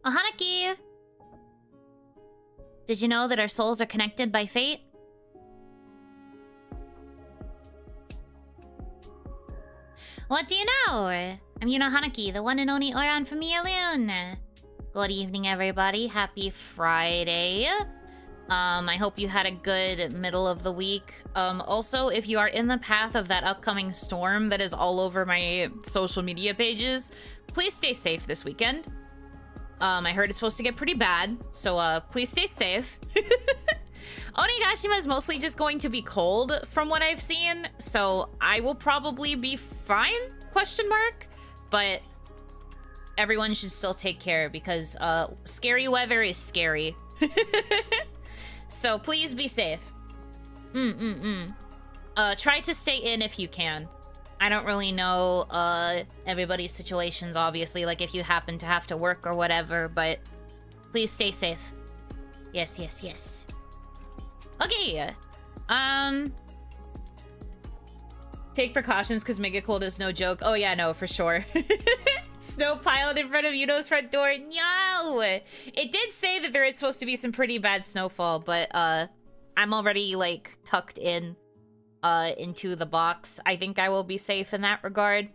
Oh, Hanaki! Did you know that our souls are connected by fate? What do you know? I'm Yuno Hanaki, the one and only Oran from Yaloon. Good evening, everybody. Happy Friday. I hope you had a good middle of the week. Also, if you are in the path of that upcoming storm that is all over my social media pages, please stay safe this weekend. I heard it's supposed to get pretty bad, so please stay safe. Onigashima is mostly just going to be cold from what I've seen, so I will probably be fine, question mark, but everyone should still take care because scary weather is scary. So please be safe. Try to stay in if you can. I don't really know everybody's situations, obviously, like if you happen to have to work or whatever, but please stay safe. Yes, yes, yes. Okay. Take precautions because mega cold is no joke. Oh yeah, no, for sure. Snow piled in front of Yuno's front door. No! It did say that there is supposed to be some pretty bad snowfall, but I'm already like tucked in into the box. I think I will be safe in that regard.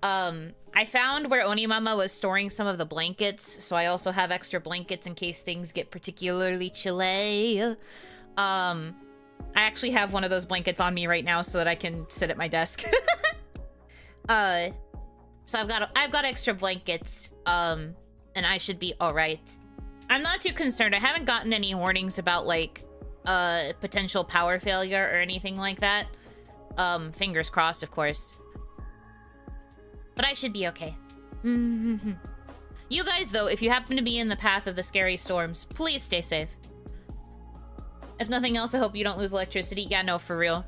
I found where Onimama was storing some of the blankets, so I also have extra blankets in case things get particularly chilly. I actually have one of those blankets on me right now so that I can sit at my desk. So I've got extra blankets, and I should be all right. I'm not too concerned. I haven't gotten any warnings about like potential power failure or anything like that. Fingers crossed, of course. But I should be okay. You guys, though, if you happen to be in the path of the scary storms, please stay safe. If nothing else, I hope you don't lose electricity. Yeah, no, for real.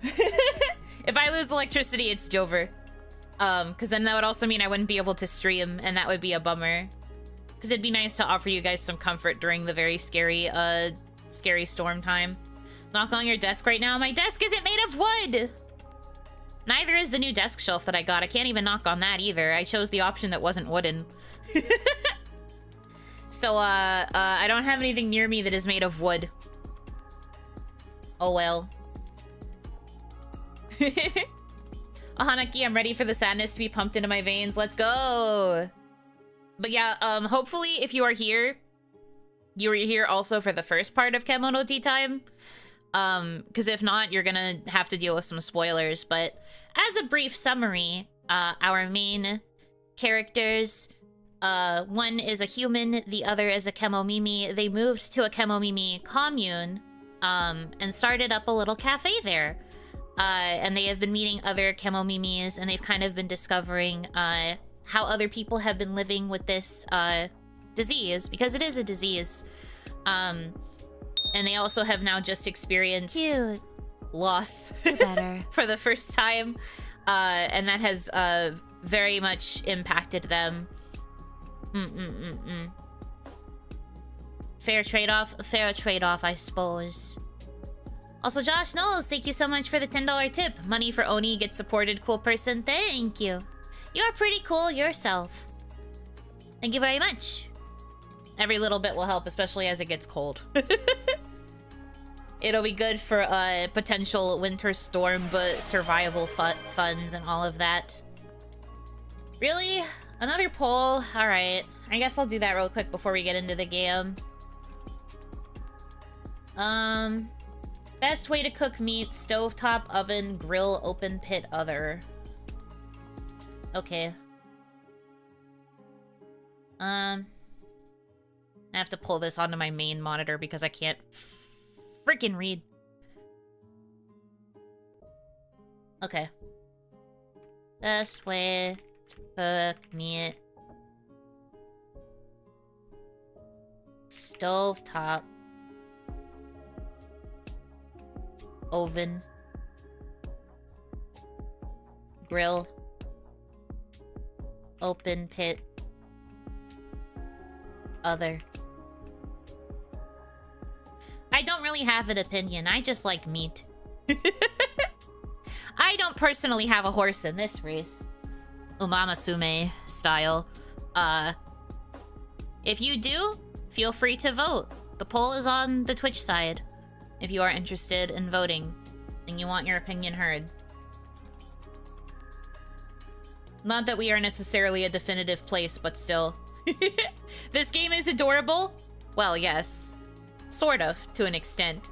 If I lose electricity, it's Jover. Because then that would also mean I wouldn't be able to stream, and that would be a bummer. Because it'd be nice to offer you guys some comfort during the very scary, scary storm time. Knock on your desk right now. My desk isn't made of wood! Neither is the new desk shelf that I got. I can't even knock on that either. I chose the option that wasn't wooden. So, I don't have anything near me that is made of wood. Oh well. Oh, Hanaki, I'm ready for the sadness to be pumped into my veins. Let's go! But yeah, hopefully if you are here, you were here also for the first part of Kemono Teatime. Because if not, you're gonna have to deal with some spoilers. But as a brief summary, our main characters, one is a human, the other is a Kemomimi. They moved to a Kemomimi commune, and started up a little cafe there. And they have been meeting other Kemomimis, and they've kind of been discovering, how other people have been living with this, disease, because it is a disease. And they also have now just experienced loss for the first time. And that has very much impacted them. Fair trade-off, I suppose. Also, Josh Knowles, thank you so much for the $10 tip. Money for Oni gets supported, cool person. Thank you. You're pretty cool yourself. Thank you very much. Every little bit will help, especially as it gets cold. It'll be good for potential winter storm, but survival funds and all of that. Really? Another poll? Alright. I guess I'll do that real quick before we get into the game. Best way to cook meat: stovetop, oven, grill, open pit, other. Okay. I have to pull this onto my main monitor because I can't freaking read. Okay. Best way to cook meat: stovetop, oven, grill, open pit, other. I don't really have an opinion. I just like meat. I don't personally have a horse in this race. Umamasume style. If you do, feel free to vote. The poll is on the Twitch side if you are interested in voting and you want your opinion heard. Not that we are necessarily a definitive place, but still. This game is adorable? Well, yes. Sort of, to an extent.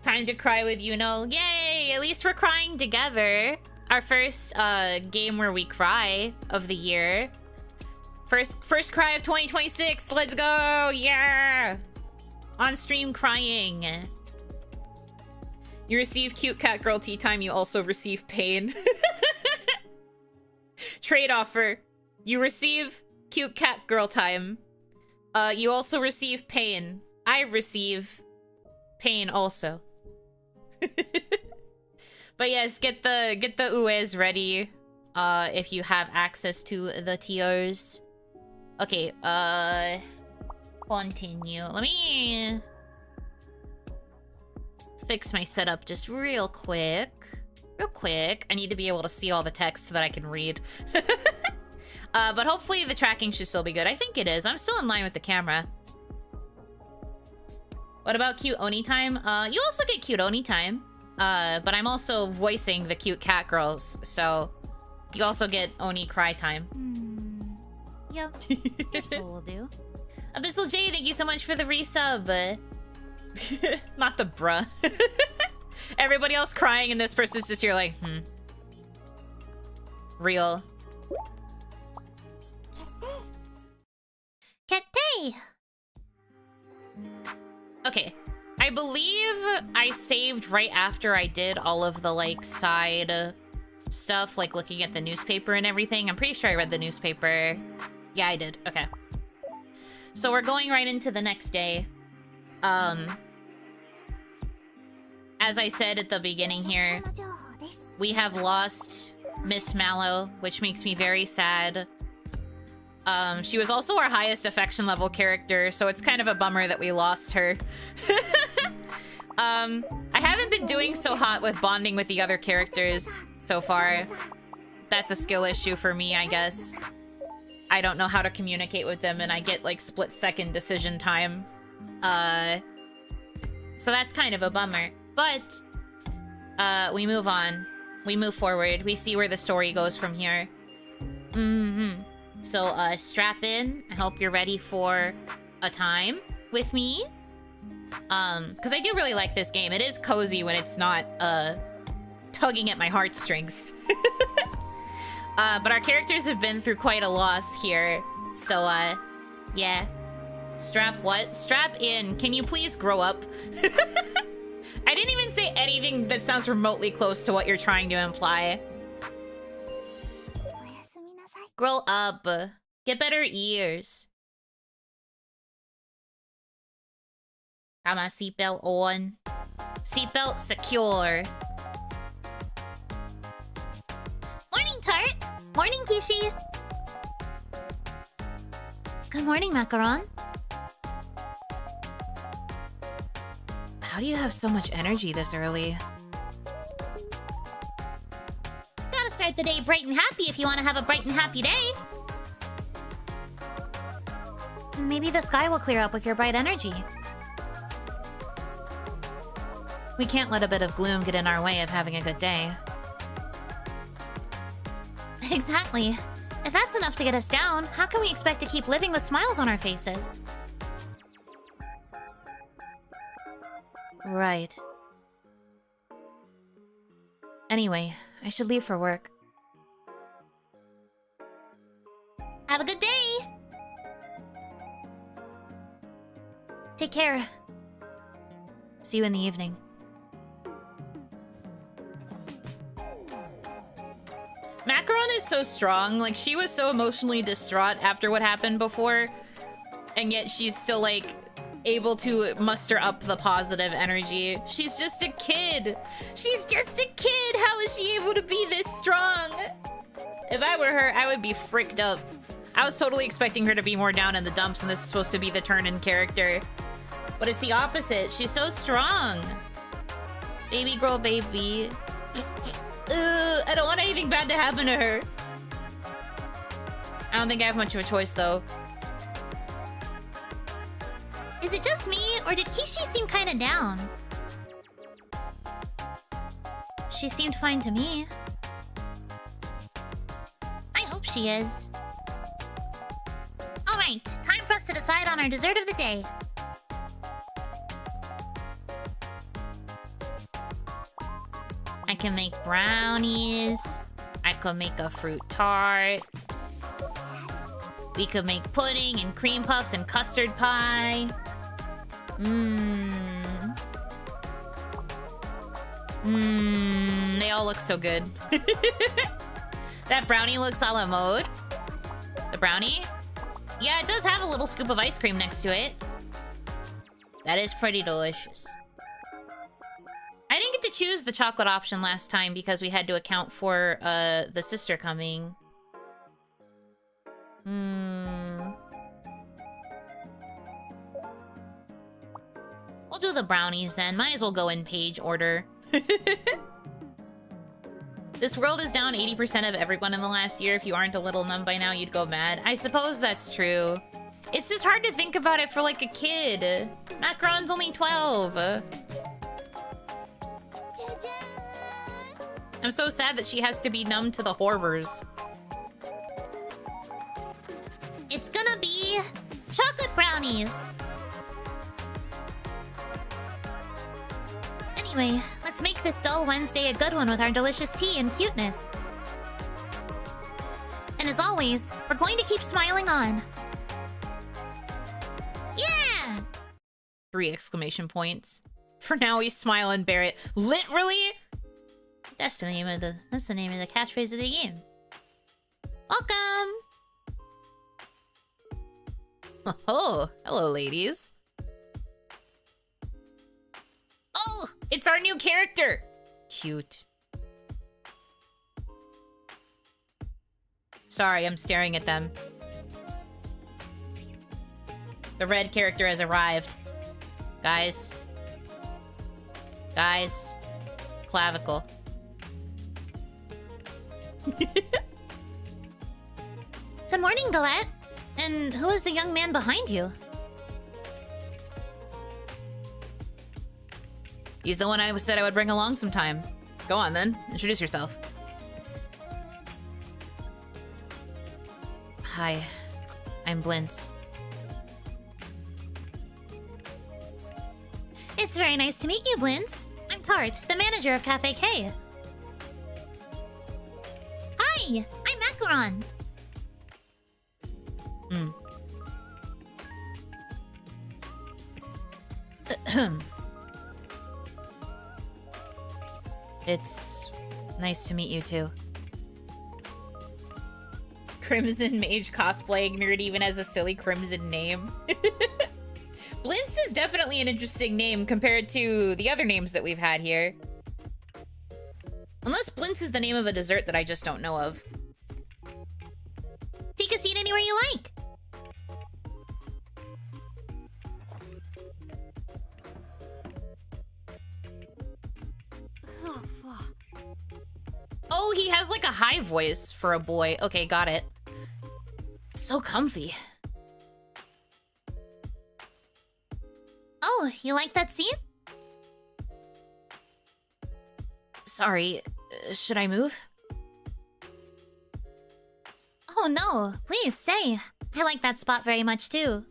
Time to cry with Yuno. Yay! At least we're crying together. Our first game where we cry of the year. First cry of 2026. Let's go! Yeah! On stream crying. You receive cute cat girl tea time. You also receive pain. Trade offer. You receive cute cat girl time. You also receive pain. I receive pain also. But yes, get the ues ready. If you have access to the tiers. Okay, continue. Let me fix my setup just real quick. I need to be able to see all the text so that I can read. But hopefully the tracking should still be good. I think it is. I'm still in line with the camera. What about cute Oni time? You also get cute Oni time. But I'm also voicing the cute cat girls, so you also get Oni cry time. Yep. Your soul will do. Abyssal J, thank you so much for the resub. Not the bruh. Everybody else crying and this person's just here like, Real. Kete. Okay. I believe I saved right after I did all of the, like, side stuff, like looking at the newspaper and everything. I'm pretty sure I read the newspaper. Yeah, I did. Okay. So we're going right into the next day. As I said at the beginning here, we have lost Miss Mallow, which makes me very sad. She was also our highest affection level character, so it's kind of a bummer that we lost her. I haven't been doing so hot with bonding with the other characters so far. That's a skill issue for me, I guess. I don't know how to communicate with them, and I get, like, split-second decision time. So that's kind of a bummer. But, we move on. We move forward. We see where the story goes from here. So, strap in. I hope you're ready for a time with me. Because I do really like this game. It is cozy when it's not, tugging at my heartstrings. But our characters have been through quite a loss here. So, yeah. Strap what? Strap in. Can you please grow up? I didn't even say anything that sounds remotely close to what you're trying to imply. Grow up. Get better ears. Got my seatbelt on. Seatbelt secure. Morning, Tart. Morning, Kishi. Good morning, Macaron. How do you have so much energy this early? Gotta start the day bright and happy if you want to have a bright and happy day. Maybe the sky will clear up with your bright energy. We can't let a bit of gloom get in our way of having a good day. Exactly. If that's enough to get us down, how can we expect to keep living with smiles on our faces? Right. Anyway, I should leave for work. Have a good day! Take care. See you in the evening. Macaron is so strong. Like, she was so emotionally distraught after what happened before, and yet she's still, like, able to muster up the positive energy. She's just a kid. She's just a kid. How is she able to be this strong? If I were her, I would be freaked up. I was totally expecting her to be more down in the dumps, and this is supposed to be the turn-in character. But it's the opposite. She's so strong. Baby girl, baby. I don't want anything bad to happen to her. I don't think I have much of a choice, though. Is it just me, or did Kishi seem kinda down? She seemed fine to me. I hope she is. Alright, time for us to decide on our dessert of the day. I can make brownies. I could make a fruit tart. We could make pudding and cream puffs and custard pie. They all look so good. That brownie looks a la mode. The brownie? Yeah, it does have a little scoop of ice cream next to it. That is pretty delicious. I didn't get to choose the chocolate option last time because we had to account for the sister coming. We'll do the brownies then. Might as well go in page order. This world is down 80% of everyone in the last year. If you aren't a little numb by now, you'd go mad. I suppose that's true. It's just hard to think about it for like a kid. Macron's only 12. I'm so sad that she has to be numb to the horrors. It's gonna be chocolate brownies. Anyway, let's make this dull Wednesday a good one with our delicious tea and cuteness. And as always, we're going to keep smiling on. Yeah! 3 exclamation points. For now, we smile and bear it. Literally? That's the name of the catchphrase of the game. Welcome! Oh, hello, ladies. Oh, it's our new character. Cute. Sorry, I'm staring at them. The red character has arrived. Guys. Guys. Clavicle. Good morning, Galette. And who is the young man behind you? He's the one I said I would bring along sometime. Go on, then. Introduce yourself. Hi. I'm Blintz. It's very nice to meet you, Blintz. I'm Tart, the manager of Cafe K. Hi, I'm Macaron. It's nice to meet you too. Crimson Mage cosplaying nerd even has a silly Crimson name. Blintz is definitely an interesting name compared to the other names that we've had here. Unless Blintz is the name of a dessert that I just don't know of. Take a seat anywhere you like. Oh, he has like a high voice for a boy. Okay, got it. So comfy. Oh, you like that seat? Sorry, should I move? Oh no, please stay. I like that spot very much too.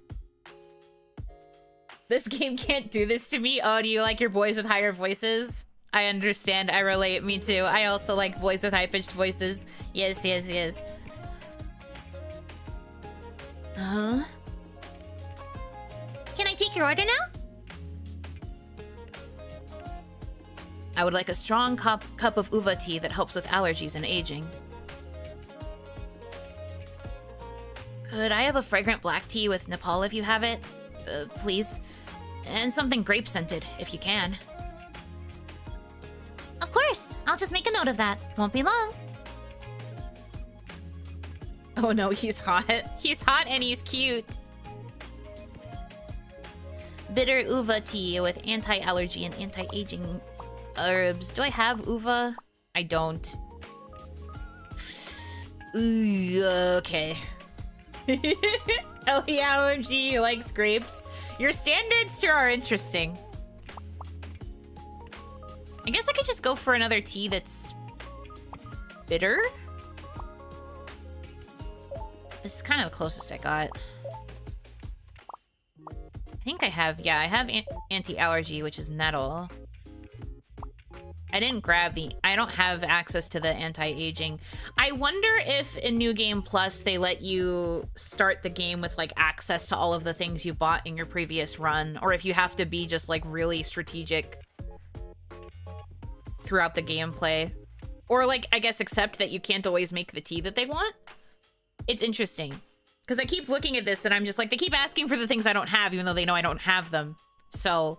This game can't do this to me. Oh, do you like your boys with higher voices? I understand, I relate, me too. I also like boys with high-pitched voices. Yes, yes, yes. Huh? Can I take your order now? I would like a strong cup of uva tea that helps with allergies and aging. Could I have a fragrant black tea with Nepal if you have it? Please. And something grape-scented, if you can. Of course! I'll just make a note of that. Won't be long. Oh no, he's hot. He's hot and he's cute. Bitter uva tea with anti-allergy and anti-aging herbs. Do I have uva? I don't. Okay. Hell yeah, OMG likes grapes. Your standards sure are interesting. I guess I could just go for another tea that's bitter. This is kind of the closest I got. I think I have, yeah, I have anti-allergy, which is nettle. I didn't grab I don't have access to the anti-aging. I wonder if in New Game Plus they let you start the game with like access to all of the things you bought in your previous run, or if you have to be just like really strategic throughout the gameplay. Or like, I guess accept that you can't always make the tea that they want. It's interesting. Because I keep looking at this and I'm just like, they keep asking for the things I don't have, even though they know I don't have them. So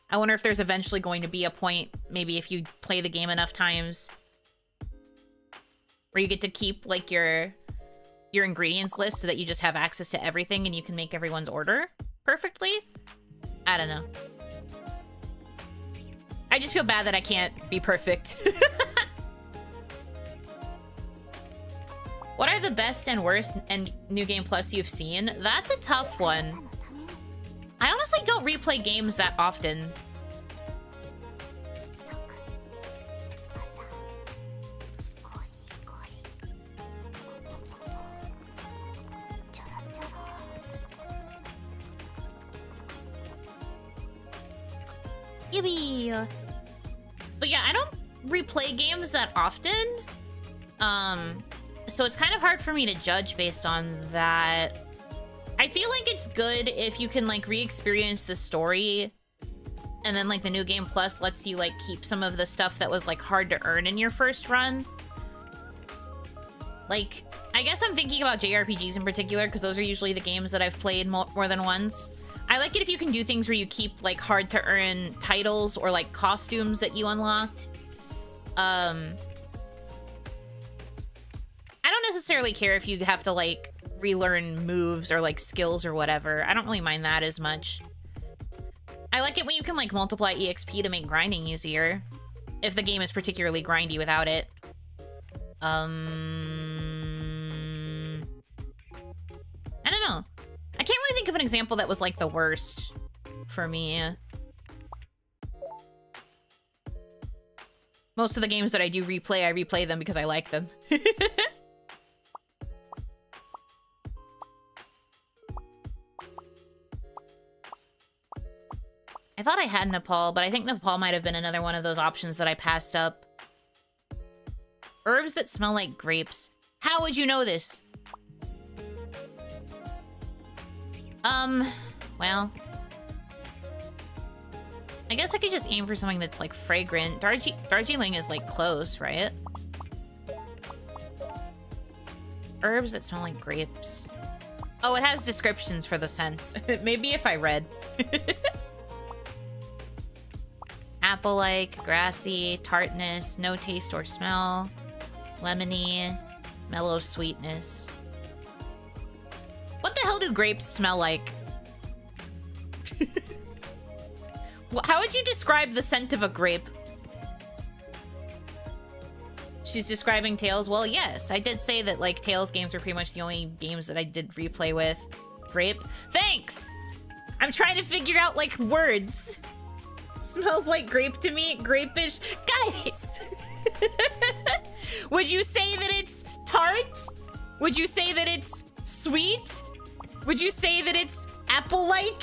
I wonder if there's eventually going to be a point, maybe if you play the game enough times, where you get to keep like your ingredients list so that you just have access to everything and you can make everyone's order perfectly. I don't know. I just feel bad that I can't be perfect. What are the best and worst and New Game Plus you've seen? That's a tough one. I honestly don't replay games that often. Yippee! But yeah, I don't replay games that often. So it's kind of hard for me to judge based on that. I feel like it's good if you can like re-experience the story, and then like the New Game Plus lets you like keep some of the stuff that was like hard to earn in your first run. Like, I guess I'm thinking about JRPGs in particular because those are usually the games that I've played more than once. I like it if you can do things where you keep like hard to earn titles or like costumes that you unlocked. I don't necessarily care if you have to like relearn moves or like skills or whatever. I don't really mind that as much. I like it when you can like multiply EXP to make grinding easier, if the game is particularly grindy without it. I don't know. I can't really think of an example that was like the worst for me. Most of the games that I do replay, I replay them because I like them. I thought I had Nepal, but I think Nepal might have been another one of those options that I passed up. Herbs that smell like grapes. How would you know this? Well, I guess I could just aim for something that's like fragrant. Darjeeling is like close, right? Herbs that smell like grapes. Oh, it has descriptions for the scents. Maybe if I read. Apple-like, grassy, tartness, no taste or smell, lemony, mellow sweetness. What the hell do grapes smell like? How would you describe the scent of a grape? She's describing Tales. Well, yes, I did say that like Tales games were pretty much the only games that I did replay with. Grape. Thanks! I'm trying to figure out like words. Smells like grape to me. Grape-ish. Guys! Would you say that it's tart? Would you say that it's sweet? Would you say that it's apple-like?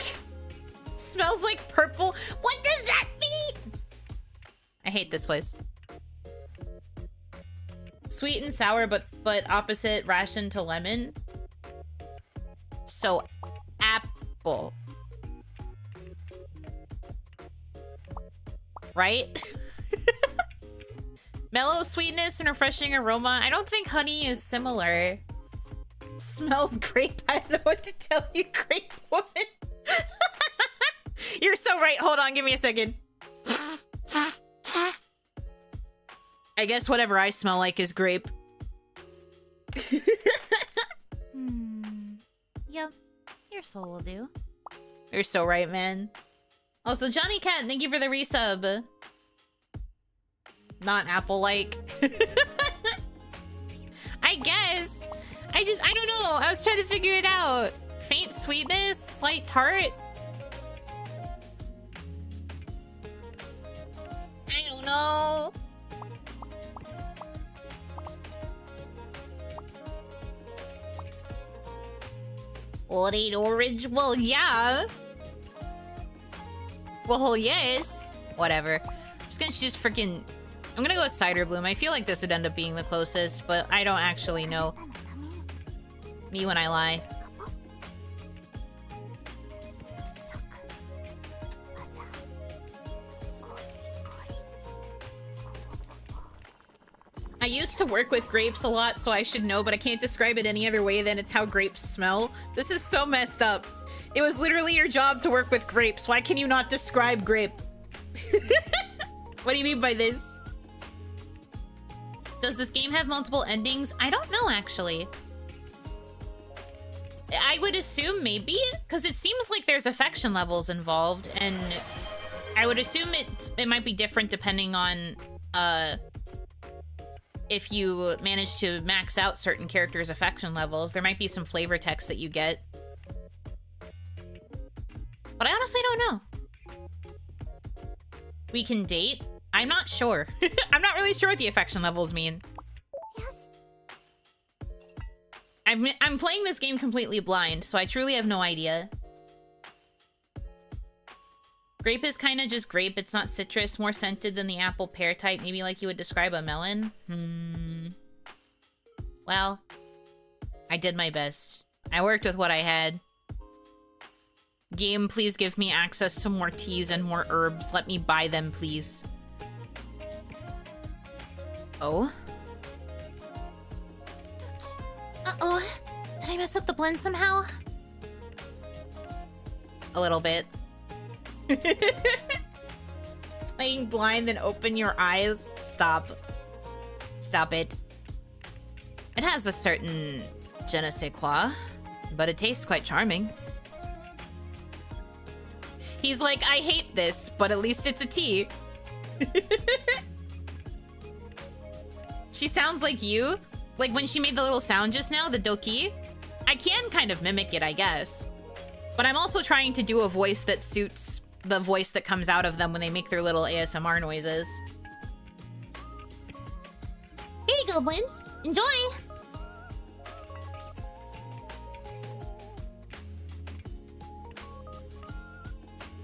Smells like purple. What does that mean? I hate this place. Sweet and sour, but opposite ration to lemon. So, apple. Right? Mellow sweetness and refreshing aroma. I don't think honey is similar. Smells grape. I don't know what to tell you, grape woman. You're so right. Hold on, give me a second. I guess whatever I smell like is grape. Yep, your soul will do. You're so right, man. Also, Johnny Cat, thank you for the resub. Not apple-like. I guess. I don't know. I was trying to figure it out. Faint sweetness, slight tart. I don't know. Orange orange? Well, yeah. Well, yes. Whatever. I'm just gonna choose freaking... I'm gonna go with Cider Bloom. I feel like this would end up being the closest, but I don't actually know. Me when I lie. I used to work with grapes a lot, so I should know, but I can't describe it any other way than it's how grapes smell. This is so messed up. It was literally your job to work with grapes. Why can you not describe grape? What do you mean by this? Does this game have multiple endings? I don't know, actually. I would assume maybe, because it seems like there's affection levels involved, and I would assume it might be different depending on, if you manage to max out certain characters' affection levels. There might be some flavor text that you get. But I honestly don't know. We can date? I'm not sure. I'm not really sure what the affection levels mean. I'm playing this game completely blind, so I truly have no idea. Grape is kind of just grape. It's not citrus, more scented than the apple pear type. Maybe like you would describe a melon. Well, I did my best. I worked with what I had. Game, please give me access to more teas and more herbs. Let me buy them, please. Oh? Uh-oh. Did I mess up the blend somehow? A little bit. Playing blind, then open your eyes. Stop. Stop it. It has a certain je ne sais quoi, but it tastes quite charming. He's like, I hate this, but at least it's a tea. She sounds like you. Like when she made the little sound just now, the doki. I can kind of mimic it, I guess. But I'm also trying to do a voice that suits the voice that comes out of them when they make their little ASMR noises. Here you go, Blins. Enjoy!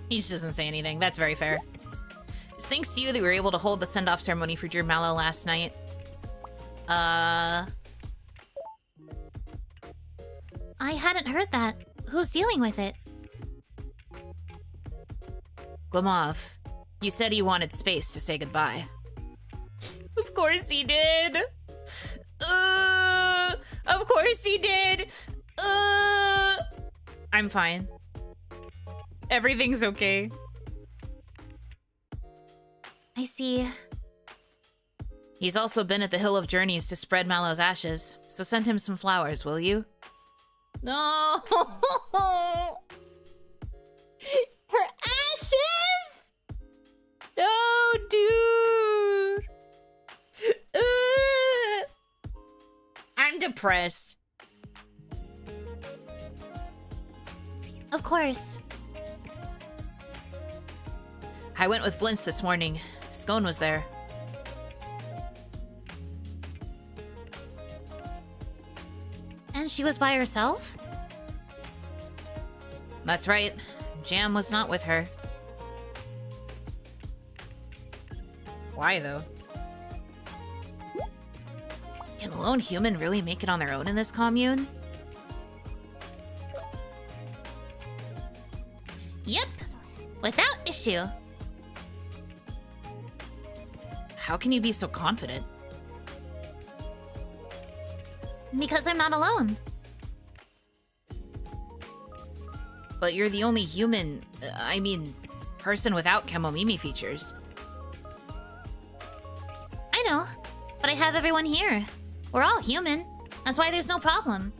He just doesn't say anything. That's very fair. It's thanks to you that we were able to hold the send-off ceremony for Dear Mallow last night. I hadn't heard that. Who's dealing with it? Gomov, you said he wanted space to say goodbye. Of course he did. Of course he did. I'm fine. Everything's okay. I see. He's also been at the Hill of Journeys to spread Mallow's ashes, so send him some flowers, will you? No! Her ashes? No, dude! I'm depressed. Of course. I went with Blintz this morning. Scone was there. And she was by herself? That's right. Jam was not with her. Why, though? Can a lone human really make it on their own in this commune? Yep. Without issue. How can you be so confident? Because I'm not alone. But you're the only human, person without Kemomimi features. I know, but I have everyone here. We're all human. That's why there's no problem.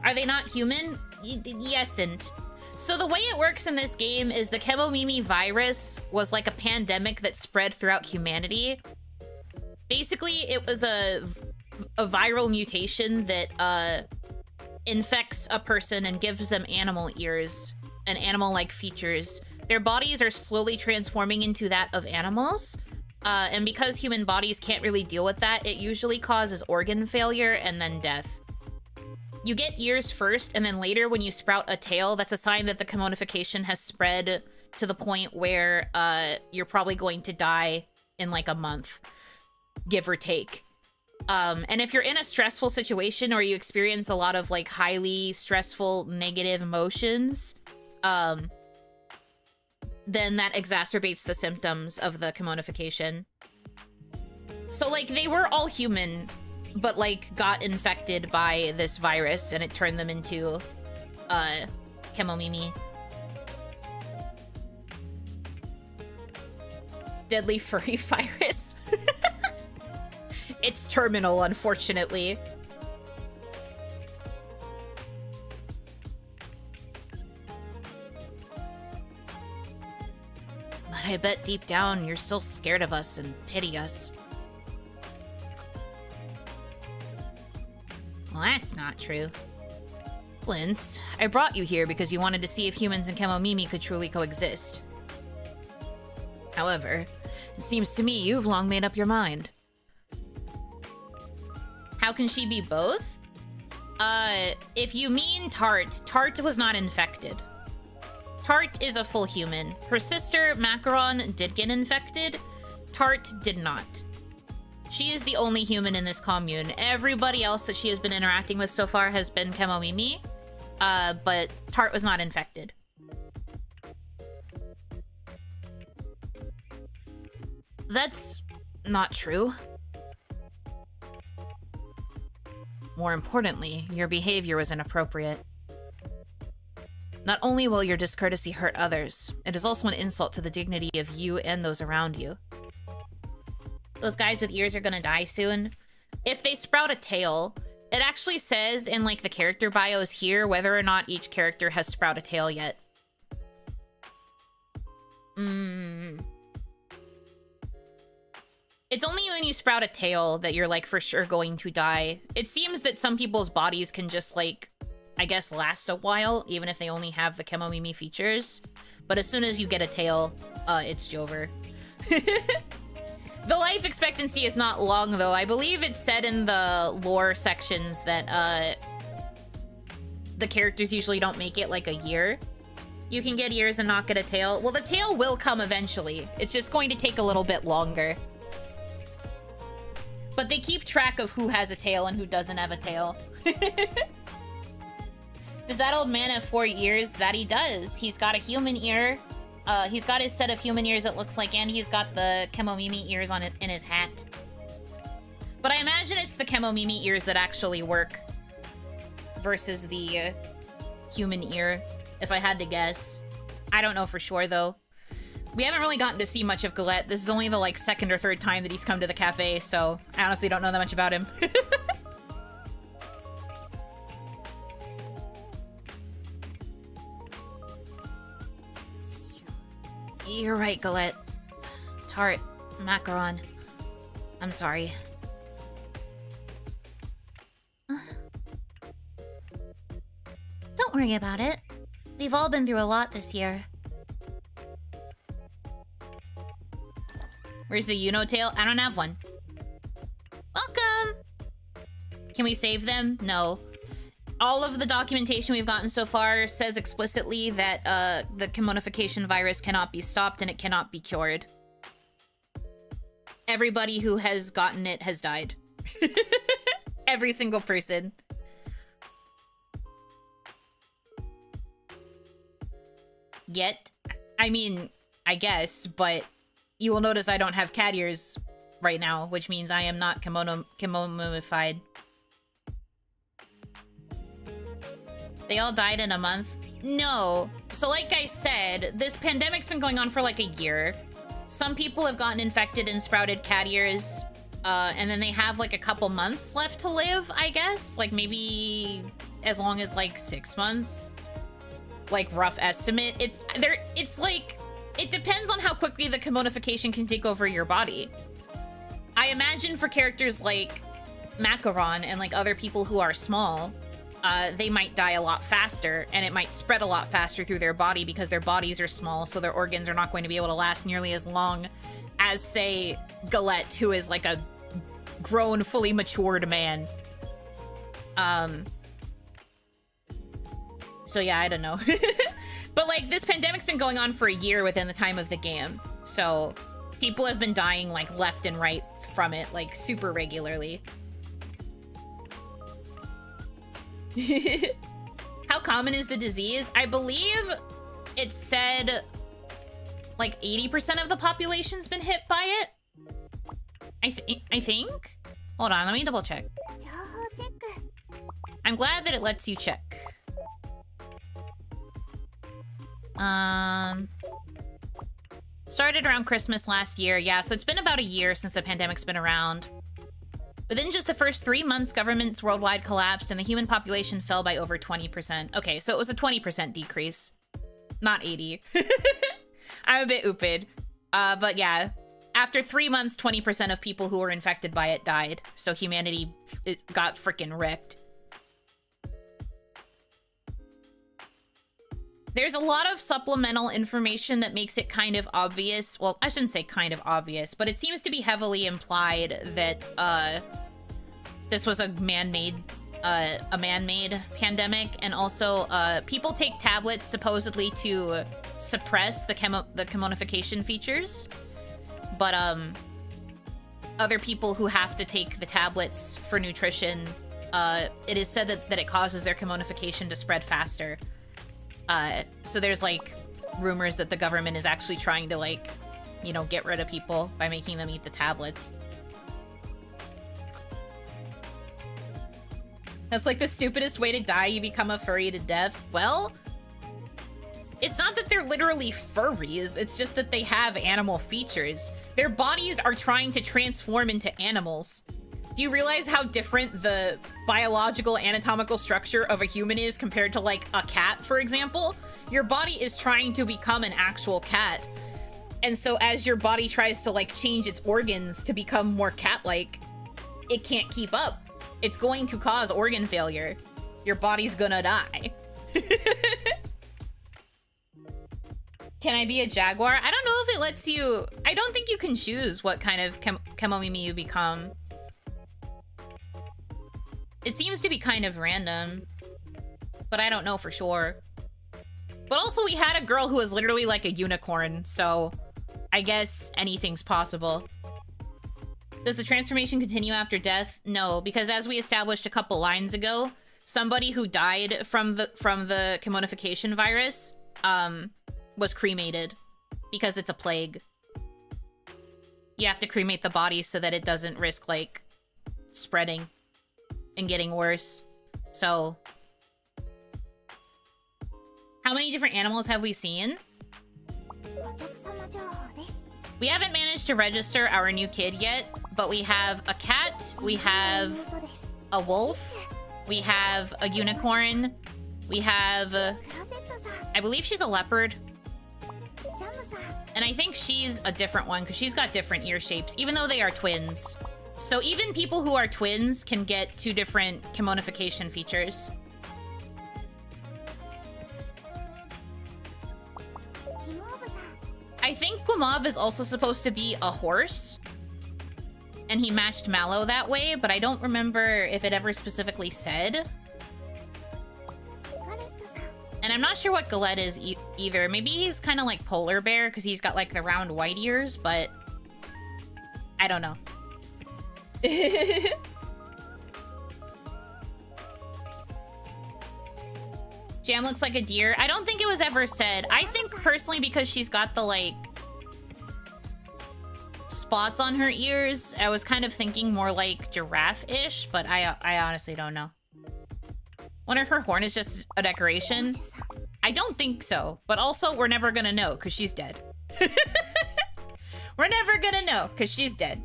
Are they not human? Yesn't. So the way it works in this game is the Kemomimi virus was like a pandemic that spread throughout humanity. Basically, it was a a viral mutation that infects a person and gives them animal ears and animal-like features. Their bodies are slowly transforming into that of animals. And because human bodies can't really deal with that, it usually causes organ failure and then death. You get ears first, and then later when you sprout a tail, that's a sign that the Kemonification has spread to the point where you're probably going to die in like a month, give or take. And if you're in a stressful situation or you experience a lot of like highly stressful negative emotions, then that exacerbates the symptoms of the Kemonification. So like they were all human, but like got infected by this virus and it turned them into Kemomimi. Deadly furry virus. It's terminal, unfortunately. But I bet deep down you're still scared of us and pity us. Well, that's not true. Linz, I brought you here because you wanted to see if humans and Kemomimi could truly coexist. However, it seems to me you've long made up your mind. How can she be both? If you mean Tart, Tart was not infected. Tart is a full human. Her sister, Macaron, did get infected. Tart did not. She is the only human in this commune. Everybody else that she has been interacting with so far has been Kemomimi, but Tart was not infected. That's not true. More importantly, your behavior was inappropriate. Not only will your discourtesy hurt others, it is also an insult to the dignity of you and those around you. Those guys with ears are gonna die soon. If they sprout a tail, it actually says in like the character bios here whether or not each character has sprout a tail yet. It's only when you sprout a tail that you're like for sure going to die. It seems that some people's bodies can just like, I guess, last a while, even if they only have the Kemomimi features. But as soon as you get a tail, it's Jover. The life expectancy is not long, though. I believe it's said in the lore sections that the characters usually don't make it like a year. You can get ears and not get a tail. Well, the tail will come eventually. It's just going to take a little bit longer. But they keep track of who has a tail and who doesn't have a tail. Does that old man have 4 ears? That he does. He's got a human ear. He's got his set of human ears, it looks like, and he's got the Kemomimi ears on it in his hat. But I imagine it's the Kemomimi ears that actually work versus the human ear, if I had to guess. I don't know for sure, though. We haven't really gotten to see much of Galette. This is only the, like, 2nd or 3rd time that he's come to the cafe, so I honestly don't know that much about him. You're right, Galette. Tart, Macaron. I'm sorry. Don't worry about it. We've all been through a lot this year. Where's the Yuno tail? I don't have one. Welcome! Can we save them? No. All of the documentation we've gotten so far says explicitly that the Kemonification virus cannot be stopped and it cannot be cured. Everybody who has gotten it has died. Every single person. Yet, I mean, I guess, but you will notice I don't have cat ears right now, which means I am not Kemomified. They all died in a month? No. So like I said, this pandemic's been going on for like a year. Some people have gotten infected and sprouted cat ears, and then they have like a couple months left to live, I guess. Like maybe as long as like 6 months. Like rough estimate. It's like, it depends on how quickly the Kemonification can take over your body. I imagine for characters like macaron and like other people who are small, they might die a lot faster, and it might spread a lot faster through their body because their bodies are small, so their organs are not going to be able to last nearly as long as, say, Galette, who is like a grown, fully matured man. So yeah, I don't know. But like, this pandemic's been going on for a year within the time of the game, so people have been dying like left and right from it, like super regularly. How common is the disease? I believe it said like 80% of the population's been hit by it. I think? Hold on, let me double check. I'm glad that it lets you check. Started around Christmas last year. Yeah, so it's been about a year since the pandemic's been around. Within just the first 3 months, governments worldwide collapsed and the human population fell by over 20%. Okay, so it was a 20% decrease. Not 80. I'm a bit ooped. But yeah, after 3 months, 20% of people who were infected by it died. So humanity got freaking wrecked. There's a lot of supplemental information that makes it kind of obvious. Well, I shouldn't say kind of obvious, but it seems to be heavily implied that this was a man-made pandemic, and also people take tablets supposedly to suppress the chemonification features, but other people who have to take the tablets for nutrition, it is said that it causes their chemonification to spread faster. So there's like rumors that the government is actually trying to, like, you know, get rid of people by making them eat the tablets. That's like the stupidest way to die. You become a furry to death. Well, it's not that they're literally furries. It's just that they have animal features. Their bodies are trying to transform into animals. Do you realize how different the biological anatomical structure of a human is compared to like a cat, for example? Your body is trying to become an actual cat. And so as your body tries to like change its organs to become more cat-like, it can't keep up. It's going to cause organ failure. Your body's gonna die. Can I be a jaguar? I don't know if it lets you... I don't think you can choose what kind of Kemomimi you become. It seems to be kind of random, but I don't know for sure. But also we had a girl who was literally like a unicorn, so I guess anything's possible. Does the transformation continue after death? No, because as we established a couple lines ago, somebody who died from the chemonification virus was cremated because it's a plague. You have to cremate the body so that it doesn't risk like spreading and getting worse. So how many different animals have we seen? We haven't managed to register our new kid yet, but we have a cat, we have a wolf, we have a unicorn, we have I believe she's a leopard, and I think she's a different one because she's got different ear shapes, even though they are twins. So even people who are twins can get 2 different chemonification features. I think Guamav is also supposed to be a horse, and he matched Mallow that way, but I don't remember if it ever specifically said. And I'm not sure what Galette is either. Maybe he's kind of like Polar Bear because he's got like the round white ears, but I don't know. Jam looks like a deer. I don't think it was ever said. I think personally because she's got the like spots on her ears, I was kind of thinking more like giraffe-ish, but I honestly don't know. Wonder if her horn is just a decoration. I don't think so, but also we're never gonna know because she's dead. We're never gonna know because she's dead.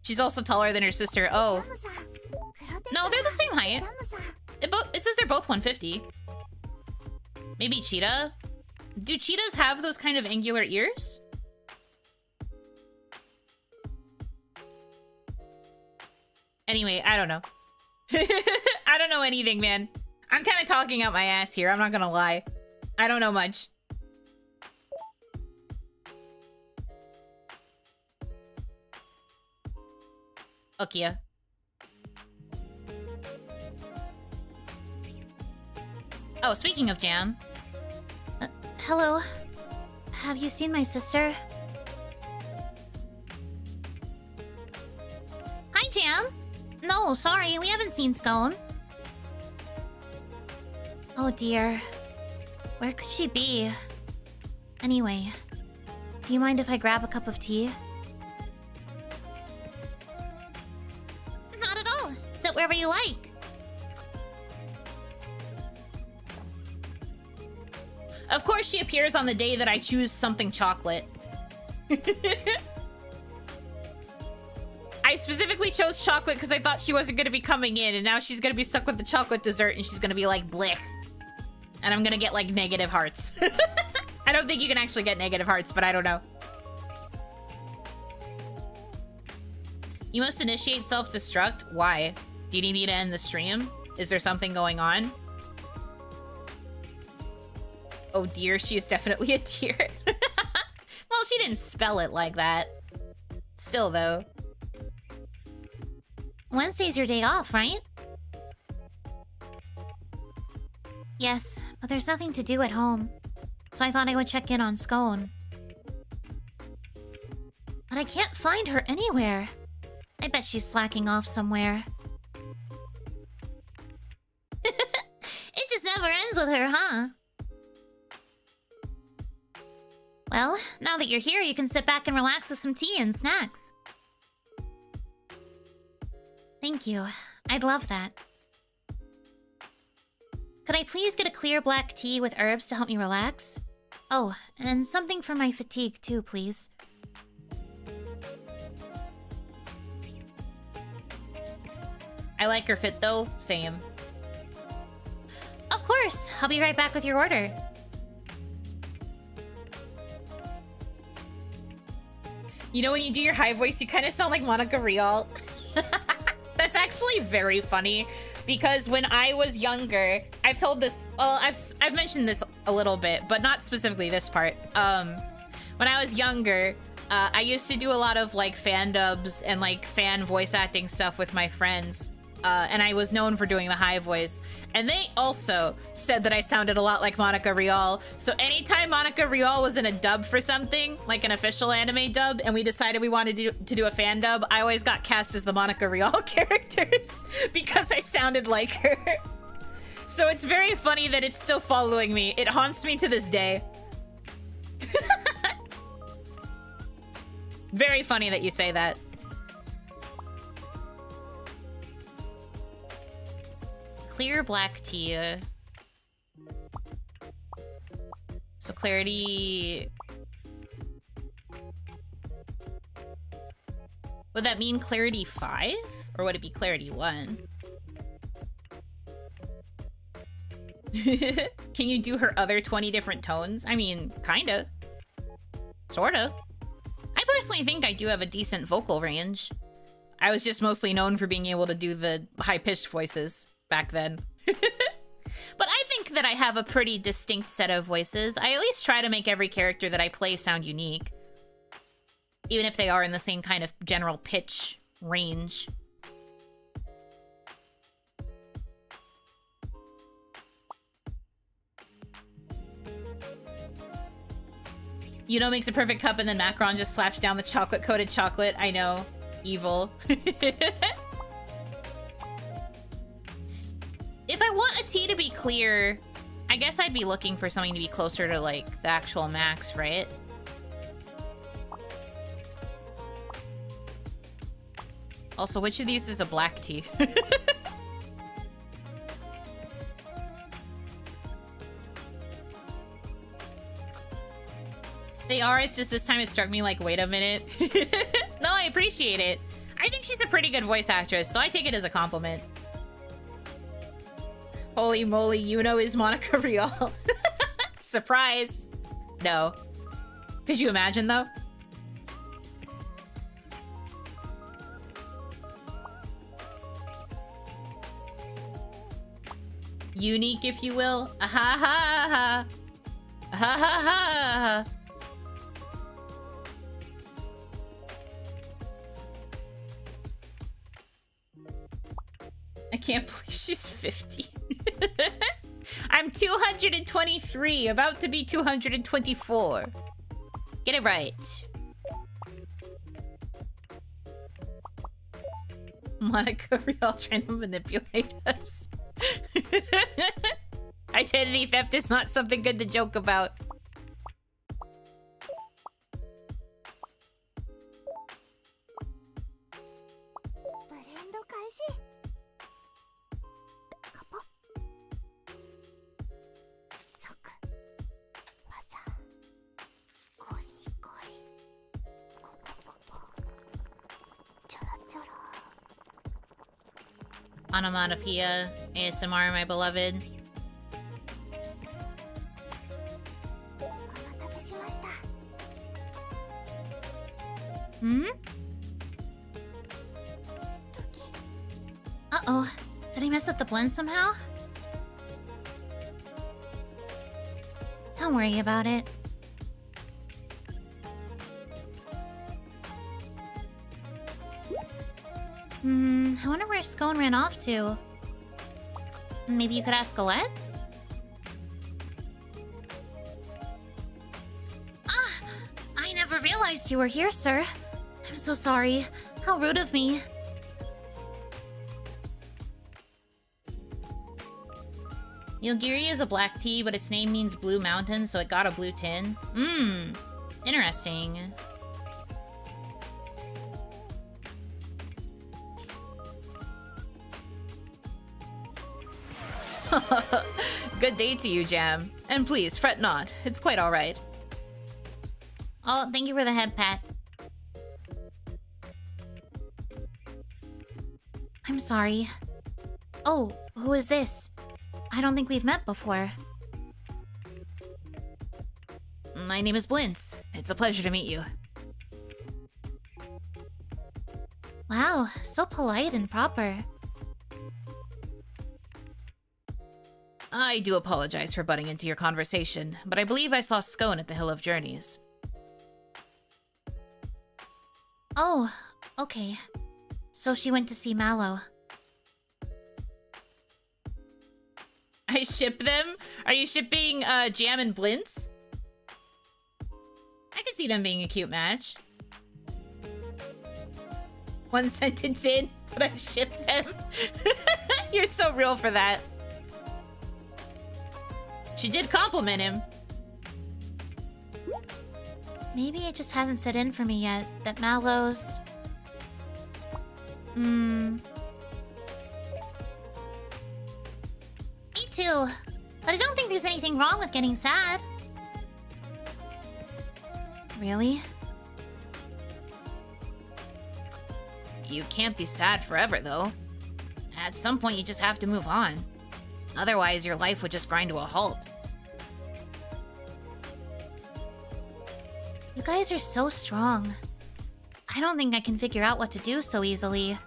She's also taller than her sister. Oh. No, they're the same height. It says they're both 150. Maybe cheetah? Do cheetahs have those kind of angular ears? Anyway, I don't know. I don't know anything, man. I'm kind of talking out my ass here. I'm not gonna lie. I don't know much. Okay. Oh, speaking of Jam. Hello. Have you seen my sister? Hi, Jam. No, sorry, we haven't seen Scone. Oh dear. Where could she be? Anyway, do you mind if I grab a cup of tea? Not at all. Sit wherever you like. Of course she appears on the day that I choose something chocolate. I specifically chose chocolate because I thought she wasn't going to be coming in, and now she's going to be stuck with the chocolate dessert, and she's going to be like, blech. And I'm going to get, like, negative hearts. I don't think you can actually get negative hearts, but I don't know. You must initiate self-destruct? Why? Do you need me to end the stream? Is there something going on? Oh dear, she is definitely a deer. Well, she didn't spell it like that. Still, though. Wednesday's your day off, right? Yes, but there's nothing to do at home. So I thought I would check in on Scone. But I can't find her anywhere. I bet she's slacking off somewhere. It just never ends with her, huh? Well, now that you're here, you can sit back and relax with some tea and snacks. Thank you. I'd love that. Could I please get a clear black tea with herbs to help me relax? Oh, and something for my fatigue too, please. I like her fit, though. Same. Of course. I'll be right back with your order. You know, when you do your high voice, you kind of sound like Monica Rial. That's actually very funny, because when I was younger, I've told this, well, I've mentioned this a little bit, but not specifically this part. When I was younger, I used to do a lot of like fan dubs and like fan voice acting stuff with my friends. And I was known for doing the high voice. And they also said that I sounded a lot like Monica Rial. So anytime Monica Rial was in a dub for something, like an official anime dub, and we decided we wanted to do a fan dub, I always got cast as the Monica Rial characters because I sounded like her. So it's very funny that it's still following me. It haunts me to this day. Very funny that you say that. Clear black tea. So clarity... Would that mean clarity 5? Or would it be clarity 1? Can you do her other 20 different tones? I mean, kinda. Sorta. I personally think I do have a decent vocal range. I was just mostly known for being able to do the high-pitched voices back then. But I think that I have a pretty distinct set of voices. I at least try to make every character that I play sound unique. Even if they are in the same kind of general pitch range. Yuno makes a perfect cup and then Macron just slaps down the chocolate-coated chocolate. I know. Evil. If I want a tea to be clear, I guess I'd be looking for something to be closer to, like, the actual max, right? Also, which of these is a black tea? They are, it's just this time it struck me like, wait a minute. No, I appreciate it. I think she's a pretty good voice actress, so I take it as a compliment. Holy moly, Yuno is Monica Rial. Surprise. No. Could you imagine, though? Unique, if you will. Ah ha ha ha. Ah ha ha ha. I can't believe she's 50. I'm 223, about to be 224. Get it right. Monica, we're all trying to manipulate us. Identity theft is not something good to joke about. Onomatopoeia, ASMR, my beloved. Hmm? Uh-oh. Did I mess up the blend somehow? Don't worry about it. I wonder where Scone ran off to. Maybe you could ask Colette? Ah! I never realized you were here, sir. I'm so sorry. How rude of me. Yilgiri is a black tea, but its name means blue mountain, so it got a blue tin. Interesting. Good day to you, Jam. And please, fret not. It's quite alright. Oh, thank you for the head pat. I'm sorry. Oh, who is this? I don't think we've met before. My name is Blintz. It's a pleasure to meet you. Wow, so polite and proper. I do apologize for butting into your conversation, but I believe I saw Scone at the Hill of Journeys. Oh, okay. So she went to see Mallow. I ship them? Are you shipping Jam and Blintz? I can see them being a cute match. One sentence in, but I ship them. You're so real for that. She did compliment him. Maybe it just hasn't set in for me yet that Mallow's... Me too. But I don't think there's anything wrong with getting sad. Really? You can't be sad forever, though. At some point, you just have to move on. Otherwise, your life would just grind to a halt. You guys are so strong. I don't think I can figure out what to do so easily.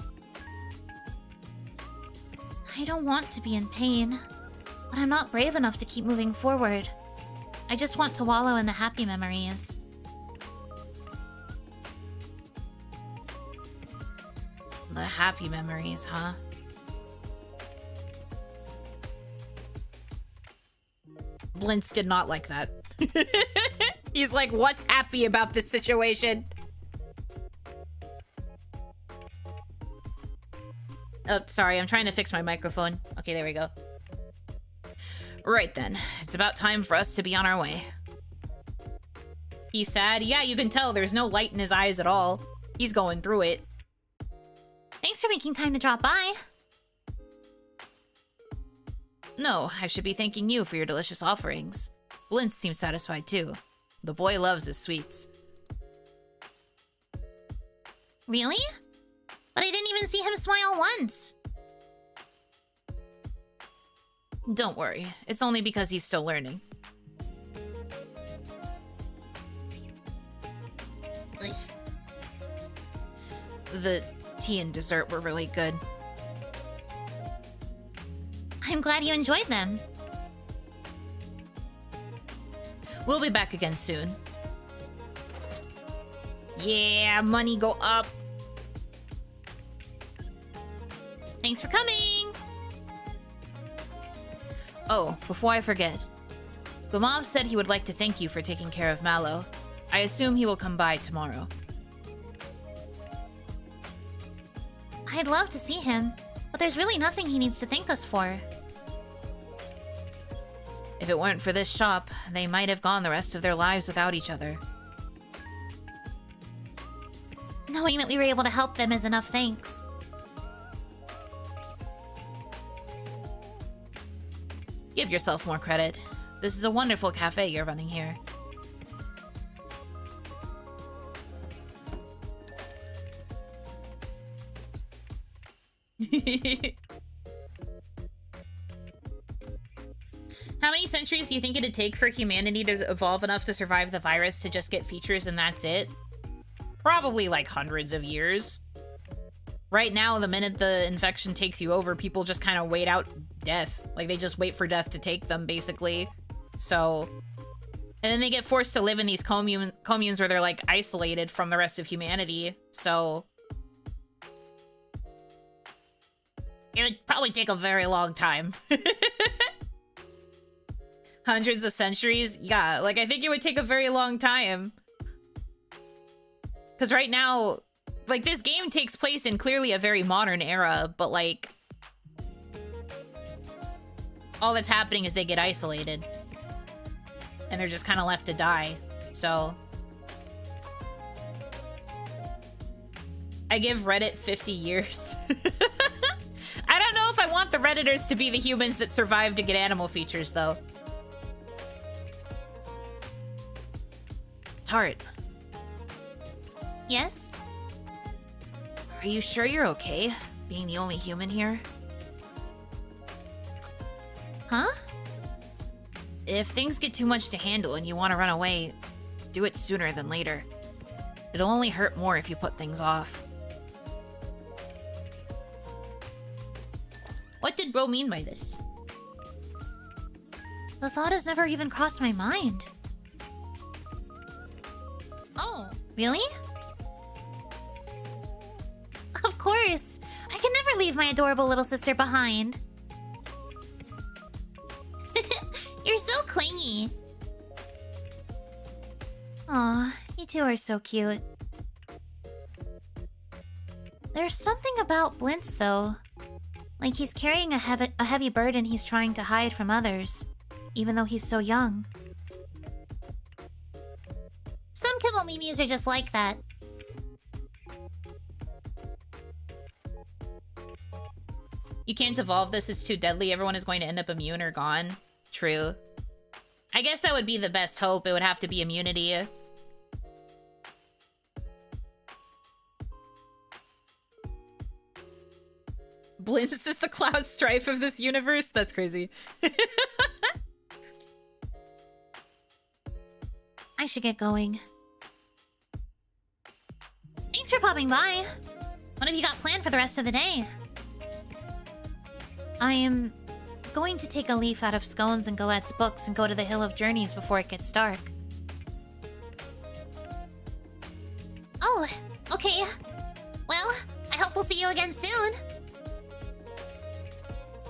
I don't want to be in pain, but I'm not brave enough to keep moving forward. I just want to wallow in the happy memories. The happy memories, huh? Blintz did not like that. He's like, what's happy about this situation? Oh, sorry, I'm trying to fix my microphone. Okay, there we go. Right then, it's about time for us to be on our way. He's sad? Yeah, you can tell there's no light in his eyes at all. He's going through it. Thanks for making time to drop by. No, I should be thanking you for your delicious offerings. Blintz seems satisfied too. The boy loves his sweets. Really? But I didn't even see him smile once. Don't worry, it's only because he's still learning. Ugh. The tea and dessert were really good. I'm glad you enjoyed them. We'll be back again soon. Yeah, money go up. Thanks for coming! Oh, before I forget. The mob said he would like to thank you for taking care of Mallow. I assume he will come by tomorrow. I'd love to see him, but there's really nothing he needs to thank us for. If it weren't for this shop, they might have gone the rest of their lives without each other. Knowing that we were able to help them is enough thanks. Give yourself more credit. This is a wonderful cafe you're running here. How many centuries do you think it'd take for humanity to evolve enough to survive the virus to just get features and that's it? Probably like hundreds of years. Right now, the minute the infection takes you over, people just kind of wait out death. Like, they just wait for death to take them, basically. So... And then they get forced to live in these communes where they're, like, isolated from the rest of humanity. So... It would probably take a very long time. Hundreds of centuries? Yeah, like, I think it would take a very long time. Because right now... Like, this game takes place in clearly a very modern era, but, like... all that's happening is they get isolated. And they're just kind of left to die. So... I give Reddit 50 years. I don't know if I want the Redditors to be the humans that survive to get animal features, though. Tart. Yes? Are you sure you're okay, being the only human here? Huh? If things get too much to handle and you want to run away, do it sooner than later. It'll only hurt more if you put things off. What did Bro mean by this? The thought has never even crossed my mind. Oh, really? Of course! I can never leave my adorable little sister behind. You're so clingy. Aw, you two are so cute. There's something about Blintz, though. Like he's carrying a heavy burden he's trying to hide from others, even though he's so young. Some Kibble Mimis are just like that. You can't evolve this, it's too deadly, everyone is going to end up immune or gone. True. I guess that would be the best hope, it would have to be immunity. Blintz is the Cloud Strife of this universe? That's crazy. I should get going. Thanks for popping by. What have you got planned for the rest of the day? I am going to take a leaf out of Scones and Galette's books and go to the Hill of Journeys before it gets dark. Oh, okay. Well, I hope we'll see you again soon.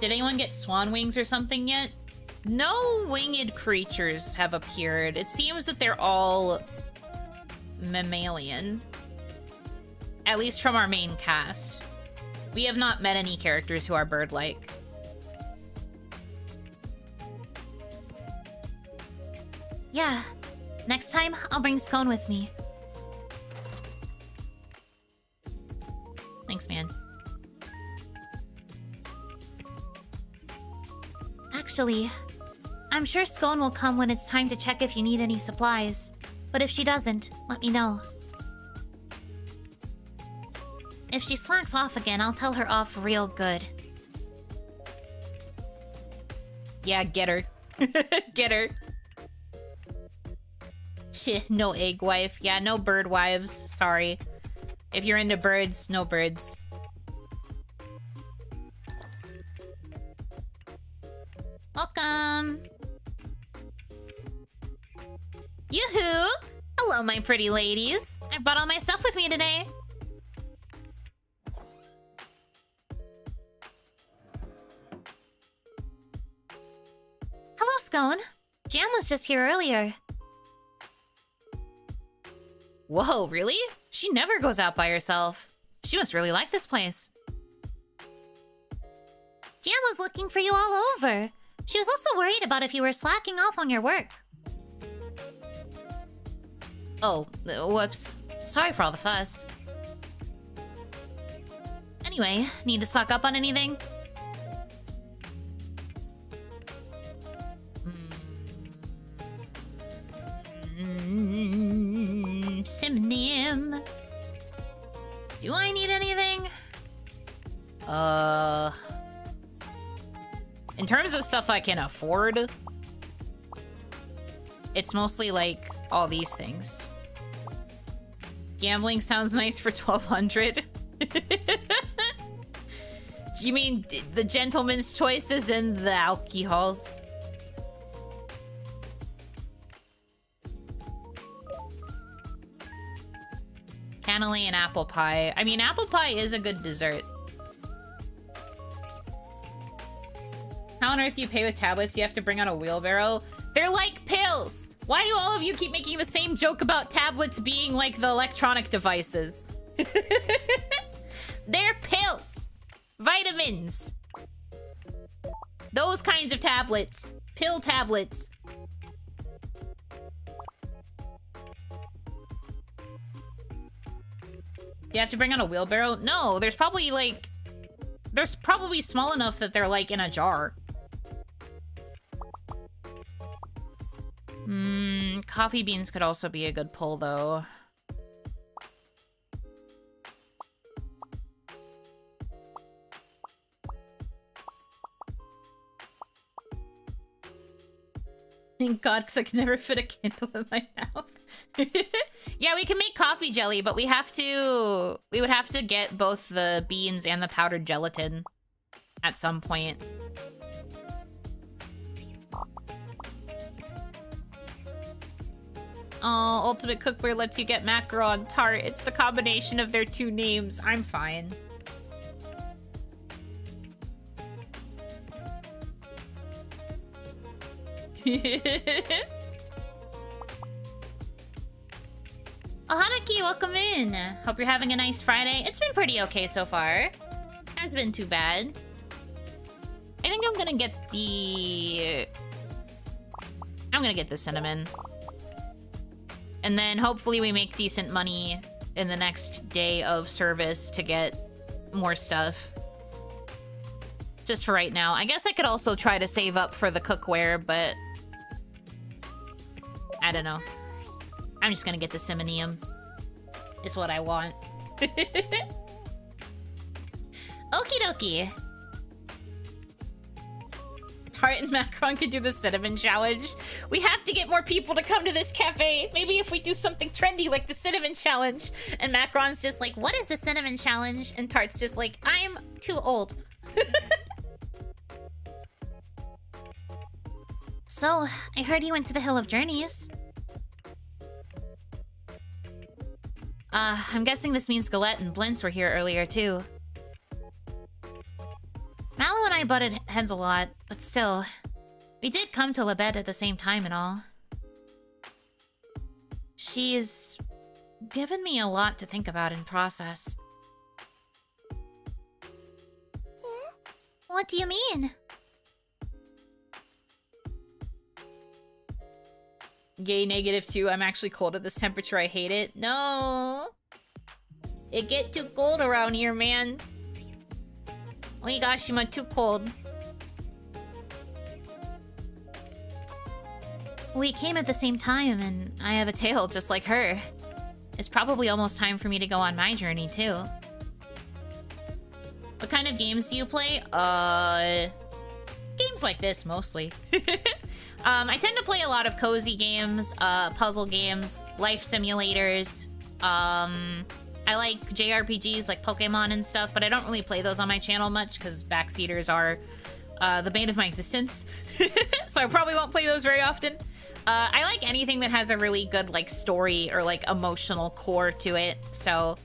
Did anyone get swan wings or something yet? No winged creatures have appeared. It seems that they're all mammalian. At least from our main cast. We have not met any characters who are bird-like. Yeah. Next time, I'll bring Scone with me. Thanks, man. Actually, I'm sure Scone will come when it's time to check if you need any supplies. But if she doesn't, let me know. If she slacks off again, I'll tell her off real good. Yeah, get her. Get her. Shit, no egg wife. Yeah, no bird wives. Sorry. If you're into birds, no birds. Yoo-hoo! Hello, my pretty ladies. I brought all my stuff with me today. Hello, Scone. Jam was just here earlier. Whoa, really? She never goes out by herself. She must really like this place. Jam was looking for you all over. She was also worried about if you were slacking off on your work. Oh, whoops. Sorry for all the fuss. Anyway, need to stock up on anything? Simnium. Do I need anything? In terms of stuff I can afford, it's mostly like all these things. Gambling sounds nice for 1200. You mean the gentleman's choices and the alcohols? Cannoli and apple pie. I mean, apple pie is a good dessert. How on earth do you pay with tablets? You have to bring out a wheelbarrow? They're like pills! Why do all of you keep making the same joke about tablets being like the electronic devices? They're pills! Vitamins! Those kinds of tablets. Pill tablets. You have to bring out a wheelbarrow? No, there's probably like... There's probably small enough that they're like in a jar. Coffee beans could also be a good pull, though. Thank God, because I can never fit a candle in my mouth. Yeah, we can make coffee jelly, but we would have to get both the beans and the powdered gelatin at some point. Oh, Ultimate Cookware lets you get macaron tart. It's the combination of their two names. I'm fine. Oh, Hanaki, welcome in. Hope you're having a nice Friday. It's been pretty okay so far. Hasn't been too bad. I think I'm gonna get the cinnamon. And then hopefully we make decent money in the next day of service to get more stuff. Just for right now. I guess I could also try to save up for the cookware, but... I don't know. I'm just gonna get the simonium. Is what I want. Okie dokie. Tart and Macron could do the cinnamon challenge. We have to get more people to come to this cafe. Maybe if we do something trendy like the cinnamon challenge. And Macron's just like, what is the cinnamon challenge? And Tart's just like, I'm too old. So, I heard you went to the Hill of Journeys. I'm guessing this means Galette and Blintz were here earlier too. Mallow and I butted heads a lot, but still, we did come to Labette at the same time and all. She's given me a lot to think about and process. What do you mean? Gay -2. I'm actually cold at this temperature. I hate it. No. It get too cold around here, man. Oh my gosh, I'm too cold. We came at the same time, and I have a tail just like her. It's probably almost time for me to go on my journey, too. What kind of games do you play? Games like this, mostly. I tend to play a lot of cozy games, puzzle games, life simulators. I like JRPGs like Pokemon and stuff, but I don't really play those on my channel much because backseaters are the bane of my existence. So I probably won't play those very often. I like anything that has a really good, like, story or, like, emotional core to it. So,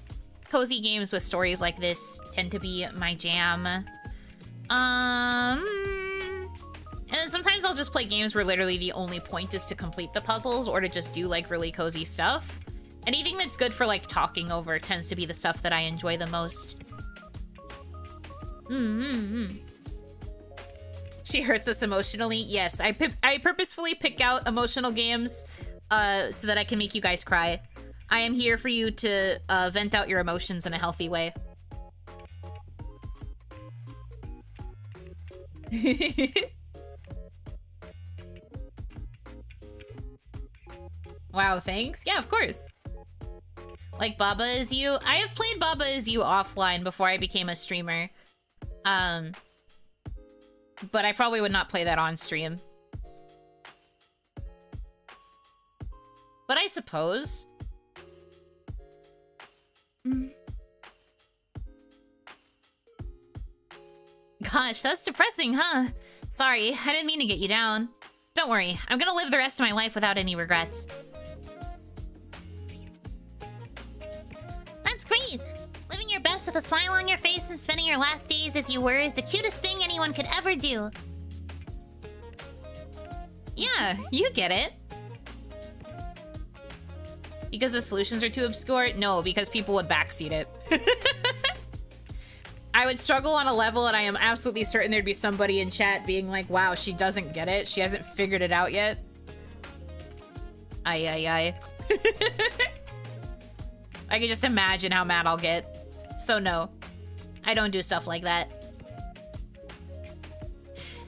cozy games with stories like this tend to be my jam. And then sometimes I'll just play games where literally the only point is to complete the puzzles or to just do, like, really cozy stuff. Anything that's good for, like, talking over tends to be the stuff that I enjoy the most. She hurts us emotionally. Yes, I purposefully pick out emotional games so that I can make you guys cry. I am here for you to vent out your emotions in a healthy way. Wow, thanks. Yeah, of course. Like Baba Is You. I have played Baba Is You offline before I became a streamer. But I probably would not play that on stream. But I suppose. Gosh, that's depressing, huh? Sorry, I didn't mean to get you down. Don't worry, I'm gonna live the rest of my life without any regrets. That's great! Living your best with a smile on your face and spending your last days as you were is the cutest thing anyone could ever do. Yeah, you get it. Because the solutions are too obscure? No, because people would backseat it. I would struggle on a level and I am absolutely certain there'd be somebody in chat being like, wow, she doesn't get it. She hasn't figured it out yet. Ay. I can just imagine how mad I'll get. So no, I don't do stuff like that.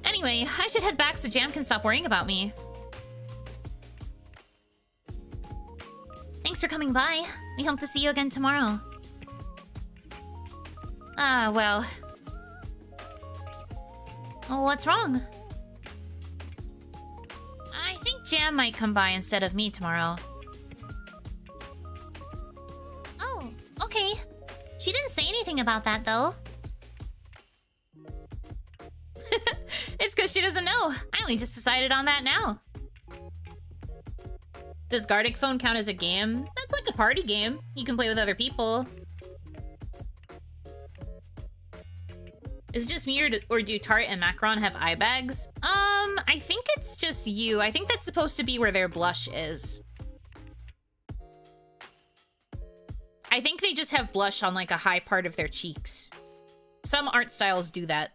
Anyway, I should head back so Jam can stop worrying about me. Thanks for coming by. We hope to see you again tomorrow. Ah, well. Well, what's wrong? I think Jam might come by instead of me tomorrow. Oh, okay. She didn't say anything about that, though. It's because she doesn't know. I only just decided on that now. Does Gartic Phone count as a game? That's like a party game. You can play with other people. Is it just me or do Tart and Macron have eye bags? I think it's just you. I think that's supposed to be where their blush is. I think they just have blush on like a high part of their cheeks. Some art styles do that.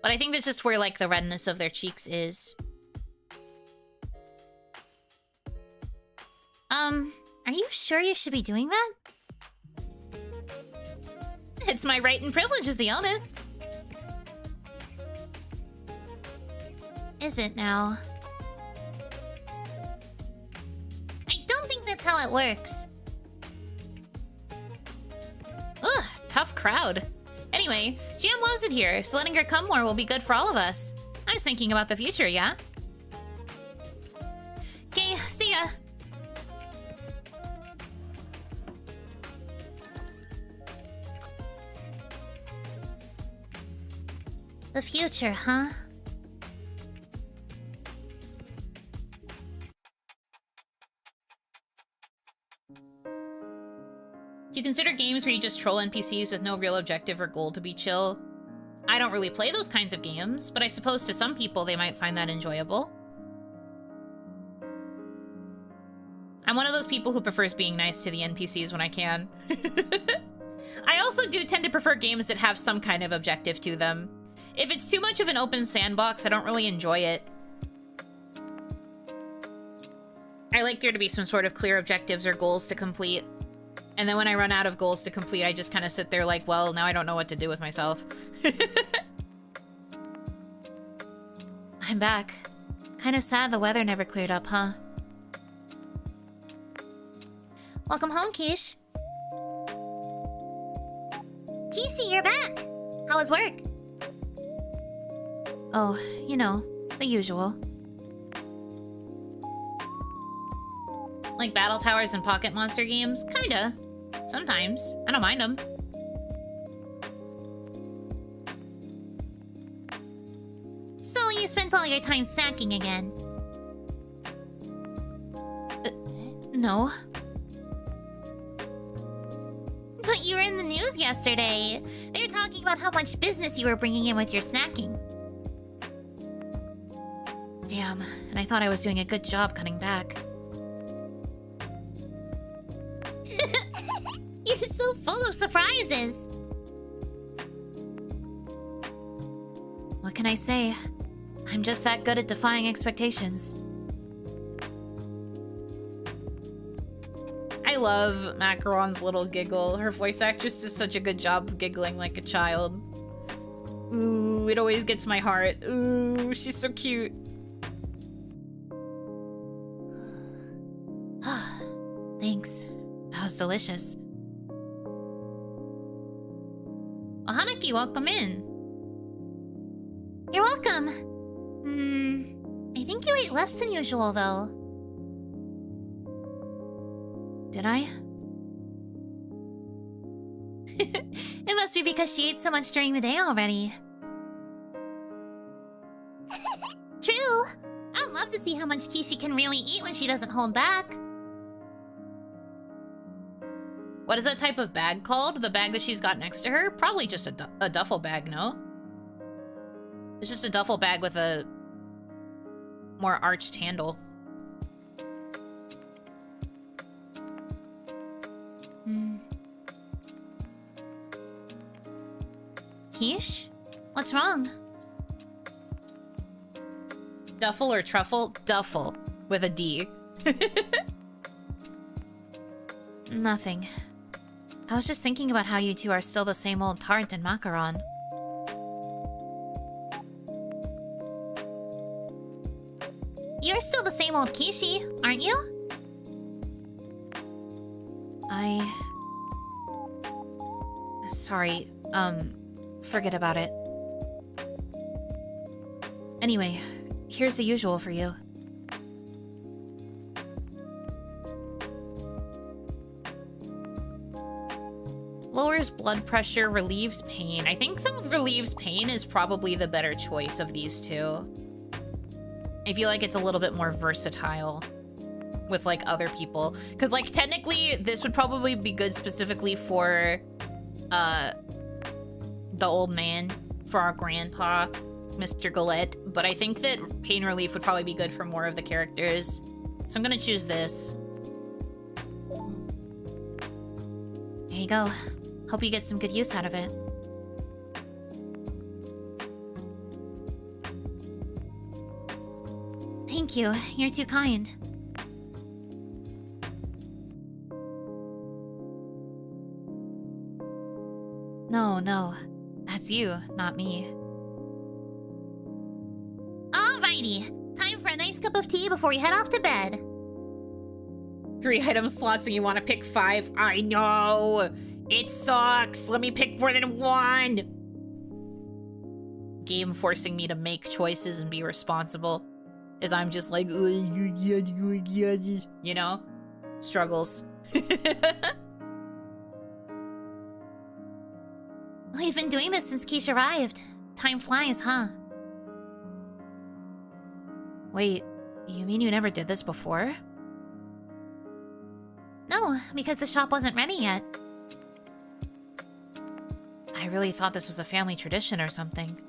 But I think that's just where like the redness of their cheeks is. Are you sure you should be doing that? It's my right and privilege as the eldest. Is it now? I don't think that's how it works. Ugh, tough crowd. Anyway, Jam loves it here, so letting her come more will be good for all of us. I was thinking about the future, yeah? Okay, see ya. The future, huh? Do you consider games where you just troll NPCs with no real objective or goal to be chill? I don't really play those kinds of games, but I suppose to some people they might find that enjoyable. I'm one of those people who prefers being nice to the NPCs when I can. I also do tend to prefer games that have some kind of objective to them. If it's too much of an open sandbox, I don't really enjoy it. I like there to be some sort of clear objectives or goals to complete. And then when I run out of goals to complete, I just kind of sit there like, well, now I don't know what to do with myself. I'm back. Kind of sad the weather never cleared up, huh? Welcome home, Quiche. Quiche, you're back! How was work? Oh, you know, the usual. Like battle towers and pocket monster games? Kinda. Sometimes. I don't mind them. probably spent all your time snacking again. No. But you were in the news yesterday. They were talking about how much business you were bringing in with your snacking. Damn, and I thought I was doing a good job cutting back. You're so full of surprises. What can I say? I'm just that good at defying expectations. I love Macaron's little giggle. Her voice actress does such a good job of giggling like a child. Ooh, it always gets my heart. Ooh, she's so cute. Thanks. That was delicious. Well, Hanaki, welcome in. You're welcome. I think you ate less than usual, though. Did I? It must be because she ate so much during the day already. True! I'd love to see how much Kishi can really eat when she doesn't hold back. What is that type of bag called? The bag that she's got next to her? Probably just a duffel bag, no? It's just a duffel bag with a more arched handle. Quiche? What's wrong? Duffel or truffle? Duffel. With a D. Nothing. I was just thinking about how you two are still the same old Tart and Macaron. You're still the same old Kishi, aren't you? Sorry, forget about it. Anyway, here's the usual for you. Lowers blood pressure, relieves pain. I think the relieves pain is probably the better choice of these two. I feel like it's a little bit more versatile with, like, other people. Because, like, technically, this would probably be good specifically for, the old man, for our grandpa, Mr. Galette. But I think that pain relief would probably be good for more of the characters. So I'm gonna choose this. Here you go. Hope you get some good use out of it. Thank you. You're too kind. No. That's you, not me. Alrighty. Time for a nice cup of tea before we head off to bed. 3 item slots and you want to pick 5? I know! It sucks! Let me pick more than 1! Game forcing me to make choices and be responsible. As I'm just like, you know? Struggles. We've been doing this since Quiche arrived. Time flies, huh? Wait, you mean you never did this before? No, because the shop wasn't ready yet. I really thought this was a family tradition or something.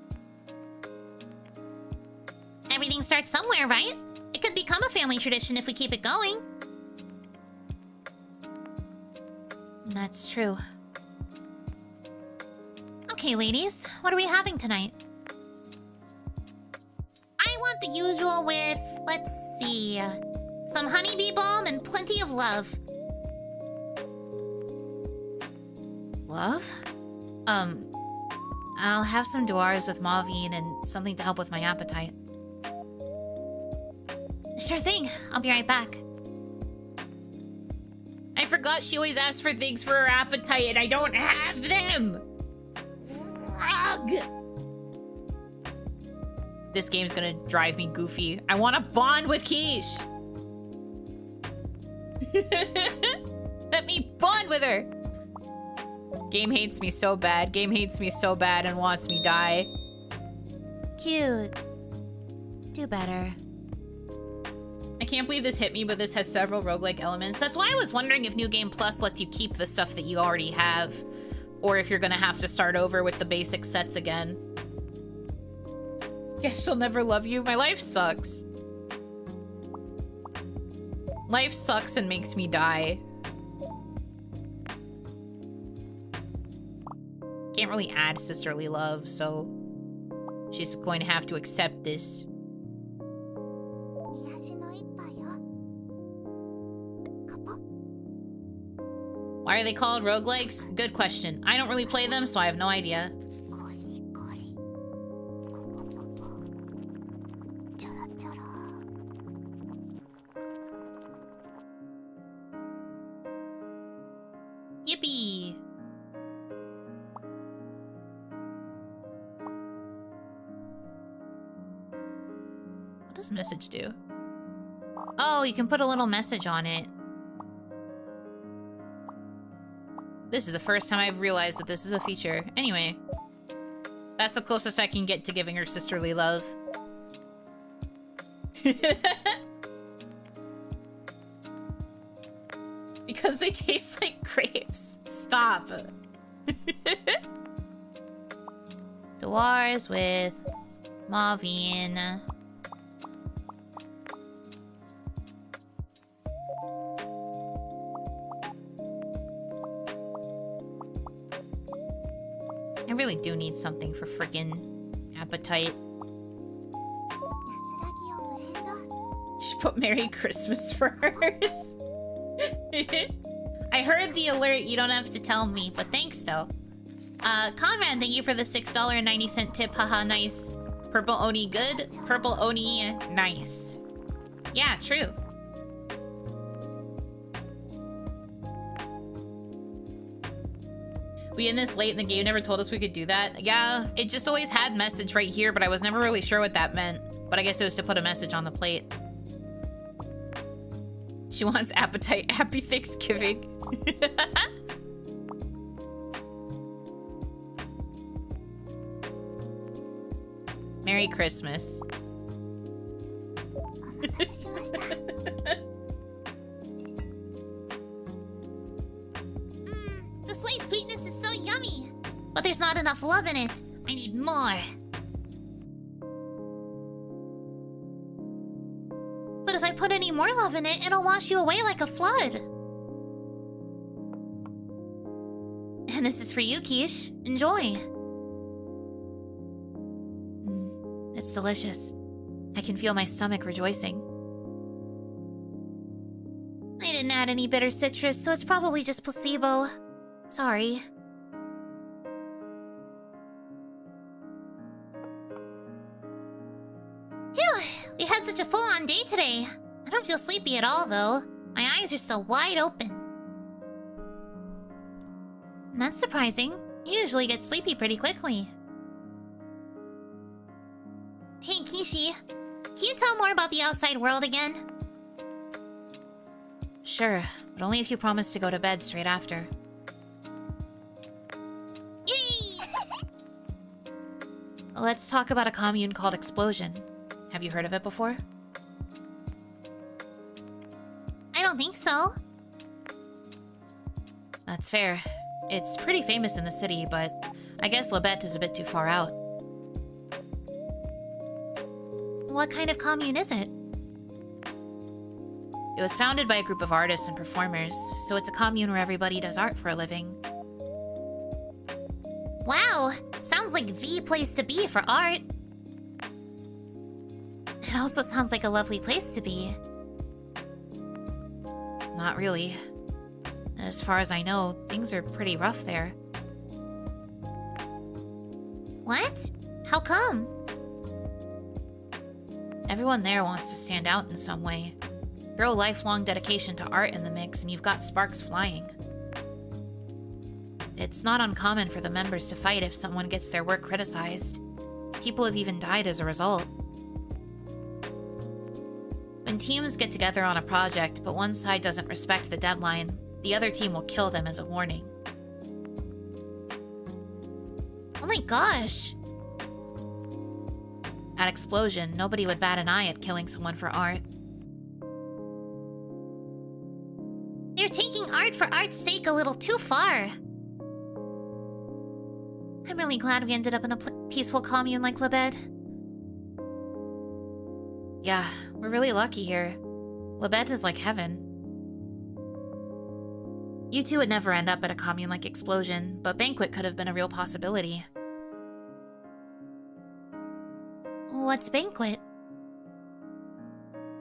Everything starts somewhere, right? It could become a family tradition if we keep it going. That's true. Okay, ladies, what are we having tonight? I want the usual with, let's see, some honeybee balm and plenty of love. Love? I'll have some Dwars with Mauveine and something to help with my appetite. Sure thing. I'll be right back. I forgot she always asks for things for her appetite and I don't have them! Ugh. This game's gonna drive me goofy. I want to bond with Quiche! Let me bond with her! Game hates me so bad. Game hates me so bad and wants me die. Cute. Do better. I can't believe this hit me, but this has several roguelike elements. That's why I was wondering if New Game Plus lets you keep the stuff that you already have, or if you're gonna have to start over with the basic sets again. Guess she'll never love you. My life sucks. Life sucks and makes me die. Can't really add sisterly love, so she's going to have to accept this. Why are they called roguelikes? Good question. I don't really play them, so I have no idea. Yippee! What does message do? Oh, you can put a little message on it. This is the first time I've realized that this is a feature. Anyway, that's the closest I can get to giving her sisterly love. Because they taste like grapes. Stop. Dewars with Marvin. I really do need something for friggin' appetite. Should put Merry Christmas for hers. I heard the alert, you don't have to tell me, but thanks though. Conrad, thank you for the $6.90 tip, haha, nice. Purple Oni good, Purple Oni nice. Yeah, true. We in this late in the game never told us we could do that. Yeah, it just always had message right here, but I was never really sure what that meant. But I guess it was to put a message on the plate. She wants appetite. Happy Thanksgiving. Merry Christmas. The slight sweetness is so yummy. But there's not enough love in it. I need more. But if I put any more love in it, it'll wash you away like a flood. And this is for you, Quiche. Enjoy. It's delicious. I can feel my stomach rejoicing. I didn't add any bitter citrus, so it's probably just placebo. Sorry. Phew! We had such a full-on day today. I don't feel sleepy at all, though. My eyes are still wide open. That's surprising. You usually get sleepy pretty quickly. Hey, Kishi. Can you tell more about the outside world again? Sure, but only if you promise to go to bed straight after. Yay! Let's talk about a commune called Explosion. Have you heard of it before? I don't think so. That's fair. It's pretty famous in the city, but I guess Labette is a bit too far out. What kind of commune is it? It was founded by a group of artists and performers, so it's a commune where everybody does art for a living. Wow! Sounds like the place to be for art. It also sounds like a lovely place to be. Not really. As far as I know, things are pretty rough there. What? How come? Everyone there wants to stand out in some way. Throw lifelong dedication to art in the mix and you've got sparks flying. It's not uncommon for the members to fight if someone gets their work criticized. People have even died as a result. When teams get together on a project, but one side doesn't respect the deadline, the other team will kill them as a warning. Oh my gosh! At Explosion, nobody would bat an eye at killing someone for art. You're taking art for art's sake a little too far. I'm really glad we ended up in a peaceful commune like Labed. Yeah, we're really lucky here. Labed is like heaven. You two would never end up at a commune like Explosion, but Banquet could have been a real possibility. What's Banquet?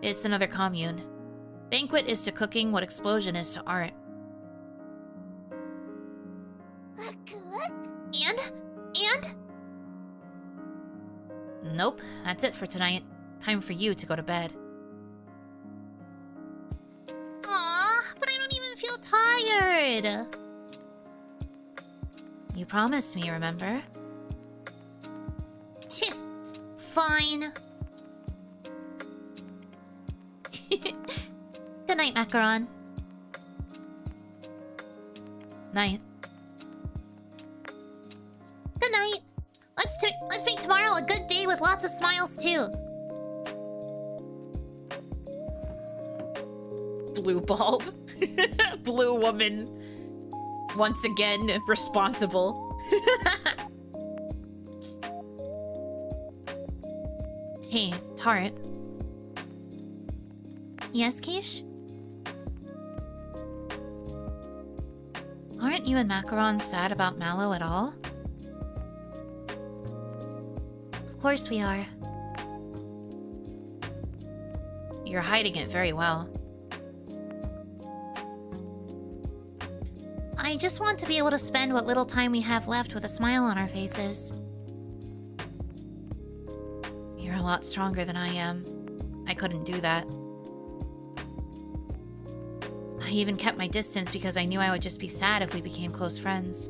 It's another commune. Banquet is to cooking what Explosion is to art. And? Nope, that's it for tonight. Time for you to go to bed. Aw, but I don't even feel tired. You promised me, remember? Fine. Good night, Macaron. Night. Good night. Let's make tomorrow a good day with lots of smiles too. Blue bald. Blue woman. Once again, responsible. Hey, Tart. Yes, Quiche? Aren't you and Macaron sad about Mallow at all? Of course we are. You're hiding it very well. I just want to be able to spend what little time we have left with a smile on our faces. You're a lot stronger than I am. I couldn't do that. I even kept my distance because I knew I would just be sad if we became close friends.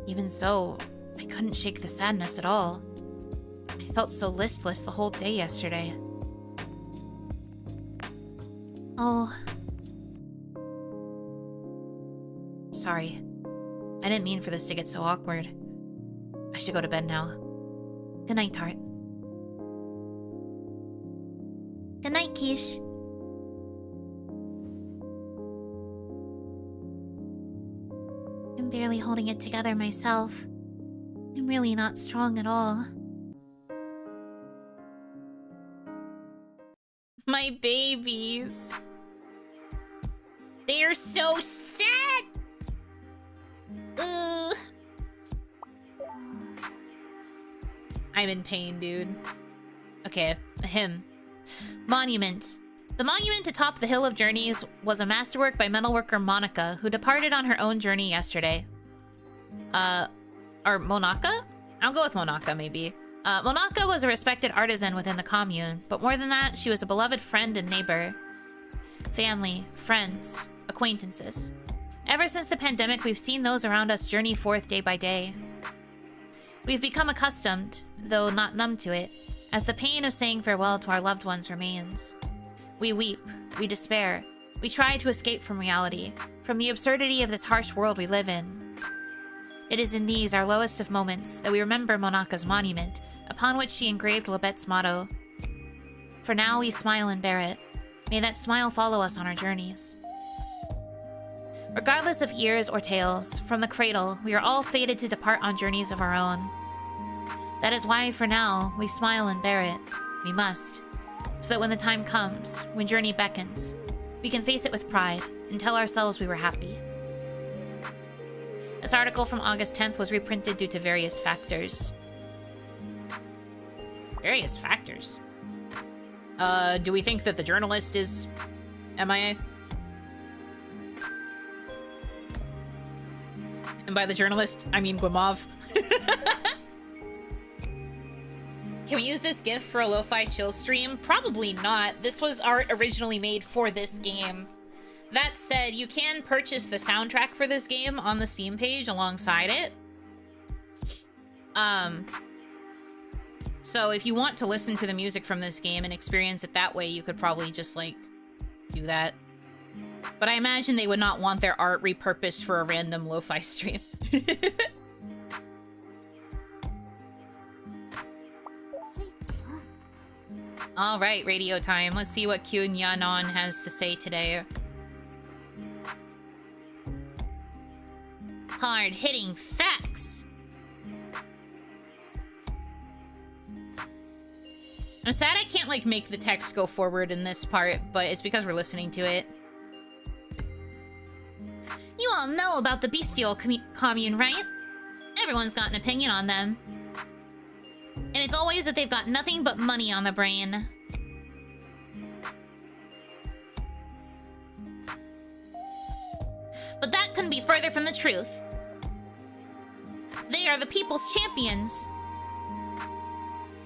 Even so, I couldn't shake the sadness at all. I felt so listless the whole day yesterday. Oh. Sorry. I didn't mean for this to get so awkward. I should go to bed now. Good night, Tart. Good night, Quiche. I'm barely holding it together myself. I'm really not strong at all. My babies. They are so sad. I'm in pain, dude. Okay, a hymn. Monument. The monument atop the Hill of Journeys was a masterwork by metalworker Monica, who departed on her own journey yesterday. Or Monaka? I'll go with Monaka, maybe. Monaka was a respected artisan within the commune, but more than that, she was a beloved friend and neighbor. Family, friends, acquaintances. Ever since the pandemic, we've seen those around us journey forth day by day. We've become accustomed, though not numb to it, as the pain of saying farewell to our loved ones remains. We weep, we despair, we try to escape from reality, from the absurdity of this harsh world we live in. It is in these, our lowest of moments, that we remember Monaka's monument, upon which she engraved Labette's motto. For now we smile and bear it. May that smile follow us on our journeys. Regardless of ears or tails, from the cradle, we are all fated to depart on journeys of our own. That is why, for now, we smile and bear it. We must. So that when the time comes, when journey beckons, we can face it with pride and tell ourselves we were happy. This article from August 10th was reprinted due to various factors. Various factors? Do we think that the journalist is MIA? And by the journalist, I mean Guimauve. Can we use this GIF for a lo-fi chill stream? Probably not. This was art originally made for this game. That said, you can purchase the soundtrack for this game on the Steam page alongside it. So if you want to listen to the music from this game and experience it that way, you could probably just, like, do that. But I imagine they would not want their art repurposed for a random lo-fi stream. Alright, radio time. Let's see what Kyunyanon has to say today. Hard-hitting facts! I'm sad I can't, like, make the text go forward in this part, but it's because we're listening to it. You all know about the bestial commune, right? Everyone's got an opinion on them. And it's always that they've got nothing but money on the brain. But that couldn't be further from the truth. They are the people's champions.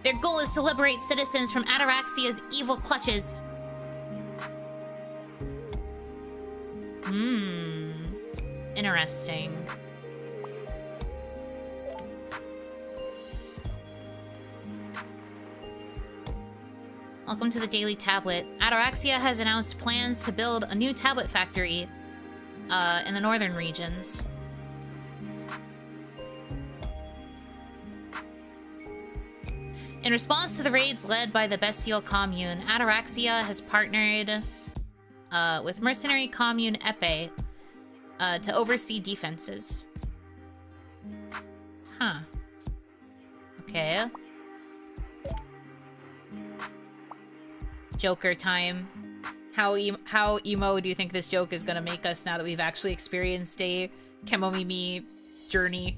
Their goal is to liberate citizens from Ataraxia's evil clutches. Interesting. Welcome to the Daily Tablet. Ataraxia has announced plans to build a new tablet factory in the northern regions. In response to the raids led by the bestial commune, Ataraxia has partnered with mercenary commune Epee to oversee defenses. Huh. Okay. Joker time. How emo do you think this joke is gonna make us now that we've actually experienced a Kemomimi journey?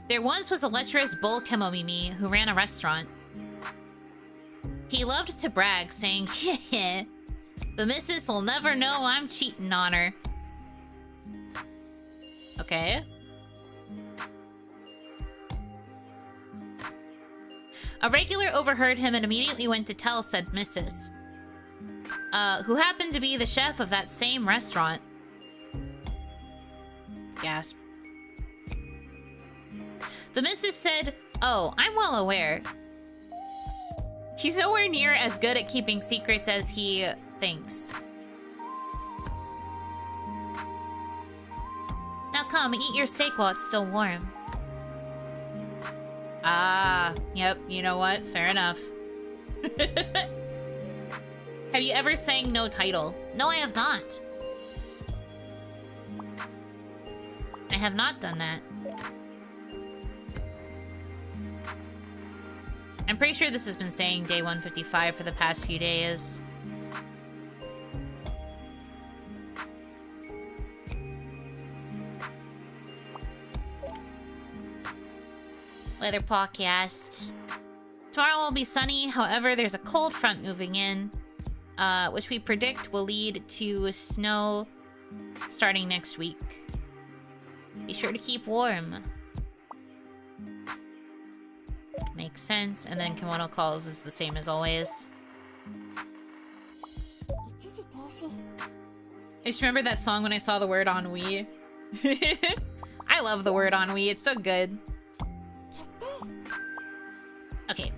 There once was a lecherous bull Kemomimi who ran a restaurant. He loved to brag, saying, "Heh, the missus will never know I'm cheating on her." Okay. A regular overheard him and immediately went to tell said missus, who happened to be the chef of that same restaurant. Gasp. The missus said, "Oh, I'm well aware. He's nowhere near as good at keeping secrets as he thinks. Now come, eat your steak while it's still warm." Ah, yep, you know what? Fair enough. Have you ever sang No Title? No, I have not. I have not done that. I'm pretty sure this has been saying day 155 for the past few days. Weather podcast. Tomorrow will be sunny, however, there's a cold front moving in, which we predict will lead to snow starting next week. Be sure to keep warm. Makes sense. And then Kemono calls is the same as always. I just remember that song when I saw the word ennui. I love the word ennui. It's so good. Okay.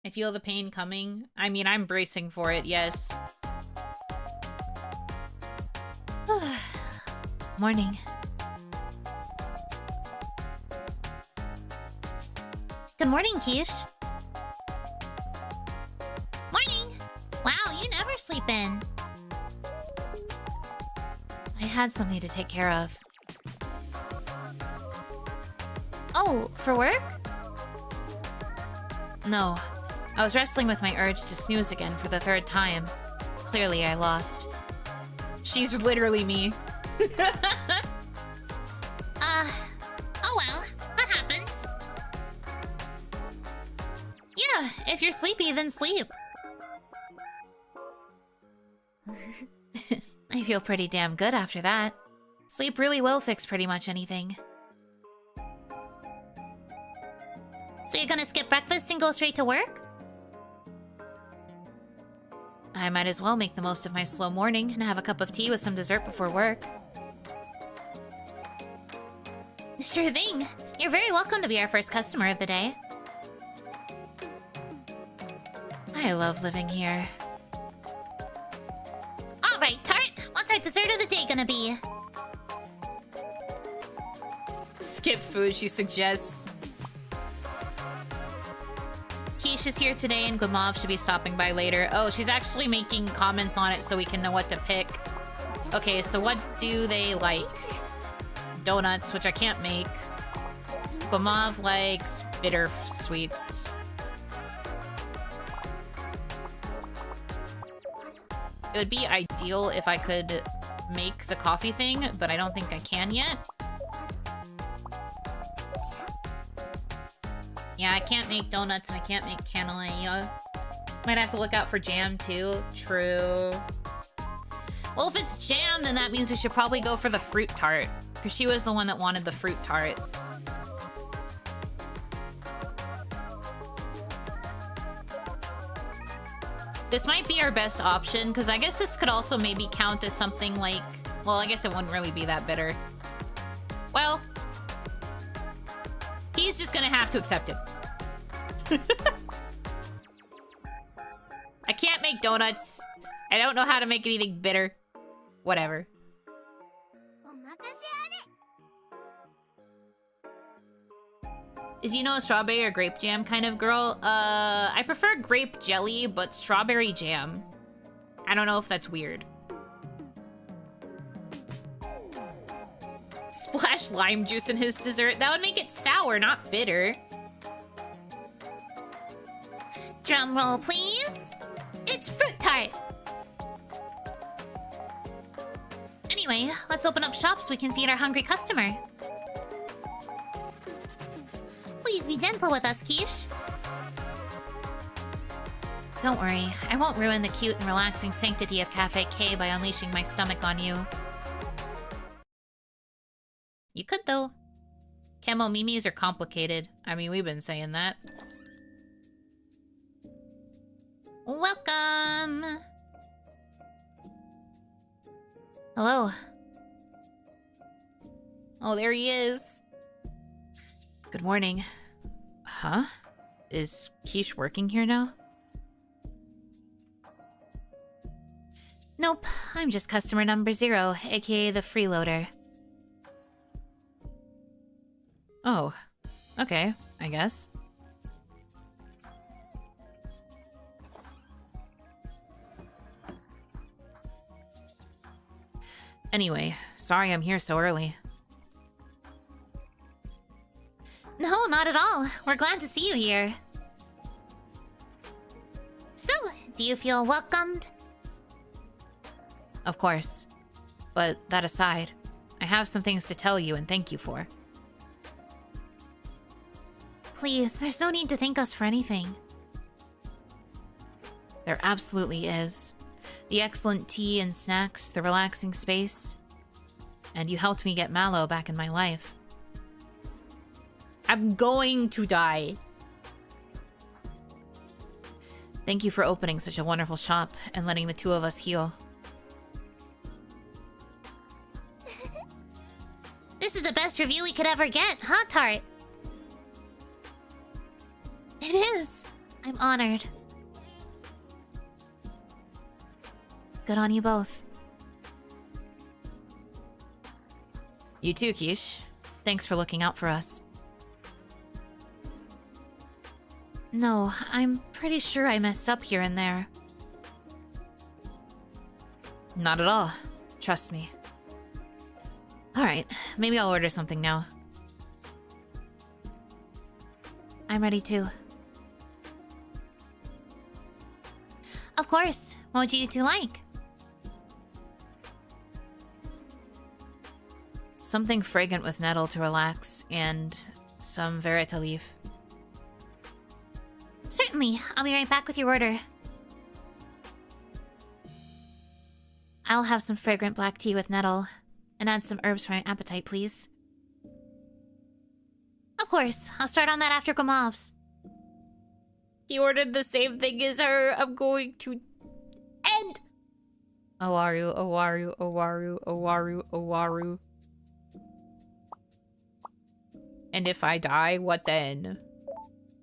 I feel the pain coming. I mean, I'm bracing for it, yes. Morning. Good morning, Quiche. Morning! Wow, you never sleep in. I had something to take care of. Oh, for work? No. I was wrestling with my urge to snooze again for the third time. Clearly, I lost. She's literally me. Oh well, that happens. Yeah, if you're sleepy, then sleep. I feel pretty damn good after that. Sleep really will fix pretty much anything. So you're gonna skip breakfast and go straight to work? I might as well make the most of my slow morning and have a cup of tea with some dessert before work. Sure thing. You're very welcome to be our first customer of the day. I love living here. Alright, Tart, what's our dessert of the day gonna be? Skip food, she suggests. Quiche is here today and Gumov should be stopping by later. Oh, she's actually making comments on it so we can know what to pick. Okay, so what do they like? Donuts, which I can't make. Gumov likes bitter sweets. It would be ideal if I could make the coffee thing, but I don't think I can yet. Yeah, I can't make donuts and I can't make canelilla. Might have to look out for jam too. True. Well, if it's jam, then that means we should probably go for the fruit tart. Because she was the one that wanted the fruit tart. This might be our best option, because I guess this could also maybe count as something like... Well, I guess it wouldn't really be that bitter. Well... He's just gonna have to accept it. I can't make donuts. I don't know how to make anything bitter. Whatever. Is Yuno a strawberry or grape jam kind of girl? I prefer grape jelly, but strawberry jam. I don't know if that's weird. Splash lime juice in his dessert. That would make it sour, not bitter. Drum roll, please. It's fruit tart. Anyway, let's open up shop so we can feed our hungry customer. Please be gentle with us, Quiche. Don't worry, I won't ruin the cute and relaxing sanctity of Cafe K by unleashing my stomach on you. You could, though. Camo mimis are complicated. I mean, we've been saying that. Welcome! Hello. Oh, there he is. Good morning. Huh? Is Quiche working here now? Nope, I'm just customer number 0, aka the freeloader. Oh, okay, I guess. Anyway, sorry I'm here so early. No, not at all. We're glad to see you here. So, do you feel welcomed? Of course. But that aside, I have some things to tell you and thank you for. Please, there's no need to thank us for anything. There absolutely is. The excellent tea and snacks, the relaxing space. And you helped me get Mallow back in my life. I'm going to die. Thank you for opening such a wonderful shop and letting the two of us heal. This is the best review we could ever get, huh, Tart? It is. I'm honored. Good on you both. You too, Quiche. Thanks for looking out for us. No, I'm pretty sure I messed up here and there. Not at all. Trust me. Alright, maybe I'll order something now. I'm ready too. Of course. What would you two like? Something fragrant with nettle to relax, and some verita leaf. Certainly. I'll be right back with your order. I'll have some fragrant black tea with nettle, and add some herbs for my appetite, please. Of course. I'll start on that after Gomov's. He ordered the same thing as her. I'm going to end. Owaru, Owaru, Owaru, Owaru, Owaru. And if I die, what then?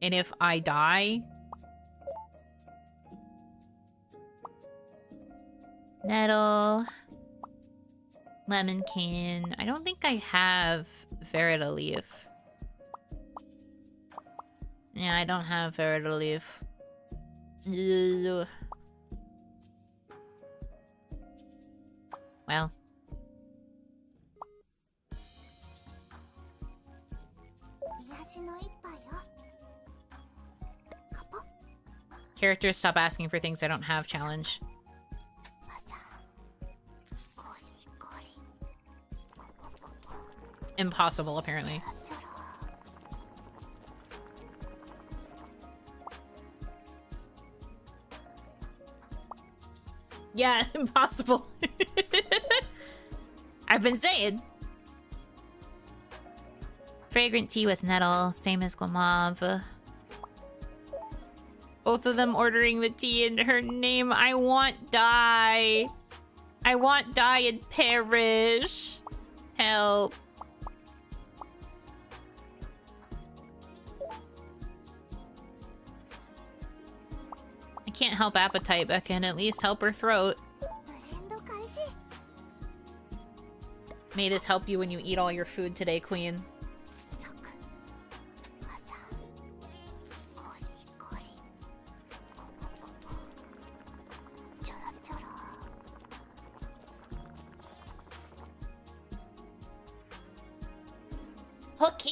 And if I die? Nettle. Lemonkin. I don't think I have Verita leaf. Yeah, I don't have Verita leaf. Ugh. Well. Characters stop asking for things I don't have challenge. Impossible, apparently. Yeah, impossible. I've been saying. Fragrant tea with nettle, same as Guimauve. Both of them ordering the tea in her name. I want dye. I want dye in Parish. Help. I can't help appetite, but I can at least help her throat. May this help you when you eat all your food today, Queen. Okay.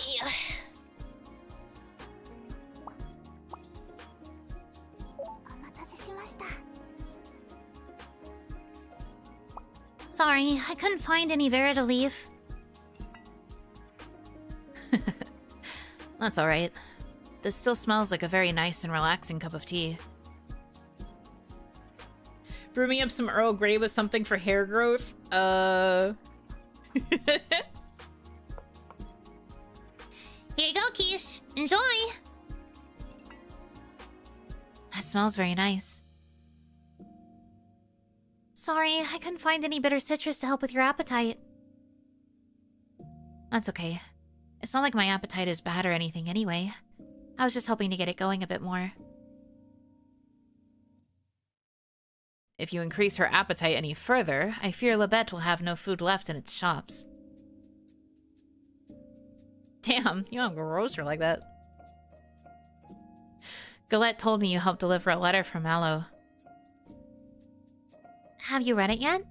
Sorry, I couldn't find any Verita leaf. That's alright. This still smells like a very nice and relaxing cup of tea. Brew me up some Earl Grey with something for hair growth? Here you go, Quiche. Enjoy! That smells very nice. Sorry, I couldn't find any bitter citrus to help with your appetite. That's okay. It's not like my appetite is bad or anything anyway. I was just hoping to get it going a bit more. If you increase her appetite any further, I fear Labette will have no food left in its shops. Damn, you don't gross her like that. Galette told me you helped deliver a letter from Mallow. Have you read it yet?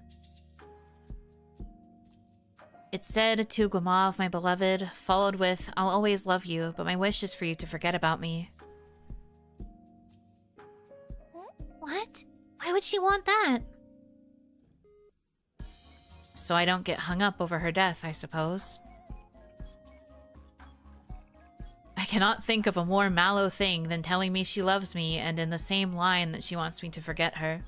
It said, "To Guimauve, my beloved," followed with, "I'll always love you, but my wish is for you to forget about me." What? Why would she want that? So I don't get hung up over her death, I suppose. I cannot think of a more Mallow thing than telling me she loves me and in the same line that she wants me to forget her.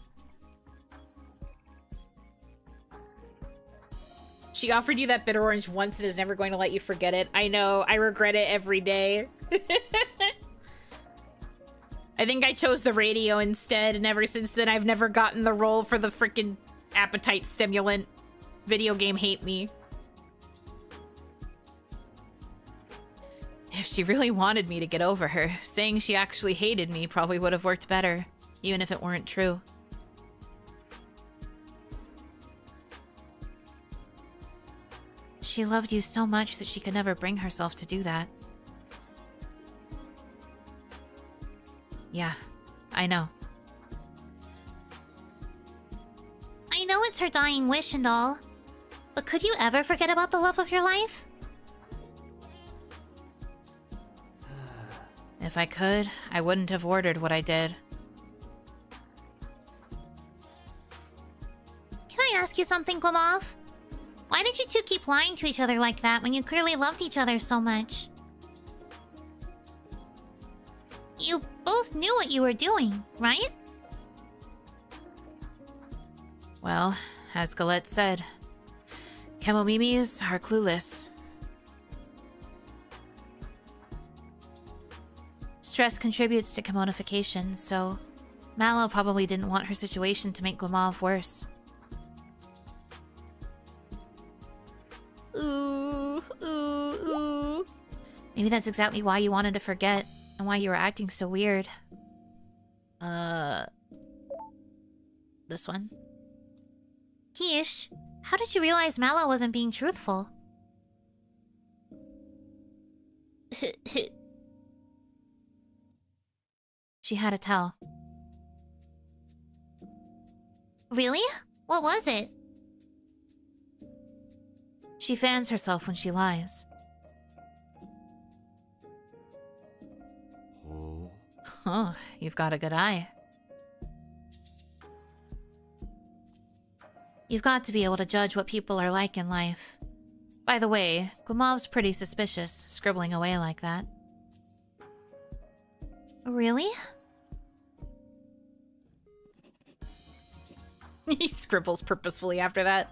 She offered you that bitter orange once and is never going to let you forget it. I know. I regret it every day. I think I chose the radio instead, and ever since then I've never gotten the role for the frickin' appetite stimulant. Video game hate me. If she really wanted me to get over her, saying she actually hated me probably would have worked better, even if it weren't true. She loved you so much that she could never bring herself to do that. Yeah, I know. I know it's her dying wish and all, but could you ever forget about the love of your life? If I could, I wouldn't have ordered what I did. Can I ask you something, Guimauve? Why did you two keep lying to each other like that when you clearly loved each other so much? You both knew what you were doing, right? Well, as Galette said, Kemomimis are clueless. Stress contributes to Kemonification, so Mallow probably didn't want her situation to make Guimauve worse. Ooh, ooh, ooh. Maybe that's exactly why you wanted to forget, and why you were acting so weird. This one? Quiche, how did you realize Mallow wasn't being truthful? She had to tell. Really? What was it? She fans herself when she lies. Oh, you've got a good eye. You've got to be able to judge what people are like in life. By the way, Gumov's pretty suspicious, scribbling away like that. Really? He scribbles purposefully after that.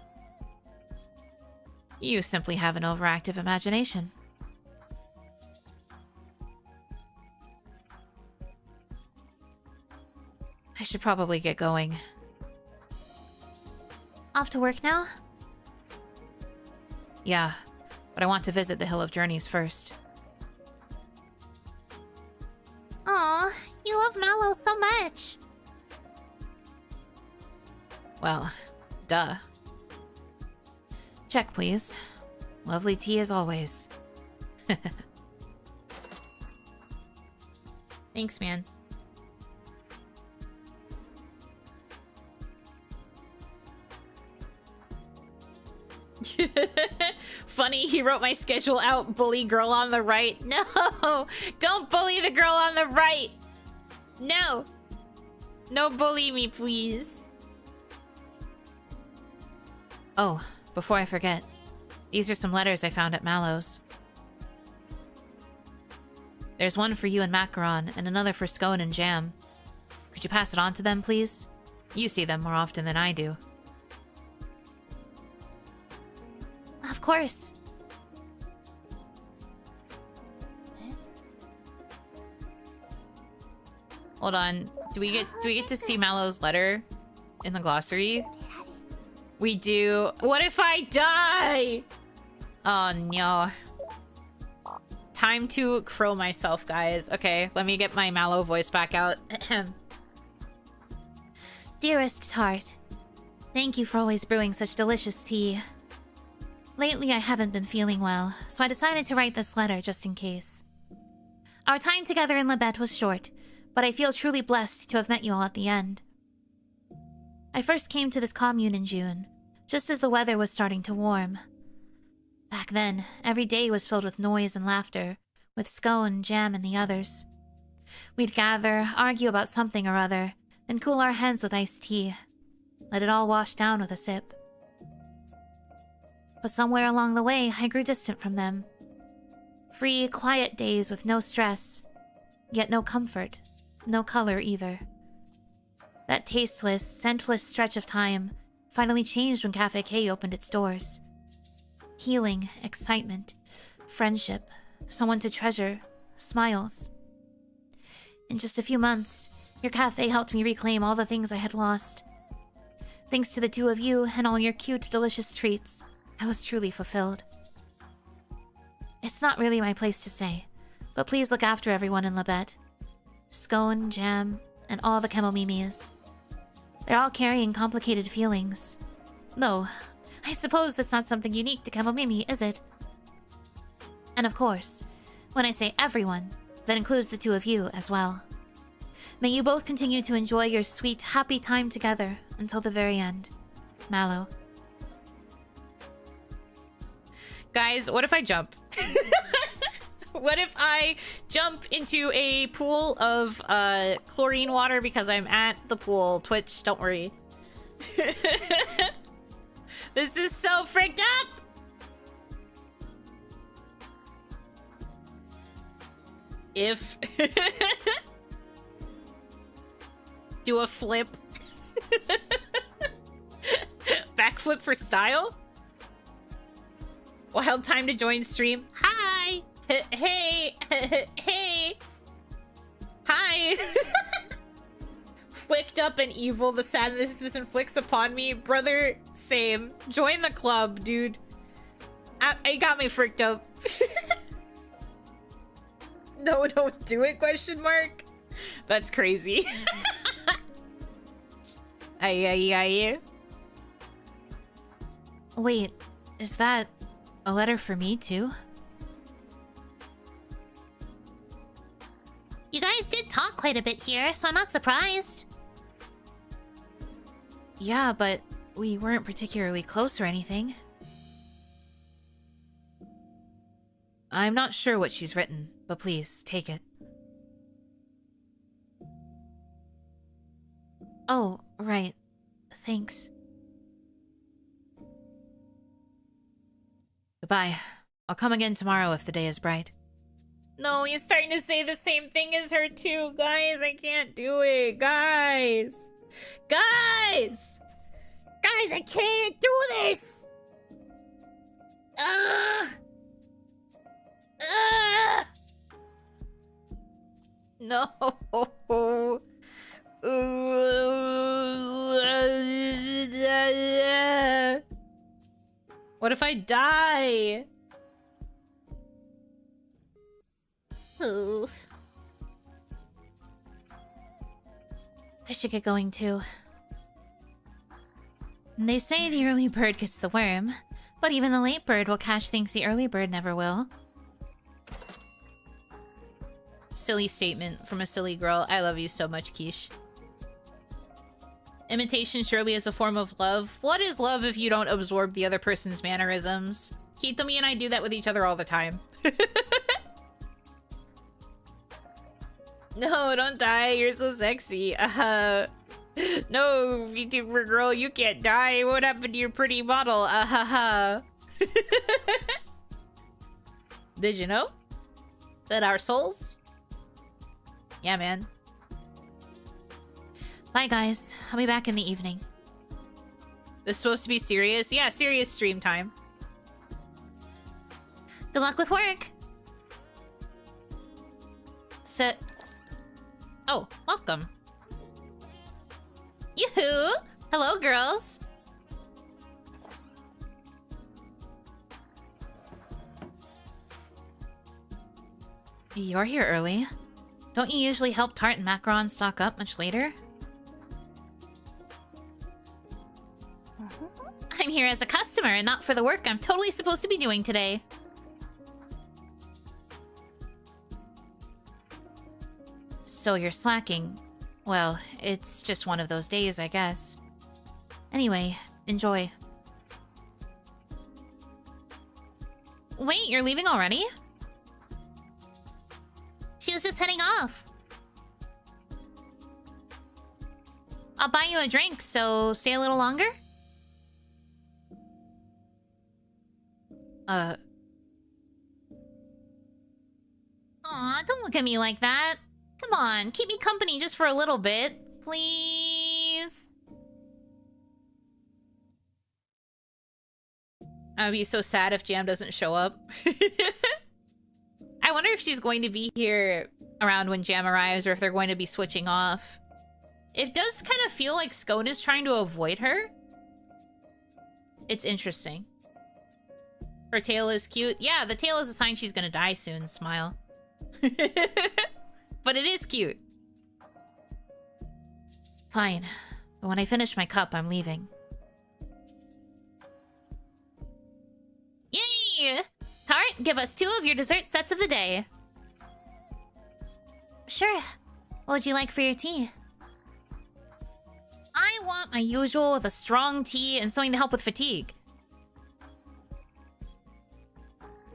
You simply have an overactive imagination. I should probably get going. Off to work now? Yeah, but I want to visit the Hill of Journeys first. Aw, you love Mallow so much. Well, duh. Check, please. Lovely tea as always. Thanks, man. Funny, he wrote my schedule out. Bully girl on the right. No! Don't bully the girl on the right! No! No bully me, please. Oh, before I forget, these are some letters I found at Mallow's. There's one for you and Macaron, and another for Scone and Jam. Could you pass it on to them, please? You see them more often than I do. Of course. Hold on. Do we get to see Mallow's letter in the glossary? We do. What if I die? Oh no. Time to crow myself, guys. Okay, let me get my Mallow voice back out. Dearest Tart, thank you for always brewing such delicious tea. Lately, I haven't been feeling well, so I decided to write this letter just in case. Our time together in Labette was short, but I feel truly blessed to have met you all at the end. I first came to this commune in June, just as the weather was starting to warm. Back then, every day was filled with noise and laughter, with Scone, Jam, and the others. We'd gather, argue about something or other, then cool our heads with iced tea. Let it all wash down with a sip. But somewhere along the way, I grew distant from them. Free, quiet days with no stress, yet no comfort, no color either. That tasteless, scentless stretch of time finally changed when Cafe K opened its doors. Healing, excitement, friendship, someone to treasure, smiles. In just a few months, your cafe helped me reclaim all the things I had lost. Thanks to the two of you and all your cute, delicious treats, I was truly fulfilled. It's not really my place to say, but please look after everyone in Labette. Scone, Jam, and all the Chemomimis. They're all carrying complicated feelings. Though, I suppose that's not something unique to Chemomimi, is it? And of course, when I say everyone, that includes the two of you as well. May you both continue to enjoy your sweet, happy time together until the very end. Mallow. Guys, what if I jump? What if I jump into a pool of chlorine water because I'm at the pool? Twitch, don't worry. This is so freaked up! If... Do a flip. Backflip for style? Wild time to join stream. Hi! Hey! Hey! Hi! Flicked up and evil, the sadness this inflicts upon me. Brother, same. Join the club, dude. I got me freaked up. No, don't do it, question mark? That's crazy. Ay, ay, ay. Wait, is that a letter for me too? You guys did talk quite a bit here, so I'm not surprised. Yeah, but we weren't particularly close or anything. I'm not sure what she's written, but please, take it. Oh, right. Thanks. Goodbye. I'll come again tomorrow if the day is bright. No, he's starting to say the same thing as her too. Guys, I can't do it. Guys! Guys! Guys, I can't do this! No. What if I die? Ooh. I should get going too. They say the early bird gets the worm, but even the late bird will catch things the early bird never will. Silly statement from a silly girl. I love you so much, Quiche. Imitation surely is a form of love. What is love if you don't absorb the other person's mannerisms? Hitomi and I do that with each other all the time. No, don't die. You're so sexy. No, VTuber girl, you can't die. What happened to your pretty model? Did you know that our souls? Yeah, man. Bye, guys. I'll be back in the evening. This is supposed to be serious? Yeah, serious stream time. Good luck with work. Oh, welcome. Yoo-hoo! Hello, girls. You're here early. Don't you usually help Tart and Macaron stock up much later? I'm here as a customer and not for the work I'm totally supposed to be doing today. So you're slacking. Well, it's just one of those days, I guess. Anyway, enjoy. Wait, you're leaving already? She was just heading off. I'll buy you a drink, so stay a little longer? Aw, don't look at me like that. Come on, keep me company just for a little bit. Please? I'd be so sad if Jam doesn't show up. I wonder if she's going to be here around when Jam arrives or if they're going to be switching off. It does kind of feel like Scone is trying to avoid her. It's interesting. Her tail is cute. Yeah, the tail is a sign she's gonna die soon. Smile. But it is cute. Fine. But when I finish my cup, I'm leaving. Yay! Tart, give us 2 of your dessert sets of the day. Sure. What would you like for your tea? I want my usual with a strong tea and something to help with fatigue.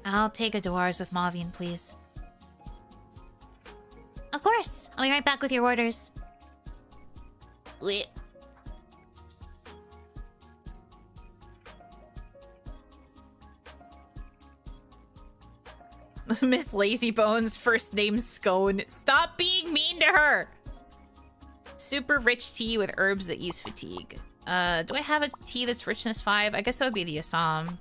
I'll take a Dewars with Mavine, please. Of course. I'll be right back with your orders. Lit. Miss Lazybones, first name Scone. Stop being mean to her! Super rich tea with herbs that ease fatigue. Do I have a tea that's richness 5? I guess that would be the Assam.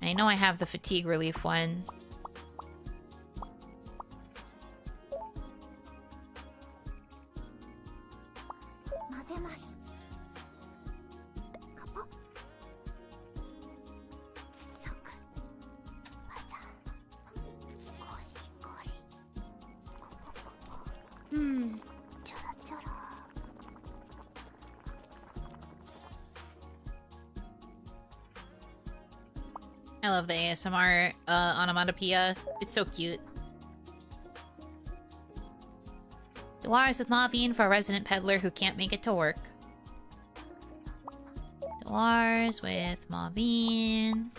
I know I have the fatigue relief one. I love the ASMR onomatopoeia. It's so cute. Dewars with Mavine for a resident peddler who can't make it to work. Dewars with Mavine.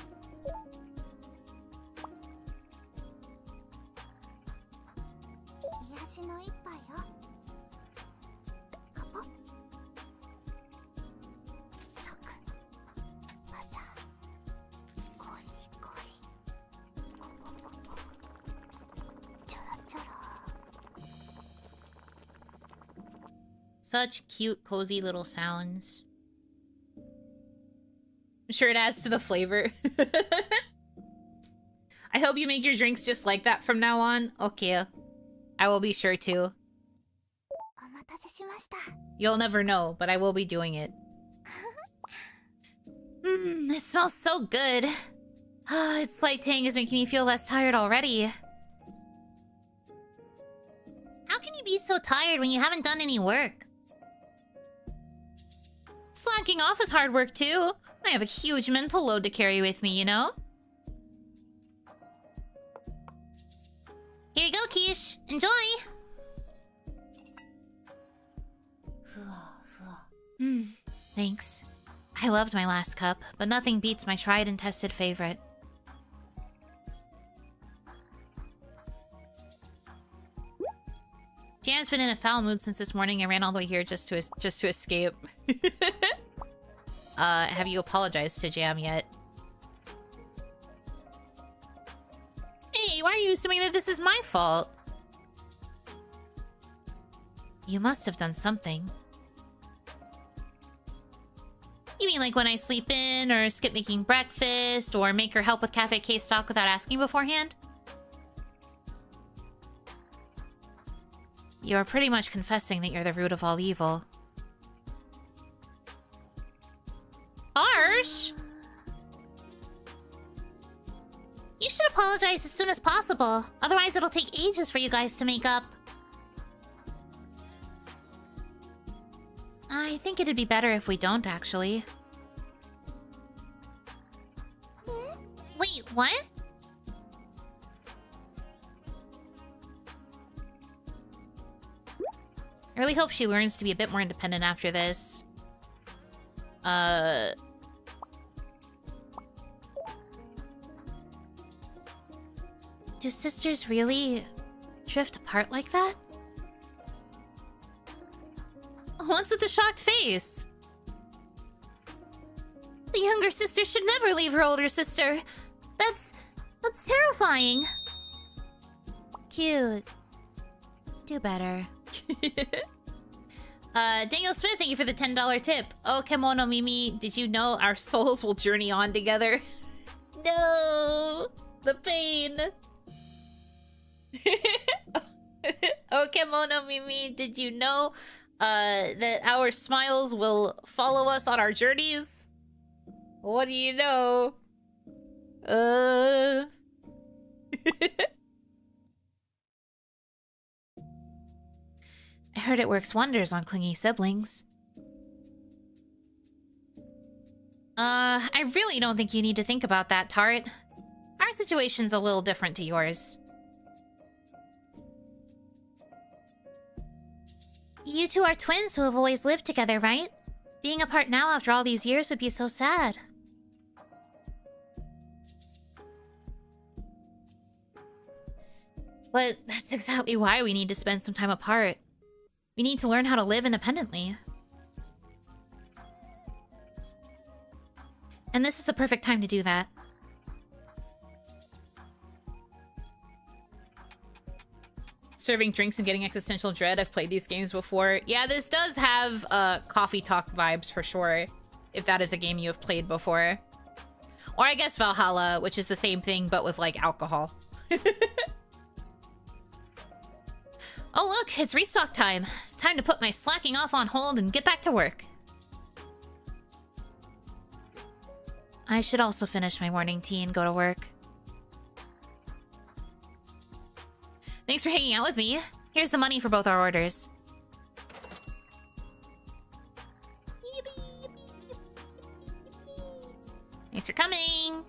Such cute, cozy little sounds. I'm sure it adds to the flavor. I hope you make your drinks just like that from now on. Okay. I will be sure to. You'll never know, but I will be doing it. It smells so good. Its slight tang is making me feel less tired already. How can you be so tired when you haven't done any work? Slacking off is hard work too. I have a huge mental load to carry with me, you know? Here you go, Quiche. Enjoy! Thanks. I loved my last cup, but nothing beats my tried and tested favorite. Jam's been in a foul mood since this morning. I ran all the way here just to escape. Have you apologized to Jam yet? Hey, why are you assuming that this is my fault? You must have done something. You mean like when I sleep in, or skip making breakfast, or make her help with cafe case stock without asking beforehand? You're pretty much confessing that you're the root of all evil. Harsh! You should apologize as soon as possible. Otherwise it'll take ages for you guys to make up. I think it'd be better if we don't, actually. Wait, what? I really hope she learns to be a bit more independent after this. Do sisters really drift apart like that? Once with a shocked face. The younger sister should never leave her older sister. That's terrifying. Cute. Do better. Daniel Smith, thank you for the $10 tip. Oh, Kemono Mimi, did you know our souls will journey on together? No! The pain! Oh, Kemono Mimi, did you know that our smiles will follow us on our journeys? What do you know? I heard it works wonders on clingy siblings. I really don't think you need to think about that, Tart. Our situation's a little different to yours. You two are twins who have always lived together, right? Being apart now after all these years would be so sad. But that's exactly why we need to spend some time apart. We need to learn how to live independently. And this is the perfect time to do that. Serving drinks and getting existential dread. I've played these games before. Yeah, this does have coffee talk vibes for sure. If that is a game you have played before. Or I guess Valhalla, which is the same thing but with like alcohol. Oh look, it's restock time. Time to put my slacking off on hold and get back to work. I should also finish my morning tea and go to work. Thanks for hanging out with me. Here's the money for both our orders. Thanks for coming.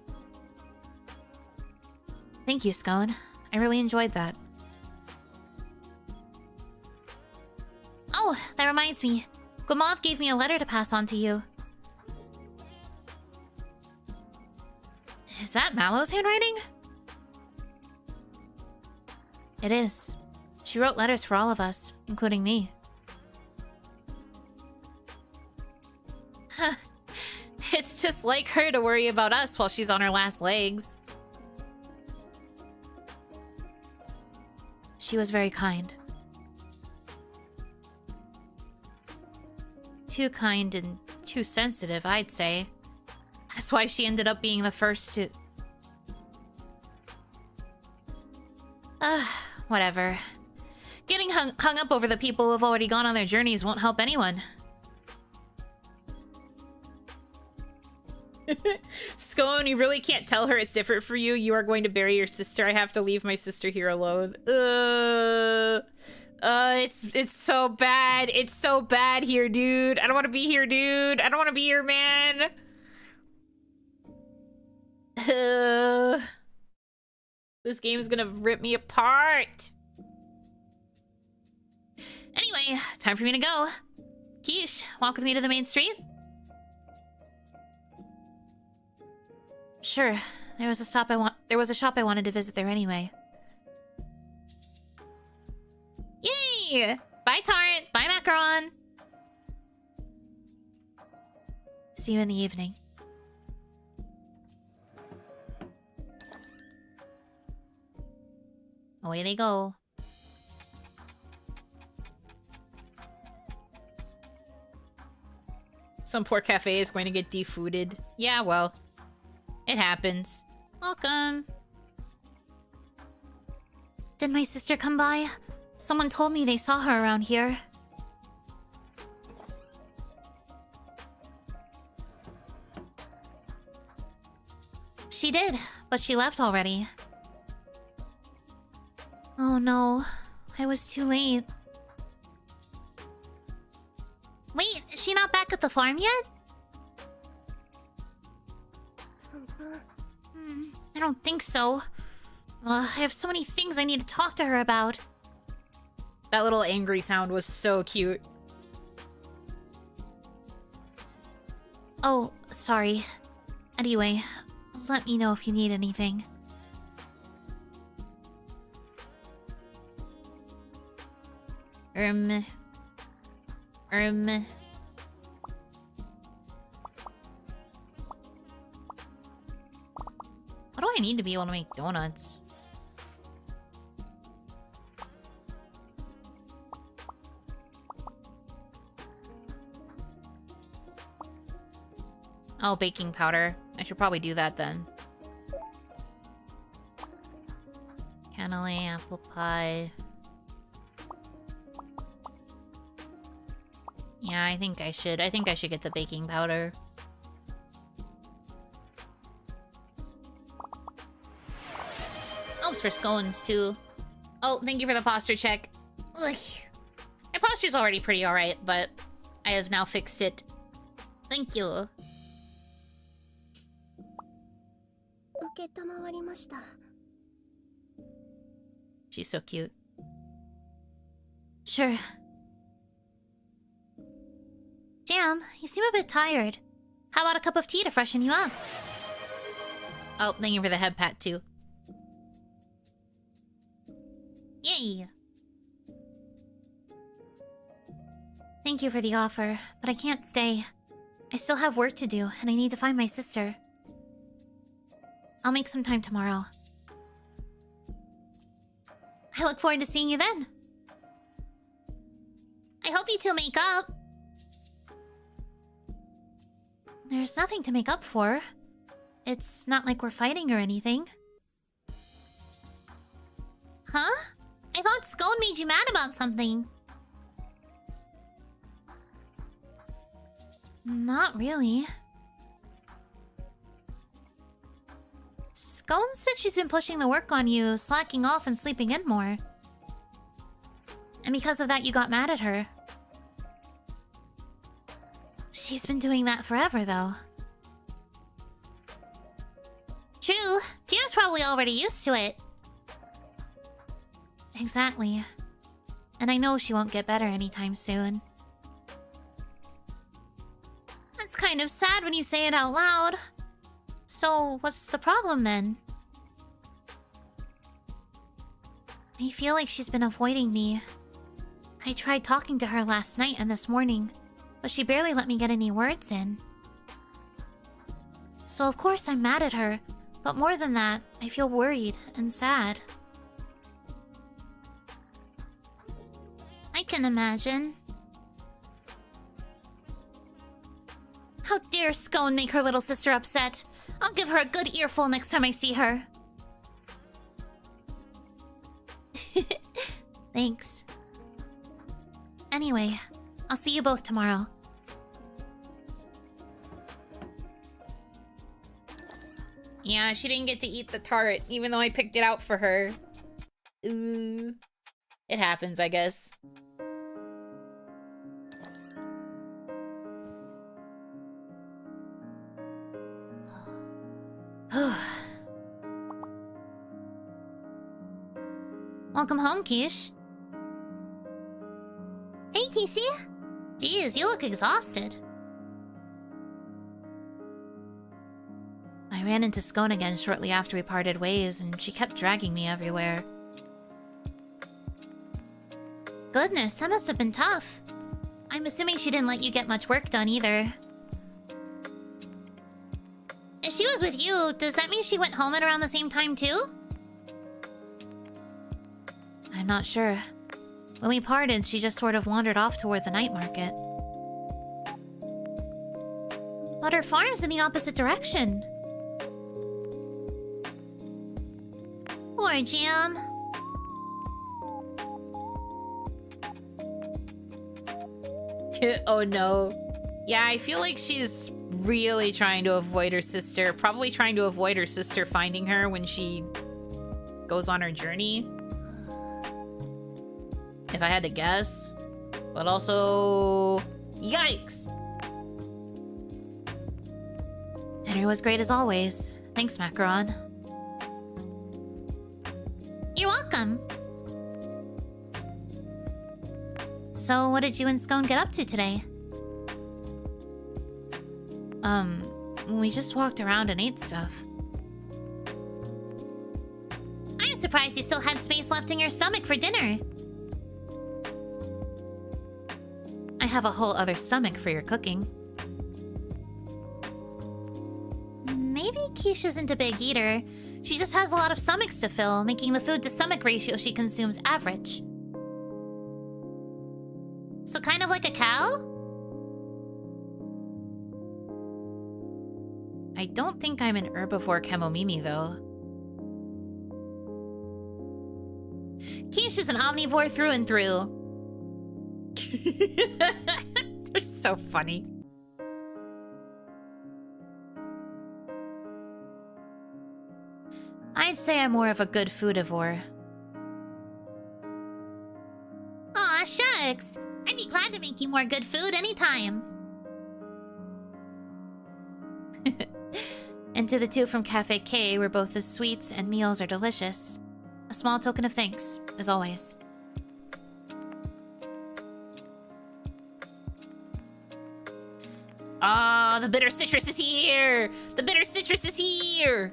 Thank you, Scone. I really enjoyed that. Oh, that reminds me. Gomov gave me a letter to pass on to you. Is that Mallow's handwriting? It is. She wrote letters for all of us, including me. It's just like her to worry about us while she's on her last legs. She was very kind. Too kind and too sensitive, I'd say. That's why she ended up being the first to... Whatever. Getting hung up over the people who have already gone on their journeys won't help anyone. Scone, you really can't tell her it's different for you. You are going to bury your sister. I have to leave my sister here alone. It's so bad. It's so bad here, dude. I don't want to be here, dude. I don't want to be here, man. This game is gonna rip me apart. Anyway, time for me to go. Quiche, walk with me to the main street? Sure. There was a shop I wanted to visit there anyway. Yay! Bye, Tart. Bye, Macaron. See you in the evening. Away they go. Some poor cafe is going to get defooded. Yeah, well, it happens. Welcome. Did my sister come by? Someone told me they saw her around here. She did, but she left already. Oh no, I was too late. Wait, is she not back at the farm yet? I don't think so. I have so many things I need to talk to her about. That little angry sound was so cute. Oh, sorry. Anyway, let me know if you need anything. What do I need to be able to make donuts? Oh, baking powder. I should probably do that then. Cannoli, apple pie. Yeah, I think I should. I think I should get the baking powder. Helps for scones, too. Oh, thank you for the posture check. Ugh. My posture's already pretty alright, but I have now fixed it. Thank you. She's so cute. Sure. Jam, you seem a bit tired. How about a cup of tea to freshen you up? Oh, thank you for the head pat, too. Yay! Thank you for the offer, but I can't stay. I still have work to do, and I need to find my sister. I'll make some time tomorrow. I look forward to seeing you then. I hope you two make up. There's nothing to make up for. It's not like we're fighting or anything. Huh? I thought Scone made you mad about something. Not really. Scone said she's been pushing the work on you, slacking off and sleeping in more. And because of that, you got mad at her. She's been doing that forever, though. True. Jam She's probably already used to it. Exactly. And I know she won't get better anytime soon. That's kind of sad when you say it out loud. So, what's the problem then? I feel like she's been avoiding me. I tried talking to her last night and this morning, but she barely let me get any words in. So of course I'm mad at her, but more than that, I feel worried and sad. I can imagine. How dare Scone make her little sister upset? I'll give her a good earful next time I see her. Thanks. Anyway, I'll see you both tomorrow. Yeah, she didn't get to eat the tart, even though I picked it out for her. Ooh. It happens, I guess. Welcome home, Quiche. Hey, Kishi. Jeez, you look exhausted. I ran into Scone again shortly after we parted ways, and she kept dragging me everywhere. Goodness, that must have been tough. I'm assuming she didn't let you get much work done either. If she was with you, does that mean she went home at around the same time too? I'm not sure. When we parted, she just sort of wandered off toward the night market. But her farm's in the opposite direction. Poor Jam. Oh no. Yeah, I feel like she's really trying to avoid her sister. Probably trying to avoid her sister finding her when she goes on her journey. If I had to guess. But also... Yikes! Dinner was great as always. Thanks, Macaron. You're welcome. So, what did you and Scone get up to today? We just walked around and ate stuff. I'm surprised you still had space left in your stomach for dinner. I have a whole other stomach for your cooking. Maybe Quiche isn't a big eater. She just has a lot of stomachs to fill, making the food-to-stomach ratio she consumes average. So kind of like a cow? I don't think I'm an herbivore Chemomimi, though. Quiche is an omnivore through and through. They're so funny. I'd say I'm more of a good foodivore. Aw, shucks. I'd be glad to make you more good food anytime. And to the two from Cafe K, where both the sweets and meals are delicious. A small token of thanks, as always. Ah, the bitter citrus is here! The bitter citrus is here!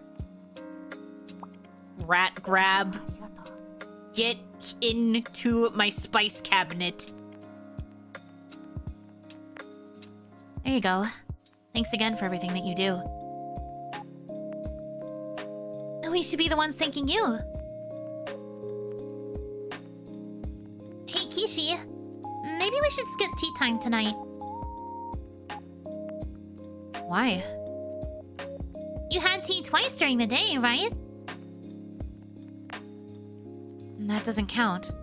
Rat grab. Get into my spice cabinet. There you go. Thanks again for everything that you do. We should be the ones thanking you. Hey, Kishi. Maybe we should skip tea time tonight. Why? You had tea twice during the day, right? That doesn't count.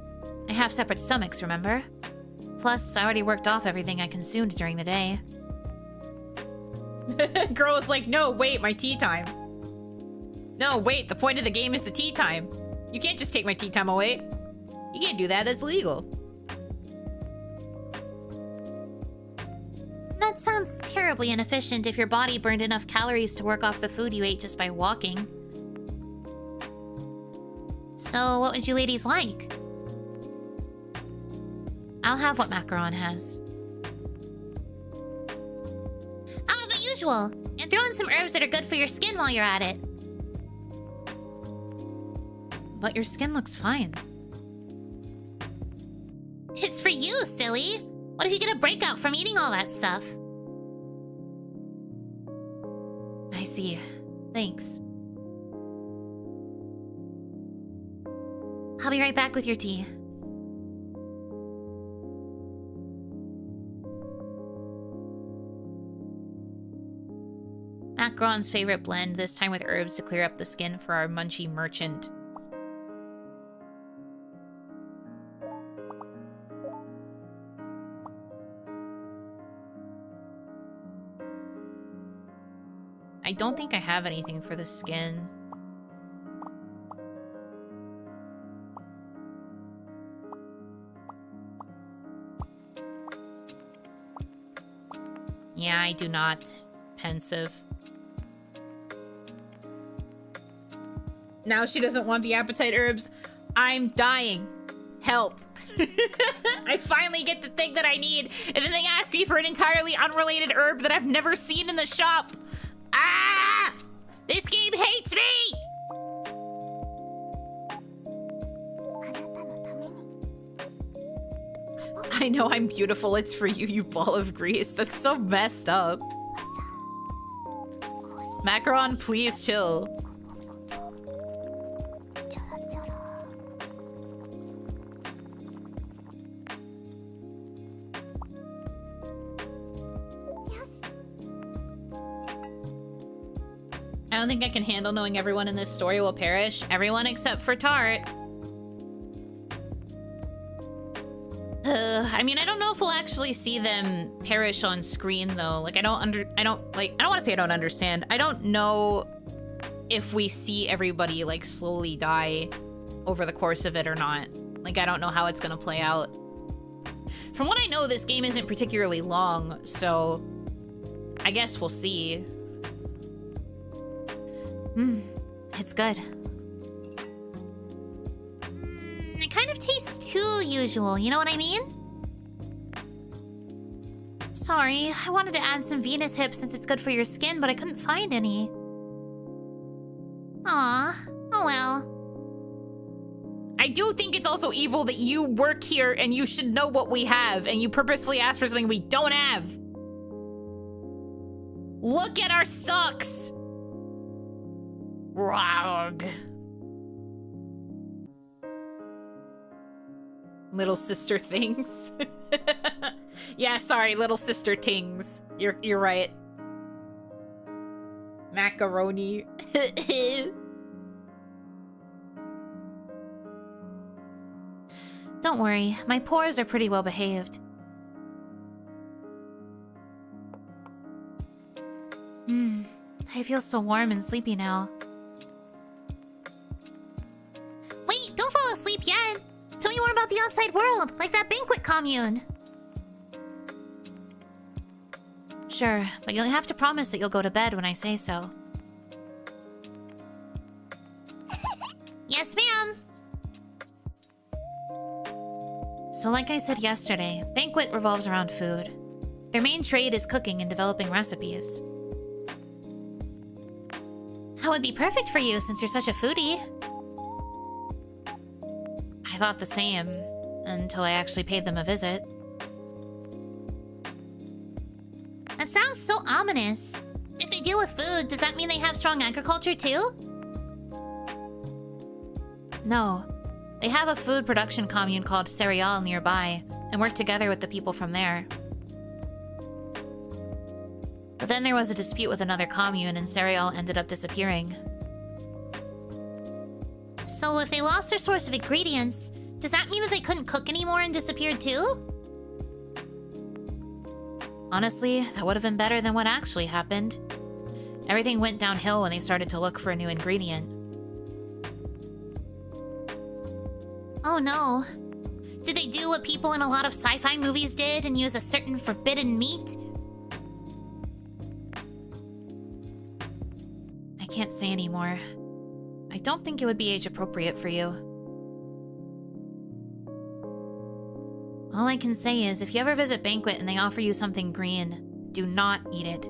I have separate stomachs, remember? Plus, I already worked off everything I consumed during the day. Girl was like, no, wait, my tea time. No, wait, the point of the game is the tea time. You can't just take my tea time away. You can't do that, that's illegal. That sounds terribly inefficient if your body burned enough calories to work off the food you ate just by walking. So, what would you ladies like? I'll have what Macaron has. Oh, the usual. And throw in some herbs that are good for your skin while you're at it. But your skin looks fine. It's for you, silly. What if you get a breakout from eating all that stuff? I see. Thanks. I'll be right back with your tea. Macaron's favorite blend, this time with herbs to clear up the skin for our munchy merchant. I don't think I have anything for the skin. Yeah, I do not. Pensive. Now she doesn't want the appetite herbs. I'm dying. Help. I finally get the thing that I need, and then they ask me for an entirely unrelated herb that I've never seen in the shop. Ah! This game hates me! I know I'm beautiful. It's for you, you ball of grease. That's so messed up. Macaron, please chill. I don't think I can handle knowing everyone in this story will perish. Everyone except for Tart. I mean, I don't know if we'll actually see them perish on screen, though. Like, I don't want to say I don't understand. I don't know if we see everybody, like, slowly die over the course of it or not. Like, I don't know how it's gonna play out. From what I know, this game isn't particularly long, so I guess we'll see. It's good. It kind of tastes too usual, you know what I mean? Sorry, I wanted to add some Venus hips since it's good for your skin, but I couldn't find any. Aw, oh well. I do think it's also evil that you work here and you should know what we have, and you purposefully ask for something we don't have. Look at our stocks! Rog. Little sister things. Yeah, sorry, little sister tings. You're right. Macaroni. Don't worry, my pores are pretty well behaved. I feel so warm and sleepy now. Wait, don't fall asleep yet! Tell me more about the outside world, like that banquet commune. Sure, but you'll have to promise that you'll go to bed when I say so. Yes, ma'am! So like I said yesterday, Banquet revolves around food. Their main trade is cooking and developing recipes. That would be perfect for you since you're such a foodie. I thought the same, until I actually paid them a visit. That sounds so ominous. If they deal with food, does that mean they have strong agriculture too? No. They have a food production commune called Cereal nearby, and work together with the people from there. But then there was a dispute with another commune, and Cereal ended up disappearing. So if they lost their source of ingredients, does that mean that they couldn't cook anymore and disappeared too? Honestly, that would have been better than what actually happened. Everything went downhill when they started to look for a new ingredient. Oh no. Did they do what people in a lot of sci-fi movies did and use a certain forbidden meat? I can't say anymore. I don't think it would be age appropriate for you. All I can say is, if you ever visit Banquet and they offer you something green, do not eat it.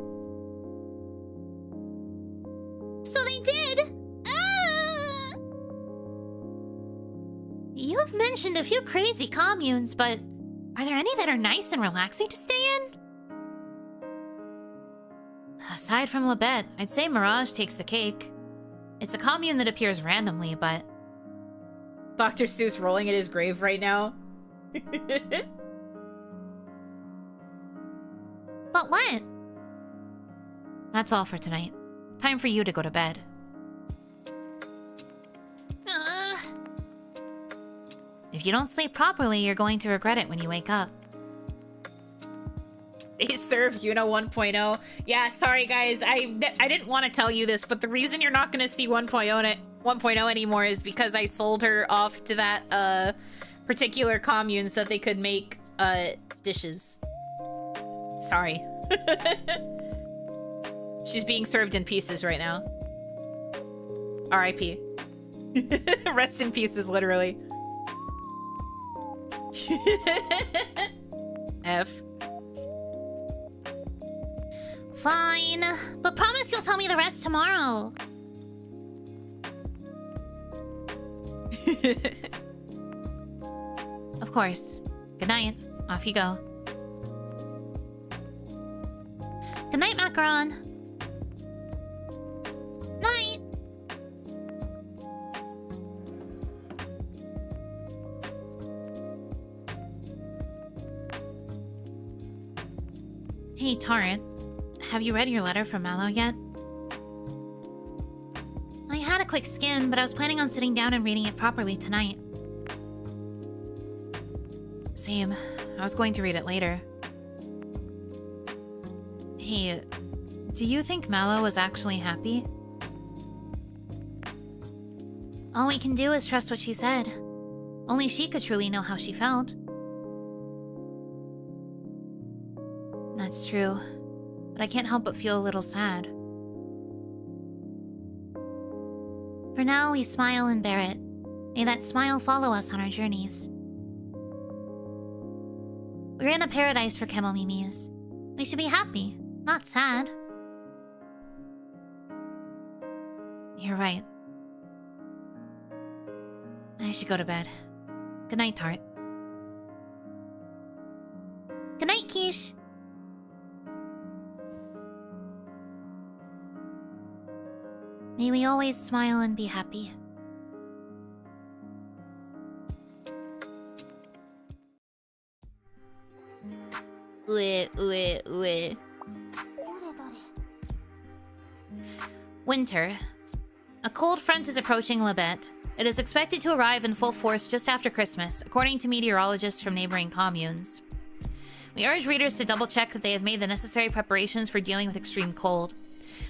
So they did! Ah! You've mentioned a few crazy communes, but are there any that are nice and relaxing to stay in? Aside from Labette, I'd say Mirage takes the cake. It's a commune that appears randomly, but... Dr. Seuss rolling at his grave right now. But what? That's all for tonight. Time for you to go to bed. If you don't sleep properly, you're going to regret it when you wake up. They serve Yuno 1.0. Yeah, sorry guys, I didn't want to tell you this, but the reason you're not going to see 1.0 anymore is because I sold her off to that particular commune so that they could make dishes. Sorry. She's being served in pieces right now. R.I.P. Rest in pieces, literally. F. Fine, but promise you'll tell me the rest tomorrow. Of course. Good night. Off you go. Good night, Macaron. Night. Hey, Torrent. Have you read your letter from Mallow yet? I had a quick skim, but I was planning on sitting down and reading it properly tonight. Same. I was going to read it later. Hey, do you think Mallow was actually happy? All we can do is trust what she said. Only she could truly know how she felt. That's true. But I can't help but feel a little sad. For now, we smile and bear it. May that smile follow us on our journeys. We're in a paradise for Kemomimis. We should be happy, not sad. You're right. I should go to bed. Good night, Tart. Good night, Quiche. May we always smile and be happy. Winter. A cold front is approaching Labette. It is expected to arrive in full force just after Christmas, according to meteorologists from neighboring communes. We urge readers to double-check that they have made the necessary preparations for dealing with extreme cold.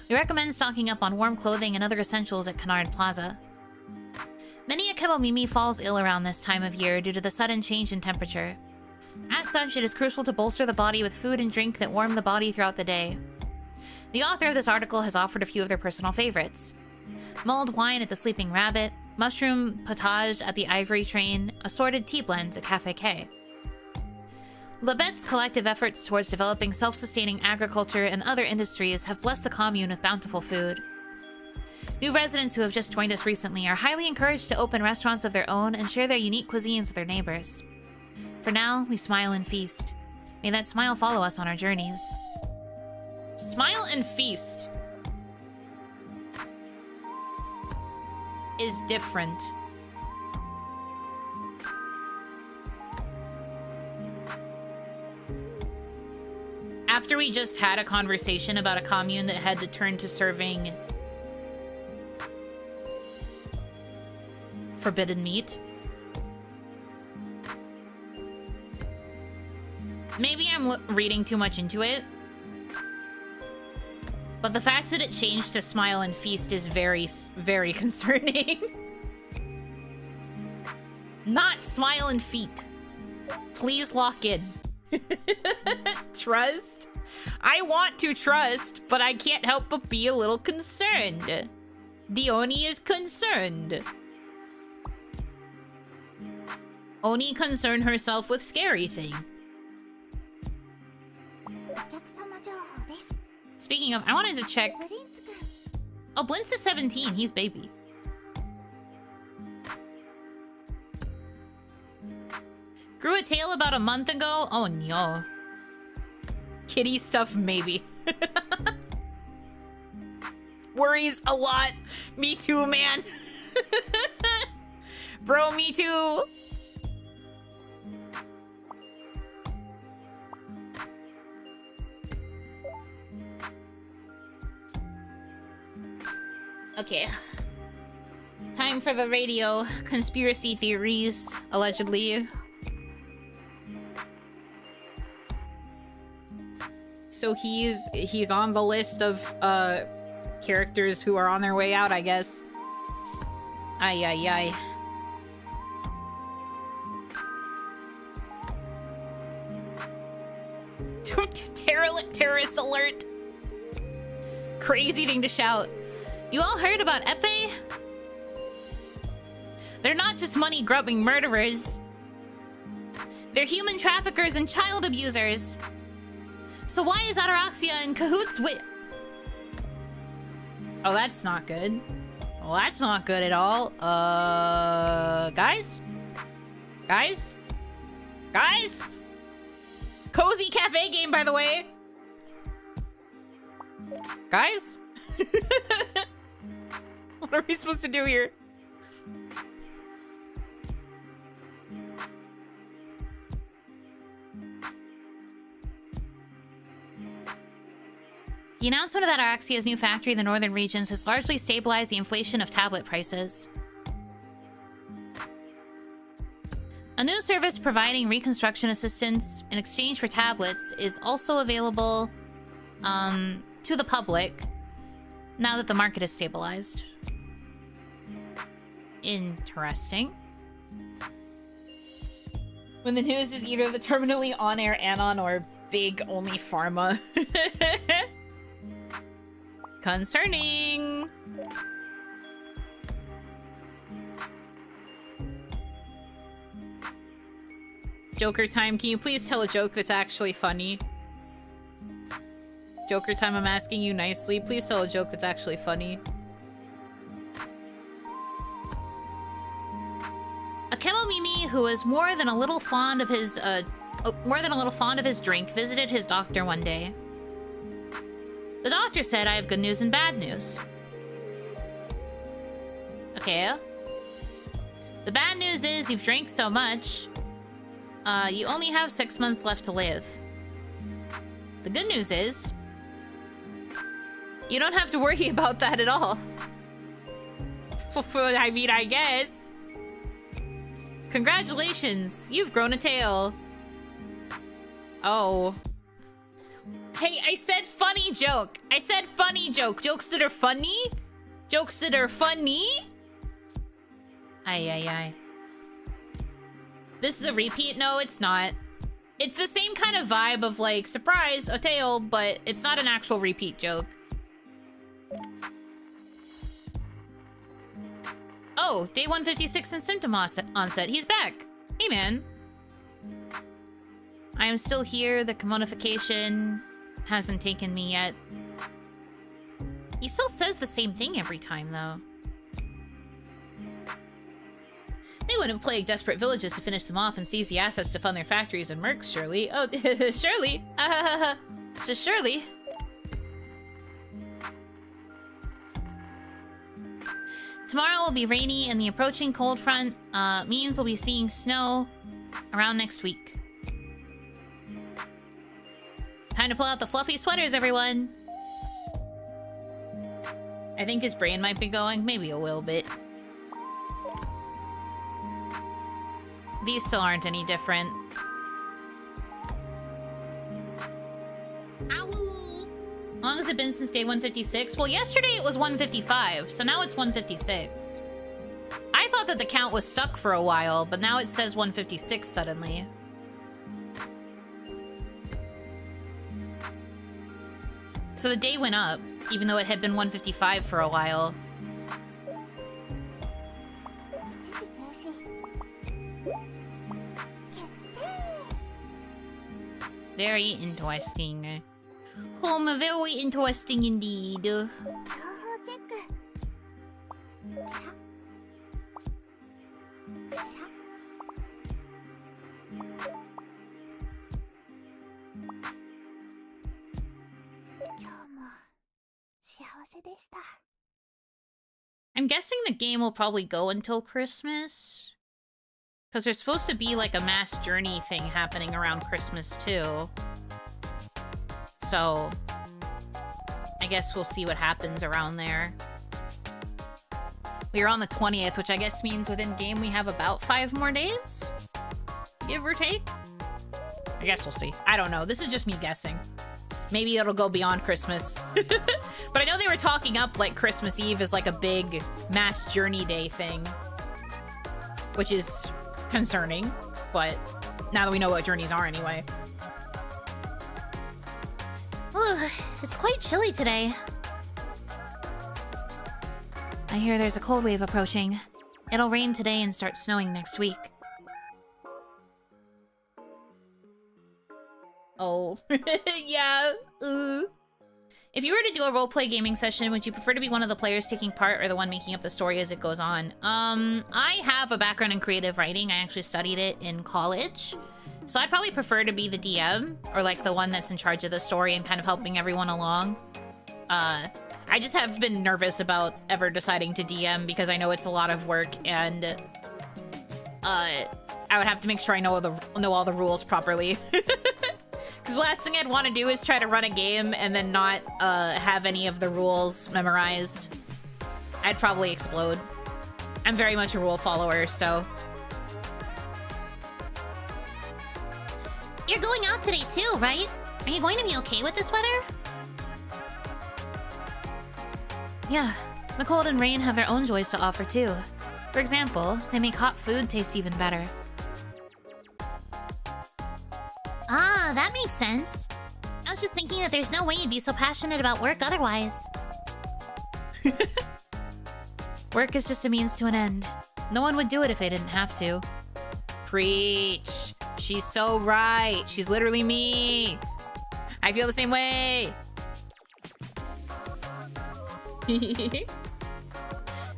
We recommend stocking up on warm clothing and other essentials at Canard Plaza. Many a Kebomimi falls ill around this time of year due to the sudden change in temperature. As such, it is crucial to bolster the body with food and drink that warm the body throughout the day. The author of this article has offered a few of their personal favorites. Mulled wine at the Sleeping Rabbit, mushroom potage at the Ivory Train, assorted tea blends at Cafe K. Labette's collective efforts towards developing self-sustaining agriculture and other industries have blessed the commune with bountiful food. New residents who have just joined us recently are highly encouraged to open restaurants of their own and share their unique cuisines with their neighbors. For now, we smile and feast. May that smile follow us on our journeys. Smile and feast is different. After we just had a conversation about a commune that had to turn to serving forbidden meat. Maybe I'm reading too much into it. But the fact that it changed to smile and feast is very, very concerning. Not smile and feet. Please lock in. Trust? I want to trust, but I can't help but be a little concerned. Dione is concerned. Oni concerned herself with scary thing. Speaking of, I wanted to check. Oh, Blintz is 17. He's baby. Grew a tail about a month ago. Oh no. Kitty stuff, maybe. Worries a lot. Me too, man. Bro, me too. Okay. Time for the radio. Conspiracy theories, allegedly. So he's on the list of characters who are on their way out, I guess. Ay ay ay. Terrorist alert. Crazy thing to shout. You all heard about Epee? They're not just money-grubbing murderers. They're human traffickers and child abusers. So why is Ataraxia in cahoots with... Oh, that's not good. Well, that's not good at all. Guys? Guys? Guys? Cozy cafe game, by the way. Guys? What are we supposed to do here? The announcement of Ataraxia's new factory in the northern regions has largely stabilized the inflation of tablet prices. A new service providing reconstruction assistance in exchange for tablets is also available to the public now that the market is stabilized. Interesting. When the news is either the terminally on-air Anon or big only pharma. Concerning. Joker time, can you please tell a joke that's actually funny? Joker time, I'm asking you nicely. Please tell a joke that's actually funny. A Kemomimi who was more than a little fond of his drink visited his doctor one day. The doctor said, I have good news and bad news. Okay. The bad news is you've drank so much, you only have 6 months left to live. The good news is, you don't have to worry about that at all. I mean, I guess. Congratulations, you've grown a tail. Oh. Hey, I said funny joke. I said funny joke. Jokes that are funny? Jokes that are funny? Ay, ay, ay. This is a repeat? No, it's not. It's the same kind of vibe of like, surprise, a tail, but it's not an actual repeat joke. Oh, day 156 and symptom onset. He's back. Hey, man. I am still here. The commodification hasn't taken me yet. He still says the same thing every time, though. They wouldn't plague desperate villages to finish them off and seize the assets to fund their factories and mercs, surely. Oh, surely. So surely. Tomorrow will be rainy, and the approaching cold front means we'll be seeing snow around next week. Time to pull out the fluffy sweaters, everyone. I think his brain might be going, maybe a little bit. These still aren't any different. Ow! How long has it been since day 156? Well, yesterday it was 155, so now it's 156. I thought that the count was stuck for a while, but now it says 156 suddenly. So the day went up, even though it had been 155 for a while. Very interesting. Very interesting indeed. I'm guessing the game will probably go until Christmas. Because there's supposed to be like a mass journey thing happening around Christmas too. So, I guess we'll see what happens around there. We are on the 20th, which I guess means within game we have about 5 more days? Give or take? I guess we'll see. I don't know. This is just me guessing. Maybe it'll go beyond Christmas. But I know they were talking up like Christmas Eve as like a big mass journey day thing. Which is concerning, but now that we know what journeys are anyway. Ugh, it's quite chilly today. I hear there's a cold wave approaching. It'll rain today and start snowing next week. Oh, yeah. If you were to do a roleplay gaming session, would you prefer to be one of the players taking part or the one making up the story as it goes on? I have a background in creative writing. I actually studied it in college. So I'd probably prefer to be the DM, or like the one that's in charge of the story and kind of helping everyone along. I just have been nervous about ever deciding to DM because I know it's a lot of work, and I would have to make sure I know all the rules properly. Because the last thing I'd want to do is try to run a game and then not have any of the rules memorized. I'd probably explode. I'm very much a rule follower, so... You're going out today too, right? Are you going to be okay with this weather? Yeah, the cold and rain have their own joys to offer too. For example, they make hot food taste even better. Ah, that makes sense. I was just thinking that there's no way you'd be so passionate about work otherwise. Work is just a means to an end. No one would do it if they didn't have to. Preach! She's so right. She's literally me. I feel the same way.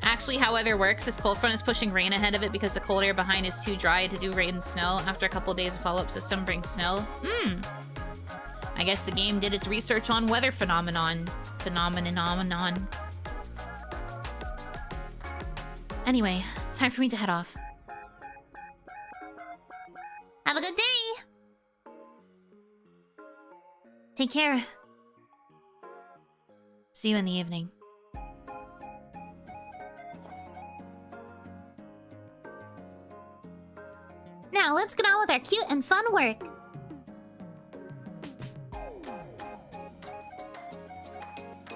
Actually, how weather works, this cold front is pushing rain ahead of it because the cold air behind is too dry to do rain and snow. After a couple days, a follow-up system brings snow. I guess the game did its research on weather phenomenon. Anyway, time for me to head off. Have a good day! Take care. See you in the evening. Now let's get on with our cute and fun work.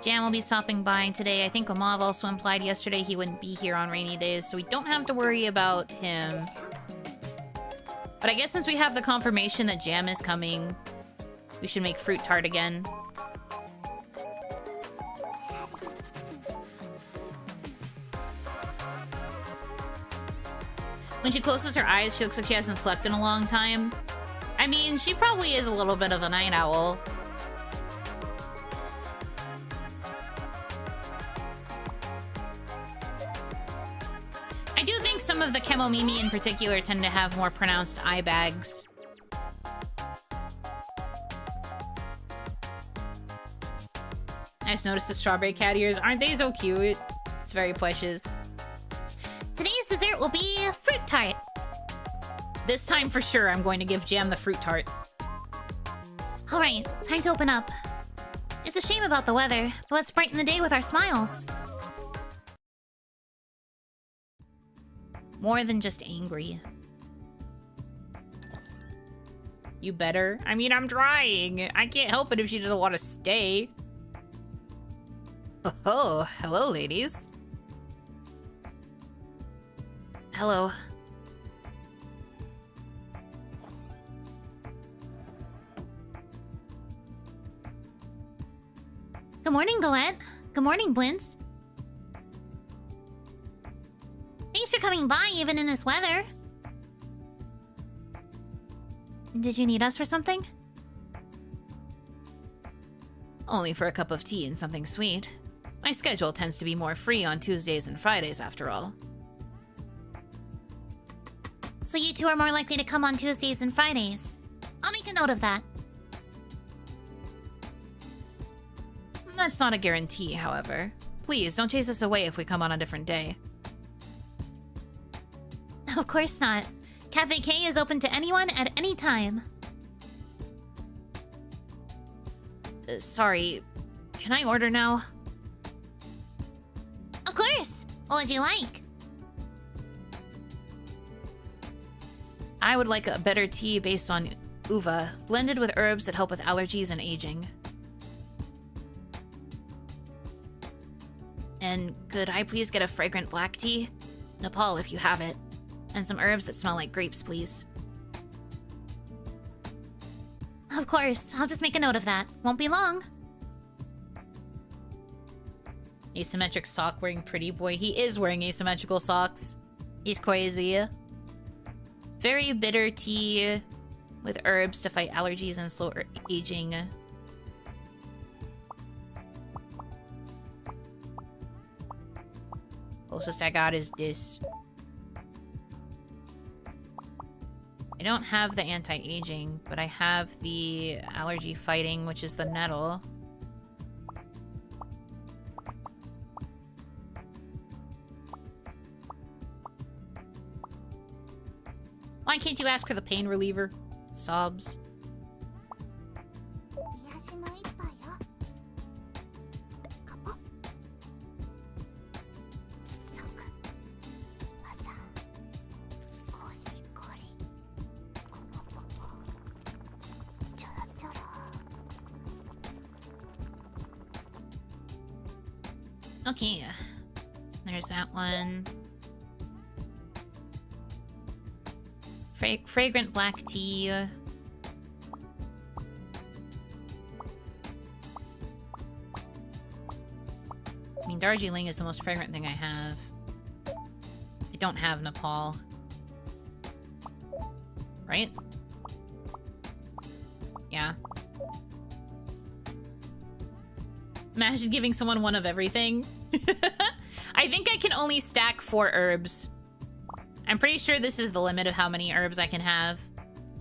Jam will be stopping by today. I think Omav also implied yesterday he wouldn't be here on rainy days, so we don't have to worry about him. But I guess since we have the confirmation that Jam is coming, we should make fruit tart again. When she closes her eyes, she looks like she hasn't slept in a long time. I mean, she probably is a little bit of a night owl. I do think some of the Kemomimi in particular tend to have more pronounced eye bags. I just noticed the strawberry cat ears. Aren't they so cute? It's very precious. Today's dessert will be a fruit tart. This time for sure, I'm going to give Jam the fruit tart. Alright, time to open up. It's a shame about the weather, but let's brighten the day with our smiles. More than just angry. You better. I mean, I'm trying. I can't help it if she doesn't want to stay. Oh, hello, ladies. Hello. Good morning, Galette. Good morning, Blintz. Thanks for coming by even in this weather. Did you need us for something? Only for a cup of tea and something sweet. My schedule tends to be more free on Tuesdays and Fridays, after all. So you two are more likely to come on Tuesdays and Fridays. I'll make a note of that. That's not a guarantee, however. Please, don't chase us away if we come on a different day. Of course not. Cafe K is open to anyone at any time. Sorry, can I order now? Of course! What would you like? I would like a better tea based on uva, blended with herbs that help with allergies and aging. And could I please get a fragrant black tea? Nepal, if you have it. And some herbs that smell like grapes, please. Of course, I'll just make a note of that. Won't be long. Asymmetric sock wearing pretty boy. He is wearing asymmetrical socks. He's crazy. Very bitter tea with herbs to fight allergies and slow aging. Closest I got is this. I don't have the anti-aging, but I have the allergy fighting, which is the nettle. Why can't you ask for the pain reliever? Sobs. Okay, there's that one. Fragrant black tea. I mean, Darjeeling is the most fragrant thing I have. I don't have Nepal. Right? Yeah. Imagine giving someone one of everything. I think I can only stack 4 herbs. I'm pretty sure this is the limit of how many herbs I can have.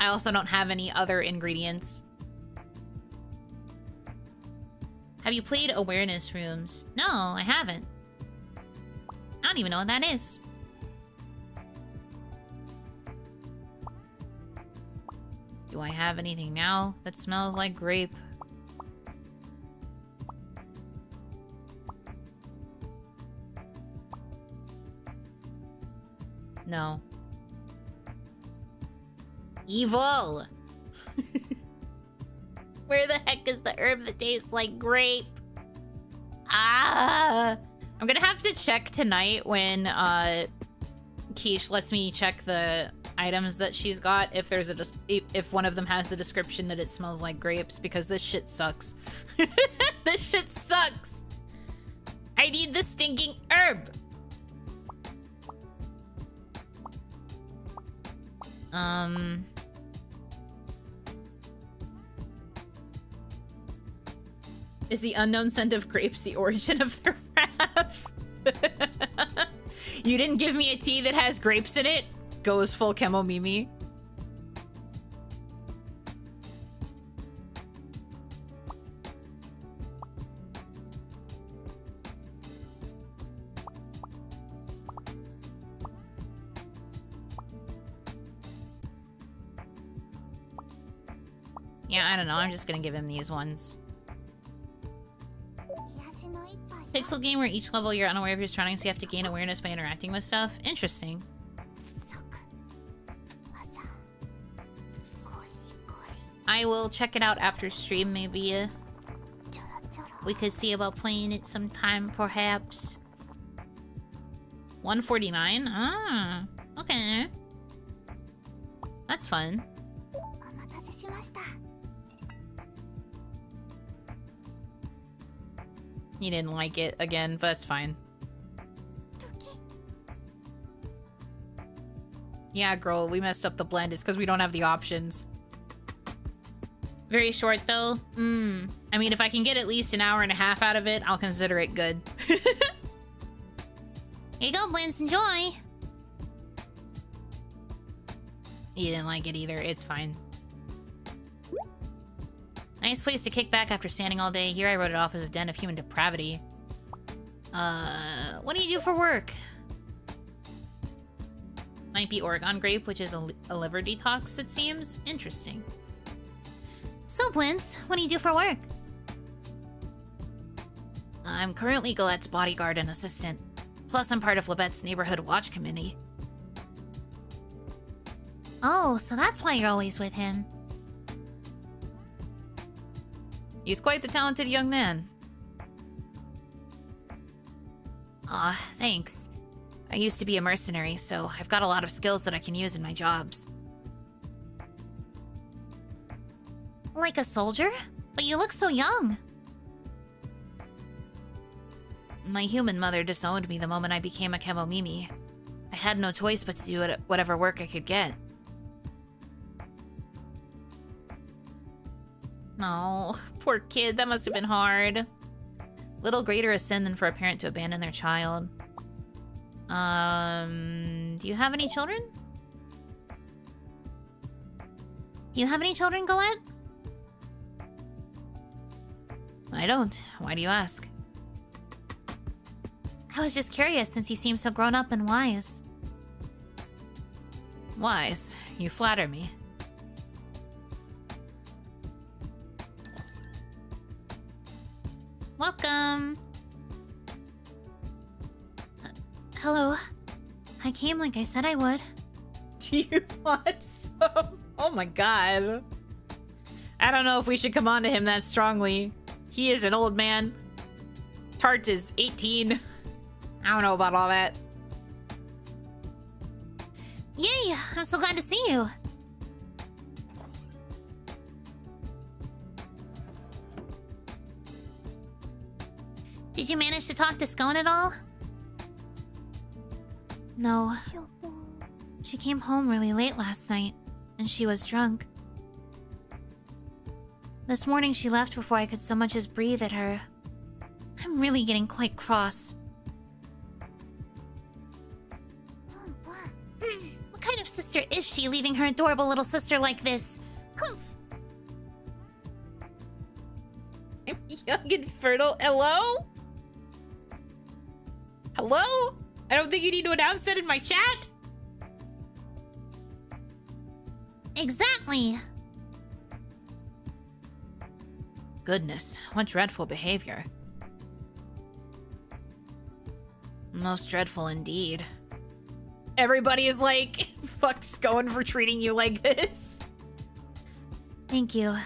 I also don't have any other ingredients. Have you played awareness rooms? No, I haven't. I don't even know what that is. Do I have anything now that smells like grape? No. Evil! Where the heck is the herb that tastes like grape? Ah! I'm gonna have to check tonight when Quiche lets me check the items that she's got if there's if one of them has the description that it smells like grapes, because this shit sucks. This shit sucks. I need the stinking herb. Is the unknown scent of grapes the origin of their wrath? You didn't give me a tea that has grapes in it? Goes full Kemo Mimi. Yeah, I don't know. I'm just gonna give him these ones. Pixel game where each level you're unaware of your surroundings, so you have to gain awareness by interacting with stuff. Interesting. I will check it out after stream, maybe. We could see about playing it sometime, perhaps. 149? Ah, okay. That's fun. You didn't like it again, but it's fine. Yeah, girl, we messed up the blend. It's because we don't have the options. Very short, though. I mean, if I can get at least an hour and a half out of it, I'll consider it good. Here you go, Blins. Enjoy. You didn't like it either. It's fine. Nice place to kick back after standing all day. Here I wrote it off as a den of human depravity. What do you do for work? Might be Oregon grape, which is a liver detox, it seems. Interesting. So, Blins, what do you do for work? I'm currently Galette's bodyguard and assistant. Plus, I'm part of Labette's neighborhood watch committee. Oh, so that's why you're always with him. He's quite the talented young man. Aw, thanks. I used to be a mercenary, so I've got a lot of skills that I can use in my jobs. Like a soldier? But you look so young. My human mother disowned me the moment I became a Kemomimi. I had no choice but to do whatever work I could get. Oh, poor kid, that must have been hard. Little greater a sin than for a parent to abandon their child. Do you have any children? Do you have any children, Galette? I don't. Why do you ask? I was just curious since you seem so grown up and wise. Wise? You flatter me. Welcome. Hello. I came like I said I would. Do you want some? Oh my god. I don't know if we should come on to him that strongly. He is an old man. Tart is 18. I don't know about all that. Yay! I'm so glad to see you. Did you manage to talk to Scone at all? No. She came home really late last night, and she was drunk. This morning she left before I could so much as breathe at her. I'm really getting quite cross. What kind of sister is she, leaving her adorable little sister like this? Humph! Young and fertile. Hello? Hello? I don't think you need to announce that in my chat. Exactly! Goodness, what dreadful behavior. Most dreadful indeed. Everybody is like, fuck Scone for treating you like this. Thank you.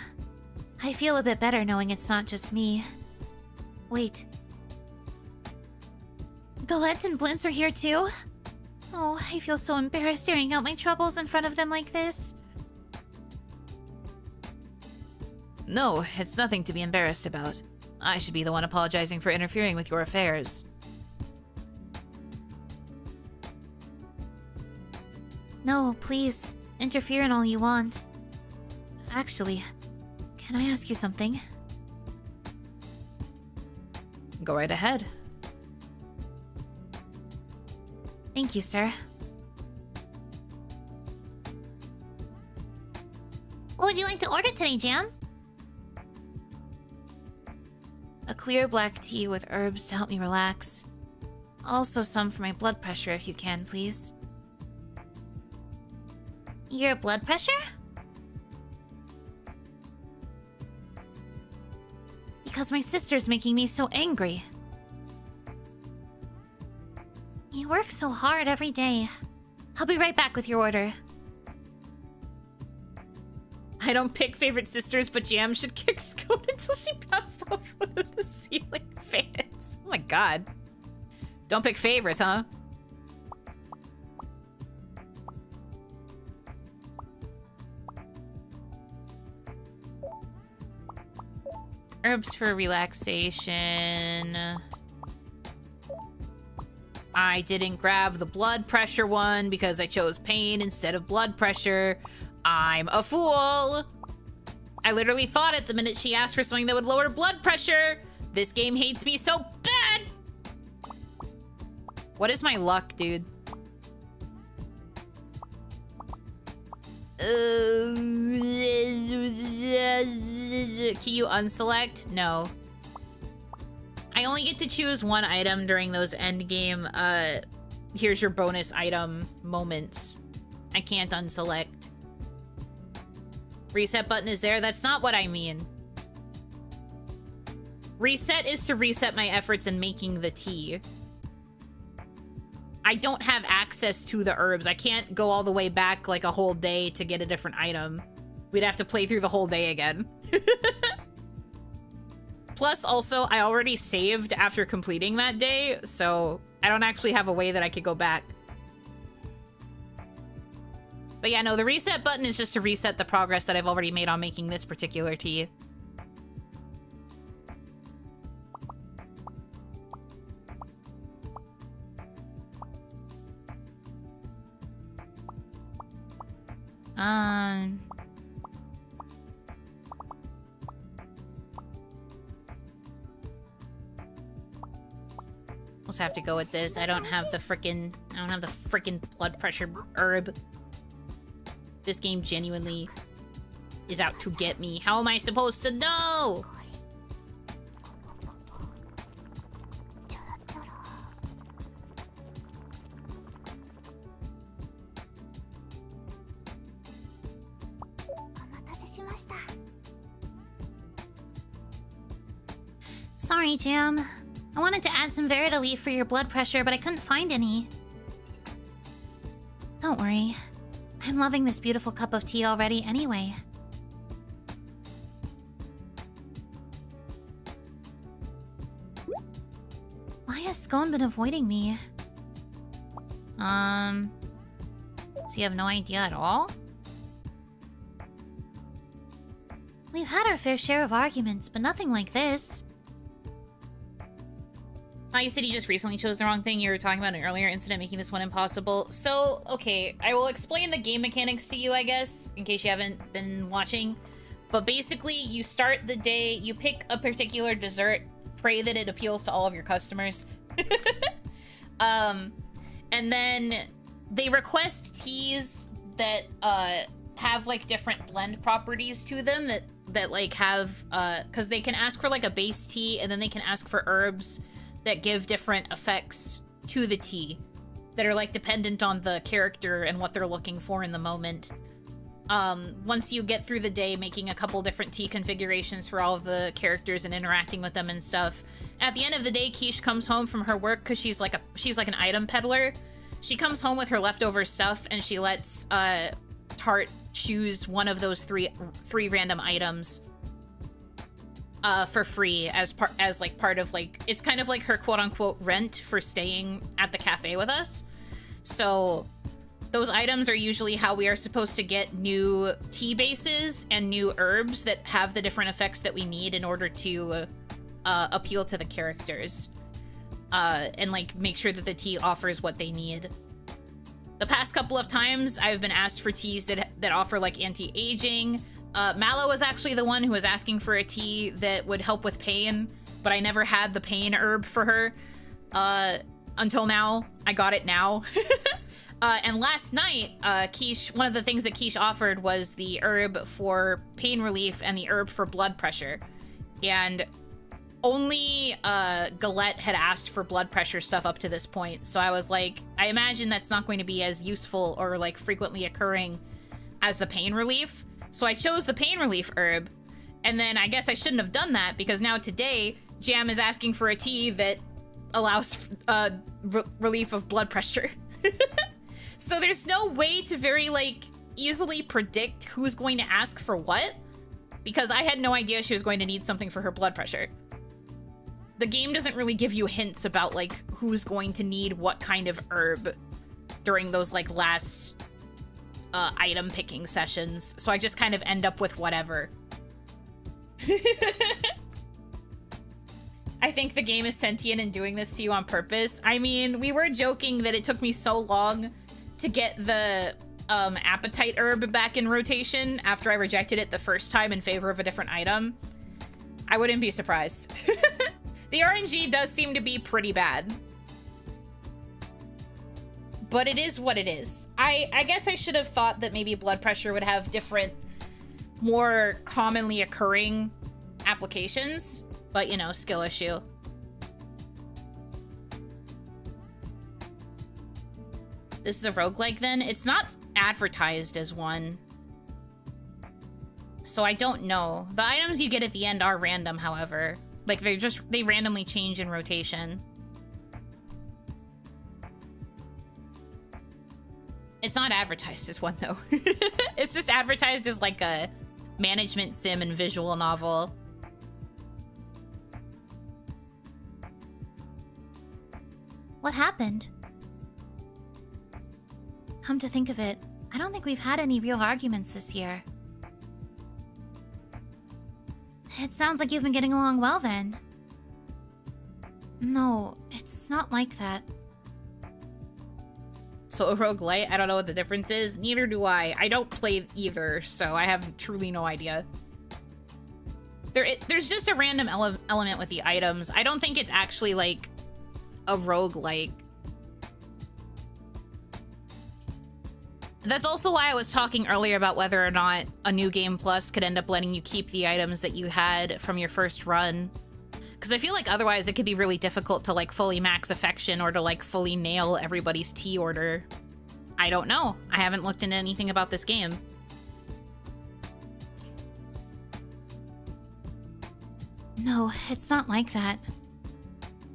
I feel a bit better knowing it's not just me. Wait. Galette and Blintz are here too? Oh, I feel so embarrassed airing out my troubles in front of them like this. No, it's nothing to be embarrassed about. I should be the one apologizing for interfering with your affairs. No, please. Interfere in all you want. Actually, can I ask you something? Go right ahead. Thank you, sir. What would you like to order today, Jam? A clear black tea with herbs to help me relax. Also some for my blood pressure if you can, please. Your blood pressure? Because my sister's making me so angry. You work so hard every day. I'll be right back with your order. I don't pick favorite sisters, but Jam should kick Scone until she bounced off one of the ceiling fans. Oh my god. Don't pick favorites, huh? Herbs for relaxation. I didn't grab the blood pressure one because I chose pain instead of blood pressure. I'm a fool. I literally thought it the minute she asked for something that would lower blood pressure. This game hates me so bad. What is my luck, dude? Can you unselect? No. I only get to choose one item during those endgame, here's your bonus item moments. I can't unselect. Reset button is there? That's not what I mean. Reset is to reset my efforts in making the tea. I don't have access to the herbs. I can't go all the way back like a whole day to get a different item. We'd have to play through the whole day again. Plus, also, I already saved after completing that day, so I don't actually have a way that I could go back. But yeah, no, the reset button is just to reset the progress that I've already made on making this particular tea. We'll have to go with this. I don't have the frickin' blood pressure herb. This game genuinely is out to get me. How am I supposed to know? Sorry, Jam. I wanted to add some Verita leaf for your blood pressure, but I couldn't find any. Don't worry. I'm loving this beautiful cup of tea already anyway. Why has Scone been avoiding me? So you have no idea at all? We've had our fair share of arguments, but nothing like this. Oh, you said you just recently chose the wrong thing. You were talking about an earlier incident making this one impossible. So, okay, I will explain the game mechanics to you, I guess, in case you haven't been watching. But basically, you start the day, you pick a particular dessert, pray that it appeals to all of your customers. And then they request teas that have like different blend properties to them that like have because they can ask for like a base tea, and then they can ask for herbs that give different effects to the tea that are like dependent on the character and what they're looking for in the moment. Once you get through the day making a couple different tea configurations for all of the characters and interacting with them and stuff, at the end of the day, Quiche comes home from her work because she's like an item peddler. She comes home with her leftover stuff, and she lets Tart choose one of those three random items for free as part of like, it's kind of like her quote-unquote rent for staying at the cafe with us. So those items are usually how we are supposed to get new tea bases and new herbs that have the different effects that we need in order to appeal to the characters and like make sure that the tea offers what they need. The past couple of times I've been asked for teas that offer like anti-aging. Mallow was actually the one who was asking for a tea that would help with pain, but I never had the pain herb for her until now. I got it now. And last night, Quiche, one of the things that Quiche offered was the herb for pain relief and the herb for blood pressure. And only Galette had asked for blood pressure stuff up to this point. So I was like, I imagine that's not going to be as useful or like frequently occurring as the pain relief. So I chose the pain relief herb, and then I guess I shouldn't have done that because now today, Jam is asking for a tea that allows relief of blood pressure. So there's no way to very, like, easily predict who's going to ask for what, because I had no idea she was going to need something for her blood pressure. The game doesn't really give you hints about, like, who's going to need what kind of herb during those, like, last item picking sessions, so I just kind of end up with whatever. I think the game is sentient and doing this to you on purpose. I mean, we were joking that it took me so long to get the appetite herb back in rotation after I rejected it the first time in favor of a different item, I wouldn't be surprised. The RNG does seem to be pretty bad. But it is what it is. I guess I should have thought that maybe blood pressure would have different, more commonly occurring applications. But, you know, skill issue. This is a roguelike then? It's not advertised as one. So I don't know. The items you get at the end are random, however. Like, they randomly change in rotation. It's not advertised as one, though. It's just advertised as, like, a management sim and visual novel. What happened? Come to think of it, I don't think we've had any real arguments this year. It sounds like you've been getting along well then. No, it's not like that. So a roguelite, I don't know what the difference is. Neither do I. I don't play either, so I have truly no idea. There's just a random element with the items. I don't think it's actually like a roguelike. That's also why I was talking earlier about whether or not a New Game Plus could end up letting you keep the items that you had from your first run. Because I feel like otherwise it could be really difficult to like fully max affection or to like fully nail everybody's tea order. I don't know. I haven't looked into anything about this game. No, it's not like that.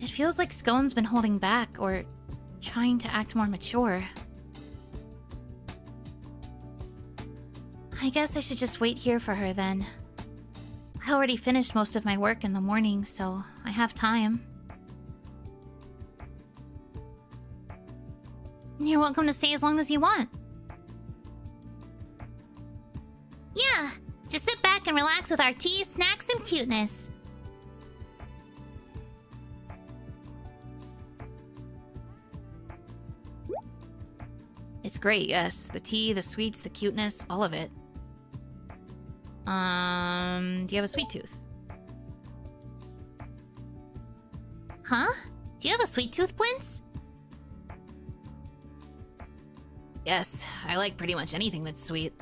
It feels like Scone's been holding back or trying to act more mature. I guess I should just wait here for her then. I already finished most of my work in the morning, so I have time. You're welcome to stay as long as you want. Yeah, just sit back and relax with our tea, snacks, and cuteness. It's great, yes. The tea, the sweets, the cuteness, all of it. Do you have a sweet tooth? Huh? Do you have a sweet tooth, Blintz? Yes, I like pretty much anything that's sweet.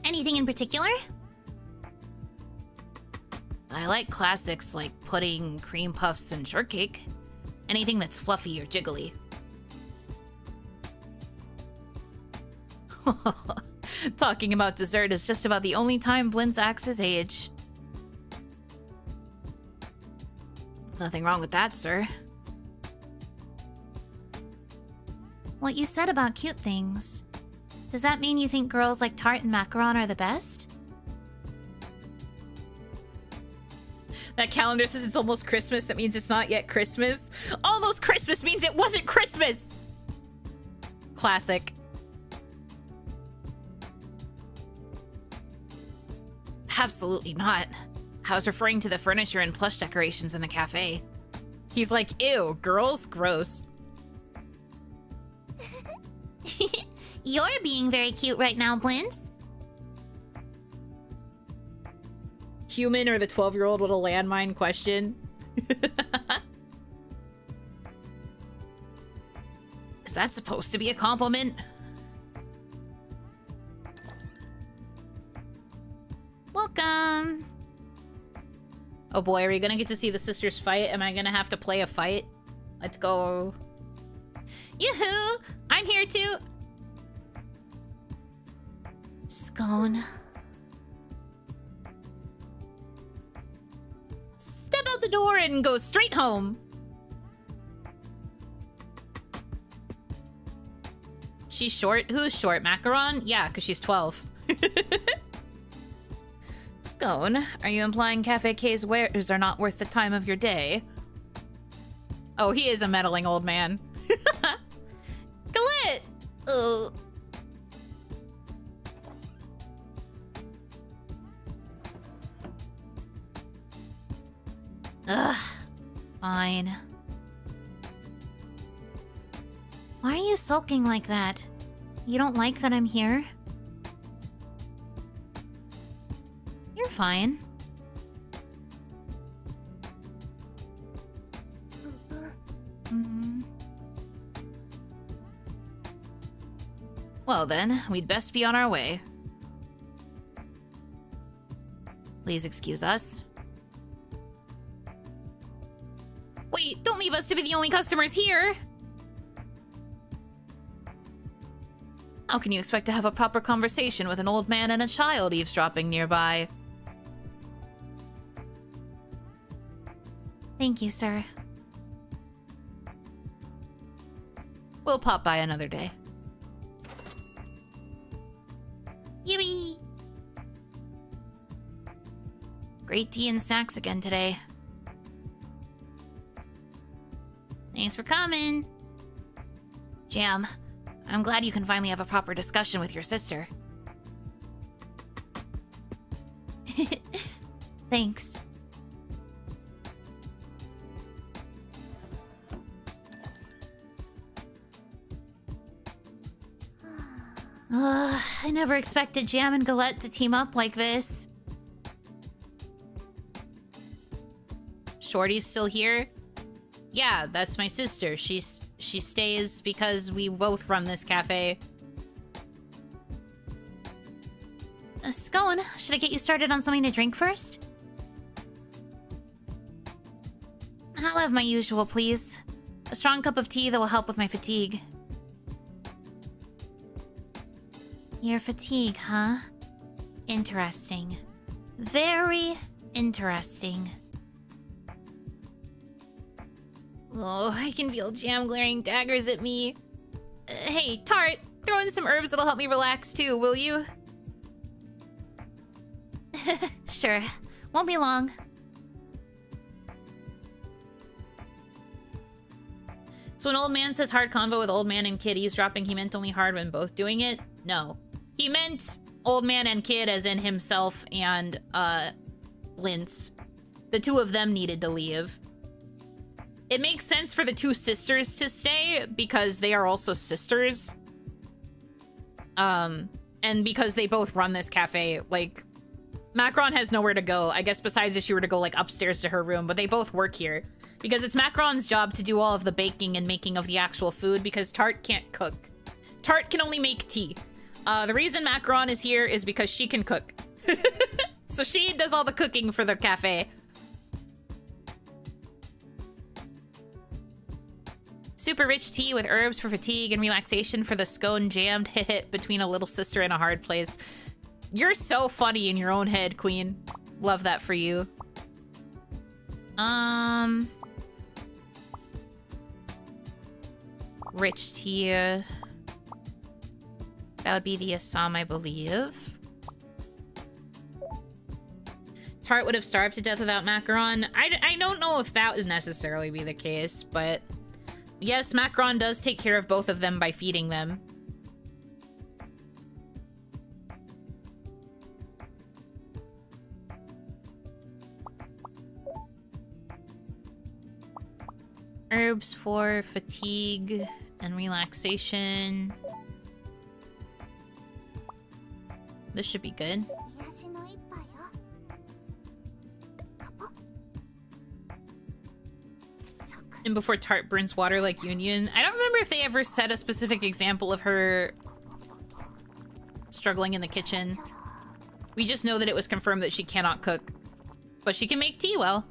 Anything in particular? I like classics like pudding, cream puffs, and shortcake. Anything that's fluffy or jiggly. Talking about dessert is just about the only time Blintz acts his age. Nothing wrong with that, sir. What you said about cute things. Does that mean you think girls like tart and macaron are the best? That calendar says it's almost Christmas. That means it's not yet Christmas. Almost Christmas means it wasn't Christmas! Classic. Absolutely not. I was referring to the furniture and plush decorations in the cafe. He's like, ew, girls? Gross. You're being very cute right now, Blintz. Human or the 12-year-old with a landmine question? Is that supposed to be a compliment? Welcome. Oh boy, are we gonna get to see the sisters fight? Am I gonna have to play a fight? Let's go. Yoo-hoo! I'm here too. Scone. Step out the door and go straight home. She's short? Who's short? Macaron? Yeah, because she's 12. Scone, are you implying Cafe K's wares are not worth the time of your day? Oh, he is a meddling old man. Glit! Ugh. Ugh. Fine. Why are you sulking like that? You don't like that I'm here? You're fine. Well then, we'd best be on our way. Please excuse us. Wait, don't leave us to be the only customers here! How can you expect to have a proper conversation with an old man and a child eavesdropping nearby? Thank you, sir. We'll pop by another day. Yippee! Great tea and snacks again today. Thanks for coming. Jam, I'm glad you can finally have a proper discussion with your sister. Thanks. I never expected Jam and Galette to team up like this. Shorty's still here? Yeah, that's my sister. She stays because we both run this cafe. Scone, should I get you started on something to drink first? I'll have my usual, please. A strong cup of tea that will help with my fatigue. Your fatigue, huh? Interesting. Very interesting. Oh, I can feel Jam glaring daggers at me. Hey, Tart, throw in some herbs that'll help me relax too, will you? Sure. Won't be long. So when old man says hard convo with old man and kid eavesdropping, he meant only hard when both doing it? No. He meant old man and kid as in himself and, Linz. The two of them needed to leave. It makes sense for the two sisters to stay because they are also sisters. And because they both run this cafe, like, Macron has nowhere to go, I guess, besides if she were to go, like, upstairs to her room, but they both work here. Because it's Macron's job to do all of the baking and making of the actual food because Tart can't cook. Tart can only make tea. The reason Macron is here is because she can cook. So she does all the cooking for the cafe. Super rich tea with herbs for fatigue and relaxation for the scone jammed hit between a little sister and a hard place. You're so funny in your own head, Queen. Love that for you. Rich tea. That would be the Assam, I believe. Tart would have starved to death without macaron. I don't know if that would necessarily be the case, but yes, macaron does take care of both of them by feeding them. Herbs for fatigue and relaxation. This should be good. And before Tart burns water like Union. I don't remember if they ever set a specific example of her struggling in the kitchen. We just know that it was confirmed that she cannot cook. But she can make tea well.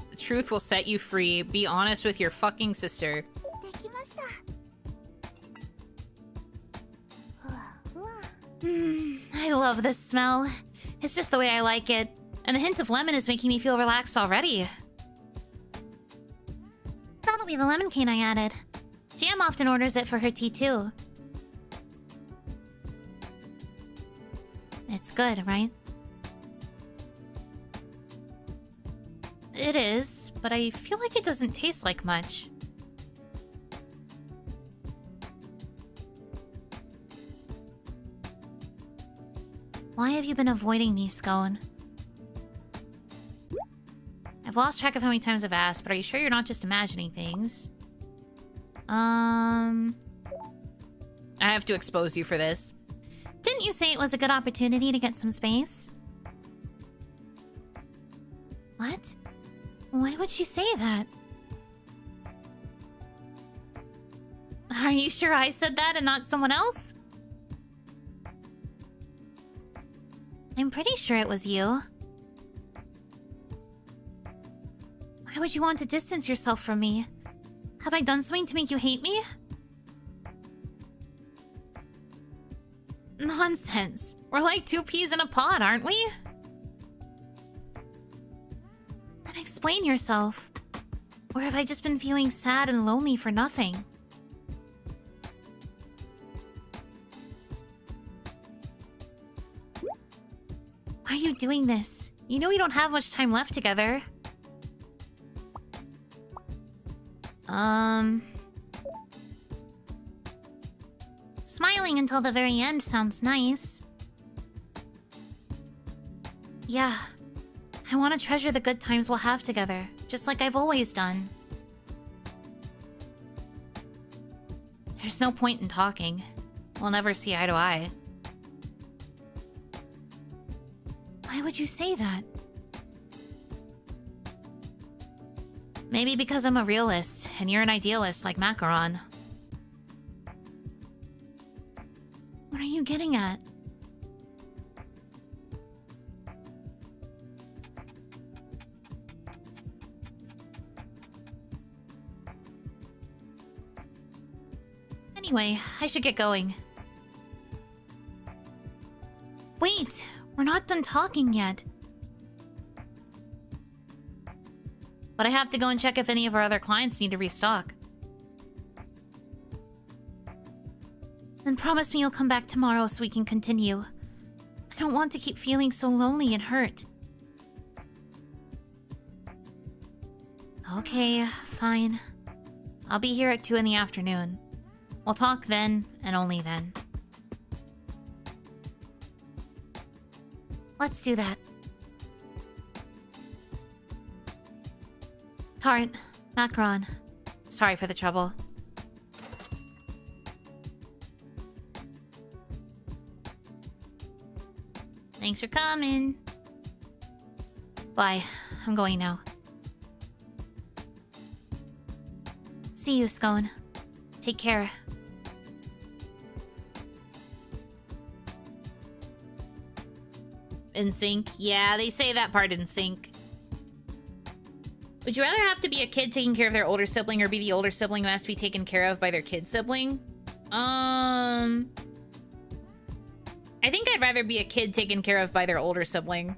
The truth will set you free. Be honest with your fucking sister. I love this smell. It's just the way I like it. And the hint of lemon is making me feel relaxed already. That'll be the lemon cane I added. Jam often orders it for her tea too. It's good, right? It is, but I feel like it doesn't taste like much. Why have you been avoiding me, Scone? I've lost track of how many times I've asked, but are you sure you're not just imagining things? I have to expose you for this. Didn't you say it was a good opportunity to get some space? What? Why would she say that? Are you sure I said that and not someone else? I'm pretty sure it was you. Why would you want to distance yourself from me? Have I done something to make you hate me? Nonsense. We're like two peas in a pod, aren't we? Then explain yourself. Or have I just been feeling sad and lonely for nothing? Why are you doing this? You know we don't have much time left together. Smiling until the very end sounds nice. Yeah. I want to treasure the good times we'll have together, just like I've always done. There's no point in talking. We'll never see eye to eye. Why would you say that? Maybe because I'm a realist, and you're an idealist like Macaron. What are you getting at? Anyway, I should get going. Wait! We're not done talking yet. But I have to go and check if any of our other clients need to restock. Then promise me you'll come back tomorrow so we can continue. I don't want to keep feeling so lonely and hurt. Okay, fine. I'll be here at 2 in the afternoon. We'll talk then, and only then. Let's do that. Tart, Macaron. Sorry for the trouble. Thanks for coming. Bye. I'm going now. See you, Scone. Take care. In sync? Yeah, they say that part in sync. Would you rather have to be a kid taking care of their older sibling or be the older sibling who has to be taken care of by their kid sibling? I think I'd rather be a kid taken care of by their older sibling.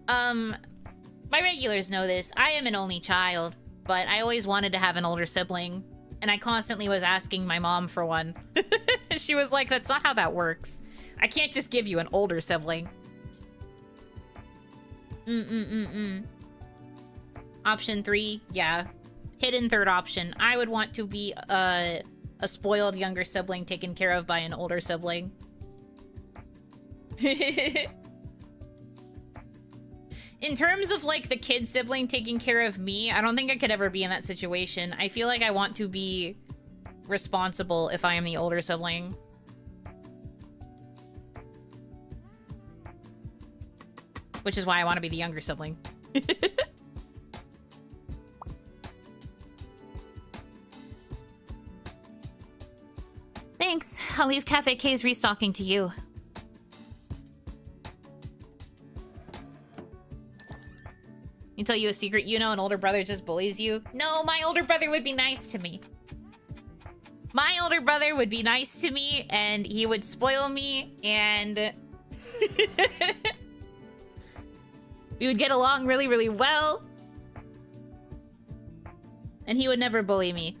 My regulars know this. I am an only child, but I always wanted to have an older sibling, and I constantly was asking my mom for one. She was like, that's not how that works. I can't just give you an older sibling. Option 3, yeah. Hidden third option. I would want to be a spoiled younger sibling taken care of by an older sibling. In terms of, like, the kid sibling taking care of me, I don't think I could ever be in that situation. I feel like I want to be responsible if I am the older sibling. Which is why I want to be the younger sibling. Thanks. I'll leave Cafe K's restocking to you. You tell you a secret, Yuno, an older brother just bullies you? No, my older brother would be nice to me. My older brother would be nice to me, and he would spoil me, and... we would get along really, really well. And he would never bully me.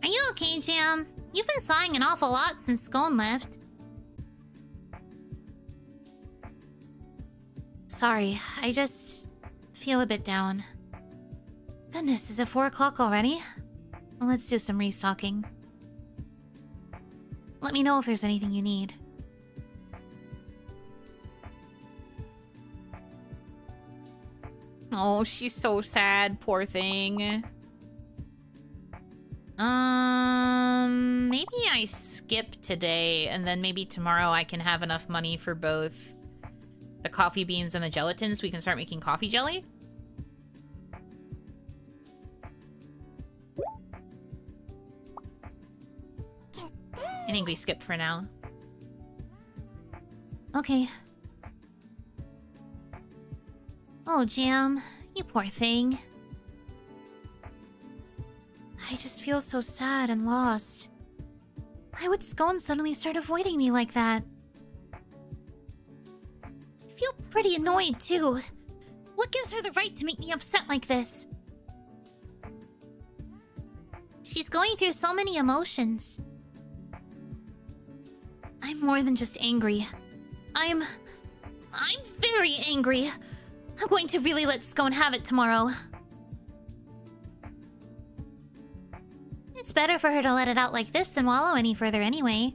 Are you okay, Jam? You've been sighing an awful lot since Scone left. Sorry, I just feel a bit down. Goodness, is it 4 o'clock already? Well, let's do some restocking. Let me know if there's anything you need. Oh, she's so sad. Poor thing. Maybe I skip today, and then maybe tomorrow I can have enough money for both the coffee beans and the gelatin so we can start making coffee jelly. I think we skip for now. Okay. Oh, Jam, you poor thing. I just feel so sad and lost. Why would Scone suddenly start avoiding me like that? I feel pretty annoyed, too. What gives her the right to make me upset like this? She's going through so many emotions. I'm more than just angry. I'm very angry. I'm going to really let Scone have it tomorrow. It's better for her to let it out like this than wallow any further anyway.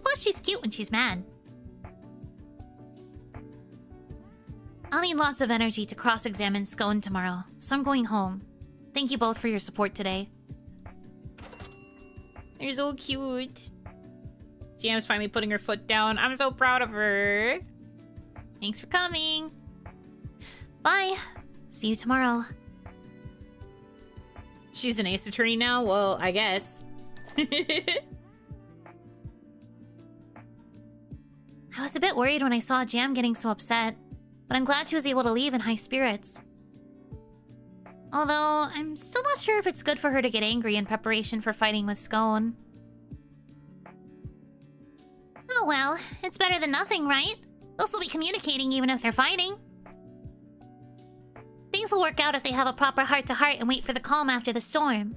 Plus, she's cute when she's mad. I'll need lots of energy to cross-examine Scone tomorrow, so I'm going home. Thank you both for your support today. They're so cute. Jam's finally putting her foot down. I'm so proud of her. Thanks for coming. Bye. See you tomorrow. She's an ace attorney now? Well, I guess. I was a bit worried when I saw Jam getting so upset, but I'm glad she was able to leave in high spirits. Although, I'm still not sure if it's good for her to get angry in preparation for fighting with Scone. Oh well, it's better than nothing, right? They'll still be communicating even if they're fighting. Things will work out if they have a proper heart-to-heart and wait for the calm after the storm.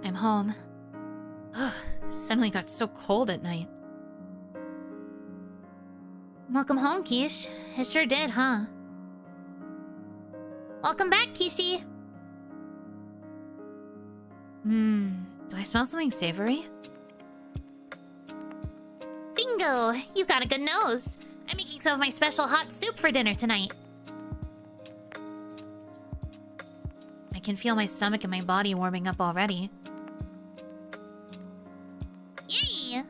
I'm home. Ugh, it suddenly got so cold at night. Welcome home, Quiche. It sure did, huh? Welcome back, Kishi. Do I smell something savory? Bingo! You've got a good nose. I'm making some of my special hot soup for dinner tonight. I can feel my stomach and my body warming up already. Yay!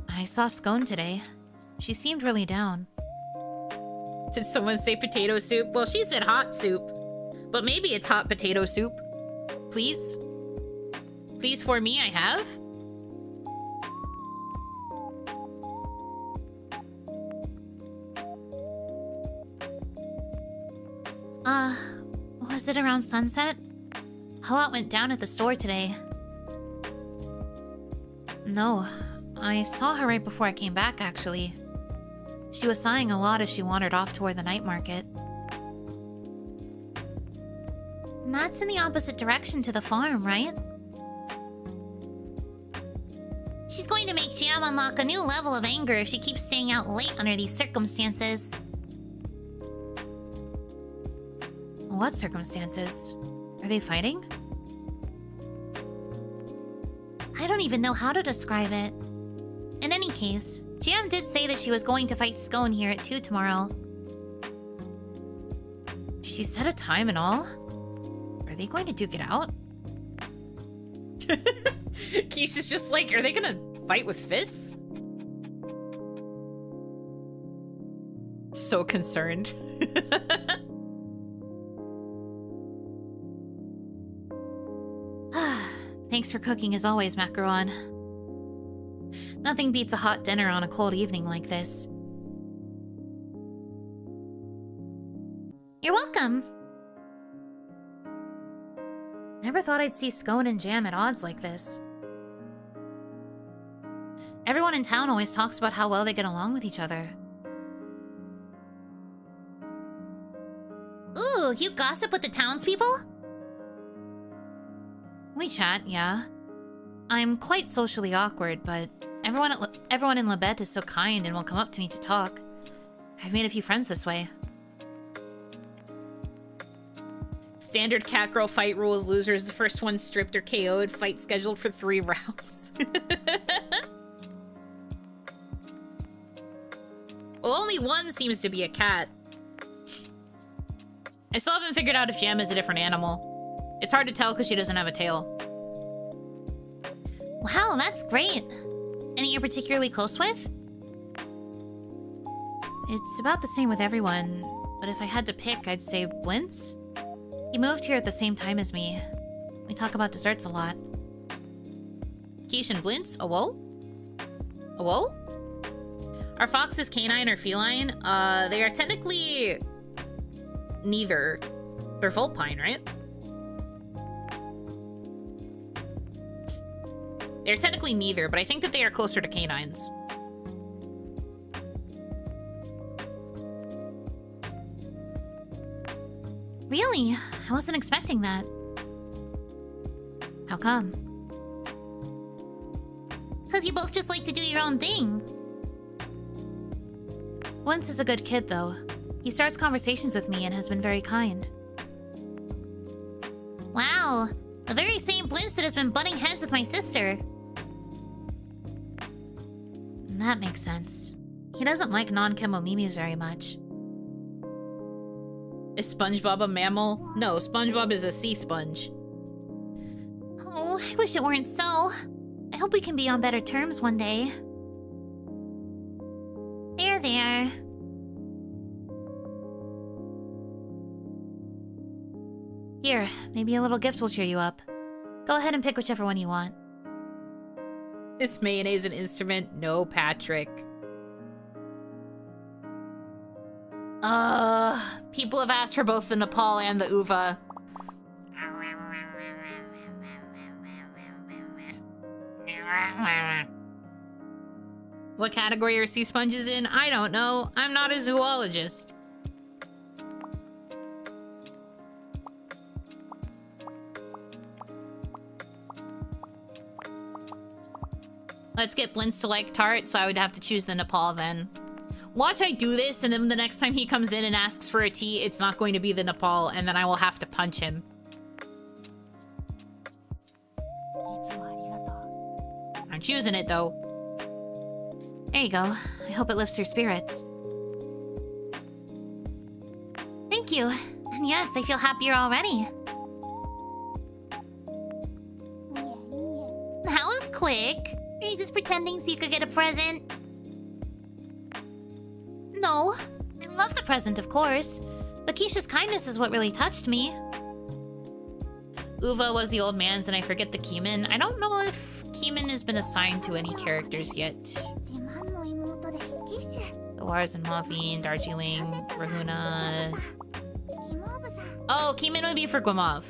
I saw Scone today. She seemed really down. Did someone say potato soup? Well, she said hot soup. But maybe it's hot potato soup. Please? Please for me, I have? Was it around sunset? A lot went down at the store today. No, I saw her right before I came back, actually. She was sighing a lot as she wandered off toward the night market. And that's in the opposite direction to the farm, right? She's going to make Jam unlock a new level of anger if she keeps staying out late under these circumstances. What circumstances? Are they fighting? I don't even know how to describe it. In any case, Jam did say that she was going to fight Scone here at 2 tomorrow. She set a time and all? Are they going to duke it out? Quiche is just like, are they gonna fight with fists? So concerned. Thanks for cooking as always, Macaron. Nothing beats a hot dinner on a cold evening like this. You're welcome. Never thought I'd see Scone and Jam at odds like this. Everyone in town always talks about how well they get along with each other. Ooh, Oh, you gossip with the townspeople? We chat, yeah. I'm quite socially awkward, but everyone in Labette is so kind and will come up to me to talk. I've made a few friends this way. Standard cat girl fight rules. Loser is the first one stripped or KO'd. Fight scheduled for 3 rounds. Well, only one seems to be a cat. I still haven't figured out if Gem is a different animal. It's hard to tell because she doesn't have a tail. Wow, that's great. Any you're particularly close with? It's about the same with everyone, but if I had to pick, I'd say Blintz. He moved here at the same time as me. We talk about desserts a lot. Quiche and Blintz? A whoa? A whoa? Are foxes canine or feline? They are technically neither. They're vulpine, right? They're technically neither, but I think that they are closer to canines. Really? I wasn't expecting that. How come? Because you both just like to do your own thing. Blintz is a good kid, though. He starts conversations with me and has been very kind. Wow, the very same Blintz that has been butting heads with my sister. That makes sense. He doesn't like non-Kemo Mimis very much. Is SpongeBob a mammal? No, SpongeBob is a sea sponge. Oh, I wish it weren't so. I hope we can be on better terms one day. There. Here, maybe a little gift will cheer you up. Go ahead and pick whichever one you want. Is mayonnaise an instrument? No, Patrick. People have asked for both the Nepal and the Uva. What category are sea sponges in? I don't know. I'm not a zoologist. Let's get Blintz to like tart, so I would have to choose the Nepal then. Watch I do this, and then the next time he comes in and asks for a tea, it's not going to be the Nepal, and then I will have to punch him. I'm choosing it, though. There you go. I hope it lifts your spirits. Thank you. And yes, I feel happier already. That was quick. Are you just pretending so you could get a present? No. I love the present, of course. But Keisha's kindness is what really touched me. Uva was the old man's, and I forget the Keeman. I don't know if Keeman has been assigned to any characters yet. The Wars and Mavine, Darjeeling, Rahuna. Oh, Keeman would be for Guamav.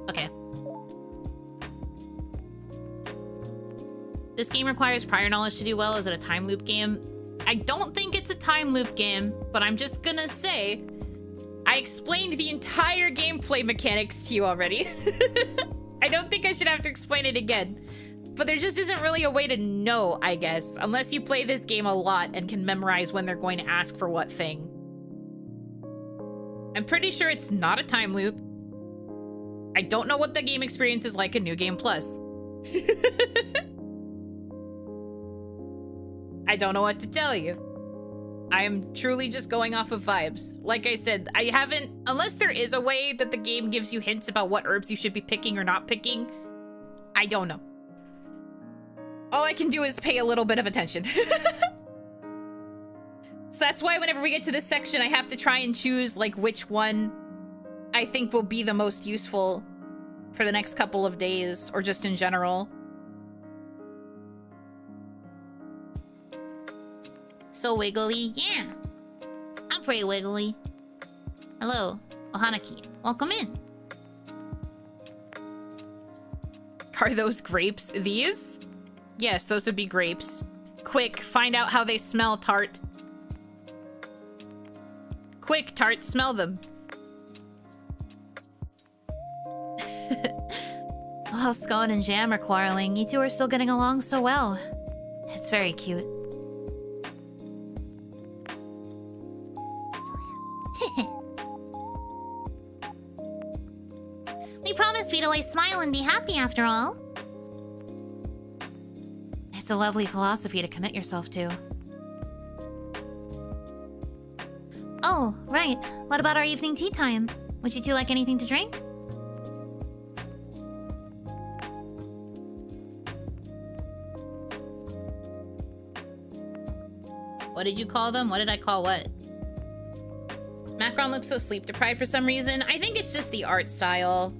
Okay. This game requires prior knowledge to do well. Is it a time loop game? I don't think it's a time loop game, but I'm just gonna say I explained the entire gameplay mechanics to you already. I don't think I should have to explain it again. But there just isn't really a way to know, I guess, unless you play this game a lot and can memorize when they're going to ask for what thing. I'm pretty sure it's not a time loop. I don't know what the game experience is like in New Game Plus. I don't know what to tell you. I am truly just going off of vibes. Like I said, I haven't, unless there is a way that the game gives you hints about what herbs you should be picking or not picking, I don't know. All I can do is pay a little bit of attention. So that's why whenever we get to this section, I have to try and choose like which one I think will be the most useful for the next couple of days or just in general. So wiggly? Yeah. I'm pretty wiggly. Hello, Hanaki. Welcome in. Are those grapes? These? Yes, those would be grapes. Quick, find out how they smell, Tart. Quick, Tart, smell them. While Scone and Jam are quarreling, you two are still getting along so well. It's very cute. We promised we'd always smile and be happy after all. It's a lovely philosophy to commit yourself to. Oh, right. What about our evening tea time? Would you two like anything to drink? What did you call them? What did I call what? Macron looks so sleep-deprived for some reason. I think it's just the art style.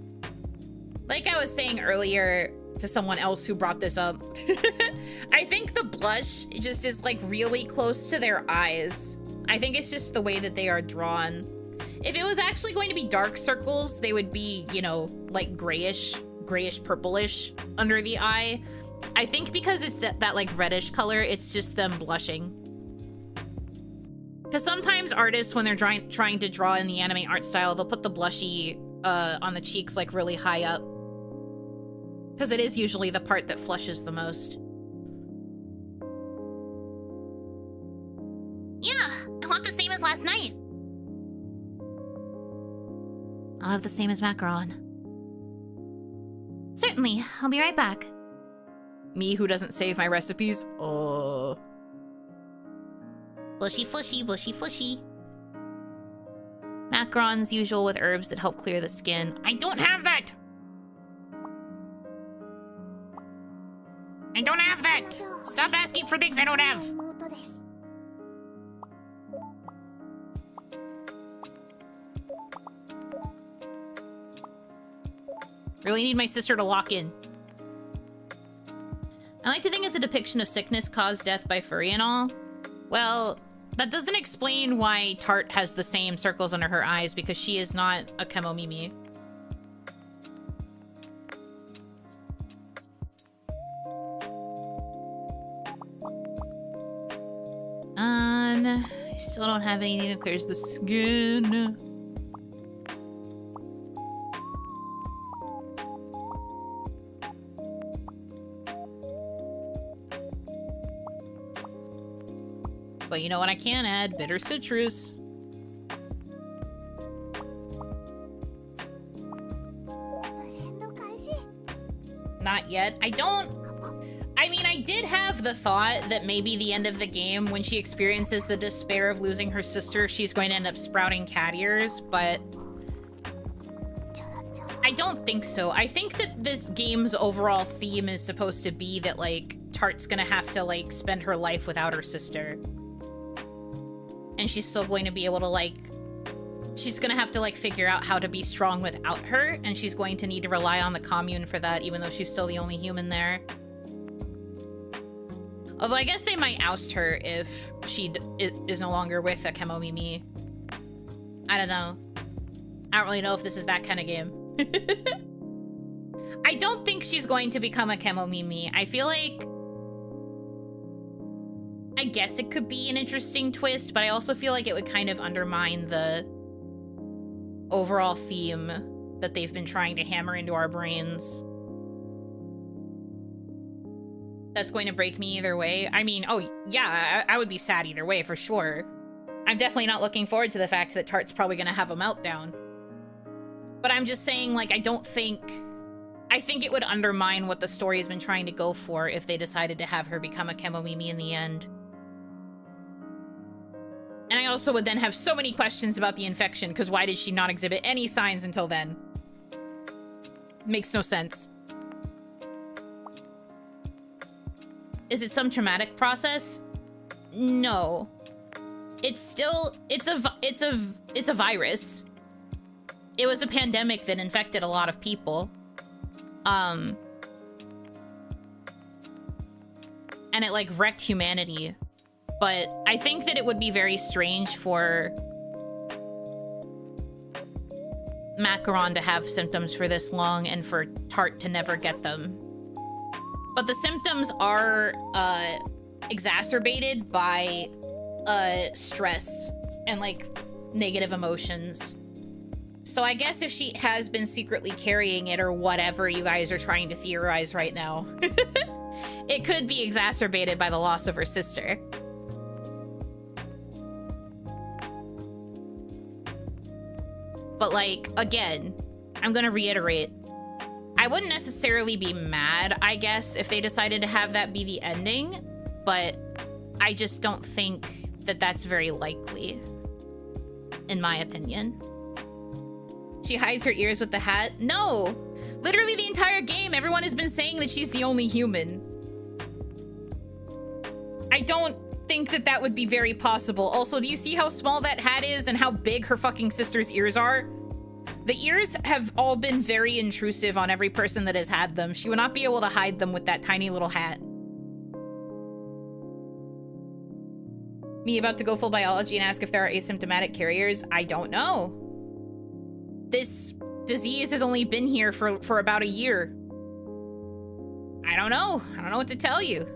Like I was saying earlier to someone else who brought this up, I think the blush just is like really close to their eyes. I think it's just the way that they are drawn. If it was actually going to be dark circles, they would be, you know, like grayish purplish under the eye. I think because it's that like reddish color, it's just them blushing. Because sometimes artists, when they're trying to draw in the anime art style, they'll put the blushy on the cheeks like really high up. Because it is usually the part that flushes the most. Yeah, I want the same as last night. I'll have the same as macaron. Certainly, I'll be right back. Me who doesn't save my recipes? Oh. Bushy flushy, bushy flushy. Macaron's usual with herbs that help clear the skin. I don't have that! I don't have that! Stop asking for things I don't have! Really need my sister to lock in. I like to think it's a depiction of sickness caused death by furry and all. Well, that doesn't explain why Tart has the same circles under her eyes because she is not a Kemomimi. I still don't have anything that clears the skin. But you know what I can add? Bitter citrus. Not yet. I mean, I did have the thought that maybe the end of the game, when she experiences the despair of losing her sister, she's going to end up sprouting cat ears, but I don't think so. I think that this game's overall theme is supposed to be that, like, Tart's gonna have to, like, spend her life without her sister. And she's still going to be able to, like, she's gonna have to, like, figure out how to be strong without her, and she's going to need to rely on the commune for that, even though she's still the only human there. Although I guess they might oust her if she is no longer with a Kemomimi. I don't know. I don't really know if this is that kind of game. I don't think she's going to become a Kemomimi. I feel like... I guess it could be an interesting twist, but I also feel like it would kind of undermine the overall theme that they've been trying to hammer into our brains. That's going to break me either way. I mean, oh, yeah, I would be sad either way, for sure. I'm definitely not looking forward to the fact that Tart's probably going to have a meltdown. But I'm just saying, like, I think it would undermine what the story has been trying to go for if they decided to have her become a Kemomimi in the end. And I also would then have so many questions about the infection, because why did she not exhibit any signs until then? Makes no sense. Is it some traumatic process? No. It's a virus. It was a pandemic that infected a lot of people. And it, like, wrecked humanity. But I think that it would be very strange for Macaron to have symptoms for this long and for Tart to never get them. But the symptoms are exacerbated by stress and like negative emotions. So I guess if she has been secretly carrying it or whatever you guys are trying to theorize right now, it could be exacerbated by the loss of her sister. But like, again, I'm gonna reiterate, I wouldn't necessarily be mad, I guess, if they decided to have that be the ending, but I just don't think that that's very likely, in my opinion. She hides her ears with the hat? No! Literally the entire game, everyone has been saying that she's the only human. I don't think that that would be very possible. Also, do you see how small that hat is and how big her fucking sister's ears are? The ears have all been very intrusive on every person that has had them. She would not be able to hide them with that tiny little hat. Me about to go full biology and ask if there are asymptomatic carriers? I don't know. This disease has only been here for about a year. I don't know. I don't know what to tell you.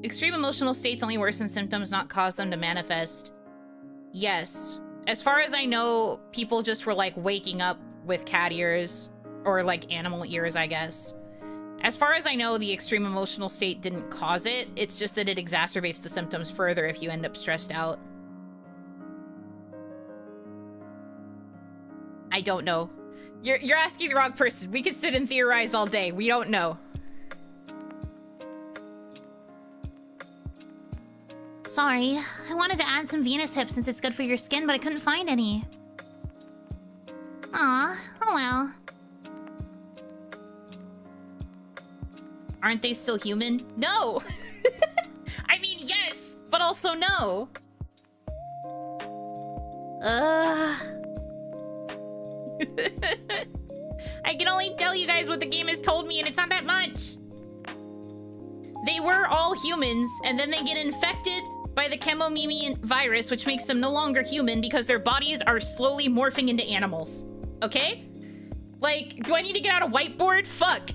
Extreme emotional states only worsen symptoms, not cause them to manifest. Yes. As far as I know, people just were like waking up with cat ears or like animal ears, I guess. As far as I know, the extreme emotional state didn't cause it. It's just that it exacerbates the symptoms further if you end up stressed out. I don't know. You're asking the wrong person. We could sit and theorize all day. We don't know. Sorry, I wanted to add some Venus hips since it's good for your skin, but I couldn't find any. Aw, oh well. Aren't they still human? No! I mean, yes, but also no. I can only tell you guys what the game has told me, and it's not that much. They were all humans, and then they get infected by the Kemono virus, which makes them no longer human because their bodies are slowly morphing into animals. Okay? Like, do I need to get out a whiteboard? Fuck.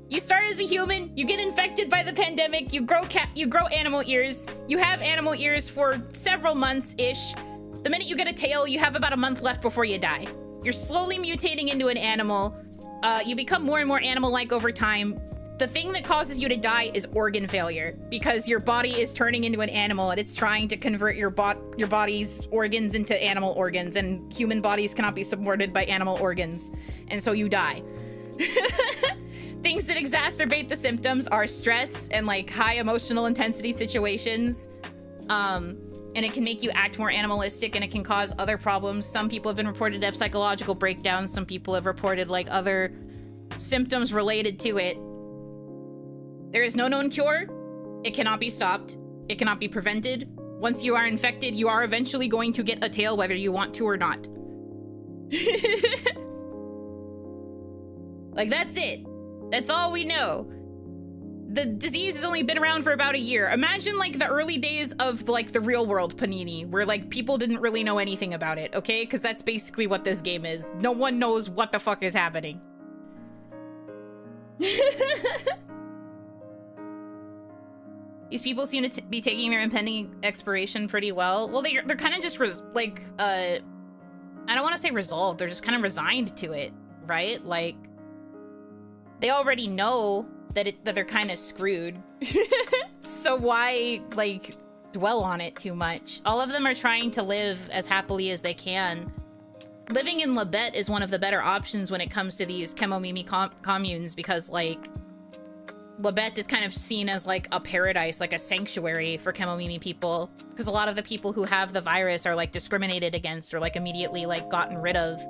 You start as a human, you get infected by the pandemic, you grow animal ears, you have animal ears for several months-ish. The minute you get a tail, you have about a month left before you die. You're slowly mutating into an animal. You become more and more animal-like over time. The thing that causes you to die is organ failure, because your body is turning into an animal and it's trying to convert your body's organs into animal organs, and human bodies cannot be supported by animal organs, and so you die. Things that exacerbate the symptoms are stress and like high emotional intensity situations. And it can make you act more animalistic, and it can cause other problems. Some people have been reported to have psychological breakdowns. Some people have reported like other symptoms related to it. There is no known cure. It cannot be stopped. It cannot be prevented. Once you are infected, you are eventually going to get a tail whether you want to or not. Like, that's it. That's all we know. The disease has only been around for about a year. Imagine like the early days of like the real world Panini, where like people didn't really know anything about it, okay? Because that's basically what this game is. No one knows what the fuck is happening. These people seem to be taking their impending expiration pretty well. Well, they're kind of just I don't want to say resolved. They're just kind of resigned to it, right? Like, they already know that they're kind of screwed. So why, like, dwell on it too much? All of them are trying to live as happily as they can. Living in Labette is one of the better options when it comes to these Kemono communes, because, like, Labette is kind of seen as, like, a paradise, like a sanctuary for Kemono people, because a lot of the people who have the virus are, like, discriminated against or, like, immediately, like, gotten rid of.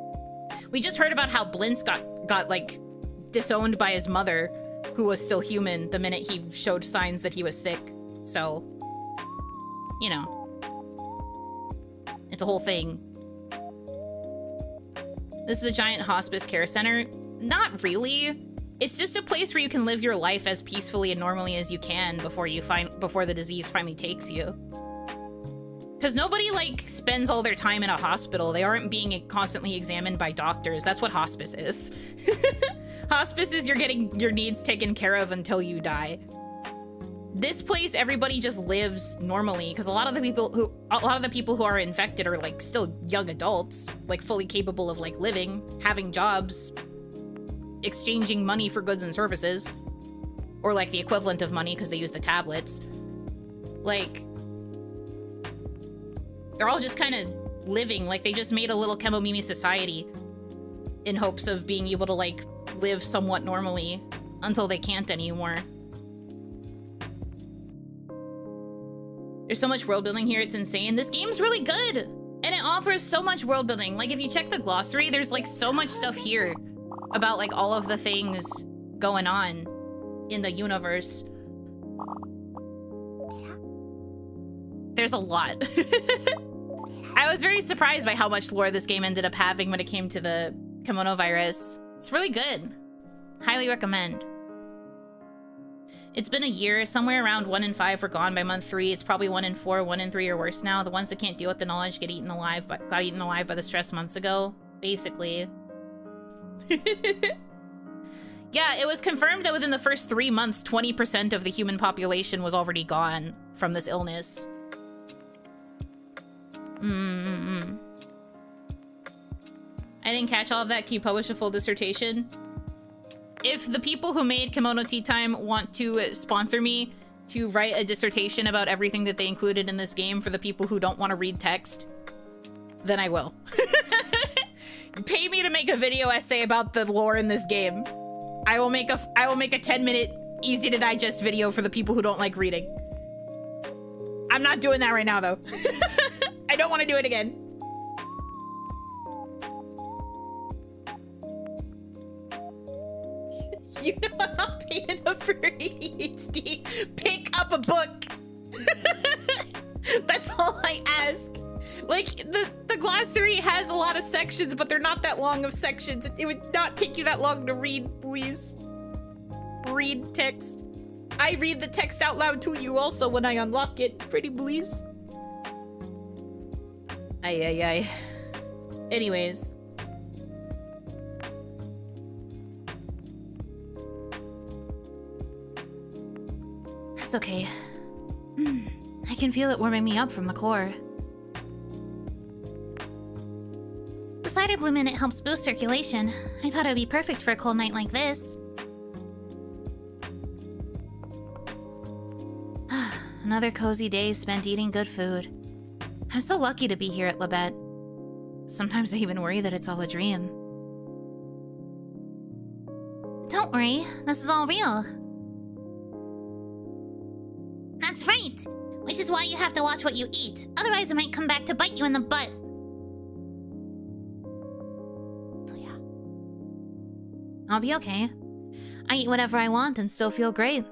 We just heard about how Blintz got like, disowned by his mother, who was still human the minute he showed signs that he was sick. So, you know, it's a whole thing. This is a giant hospice care center. Not really. It's just a place where you can live your life as peacefully and normally as you can before the disease finally takes you. Because nobody, like, spends all their time in a hospital. They aren't being constantly examined by doctors. That's what hospice is. Hospice is you're getting your needs taken care of until you die. This place, everybody just lives normally because a lot of the people who are infected are like still young adults, like fully capable of like living, having jobs, exchanging money for goods and services, or like the equivalent of money because they use the tablets. Like, they're all just kind of living, like they just made a little Kemomimi society in hopes of being able to like live somewhat normally until they can't anymore. There's so much world building here, it's insane. This game's really good, and it offers so much world building. Like, if you check the glossary, there's like so much stuff here about like all of the things going on in the universe. There's a lot. I was very surprised by how much lore this game ended up having when it came to the Kemono virus. It's really good. Highly recommend. It's been a year. Somewhere around 1 in 5 were gone by month 3. It's probably 1 in 4, 1 in 3 or worse now. The ones that can't deal with the knowledge got eaten alive by the stress months ago, basically. Yeah, it was confirmed that within the first 3 months, 20% of the human population was already gone from this illness. I didn't catch all of that. Can you publish a full dissertation? If the people who made Kemono Teatime want to sponsor me to write a dissertation about everything that they included in this game for the people who don't want to read text, then I will. Pay me to make a video essay about the lore in this game. I will make a 10-minute easy to digest video for the people who don't like reading. I'm not doing that right now though. I don't want to do it again. You know I'm not paid enough for ADHD. Pick up a book. That's all I ask. Like, the glossary has a lot of sections, but they're not that long of sections. It would not take you that long to read, please. Read text. I read the text out loud to you also when I unlock it. Pretty please. Ay. Anyways. That's okay. I can feel it warming me up from the core. The cider bloom in it helps boost circulation. I thought it would be perfect for a cold night like this. Another cozy day spent eating good food. I'm so lucky to be here at Labette. Sometimes I even worry that it's all a dream. Don't worry, this is all real. That's right! Which is why you have to watch what you eat. Otherwise it might come back to bite you in the butt. Oh yeah. I'll be okay. I eat whatever I want and still feel great.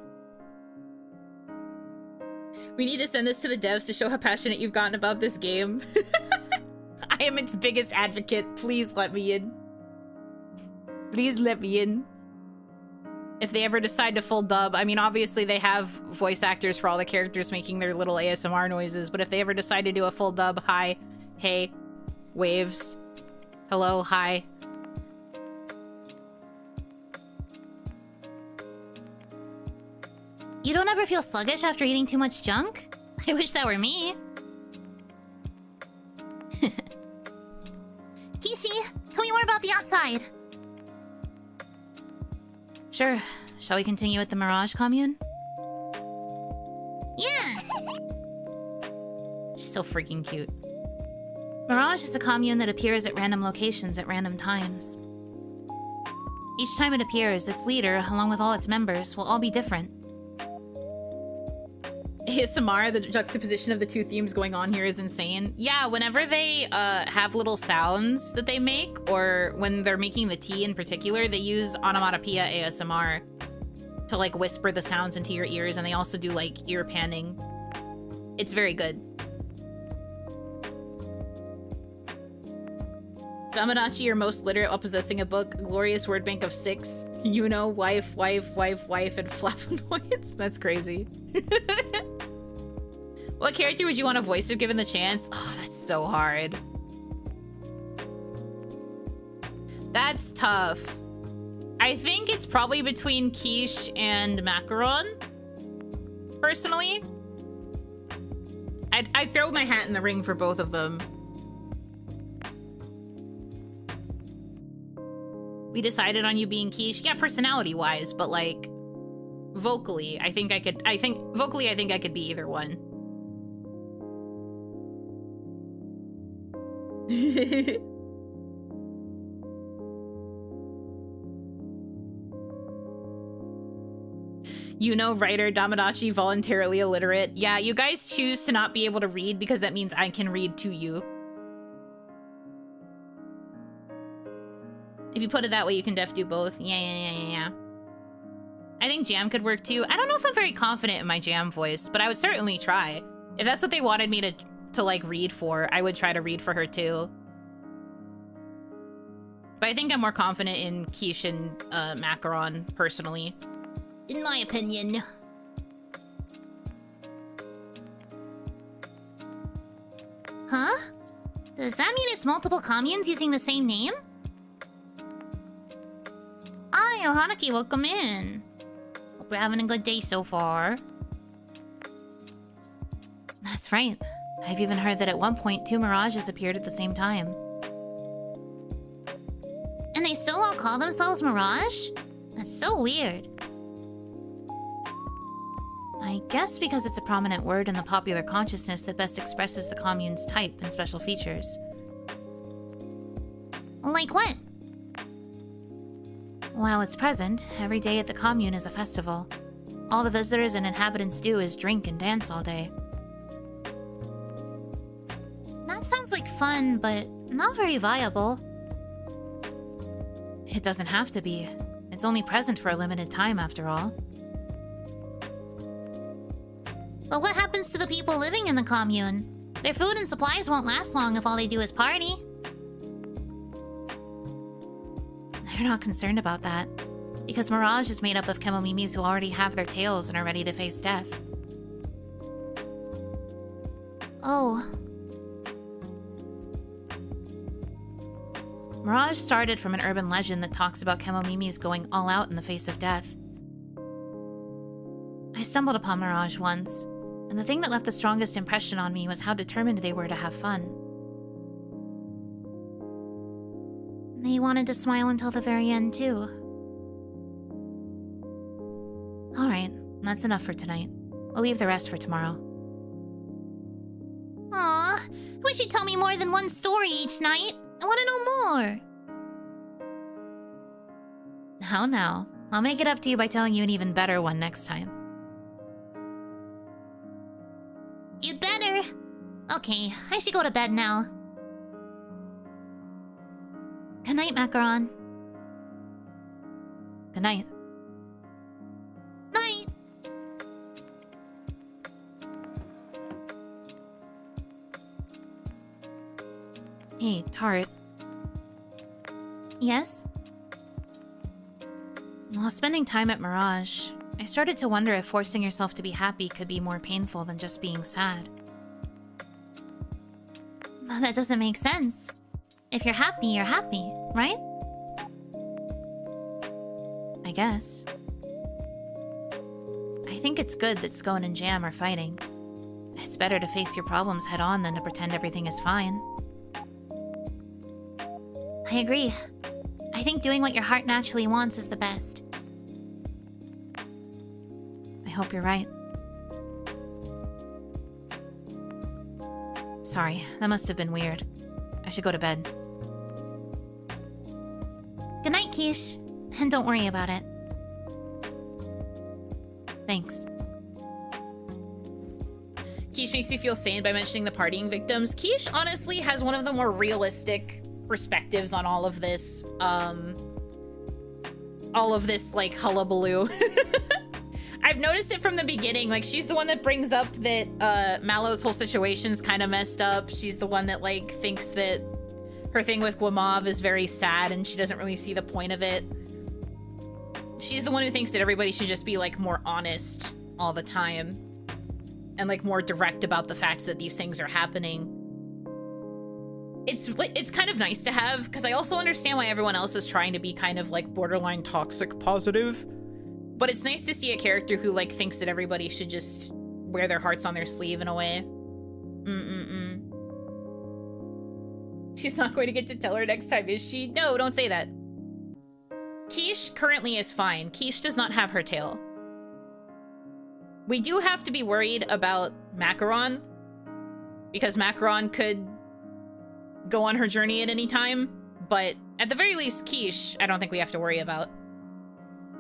We need to send this to the devs to show how passionate you've gotten about this game. I am its biggest advocate. Please let me in. Please let me in. If they ever decide to full dub, I mean, obviously they have voice actors for all the characters making their little ASMR noises, but if they ever decide to do a full dub, hi, hey, waves, hello, hi. You don't ever feel sluggish after eating too much junk? I wish that were me. Kishi, tell me more about the outside. Sure. Shall we continue at the Mirage commune? Yeah! She's so freaking cute. Mirage is a commune that appears at random locations at random times. Each time it appears, its leader, along with all its members, will all be different. ASMR, the juxtaposition of the two themes going on here is insane. Yeah, whenever they have little sounds that they make, or when they're making the tea in particular, they use onomatopoeia ASMR to like whisper the sounds into your ears, and they also do like ear panning. It's very good. Damadachi, you're most literate while possessing a book. Glorious word bank of 6. Yuno, wife, and flavonoids. That's crazy. What character would you want to voice if given the chance? Oh, that's so hard. That's tough. I think it's probably between Quiche and Macaron, personally. I'd throw my hat in the ring for both of them. We decided on you being Quiche. Yeah, personality-wise, but like vocally, I think I could be either one. Yuno, writer, Damadachi, voluntarily illiterate. Yeah, you guys choose to not be able to read because that means I can read to you. If you put it that way, you can def do both. Yeah. I think Jam could work too. I don't know if I'm very confident in my Jam voice, but I would certainly try. If that's what they wanted me to like read for, I would try to read for her too. But I think I'm more confident in Quiche and Macaron, personally. In my opinion. Huh? Does that mean it's multiple communes using the same name? Hi, Hanaki, welcome in. Hope you're having a good day so far. That's right. I've even heard that at one point 2 Mirages appeared at the same time. And they still all call themselves Mirage? That's so weird. I guess because it's a prominent word in the popular consciousness that best expresses the commune's type and special features. Like what? While it's present, every day at the commune is a festival. All the visitors and inhabitants do is drink and dance all day. That sounds like fun, but not very viable. It doesn't have to be. It's only present for a limited time, after all. But what happens to the people living in the commune? Their food and supplies won't last long if all they do is party. They're not concerned about that, because Mirage is made up of Kemomimis who already have their tails and are ready to face death. Oh. Mirage started from an urban legend that talks about Kemomimis going all out in the face of death. I stumbled upon Mirage once, and the thing that left the strongest impression on me was how determined they were to have fun. They wanted to smile until the very end, too. Alright, that's enough for tonight. We'll leave the rest for tomorrow. Aw, wish you'd tell me more than one story each night. I want to know more. How now? I'll make it up to you by telling you an even better one next time. You'd better. Okay, I should go to bed now. Good night, Macaron. Good night. Night. Hey, Tart. Yes? While spending time at Mirage, I started to wonder if forcing yourself to be happy could be more painful than just being sad. Well, that doesn't make sense. If you're happy, right? I guess. I think it's good that Scone and Jam are fighting. It's better to face your problems head on than to pretend everything is fine. I agree. I think doing what your heart naturally wants is the best. I hope you're right. Sorry, that must have been weird. I should go to bed. Good night, Quiche. And don't worry about it. Thanks. Quiche makes me feel sane by mentioning the partying victims. Quiche honestly has one of the more realistic perspectives on all of this like hullabaloo. I've noticed it from the beginning. Like, she's the one that brings up that Mallow's whole situation's kind of messed up. She's the one that like thinks that her thing with Guamav is very sad and she doesn't really see the point of it. She's the one who thinks that everybody should just be like more honest all the time and, like, more direct about the fact that these things are happening. it's kind of nice to have, because I also understand why everyone else is trying to be kind of like borderline toxic positive. But it's nice to see a character who like thinks that everybody should just wear their hearts on their sleeve in a way. She's not going to get to tell her next time, is she? No, don't say that. Quiche currently is fine. Quiche does not have her tail. We do have to be worried about Macaron, because Macaron could go on her journey at any time, but at the very least, Quiche, I don't think we have to worry about.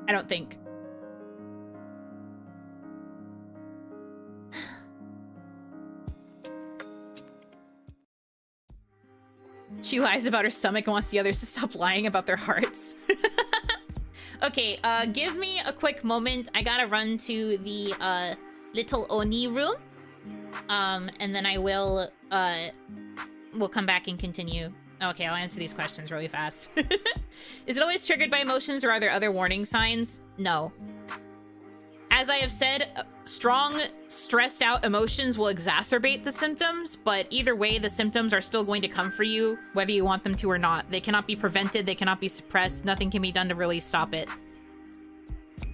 I don't think. She lies about her stomach and wants the others to stop lying about their hearts. Okay, give me a quick moment. I gotta run to the, little Oni room. And then I will, we'll come back and continue. Okay, I'll answer these questions really fast. Is it always triggered by emotions, or are there other warning signs? No. As I have said, strong, stressed out emotions will exacerbate the symptoms, but either way, the symptoms are still going to come for you, whether you want them to or not. They cannot be prevented, they cannot be suppressed, nothing can be done to really stop it.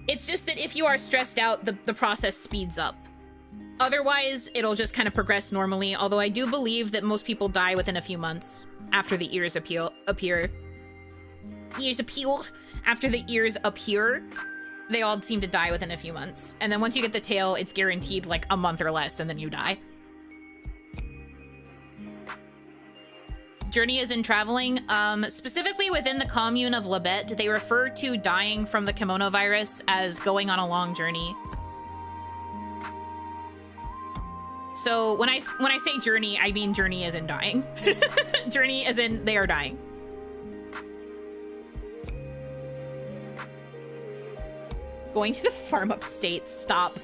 It's just that if you are stressed out, the process speeds up. Otherwise, it'll just kind of progress normally, although I do believe that most people die within a few months after the ears appear. After the ears appear, they all seem to die within a few months. And then once you get the tail, it's guaranteed like a month or less, and then you die. Journey is in traveling. Specifically within the commune of Labette, they refer to dying from the Kemono virus as going on a long journey. So when I say journey, I mean journey as in dying. Journey as in they are dying. Going to the farm upstate, stop.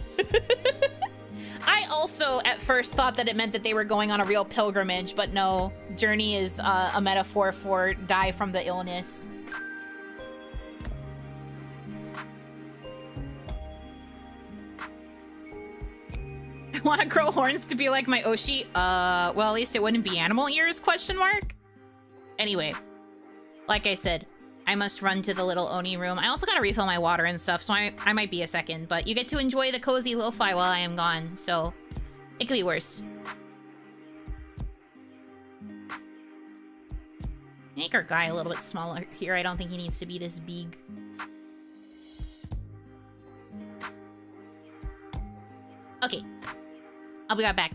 I also at first thought that it meant that they were going on a real pilgrimage, but no, journey is a metaphor for die from the illness. I want to grow horns to be like my Oshi. Well, at least it wouldn't be animal ears, question mark? Anyway, like I said, I must run to the little Oni room. I also gotta refill my water and stuff, so I might be a second, but you get to enjoy the cozy lo-fi while I am gone, so it could be worse. Make our guy a little bit smaller here. I don't think he needs to be this big. Okay. I'll be right back.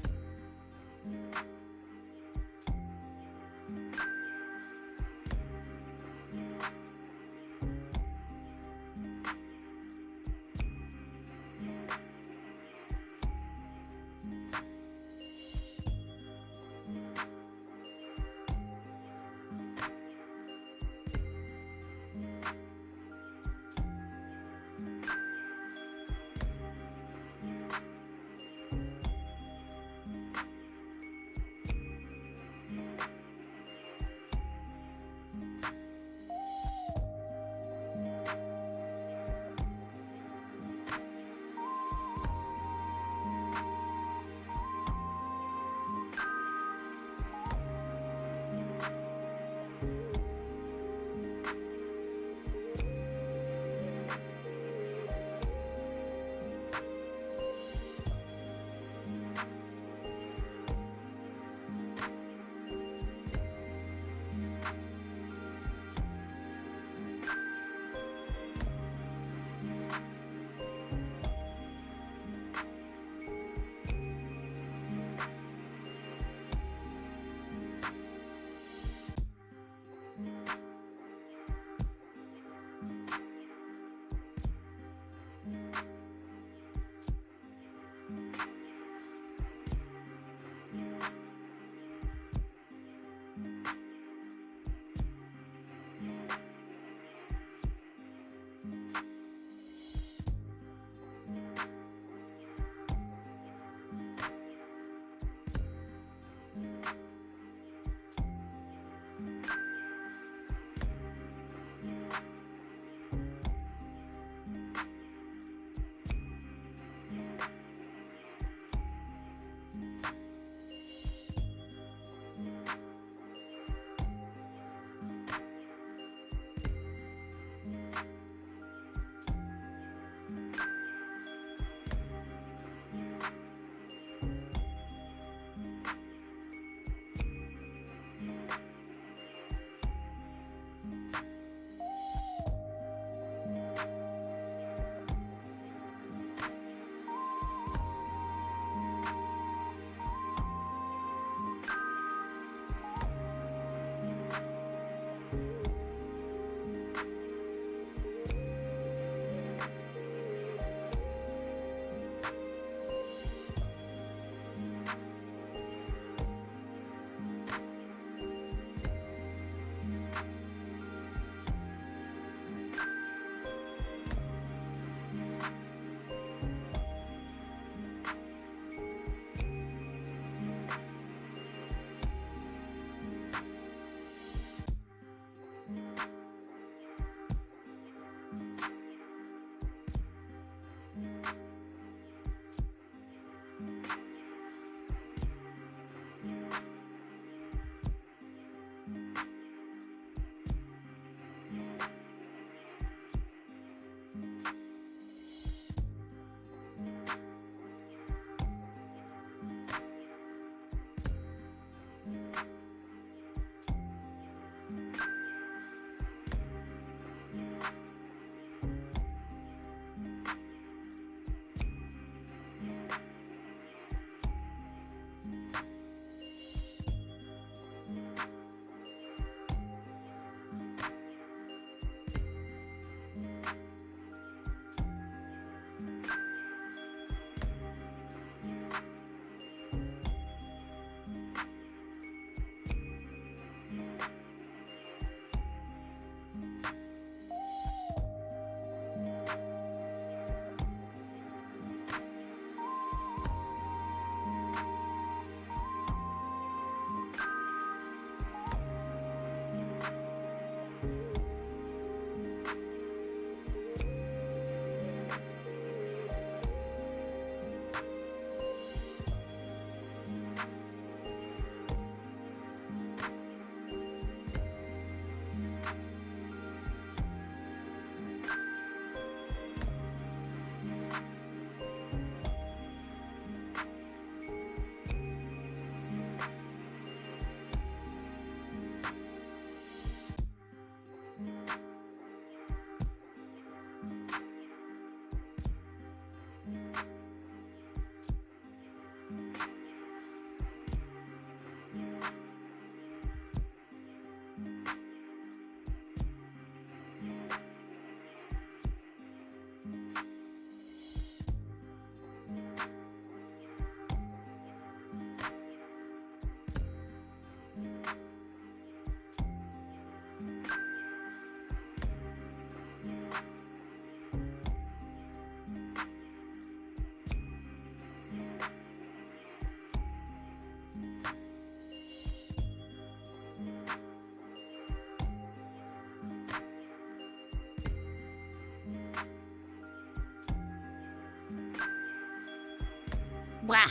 Wah.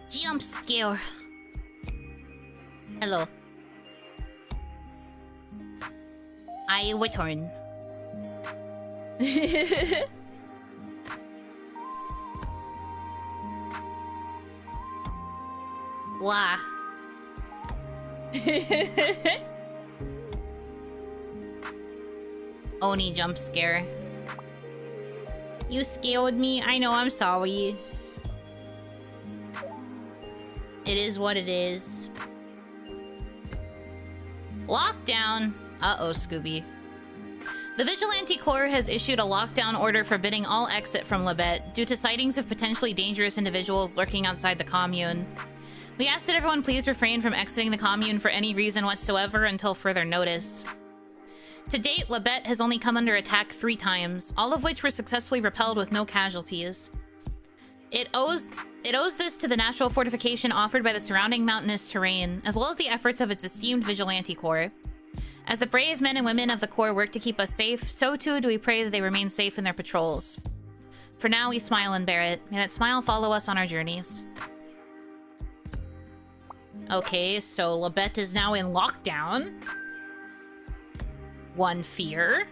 Jump scare. Hello. I return. Wah. Oni jump scare. You scared me. I know, I'm sorry. It is what it is. Lockdown. Uh-oh, Scooby. The Vigilante Corps has issued a lockdown order forbidding all exit from Labette due to sightings of potentially dangerous individuals lurking outside the commune. We ask that everyone please refrain from exiting the commune for any reason whatsoever until further notice. To date, Labette has only come under attack 3 times, all of which were successfully repelled with no casualties. It owes this to the natural fortification offered by the surrounding mountainous terrain, as well as the efforts of its esteemed Vigilante Corps. As the brave men and women of the Corps work to keep us safe, so too do we pray that they remain safe in their patrols. For now, we smile and bear it. May that smile follow us on our journeys. Okay, so Labette is now in lockdown. One fear.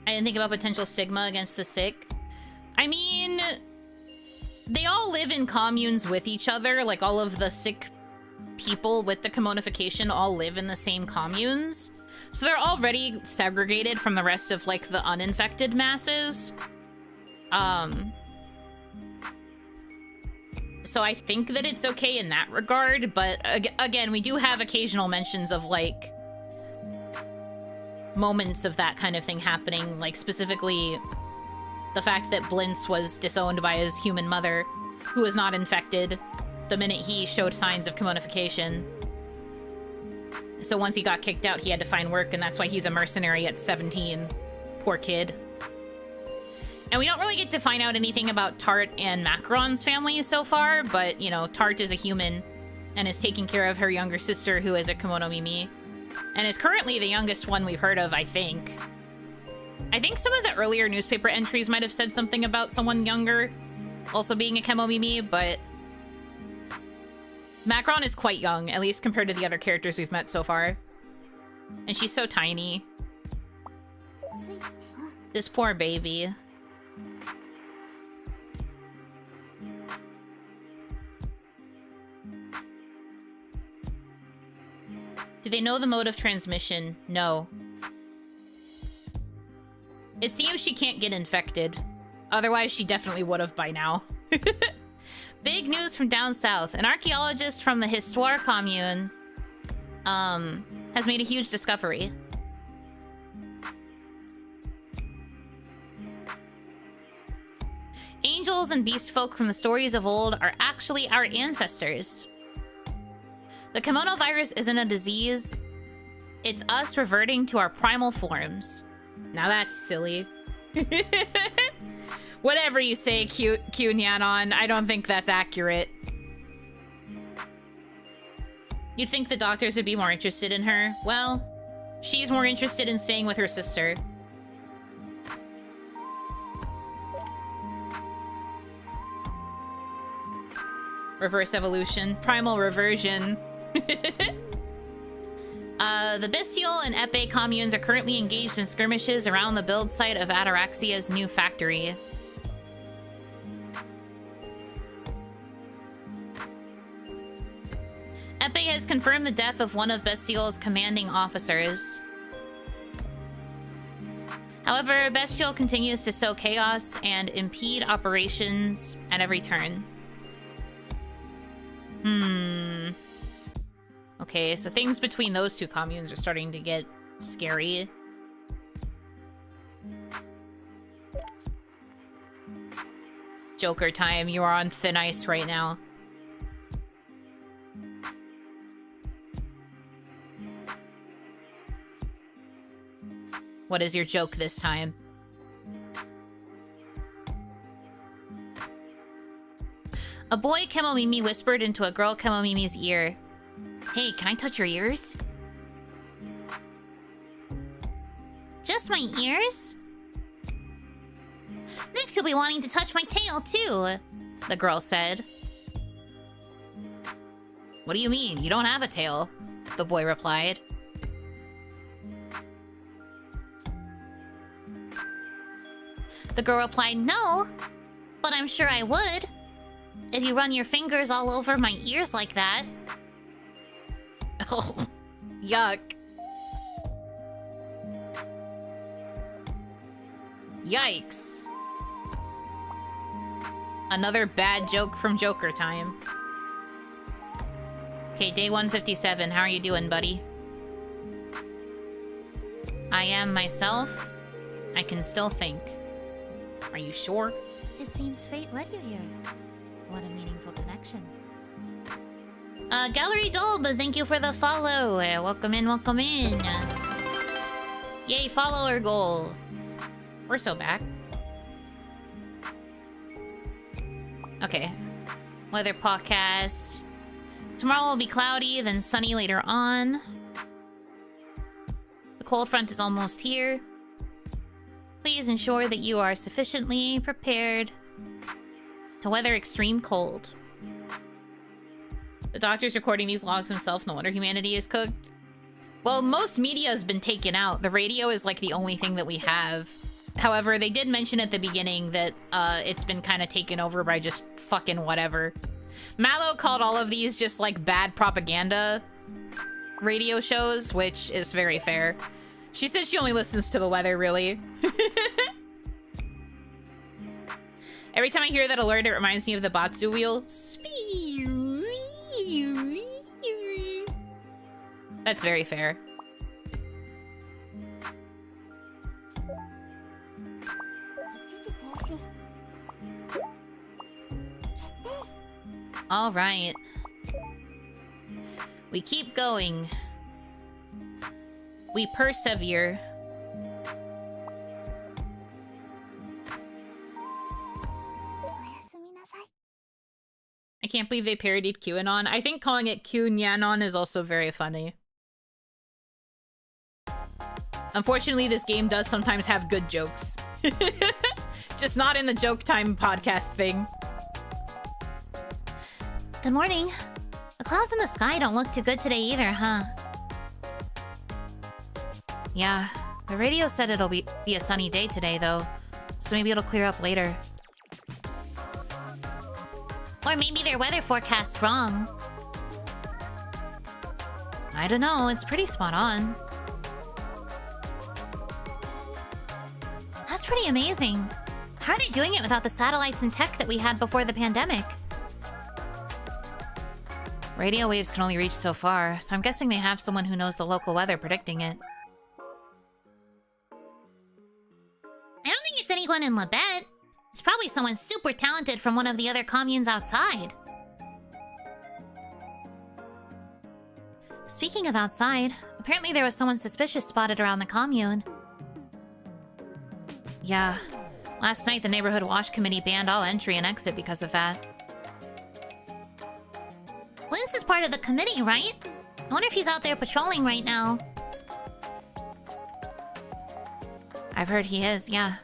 I didn't think about potential stigma against the sick. I mean, they all live in communes with each other. Like, all of the sick people with the Kemonification all live in the same communes. So they're already segregated from the rest of, like, the uninfected masses. So I think that it's okay in that regard, but again, we do have occasional mentions of, like, moments of that kind of thing happening, like, specifically the fact that Blintz was disowned by his human mother, who was not infected the minute he showed signs of Kemonification. So once he got kicked out, he had to find work, and that's why he's a mercenary at 17. Poor kid. And we don't really get to find out anything about Tart and Macron's family so far, but, you know, Tart is a human and is taking care of her younger sister, who is a Kemono Mimi, and is currently the youngest one we've heard of, I think. I think some of the earlier newspaper entries might have said something about someone younger also being a Kemo Mimi, but Macron is quite young, at least compared to the other characters we've met so far. And she's so tiny. This poor baby. Do they know the mode of transmission? No. It seems she can't get infected. Otherwise, she definitely would have by now. Big news from down south. An archaeologist from the Histoire commune has made a huge discovery. Angels and beast folk from the stories of old are actually our ancestors. The Kemono virus isn't a disease. It's us reverting to our primal forms. Now that's silly. Whatever you say, Q-Nyanon, I don't think that's accurate. You'd think the doctors would be more interested in her. Well, she's more interested in staying with her sister. Reverse evolution. Primal reversion. The Bestial and Epee communes are currently engaged in skirmishes around the build site of Ataraxia's new factory. Epee has confirmed the death of one of Bestial's commanding officers. However, Bestial continues to sow chaos and impede operations at every turn. Okay, so things between those two communes are starting to get scary. Joker time, you are on thin ice right now. What is your joke this time? A boy Kemomimi whispered into a girl Kemomimi's ear. Hey, can I touch your ears? Just my ears? Next you'll be wanting to touch my tail, too, the girl said. What do you mean? You don't have a tail, the boy replied. The girl replied, no, but I'm sure I would. If you run your fingers all over my ears like that. Oh, yuck. Yikes. Another bad joke from Joker time. Okay, day 157. How are you doing, buddy? I am myself. I can still think. Are you sure? It seems fate led you here. What a meaningful connection. Gallery Dolb, thank you for the follow. Welcome in, welcome in. Yay, follower goal. We're so back. Okay. Weather podcast. Tomorrow will be cloudy, then sunny later on. The cold front is almost here. Please ensure that you are sufficiently prepared to weather extreme cold. The doctor's recording these logs himself. No wonder humanity is cooked. Well, most media has been taken out. The radio is like the only thing that we have. However, they did mention at the beginning that it's been kind of taken over by just fucking whatever. Mallow called all of these just like bad propaganda radio shows, which is very fair. She says she only listens to the weather, really. Every time I hear that alert, it reminds me of the Batsu wheel. That's very fair. All right. We keep going. We persevere. I can't believe they parodied QAnon. I think calling it QNyanon is also very funny. Unfortunately, this game does sometimes have good jokes. Just not in the Joke Time podcast thing. Good morning. The clouds in the sky don't look too good today either, huh? Yeah, the radio said it'll be a sunny day today, though. So maybe it'll clear up later. Or maybe their weather forecast's wrong. I don't know, it's pretty spot on. That's pretty amazing. How are they doing it without the satellites and tech that we had before the pandemic? Radio waves can only reach so far, so I'm guessing they have someone who knows the local weather predicting it. I don't think it's anyone in Labette. It's probably someone super talented from one of the other communes outside. Speaking of outside, apparently there was someone suspicious spotted around the commune. Yeah, last night the neighborhood wash committee banned all entry and exit because of that. Linz is part of the committee, right? I wonder if he's out there patrolling right now. I've heard he is, yeah.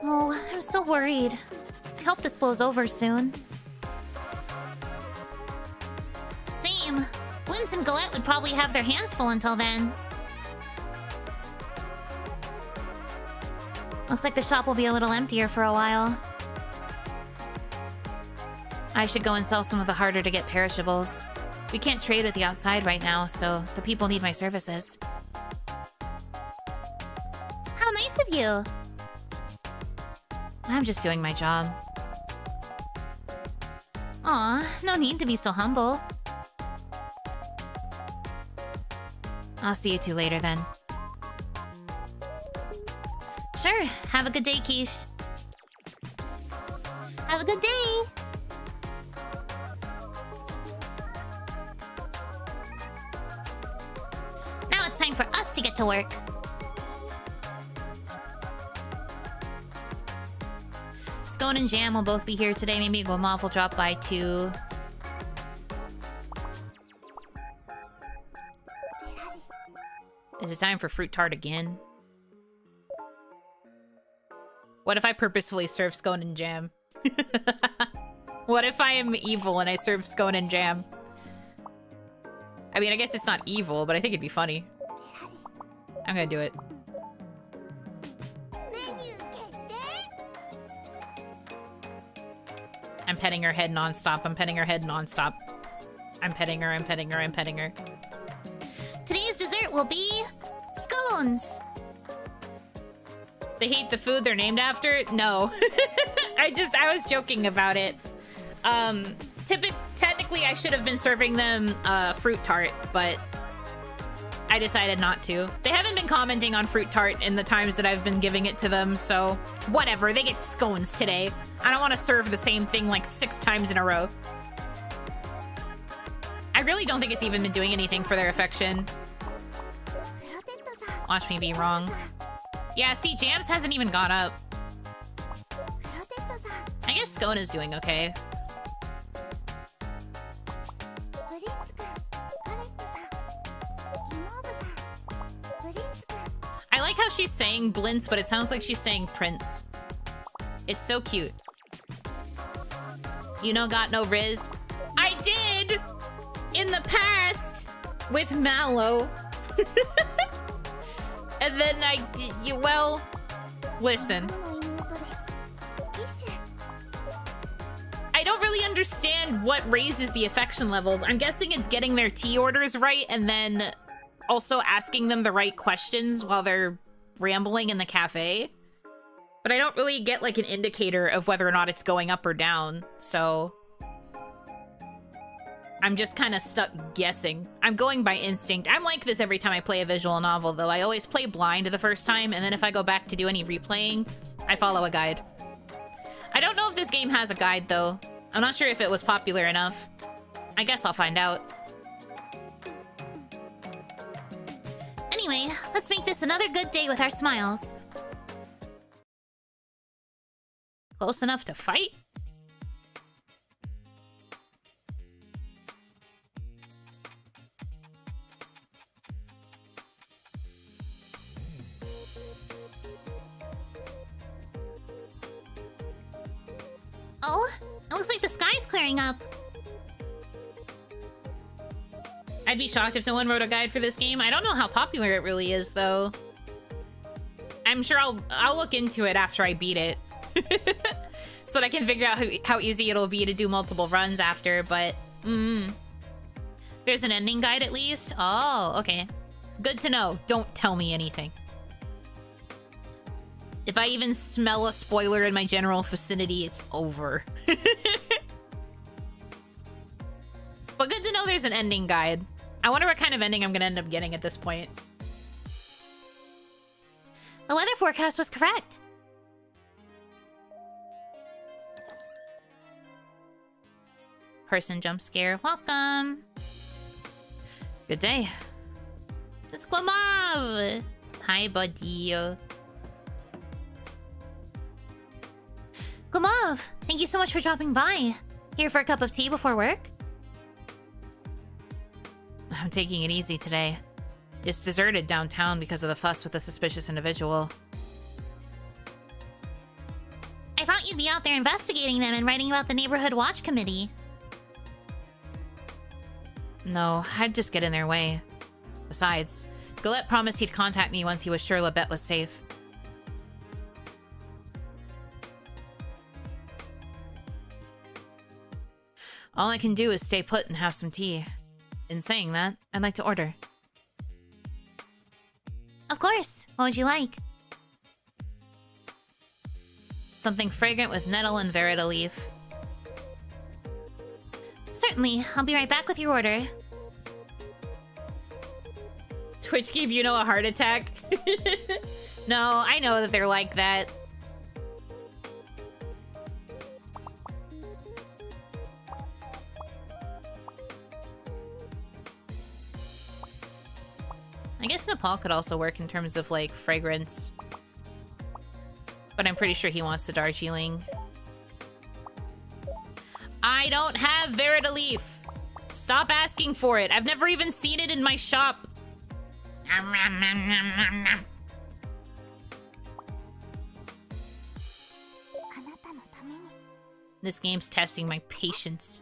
Oh, I'm so worried. I hope this blows over soon. Same. Linz and Galette would probably have their hands full until then. Looks like the shop will be a little emptier for a while. I should go and sell some of the harder to get perishables. We can't trade with the outside right now, so the people need my services. of you. I'm just doing my job. Aw, no need to be so humble. I'll see you two later then. Sure, have a good day, Quiche. Have a good day! Now it's time for us to get to work. Scone and Jam will both be here today. Maybe Gomov will drop by too. Is it time for fruit tart again? What if I purposefully serve scone and jam? What if I am evil and I serve scone and jam? I mean, I guess it's not evil, but I think it'd be funny. I'm gonna do it. I'm petting her head nonstop. I'm petting her head nonstop. I'm petting her, I'm petting her, I'm petting her. Today's dessert will be scones. They hate the food they're named after? No. I was joking about it. Technically I should have been serving them fruit tart, but I decided not to. They haven't been commenting on fruit tart in the times that I've been giving it to them, so whatever, they get scones today. I don't want to serve the same thing like 6 times in a row. I really don't think it's even been doing anything for their affection. Watch me be wrong. Yeah, see, Jams hasn't even gone up. I guess Scone is doing okay. I like how she's saying Blintz, but it sounds like she's saying Prince. It's so cute. Yuno got no Riz. I did! In the past! With Mallow. And then well, listen. I don't really understand what raises the affection levels. I'm guessing it's getting their tea orders right and then also asking them the right questions while they're rambling in the cafe. But I don't really get like an indicator of whether or not it's going up or down, so I'm just kind of stuck guessing. I'm going by instinct. I'm like this every time I play a visual novel, though. I always play blind the first time, and then if I go back to do any replaying, I follow a guide. I don't know if this game has a guide, though. I'm not sure if it was popular enough. I guess I'll find out. Anyway, let's make this another good day with our smiles. Close enough to fight? Oh, it looks like the sky's clearing up. I'd be shocked if no one wrote a guide for this game. I don't know how popular it really is, though. I'm sure I'll look into it after I beat it. So that I can figure out how easy it'll be to do multiple runs after, but... There's an ending guide at least? Oh, okay. Good to know. Don't tell me anything. If I even smell a spoiler in my general vicinity, it's over. But good to know there's an ending guide. I wonder what kind of ending I'm gonna end up getting at this point. The weather forecast was correct. Person jump scare. Welcome. Good day. It's Quamav. Hi, buddy. Quamav, thank you so much for dropping by. Here for a cup of tea before work? I'm taking it easy today. It's deserted downtown because of the fuss with a suspicious individual. I thought you'd be out there investigating them and writing about the neighborhood watch committee. No, I'd just get in their way. Besides, Galette promised he'd contact me once he was sure Labette was safe. All I can do is stay put and have some tea. In saying that, I'd like to order. Of course. What would you like? Something fragrant with nettle and verita leaf. Certainly. I'll be right back with your order. Twitch gave Yuno a heart attack. No, I know that they're like that. I guess Nepal could also work in terms of, like, fragrance. But I'm pretty sure he wants the Darjeeling. I don't have Verita Leaf. Stop asking for it. I've never even seen it in my shop. This game's testing my patience.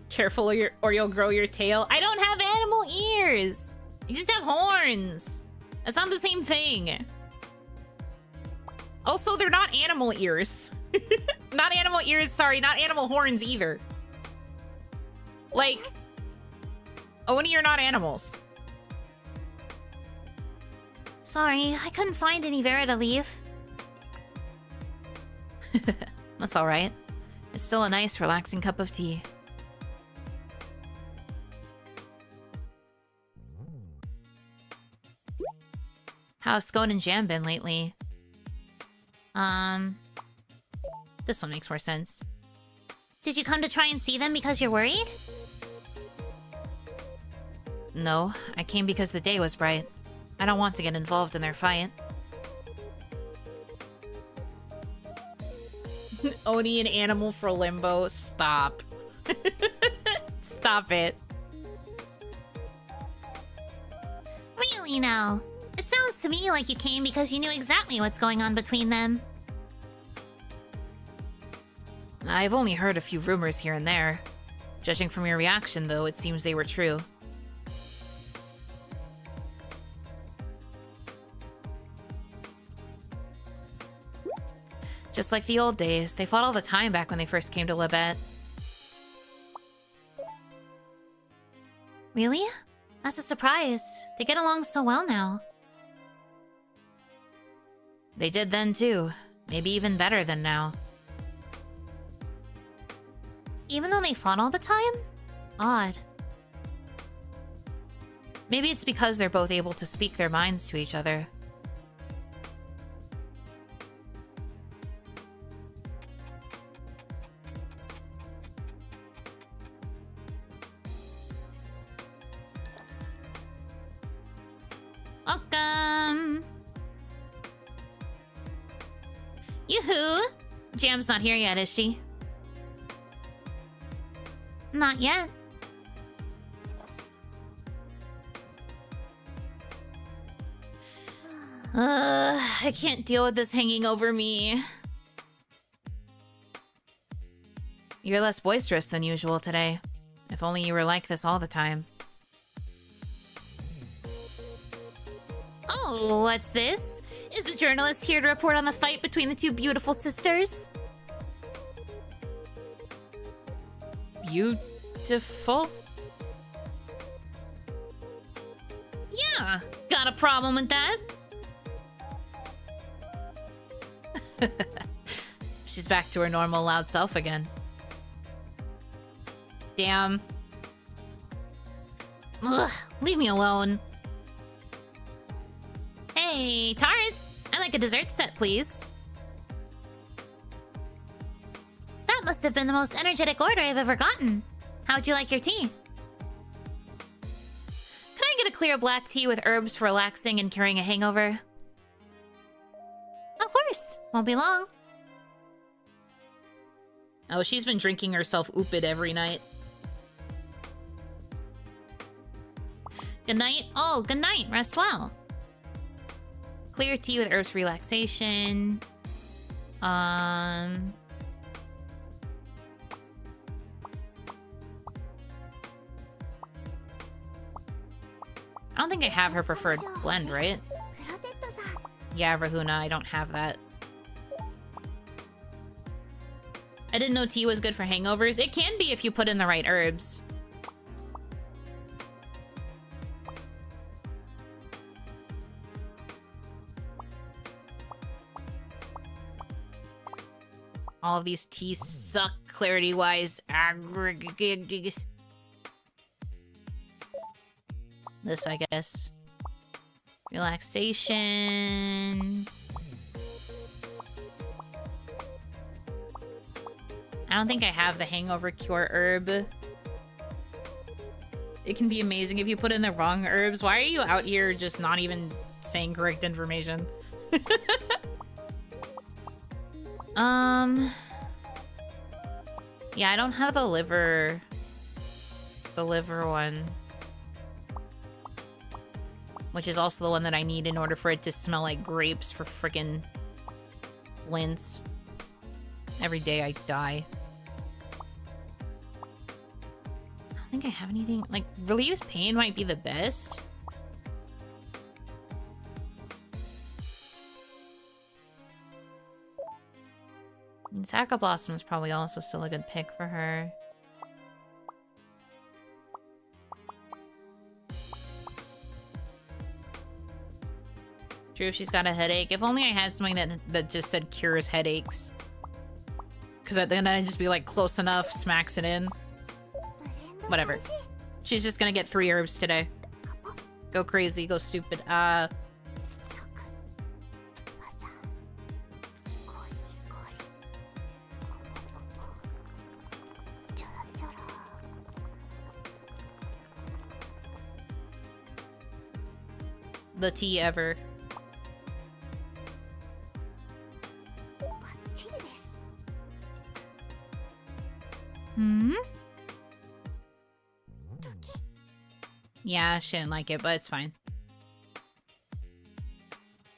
Careful or you'll grow your tail. I don't have animal ears. You just have horns. That's not the same thing. Also, they're not animal ears. Not animal ears, sorry, not animal horns either. Like, Oni are not animals. Sorry, I couldn't find any Verita leaf. That's alright. It's still a nice, relaxing cup of tea. How's Scone and Jam been lately? This one makes more sense. Did you come to try and see them because you're worried? No, I came because the day was bright. I don't want to get involved in their fight. Oni an animal for limbo. Stop. Stop it. Really now? It sounds to me like you came because you knew exactly what's going on between them. I've only heard a few rumors here and there. Judging from your reaction, though, it seems they were true. Just like the old days, they fought all the time back when they first came to Libet. Really? That's a surprise. They get along so well now. They did then too. Maybe even better than now. Even though they fought all the time? Odd. Maybe it's because they're both able to speak their minds to each other. Welcome! Yoo-hoo! Jam's not here yet, is she? Not yet. I can't deal with this hanging over me. You're less boisterous than usual today. If only you were like this all the time. Oh, what's this? Is the journalist here to report on the fight between the two beautiful sisters? Beautiful? Yeah, got a problem with that? She's back to her normal loud self again. Damn. Ugh, leave me alone. Hey, Tart! I'd like a dessert set, please. That must have been the most energetic order I've ever gotten. How'd you like your tea? Can I get a clear black tea with herbs for relaxing and curing a hangover? Of course. Won't be long. Oh, she's been drinking herself oopid every night. Good night. Oh, good night. Rest well. Clear tea with herbs for relaxation. I don't think I have her preferred blend, right? Yeah, Rahuna, I don't have that. I didn't know tea was good for hangovers. It can be if you put in the right herbs. All of these teas suck clarity-wise. This, I guess. Relaxation. I don't think I have the hangover cure herb. It can be amazing if you put in the wrong herbs. Why are you out here just not even saying correct information? Yeah, I don't have the liver one. Which is also the one that I need in order for it to smell like grapes for frickin' Linz. Every day I die. I don't think I have anything. Like, relieves pain might be the best. And Sakura Blossom is probably also still a good pick for her. True, if she's got a headache. If only I had something that just said cures headaches. Because then I'd just be like, close enough, smacks it in. Whatever. She's just gonna get 3 herbs today. Go crazy, go stupid. The tea ever. Hmm? Yeah, she didn't like it, but it's fine.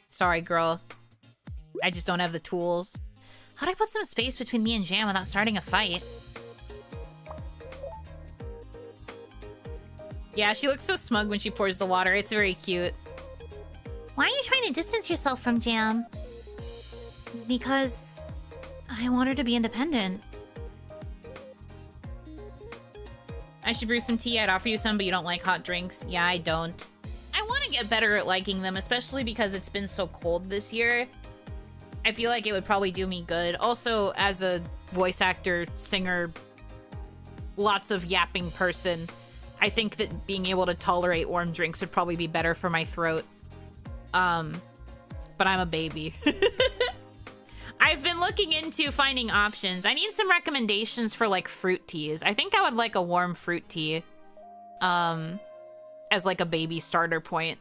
Sorry, girl. I just don't have the tools. How do I put some space between me and Jam without starting a fight? Yeah, she looks so smug when she pours the water. It's very cute. Why are you trying to distance yourself from Jam? Because I want her to be independent. I should brew some tea. I'd offer you some, but you don't like hot drinks. Yeah, I don't. I want to get better at liking them, especially because it's been so cold this year. I feel like it would probably do me good. Also, as a voice actor, singer, lots of yapping person, I think that being able to tolerate warm drinks would probably be better for my throat. But I'm a baby. I've been looking into finding options. I need some recommendations for, like, fruit teas. I think I would like a warm fruit tea, as, like, a baby starter point.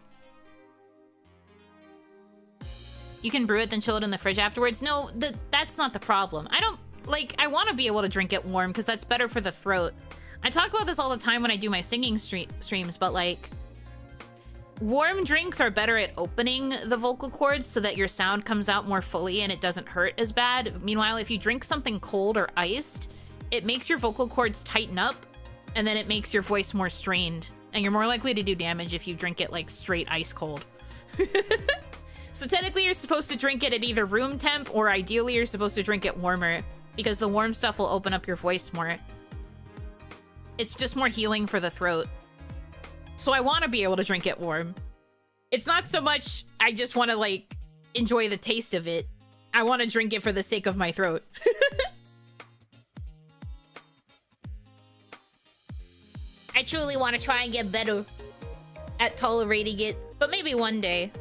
You can brew it, then chill it in the fridge afterwards. No, that's not the problem. I don't, like, I want to be able to drink it warm, because that's better for the throat. I talk about this all the time when I do my singing streams, but, like, warm drinks are better at opening the vocal cords so that your sound comes out more fully and it doesn't hurt as bad. Meanwhile, if you drink something cold or iced, it makes your vocal cords tighten up, and then it makes your voice more strained. And you're more likely to do damage if you drink it, like, straight ice cold. So technically, you're supposed to drink it at either room temp, or ideally, you're supposed to drink it warmer, because the warm stuff will open up your voice more. It's just more healing for the throat. So I want to be able to drink it warm. It's not so much I just want to, like, enjoy the taste of it. I want to drink it for the sake of my throat. I truly want to try and get better at tolerating it, but maybe one day.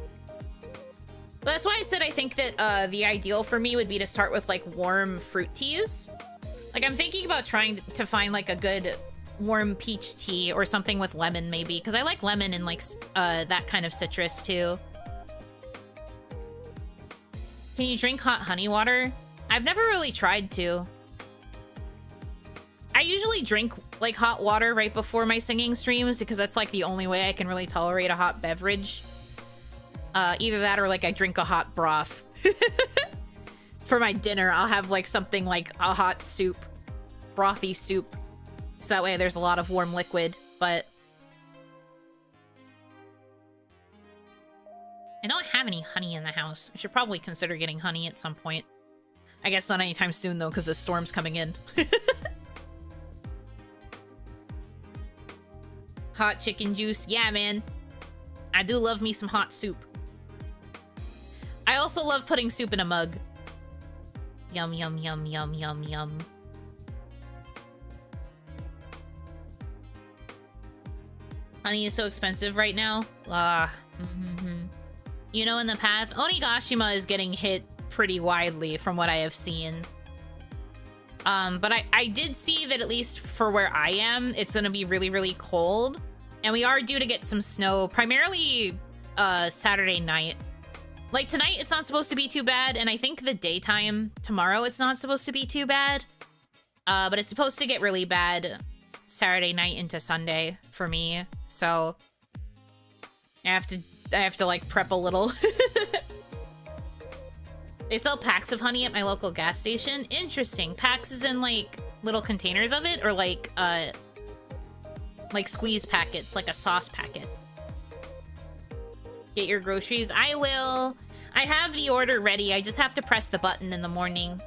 But that's why I said I think that the ideal for me would be to start with, like, warm fruit teas. Like, I'm thinking about trying to find, like, a good warm peach tea or something with lemon, maybe, because I like lemon and, like, that kind of citrus too. Can you drink hot honey water? I've never really tried to. I usually drink, like, hot water right before my singing streams because that's, like, the only way I can really tolerate a hot beverage. Either that or, like, I drink a hot broth. For my dinner, I'll have, like, something like a hot soup, brothy soup. So that way there's a lot of warm liquid, but I don't have any honey in the house. I should probably consider getting honey at some point. I guess not anytime soon, though, because the storm's coming in. Hot chicken juice. Yeah, man. I do love me some hot soup. I also love putting soup in a mug. Yum, yum, yum, yum, yum, yum. Honey is so expensive right now. You know, in the path, Onigashima is getting hit pretty widely from what I have seen. But I did see that at least for where I am, it's gonna be really, really cold. And we are due to get some snow, primarily Saturday night. Like tonight, it's not supposed to be too bad. And I think the daytime tomorrow, it's not supposed to be too bad. But it's supposed to get really bad Saturday night into Sunday for me. So I have to like prep a little. They sell packs of honey at my local gas station. Interesting. Packs is in like little containers of it, or like squeeze packets, like a sauce packet. Get your groceries. I will. I have the order ready. I just have to press the button in the morning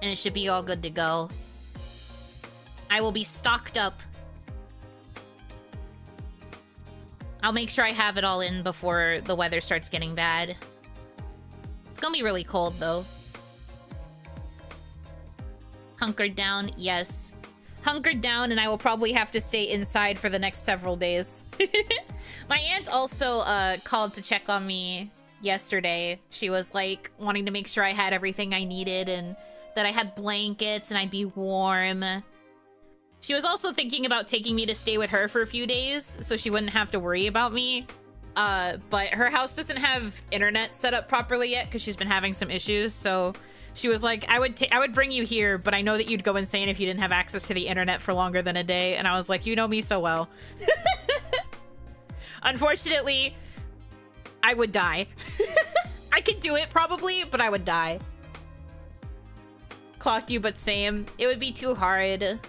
and it should be all good to go. I will be stocked up. I'll make sure I have it all in before the weather starts getting bad. It's gonna be really cold, though. Hunkered down, yes. Hunkered down, and I will probably have to stay inside for the next several days. My aunt also called to check on me yesterday. She was, like, wanting to make sure I had everything I needed and that I had blankets and I'd be warm. She was also thinking about taking me to stay with her for a few days so she wouldn't have to worry about me. But her house doesn't have internet set up properly yet because she's been having some issues. So she was like, I would bring you here, but I know that you'd go insane if you didn't have access to the internet for longer than a day. And I was like, you know me so well. Unfortunately, I would die. I could do it probably, but I would die. Clocked you, but same. It would be too hard.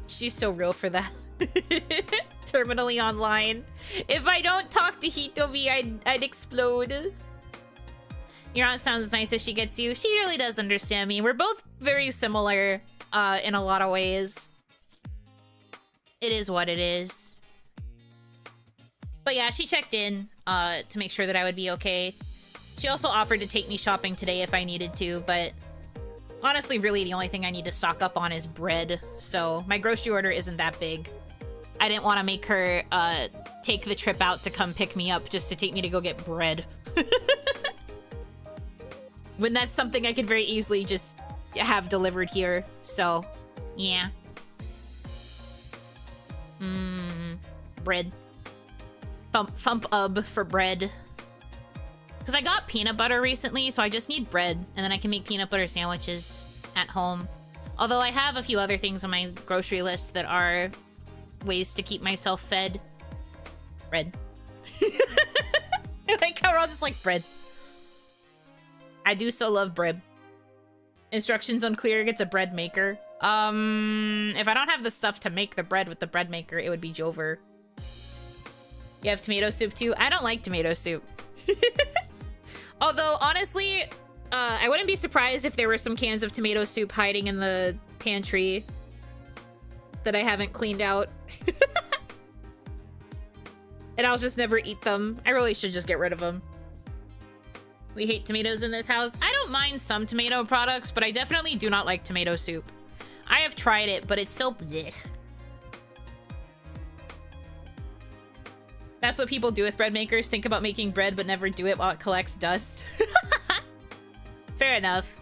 She's so real for that. Terminally online. If I don't talk to Hitomi, I'd explode. Your aunt sounds as nice as she gets you. She really does understand me. We're both very similar in a lot of ways. It is what it is. But yeah, she checked in to make sure that I would be okay. She also offered to take me shopping today if I needed to, but honestly, really, the only thing I need to stock up on is bread. So my grocery order isn't that big. I didn't want to make her take the trip out to come pick me up just to take me to go get bread. When that's something I could very easily just have delivered here. So, yeah. Bread. Thump for bread. Because I got peanut butter recently, so I just need bread. And then I can make peanut butter sandwiches at home. Although I have a few other things on my grocery list that are ways to keep myself fed. Bread. I like how we're all just like, bread. I do so love bread. Instructions unclear, gets a bread maker. If I don't have the stuff to make the bread with the bread maker, it would be Jover. You have tomato soup too? I don't like tomato soup. Although, honestly, I wouldn't be surprised if there were some cans of tomato soup hiding in the pantry that I haven't cleaned out. And I'll just never eat them. I really should just get rid of them. We hate tomatoes in this house. I don't mind some tomato products, but I definitely do not like tomato soup. I have tried it, but it's still blech. That's what people do with bread makers. Think about making bread, but never do it while it collects dust. Fair enough.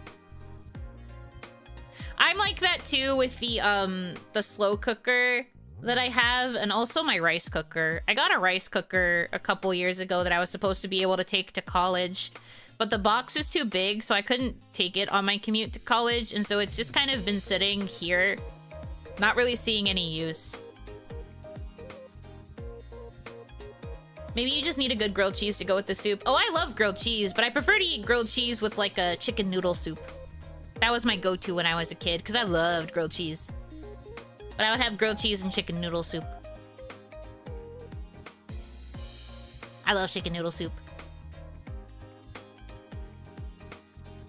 I'm like that too with the slow cooker that I have, and also my rice cooker. I got a rice cooker a couple years ago that I was supposed to be able to take to college, but the box was too big, so I couldn't take it on my commute to college, and so it's just kind of been sitting here, not really seeing any use. Maybe you just need a good grilled cheese to go with the soup. Oh, I love grilled cheese, but I prefer to eat grilled cheese with like a chicken noodle soup. That was my go-to when I was a kid, because I loved grilled cheese. But I would have grilled cheese and chicken noodle soup. I love chicken noodle soup.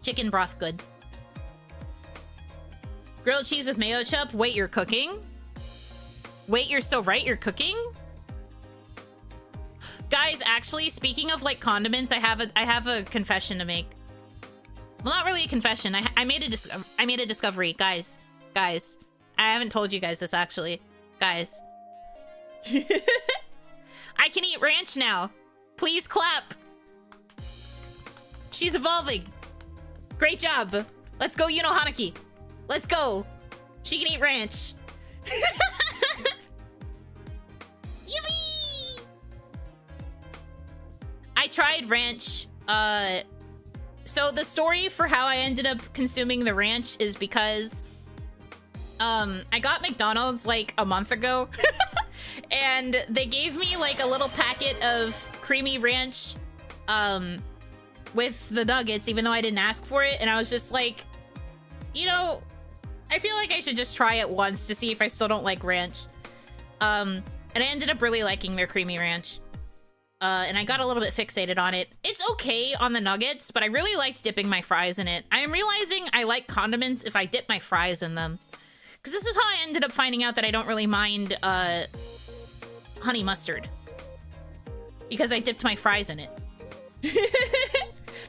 Chicken broth good. Grilled cheese with mayo chup. Wait, you're cooking? Wait, you're so right, you're cooking? Guys, actually, speaking of like condiments, I have a confession to make. Well, not really a confession. I made a discovery, guys. Guys, I haven't told you guys this actually. Guys. I can eat ranch now. Please clap. She's evolving. Great job. Let's go, Yuno Hanaki. Let's go. She can eat ranch. Yippee! I tried ranch. So the story for how I ended up consuming the ranch is because I got McDonald's like a month ago and they gave me like a little packet of creamy ranch with the nuggets, even though I didn't ask for it. And I was just like, you know, I feel like I should just try it once to see if I still don't like ranch. And I ended up really liking their creamy ranch. And I got a little bit fixated on it. It's okay on the nuggets, but I really liked dipping my fries in it. I am realizing I like condiments if I dip my fries in them. Because this is how I ended up finding out that I don't really mind honey mustard. Because I dipped my fries in it.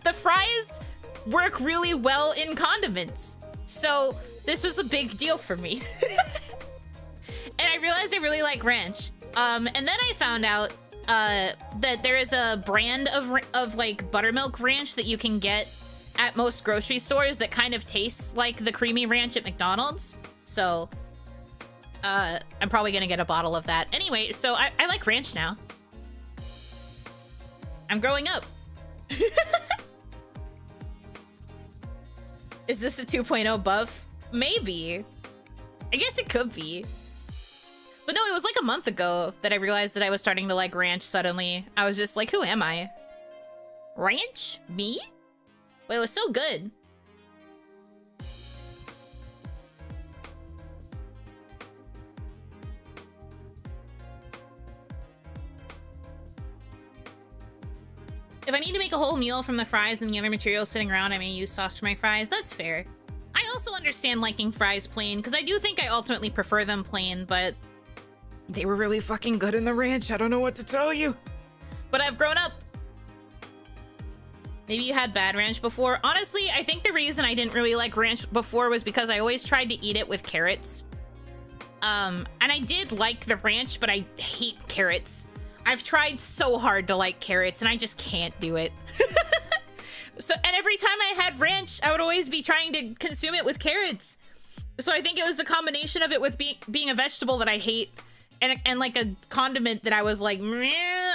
The fries work really well in condiments. So this was a big deal for me. And I realized I really like ranch. And then I found out that there is a brand of like buttermilk ranch that you can get at most grocery stores that kind of tastes like the creamy ranch at McDonald's. So I'm probably gonna get a bottle of that. Anyway, so I like ranch now. I'm growing up. Is this a 2.0 buff? Maybe. I guess it could be. But no, it was like a month ago that I realized that I was starting to like ranch suddenly. I was just like, who am I? Ranch? Me? But it was so good. If I need to make a whole meal from the fries and the other materials sitting around, I may use sauce for my fries. That's fair. I also understand liking fries plain, because I do think I ultimately prefer them plain, but they were really fucking good in the ranch. I don't know what to tell you. But I've grown up. Maybe you had bad ranch before. Honestly, I think the reason I didn't really like ranch before was because I always tried to eat it with carrots. And I did like the ranch, but I hate carrots. I've tried so hard to like carrots, and I just can't do it. And every time I had ranch, I would always be trying to consume it with carrots. So I think it was the combination of it with being a vegetable that I hate, and like a condiment that I was like meh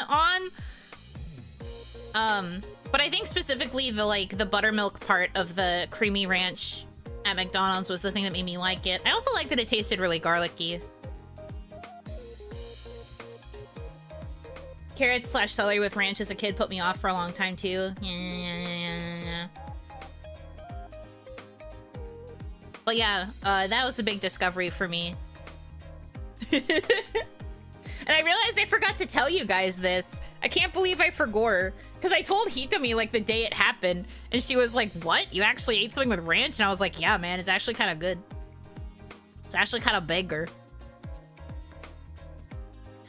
on. But I think specifically the buttermilk part of the creamy ranch at McDonald's was the thing that made me like it. I also liked that it tasted really garlicky. Carrots / celery with ranch as a kid put me off for a long time too. But yeah, that was a big discovery for me. And I realized I forgot to tell you guys this. I can't believe I forgot. Because I told Hitami like the day it happened. And she was like, what? You actually ate something with ranch? And I was like, yeah, man, it's actually kind of good. It's actually kind of bigger.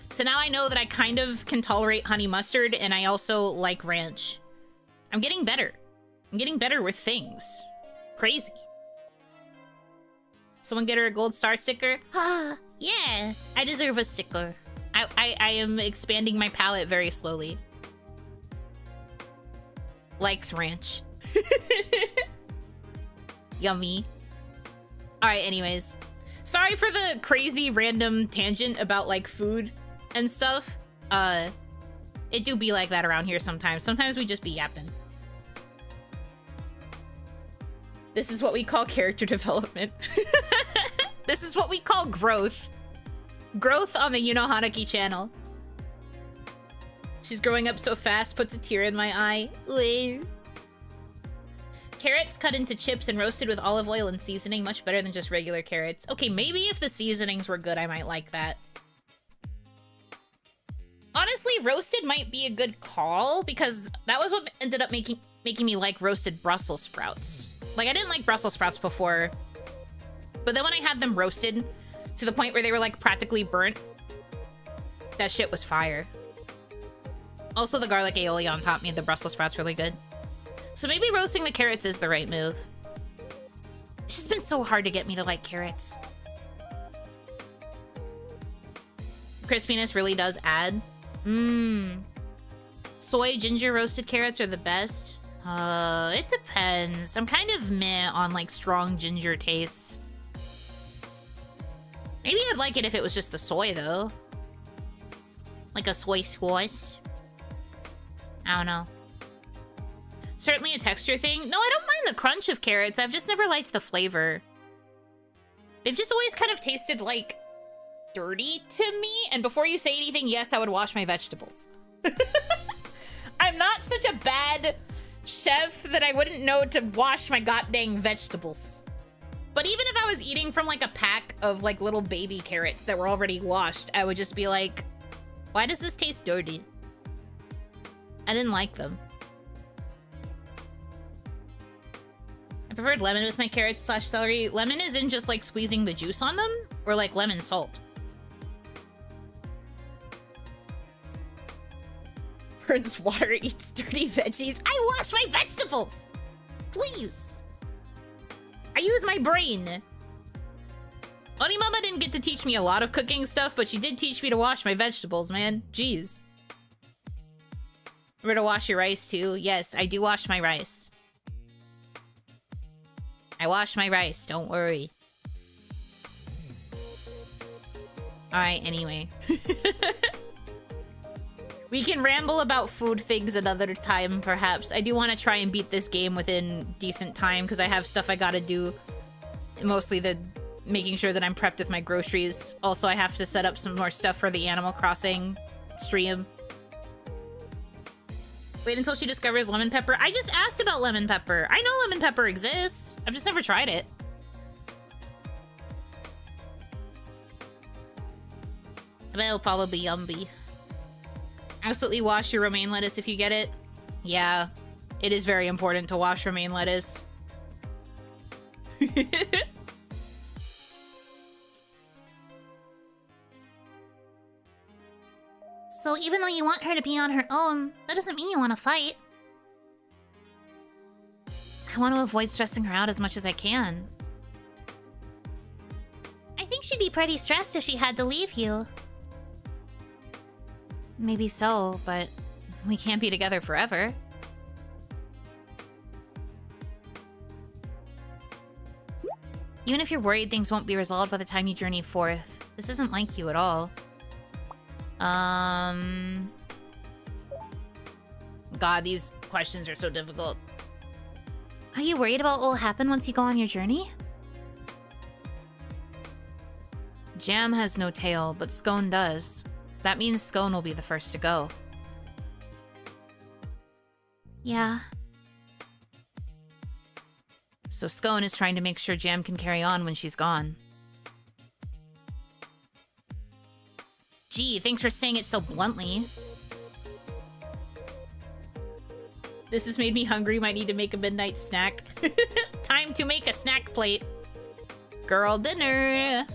So now I know that I kind of can tolerate honey mustard, and I also like ranch. I'm getting better. I'm getting better with things. Crazy. Someone get her a gold star sticker? Ah, yeah. I deserve a sticker. I am expanding my palate very slowly. Likes ranch. Yummy. Alright, anyways. Sorry for the crazy random tangent about like food and stuff. It do be like that around here sometimes. Sometimes we just be yapping. This is what we call character development. This is what we call growth. Growth on the Yuno Hanaki channel. She's growing up so fast, puts a tear in my eye. Ooh. Carrots cut into chips and roasted with olive oil and seasoning. Much better than just regular carrots. Okay, maybe if the seasonings were good, I might like that. Honestly, roasted might be a good call, because that was what ended up making me like roasted Brussels sprouts. Like, I didn't like Brussels sprouts before, but then when I had them roasted to the point where they were like practically burnt, that shit was fire. Also, the garlic aioli on top made the Brussels sprouts really good. So maybe roasting the carrots is the right move. It's just been so hard to get me to like carrots. Crispiness really does add. Soy ginger roasted carrots are the best. It depends. I'm kind of meh on like strong ginger tastes. Maybe I'd like it if it was just the soy though. Like a soy sauce. I don't know. Certainly a texture thing. No, I don't mind the crunch of carrots. I've just never liked the flavor. They've just always kind of tasted like dirty to me. And before you say anything, yes, I would wash my vegetables. I'm not such a bad chef that I wouldn't know to wash my goddamn vegetables. But even if I was eating from like a pack of like little baby carrots that were already washed, I would just be like, why does this taste dirty? I didn't like them. I preferred lemon with my carrots / celery. Lemon is in just like squeezing the juice on them, or like lemon salt. Burns water, eats dirty veggies. I wash my vegetables! Please! I use my brain. Onimama didn't get to teach me a lot of cooking stuff, but she did teach me to wash my vegetables, man. Jeez. Remember to wash your rice too? Yes, I do wash my rice. I wash my rice, don't worry. Alright, anyway. We can ramble about food things another time, perhaps. I do want to try and beat this game within decent time, because I have stuff I gotta do. Mostly the making sure that I'm prepped with my groceries. Also, I have to set up some more stuff for the Animal Crossing stream. Wait until she discovers lemon pepper. I just asked about lemon pepper. I know lemon pepper exists. I've just never tried it. That'll probably be yummy. Absolutely wash your romaine lettuce if you get it. Yeah, it is very important to wash romaine lettuce. So even though you want her to be on her own, that doesn't mean you want to fight. I want to avoid stressing her out as much as I can. I think she'd be pretty stressed if she had to leave you. Maybe so, but we can't be together forever. Even if you're worried things won't be resolved by the time you journey forth, this isn't like you at all. God, these questions are so difficult. Are you worried about what will happen once you go on your journey? Jam has no tail, but Scone does. That means Scone will be the first to go. Yeah. So Scone is trying to make sure Jam can carry on when she's gone. Gee, thanks for saying it so bluntly. This has made me hungry. Might need to make a midnight snack. Time to make a snack plate. Girl dinner.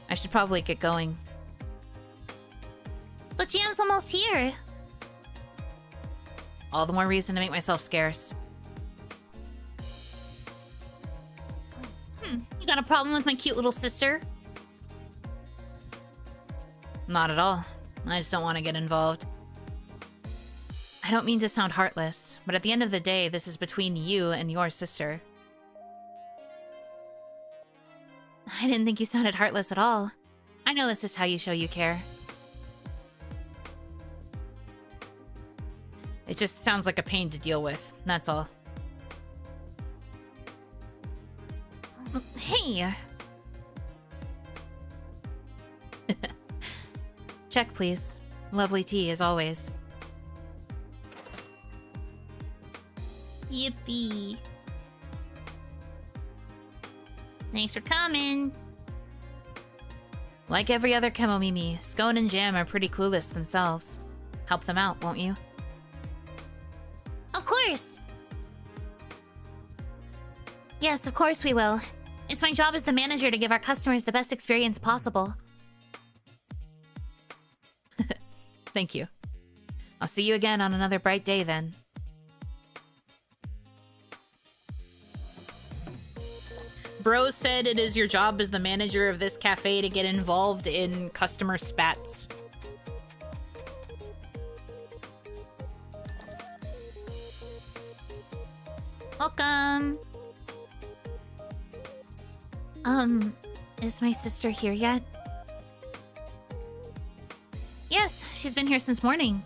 I should probably get going. But Jam's almost here. All the more reason to make myself scarce. You got a problem with my cute little sister? Not at all. I just don't want to get involved. I don't mean to sound heartless, but at the end of the day, this is between you and your sister. I didn't think you sounded heartless at all. I know that's just how you show you care. It just sounds like a pain to deal with, that's all. Hey! Check, please. Lovely tea, as always. Yippee. Thanks for coming. Like every other Kemomimi, Scone and Jam are pretty clueless themselves. Help them out, won't you? Of course! Yes, of course we will. It's my job as the manager to give our customers the best experience possible. Thank you. I'll see you again on another bright day then. Bro said it is your job as the manager of this cafe to get involved in customer spats. Welcome. Is my sister here yet? Yes, she's been here since morning.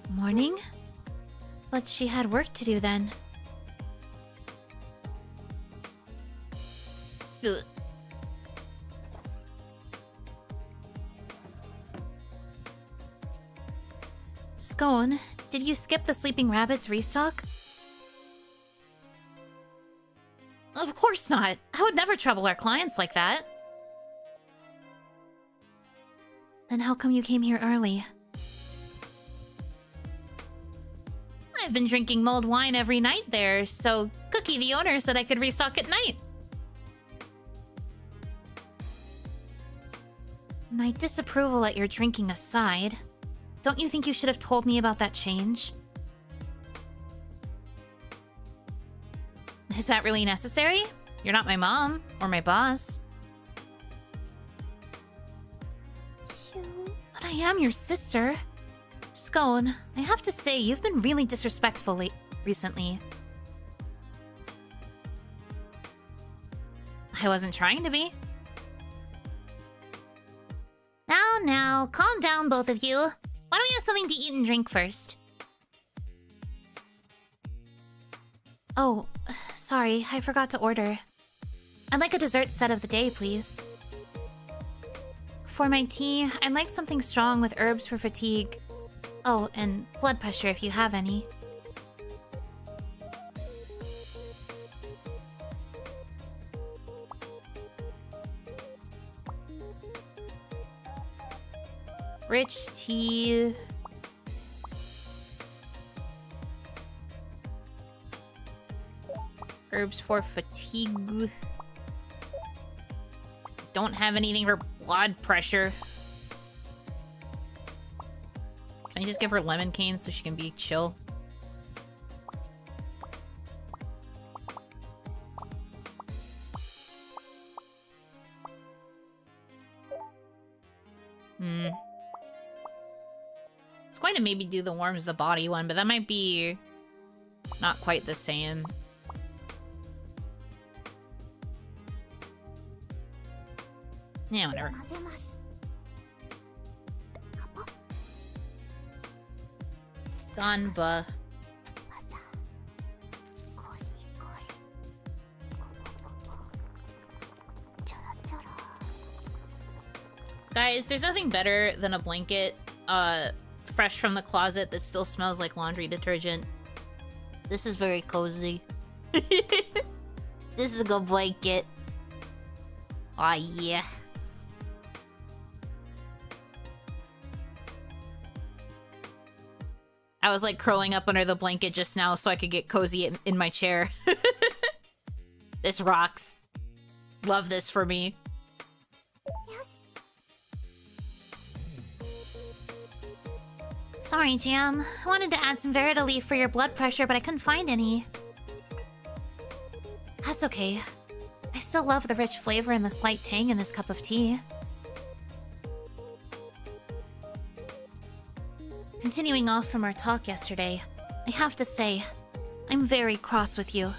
Morning? But she had work to do then. Ugh. Scone, did you skip the Sleeping Rabbit's restock? Of course not. I would never trouble our clients like that. Then how come you came here early? I've been drinking mulled wine every night there, so Cookie, the owner, said I could restock at night. My disapproval at your drinking aside, don't you think you should have told me about that change? Is that really necessary? You're not my mom, or my boss. But I am your sister. Scone, I have to say, you've been really disrespectful recently. I wasn't trying to be. Now, calm down, both of you. Why don't we have something to eat and drink first? Oh, sorry, I forgot to order. I'd like a dessert set of the day, please. For my tea, I'd like something strong with herbs for fatigue. Oh, and blood pressure if you have any. Rich tea. Herbs for fatigue. Don't have anything for blood pressure. Can I just give her lemon canes so she can be chill? It's going to maybe do the warms the body one, but that might be not quite the same. Yeah, whatever. Ganba. Guys, there's nothing better than a blanket, fresh from the closet that still smells like laundry detergent. This is very cozy. This is a good blanket. Aw, yeah. I was like curling up under the blanket just now so I could get cozy in my chair. This rocks. Love this for me. Sorry, Jam. I wanted to add some Veritaleaf for your blood pressure, but I couldn't find any. That's okay. I still love the rich flavor and the slight tang in this cup of tea. Continuing off from our talk yesterday, I have to say, I'm very cross with you.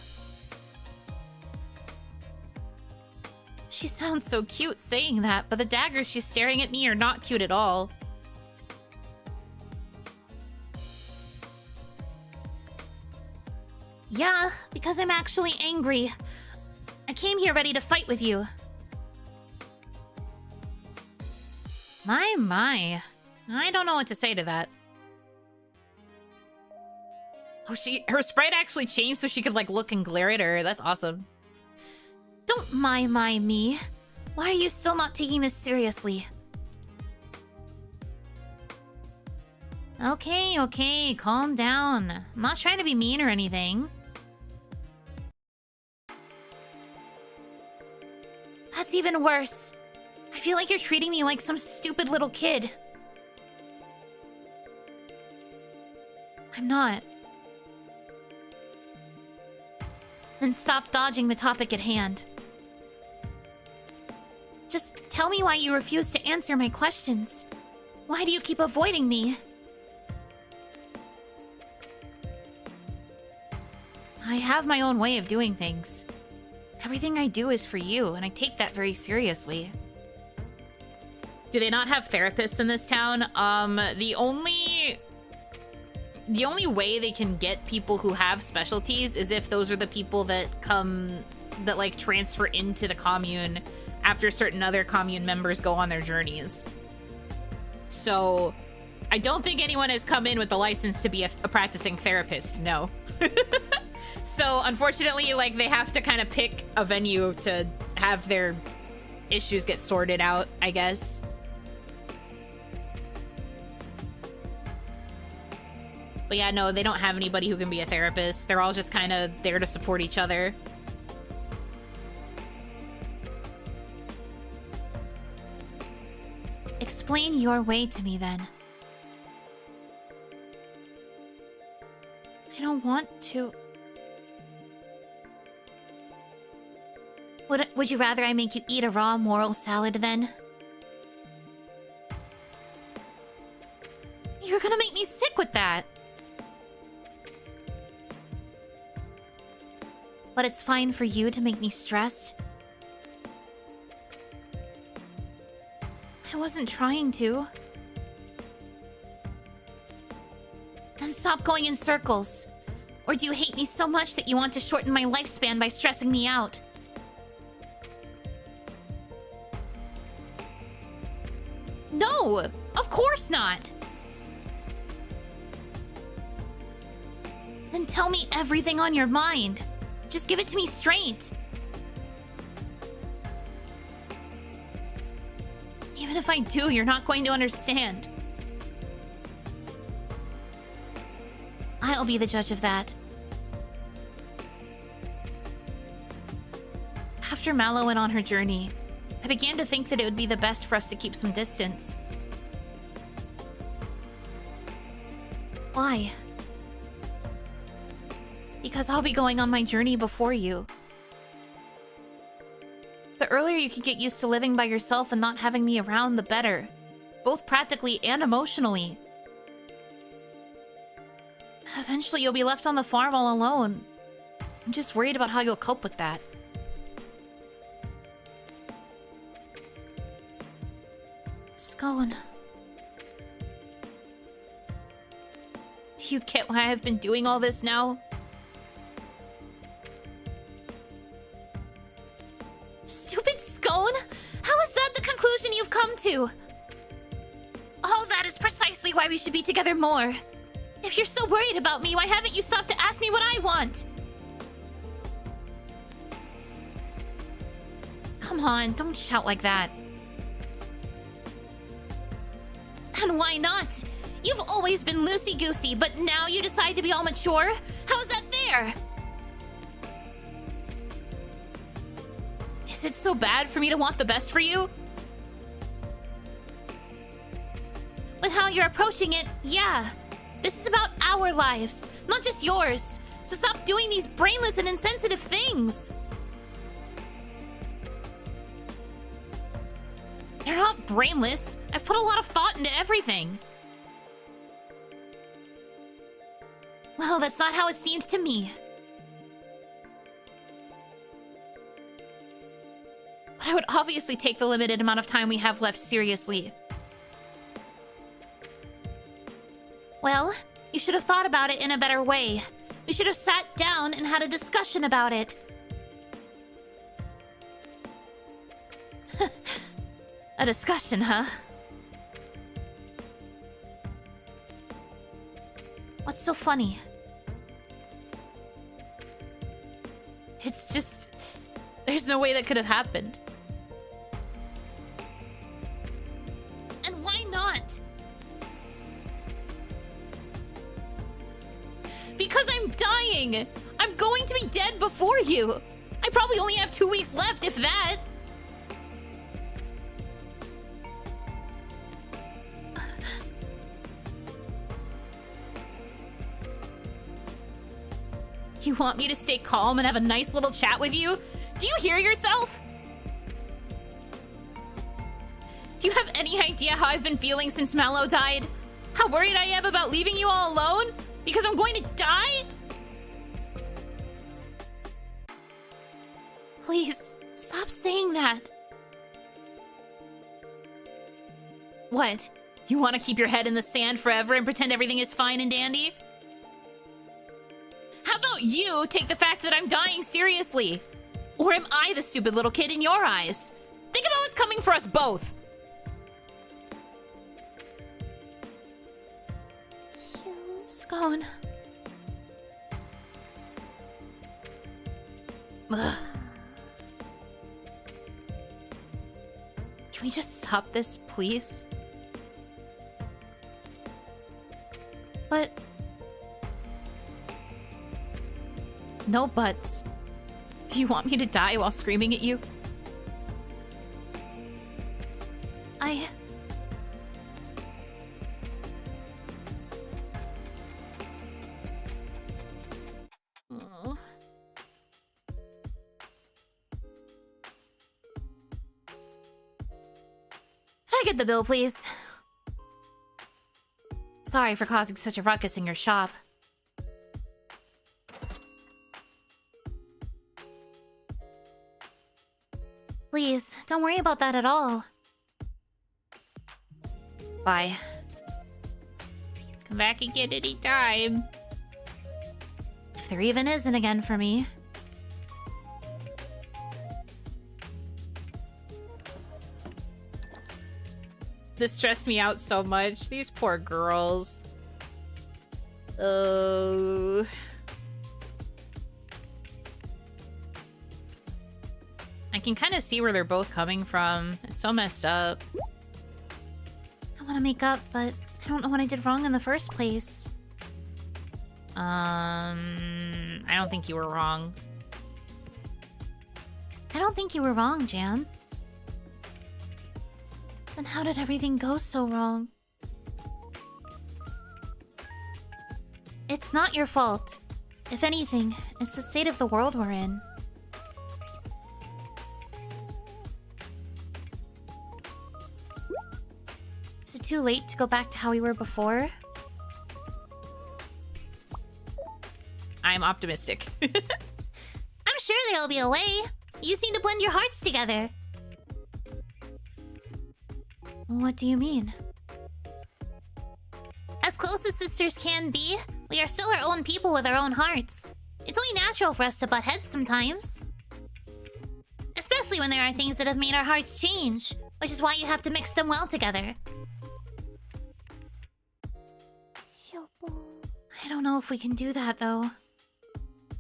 She sounds so cute saying that, but the daggers she's staring at me are not cute at all. Yeah, because I'm actually angry. I came here ready to fight with you. My. I don't know what to say to that. Oh, her sprite actually changed so she could, like, look and glare at her. That's awesome. Don't mind me. Why are you still not taking this seriously? Okay, calm down. I'm not trying to be mean or anything. That's even worse. I feel like you're treating me like some stupid little kid. I'm not. Then stop dodging the topic at hand. Just tell me why you refuse to answer my questions. Why do you keep avoiding me? I have my own way of doing things. Everything I do is for you, and I take that very seriously. Do they not have therapists in this town? The only way they can get people who have specialties is if those are the people that like transfer into the commune after certain other commune members go on their journeys. So I don't think anyone has come in with the license to be a practicing therapist, no. So unfortunately, like, they have to kind of pick a venue to have their issues get sorted out, I guess. But yeah, no, they don't have anybody who can be a therapist. They're all just kind of there to support each other. Explain your way to me, then. I don't want to... Would you rather I make you eat a raw moral salad, then? You're gonna make me sick with that! But it's fine for you to make me stressed? I wasn't trying to. Then stop going in circles. Or do you hate me so much that you want to shorten my lifespan by stressing me out? No! Of course not! Then tell me everything on your mind. Just give it to me straight. Even if I do, you're not going to understand. I'll be the judge of that. After Mallow went on her journey, I began to think that it would be the best for us to keep some distance. Why? Because I'll be going on my journey before you. The earlier you can get used to living by yourself and not having me around, the better. Both practically and emotionally. Eventually you'll be left on the farm all alone. I'm just worried about how you'll cope with that. Scone. Do you get why I've been doing all this now? Stupid Scone! How is that the conclusion you've come to? All that is precisely why we should be together more. If you're so worried about me, why haven't you stopped to ask me what I want? Come on, don't shout like that. And why not? You've always been loosey-goosey, but now you decide to be all mature? How is that fair? Is it so bad for me to want the best for you? With how you're approaching it, yeah. This is about our lives, not just yours. So stop doing these brainless and insensitive things. They're not brainless. I've put a lot of thought into everything. Well, that's not how it seemed to me. But I would obviously take the limited amount of time we have left seriously. Well, you should have thought about it in a better way. We should have sat down and had a discussion about it. A discussion, huh? What's so funny? It's just... There's no way that could have happened. And why not? Because I'm dying! I'm going to be dead before you! I probably only have 2 weeks left, if that! You want me to stay calm and have a nice little chat with you? Do you hear yourself? Do you have any idea how I've been feeling since Mallow died? How worried I am about leaving you all alone? Because I'm going to die? Please, stop saying that. What? You want to keep your head in the sand forever and pretend everything is fine and dandy? How about you take the fact that I'm dying seriously? Or am I the stupid little kid in your eyes? Think about what's coming for us both. Scone. Ugh. Can we just stop this, please? But... No buts. Do you want me to die while screaming at you? Oh. Can I get the bill, please? Sorry for causing such a ruckus in your shop. Please, don't worry about that at all. Bye. Come back again anytime. If there even is an again for me. This stressed me out so much. These poor girls. Oh. I can kind of see where they're both coming from. It's so messed up. I want to make up, but I don't know what I did wrong in the first place. I don't think you were wrong. I don't think you were wrong, Jam. Then how did everything go so wrong? It's not your fault. If anything, it's the state of the world we're in. Is it too late to go back to how we were before? I'm optimistic. I'm sure there'll be a way. You just need to blend your hearts together. What do you mean? As close as sisters can be, we are still our own people with our own hearts. It's only natural for us to butt heads sometimes. Especially when there are things that have made our hearts change, which is why you have to mix them well together. I don't know if we can do that, though.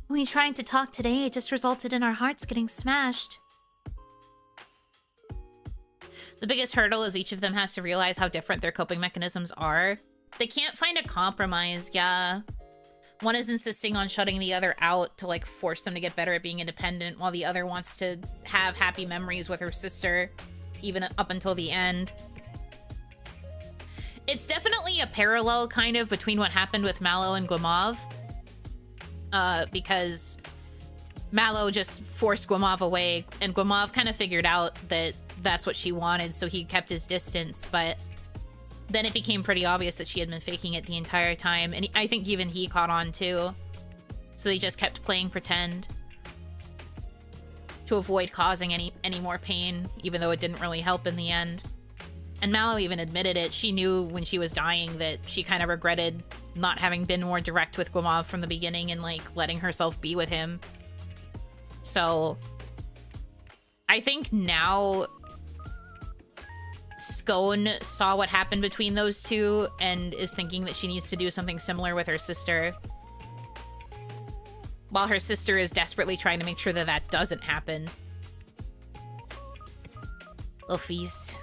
When we tried to talk today, it just resulted in our hearts getting smashed. The biggest hurdle is each of them has to realize how different their coping mechanisms are. They can't find a compromise, yeah. One is insisting on shutting the other out to, like, force them to get better at being independent, while the other wants to have happy memories with her sister, even up until the end. It's definitely a parallel, kind of, between what happened with Mallow and Guimauve. Because Mallow just forced Guimauve away, and Guimauve kind of figured out that that's what she wanted, so he kept his distance, but then it became pretty obvious that she had been faking it the entire time, and I think even he caught on too. So they just kept playing pretend to avoid causing any more pain, even though it didn't really help in the end. And Mallow even admitted it. She knew when she was dying that she kind of regretted not having been more direct with Guimauve from the beginning and, like, letting herself be with him. So I think now Scone saw what happened between those two and is thinking that she needs to do something similar with her sister. while her sister is desperately trying to make sure that that doesn't happen. Little feast.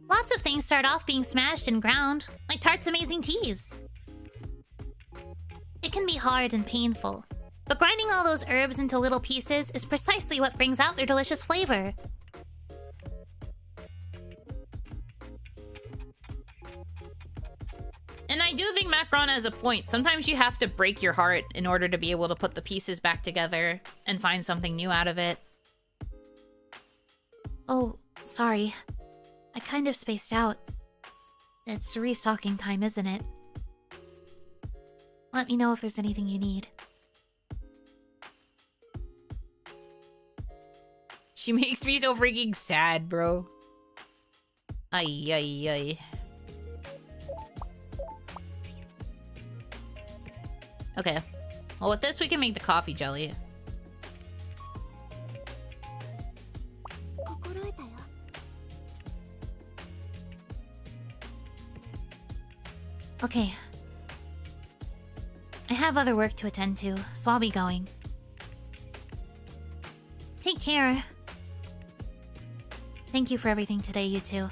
Lots of things start off being smashed and ground, like Tart's amazing teas. It can be hard and painful, but grinding all those herbs into little pieces is precisely what brings out their delicious flavor. And I do think Macron has a point. Sometimes you have to break your heart in order to be able to put the pieces back together and find something new out of it. Oh, sorry. I kind of spaced out. It's restocking time, isn't it? Let me know if there's anything you need. She makes me so freaking sad, bro. Ay, ay, ay. Okay. Well, with this, we can make the coffee jelly. Okay. I have other work to attend to, so I'll be going. Take care. Thank you for everything today, you two.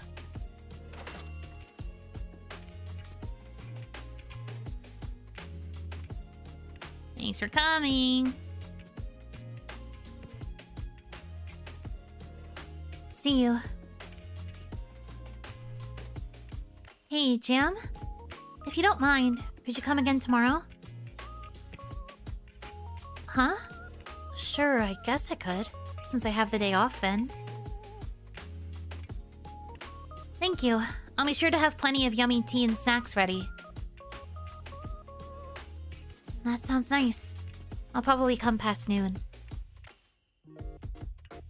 Thanks for coming. See you. Hey, Jam? If you don't mind, could you come again tomorrow? Huh? Sure, I guess I could, since I have the day off then. Thank you. I'll be sure to have plenty of yummy tea and snacks ready. That sounds nice. I'll probably come past noon.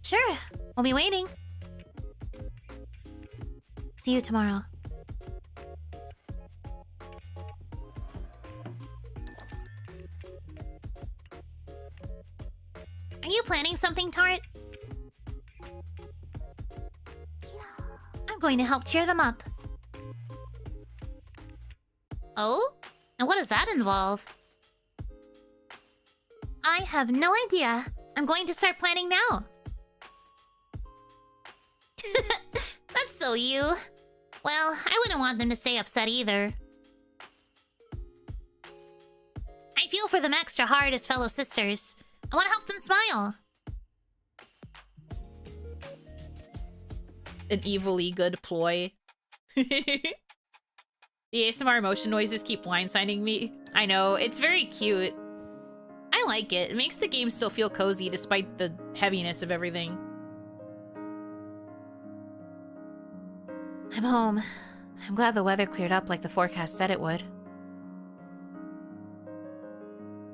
Sure, we'll be waiting. See you tomorrow. Are you planning something, Tart? I'm going to help cheer them up. Oh? And what does that involve? I have no idea. I'm going to start planning now. That's so you. Well, I wouldn't want them to stay upset either. I feel for them extra hard as fellow sisters. I want to help them smile. An evilly good ploy. The ASMR motion noises keep blindsiding me. I know, it's very cute. I like it. It makes the game still feel cozy despite the heaviness of everything. I'm home. I'm glad the weather cleared up like the forecast said it would.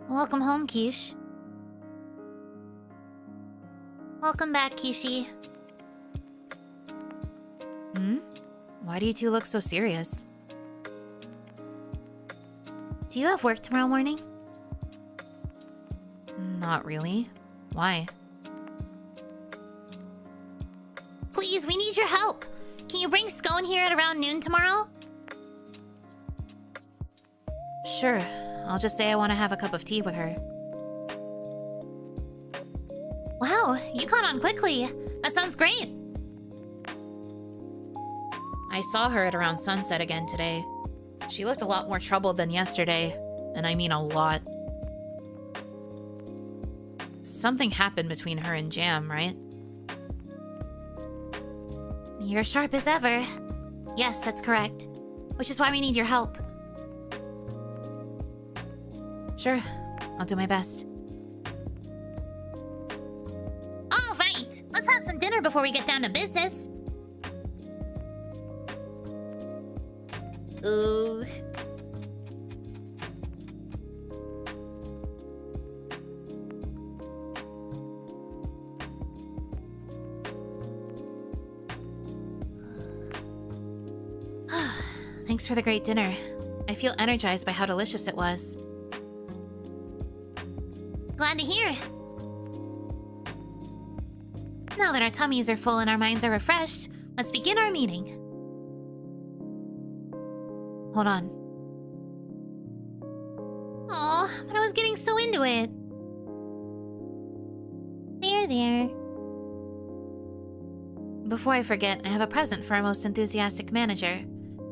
Welcome home, Quiche. Welcome back, Kishi. Hmm? Why do you two look so serious? Do you have work tomorrow morning? Not really. Why? Please, we need your help. Can you bring scone here at around noon tomorrow? Sure. I'll just say I want to have a cup of tea with her. Wow, you caught on quickly. That sounds great. I saw her at around sunset again today. She looked a lot more troubled than yesterday, and I mean a lot. Something happened between her and Jam, right? You're sharp as ever. Yes, that's correct. Which is why we need your help. Sure, I'll do my best. All right, let's have some dinner before we get down to business. Ooh. Thanks for the great dinner. I feel energized by how delicious it was. Glad to hear. Now that our tummies are full and our minds are refreshed, let's begin our meeting. Hold on. but I was getting so into it. There. Before I forget, I have a present for our most enthusiastic manager.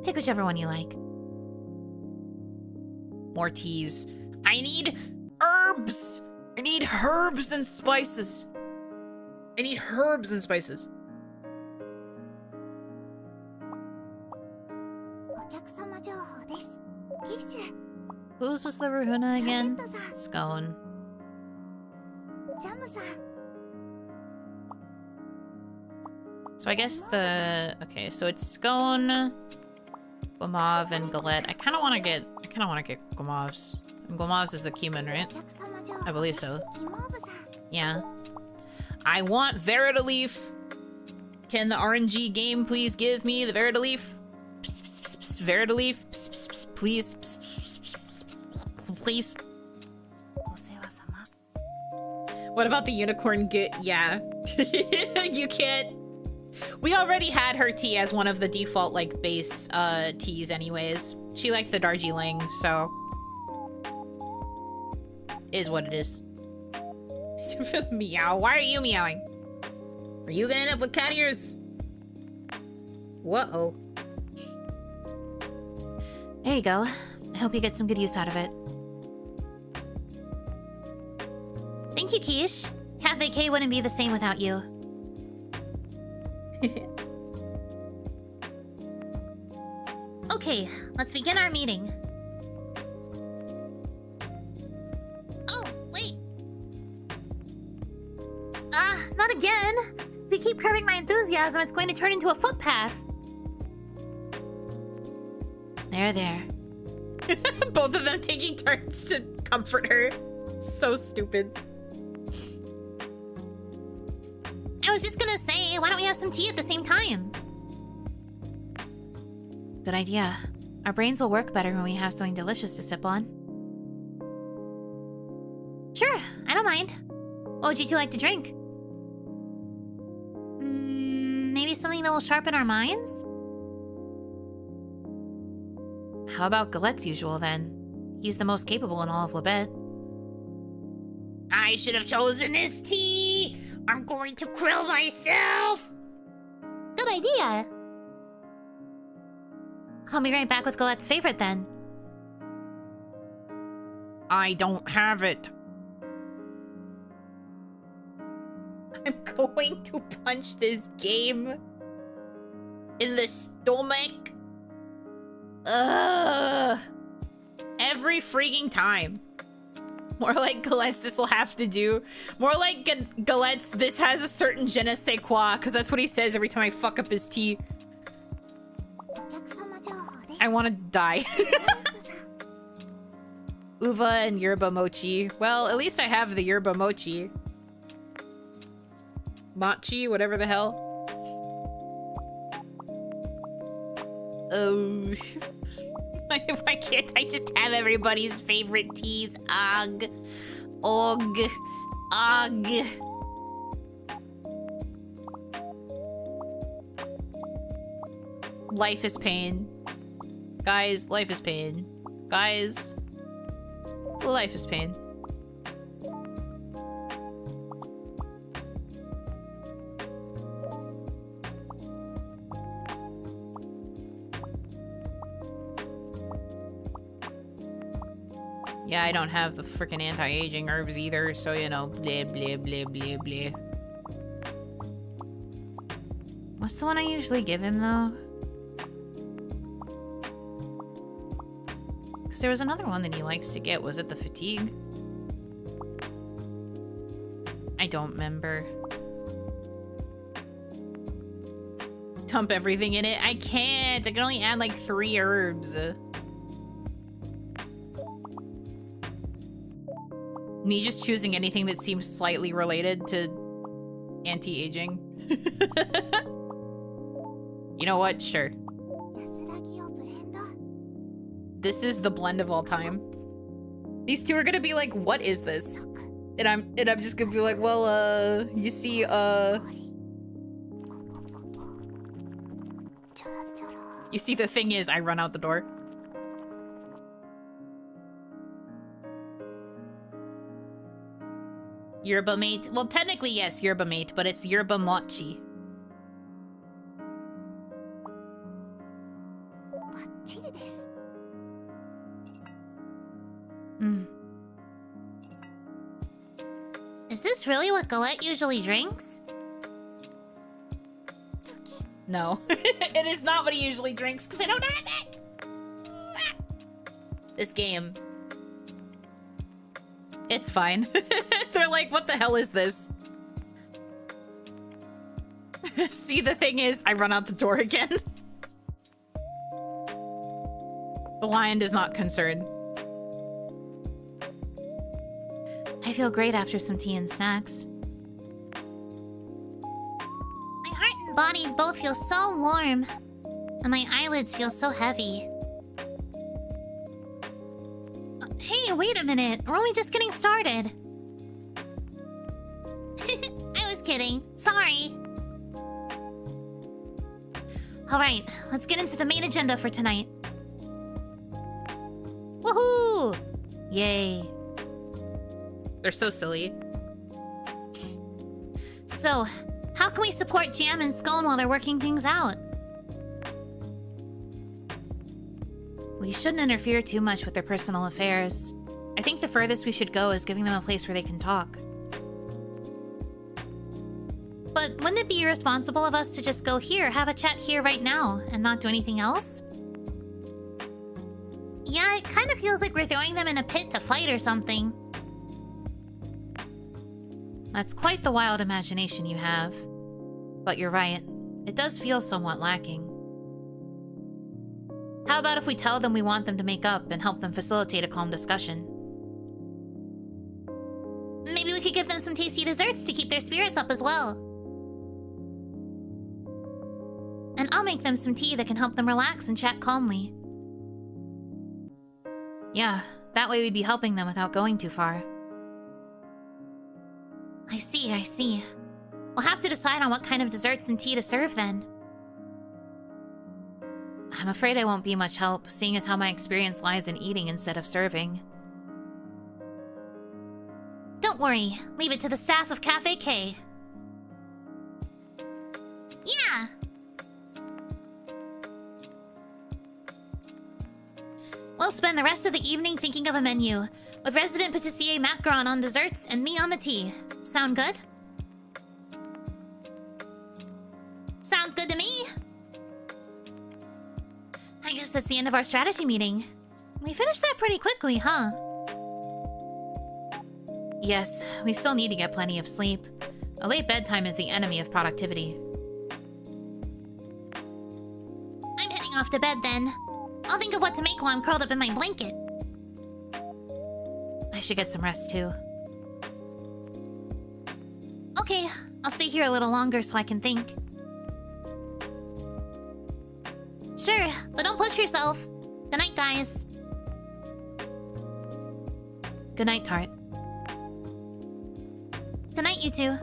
Pick whichever one you like. More teas. I need herbs! I need herbs and spices. I need herbs and spices. Whose was the Ruhuna again? Scone. So I guess okay, so it's Scone, Guamav, and Galette. I kinda wanna get Guamav's. And Guamav's is the cumin, right? I believe so. Yeah. I want Verita Leaf. Can the RNG game please give me the Verita Leaf? Verita Leaf, please. Please. What about the unicorn yeah. You can't. We already had her tea as one of the default, like, base teas anyways. She likes the Darjeeling, so. Is what it is. Meow. Why are you meowing? Are you gonna end up with cat ears? Whoa. There you go. I hope you get some good use out of it. Thank you, Quiche. Cat Vacay wouldn't be the same without you. Okay, let's begin our meeting. Oh, wait. Not again. If you keep curbing my enthusiasm, it's going to turn into a footpath. There. Both of them taking turns to comfort her. So stupid. I was just gonna say, why don't we have some tea at the same time? Good idea. Our brains will work better when we have something delicious to sip on. Sure, I don't mind. What would you two like to drink? Maybe something that will sharpen our minds? How about Galette's usual, then? He's the most capable in all of Labette. I should have chosen this tea! I'm going to krill myself! Good idea! I'll be right back with Galette's favorite, then. I don't have it. I'm going to punch this game in the stomach. Every freaking time. More like Galette's this will have to do. More like Galette's this has a certain je ne sais quoi, because that's what he says every time I fuck up his tea. I want to die. Uva and yerba mochi. Well, at least I have the yerba mochi. Mochi, whatever the hell. Oh. Why can't I just have everybody's favorite teas? Ugh. Ugh. Ugh. Life is pain. Guys, life is pain. Guys, life is pain. Yeah, I don't have the freaking anti-aging herbs either, so you know, blah, blah, blah, blah, blah. What's the one I usually give him, though? Because there was another one that he likes to get. Was it the fatigue? I don't remember. Dump everything in it? I can't! I can only add like 3 herbs. Me just choosing anything that seems slightly related to anti-aging. You know what? Sure. This is the blend of all time. These two are gonna be like, what is this? And I'm just gonna be like, well, you see, You see, the thing is, I run out the door. Yerba mate. Well, technically, yes, yerba mate, but it's yerba mochi. Is this really what Galette usually drinks? No. It is not what he usually drinks, because I don't have it! This game. It's fine. They're like, what the hell is this? See, the thing is, I run out the door again. The lion is not concerned. I feel great after some tea and snacks. My heart and body both feel so warm, and my eyelids feel so heavy. Hey, wait a minute. We're only just getting started. I was kidding. Sorry. Alright, let's get into the main agenda for tonight. Woohoo! Yay. They're so silly. So, how can we support Jam and Scone while they're working things out? We shouldn't interfere too much with their personal affairs. I think the furthest we should go is giving them a place where they can talk. But wouldn't it be irresponsible of us to just go here, have a chat here right now, and not do anything else? Yeah, it kind of feels like we're throwing them in a pit to fight or something. That's quite the wild imagination you have. But you're right. It does feel somewhat lacking. How about if we tell them we want them to make up and help them facilitate a calm discussion? Maybe we could give them some tasty desserts to keep their spirits up as well. And I'll make them some tea that can help them relax and chat calmly. Yeah, that way we'd be helping them without going too far. I see. We'll have to decide on what kind of desserts and tea to serve then. I'm afraid I won't be much help, seeing as how my experience lies in eating instead of serving. Don't worry, leave it to the staff of Cafe K. Yeah! We'll spend the rest of the evening thinking of a menu, with resident patissier macaron on desserts and me on the tea. Sound good? Sounds good to me! I guess that's the end of our strategy meeting. We finished that pretty quickly, huh? Yes, we still need to get plenty of sleep. A late bedtime is the enemy of productivity. I'm heading off to bed then. I'll think of what to make while I'm curled up in my blanket. I should get some rest too. Okay, I'll stay here a little longer so I can think. Sure, but don't push yourself. Good night, guys. Good night, Tart. Good night, you two.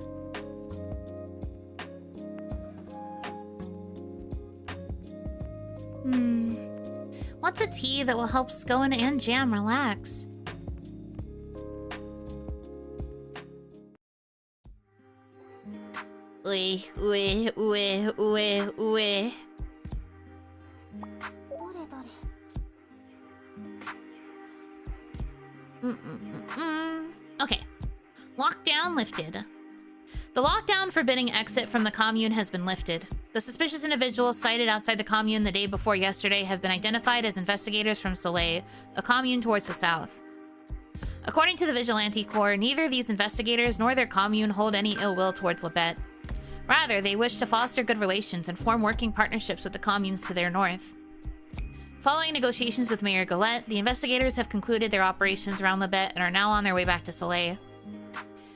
What's a tea that will help Scone and Jam relax? Okay. Lockdown lifted. The lockdown forbidding exit from the commune has been lifted. The suspicious individuals sighted outside the commune the day before yesterday have been identified as investigators from Soleil, a commune towards the south. According to the Vigilante Corps, neither these investigators nor their commune hold any ill will towards Labette. Rather, they wish to foster good relations and form working partnerships with the communes to their north. Following negotiations with Mayor Galette, the investigators have concluded their operations around Labette and are now on their way back to Soleil.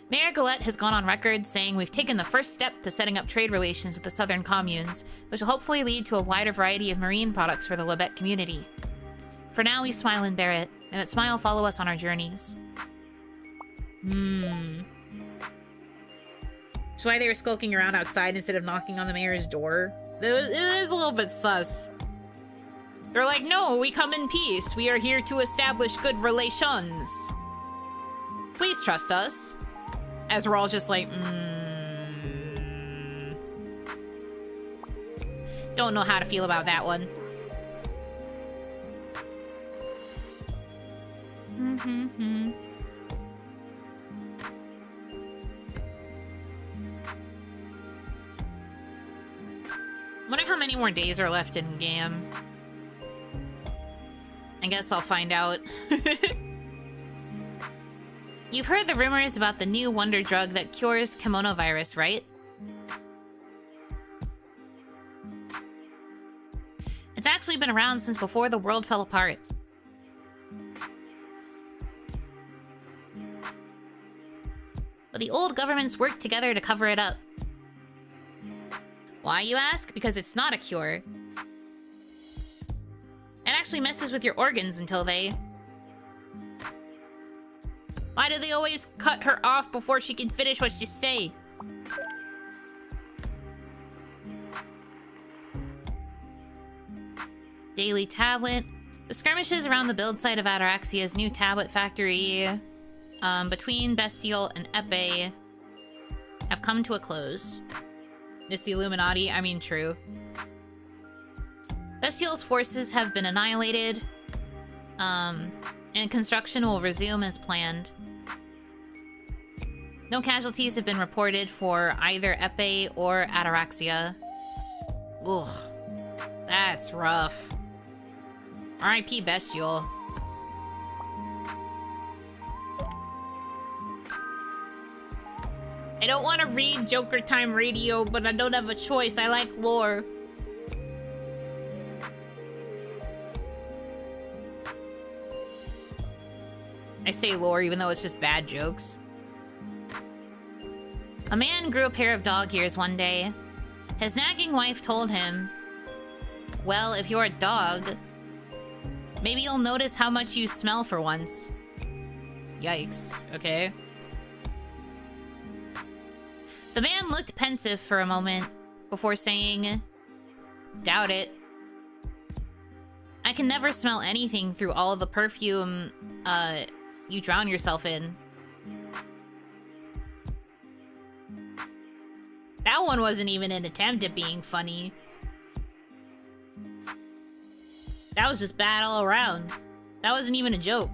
Mayor Galette has gone on record saying we've taken the first step to setting up trade relations with the southern communes, which will hopefully lead to a wider variety of marine products for the Labette community. For now, we smile and bear it, and that smile follow us on our journeys. That's why they were skulking around outside instead of knocking on the mayor's door. It is a little bit sus. They're like, no, we come in peace. We are here to establish good relations. Please trust us. As we're all just like, don't know how to feel about that one. Wonder how many more days are left in game. I guess I'll find out. You've heard the rumors about the new wonder drug that cures Kemono virus, right? It's actually been around since before the world fell apart. But the old governments worked together to cover it up. Why, you ask? Because it's not a cure. It actually messes with your organs until they... Why do they always cut her off before she can finish what she say? Daily tablet. The skirmishes around the build site of Ataraxia's new tablet factory between Bestial and Epee have come to a close. It's the Illuminati? I mean, true. Bestial's forces have been annihilated, and construction will resume as planned. No casualties have been reported for either Epee or Ataraxia. Ugh. That's rough. R.I.P. Bestial. I don't want to read Joker Time Radio, but I don't have a choice. I like lore. I say lore even though it's just bad jokes. A man grew a pair of dog ears one day. His nagging wife told him, well, if you're a dog, maybe you'll notice how much you smell for once. Yikes. Okay. The man looked pensive for a moment before saying, doubt it. I can never smell anything through all the perfume, you drown yourself in. That one wasn't even an attempt at being funny. That was just bad all around. That wasn't even a joke.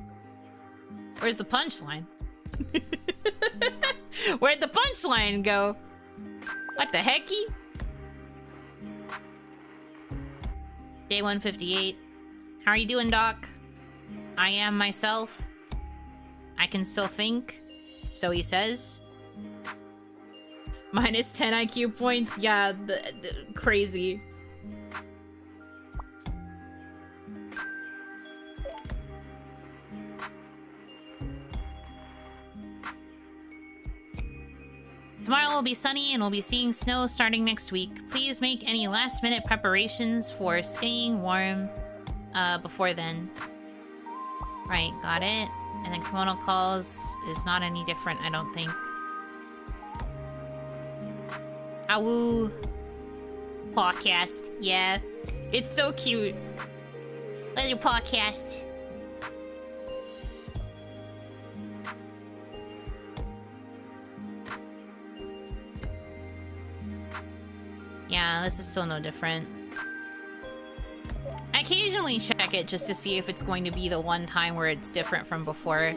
Where's the punchline? Where'd the punchline go? What the hecky? Day 158. How are you doing, Doc? I am myself. I can still think. So he says. Minus 10 IQ points? Yeah, crazy. Tomorrow will be sunny and we'll be seeing snow starting next week. Please make any last-minute preparations for staying warm before then. Right, got it. And then Kemono Calls is not any different, I don't think. Awoo. Podcast, yeah. It's so cute. Little podcast. Yeah, this is still no different. I occasionally check it just to see if it's going to be the one time where it's different from before.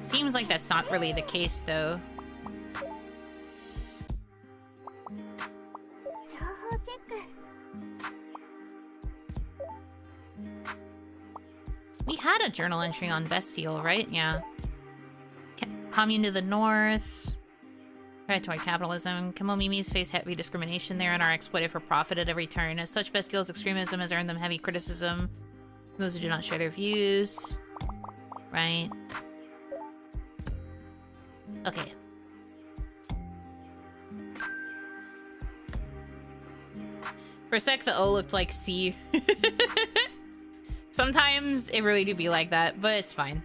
Seems like that's not really the case, though. We had a journal entry on Bestial, right? Yeah. Commune to the north. Predatory capitalism. Kemomimis face heavy discrimination there and are exploited for profit at every turn. As such, Bestial's extremism has earned them heavy criticism from those who do not share their views. Right. Okay. For a sec, the O looked like C. Sometimes it really do be like that, but it's fine.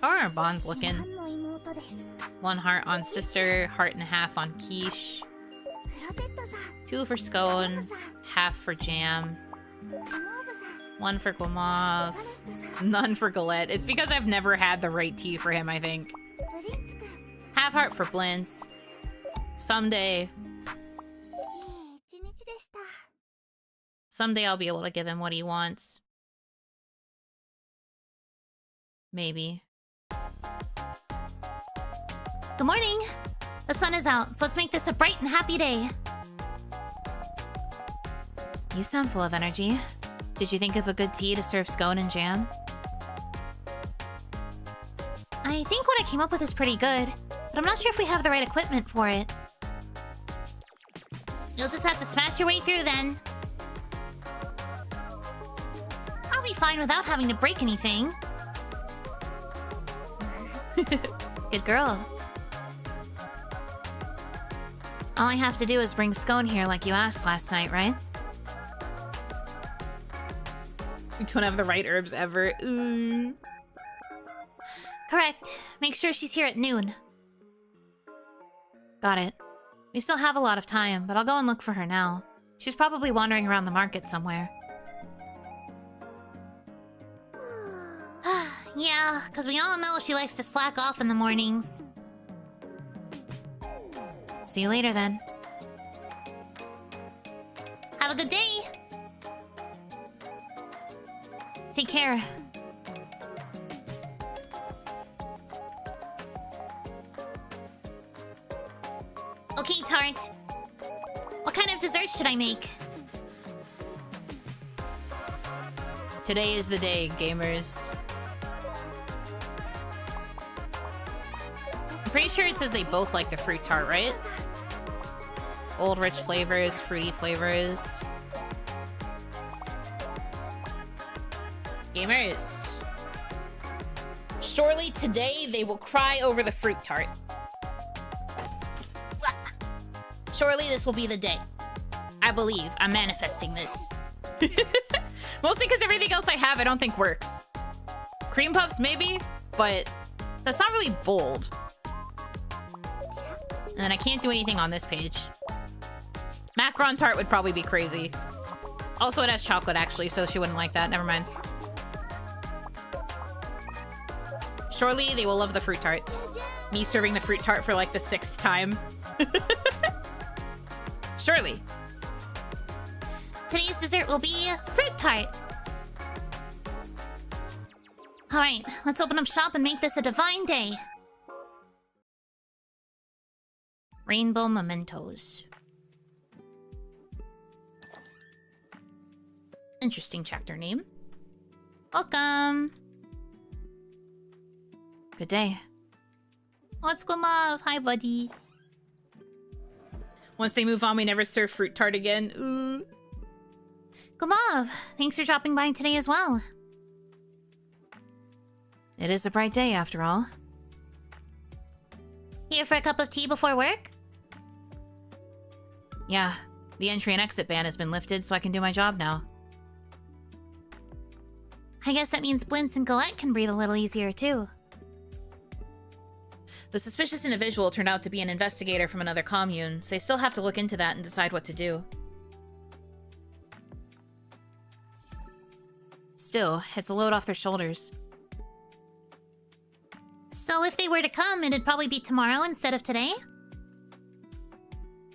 How are our bonds looking? 1 heart on sister, heart and a half on quiche. 2 for scone, half for jam. 1 for Gomov, none for Galette. It's because I've never had the right tea for him, I think. Have heart for Blintz. Someday. Someday I'll be able to give him what he wants. Maybe. Good morning! The sun is out, so let's make this a bright and happy day. You sound full of energy. Did you think of a good tea to serve scone and jam? I think what I came up with is pretty good, but I'm not sure if we have the right equipment for it. You'll just have to smash your way through then. I'll be fine without having to break anything. Good girl. All I have to do is bring scone here like you asked last night, right? We don't have the right herbs ever. Ooh. Correct. Make sure she's here at noon. Got it. We still have a lot of time, but I'll go and look for her now. She's probably wandering around the market somewhere. Yeah, because we all know she likes to slack off in the mornings. See you later, then. Have a good day! Take care. Okay, Tart. What kind of dessert should I make? Today is the day, gamers. I'm pretty sure it says they both like the fruit tart, right? Old rich flavors, fruity flavors. Gamers. Surely today they will cry over the fruit tart. Surely this will be the day. I believe. I'm manifesting this. Mostly because everything else I have I don't think works. Cream puffs maybe, but that's not really bold. And then I can't do anything on this page. Macaron tart would probably be crazy. Also, it has chocolate actually, so she wouldn't like that. Never mind. Surely they will love the fruit tart. Me serving the fruit tart for like the 6th time. Surely. Today's dessert will be fruit tart. Alright, let's open up shop and make this a divine day. Rainbow mementos. Interesting chapter name. Welcome. Good day. Let's go, Mav. Hi, buddy. Once they move on, we never serve fruit tart again. Ooh. Gumav, thanks for dropping by today as well. It is a bright day after all. Here for a cup of tea before work? Yeah, the entry and exit ban has been lifted, so I can do my job now. I guess that means Blintz and Colette can breathe a little easier too. The suspicious individual turned out to be an investigator from another commune, so they still have to look into that and decide what to do. Still, it's a load off their shoulders. So if they were to come, it'd probably be tomorrow instead of today?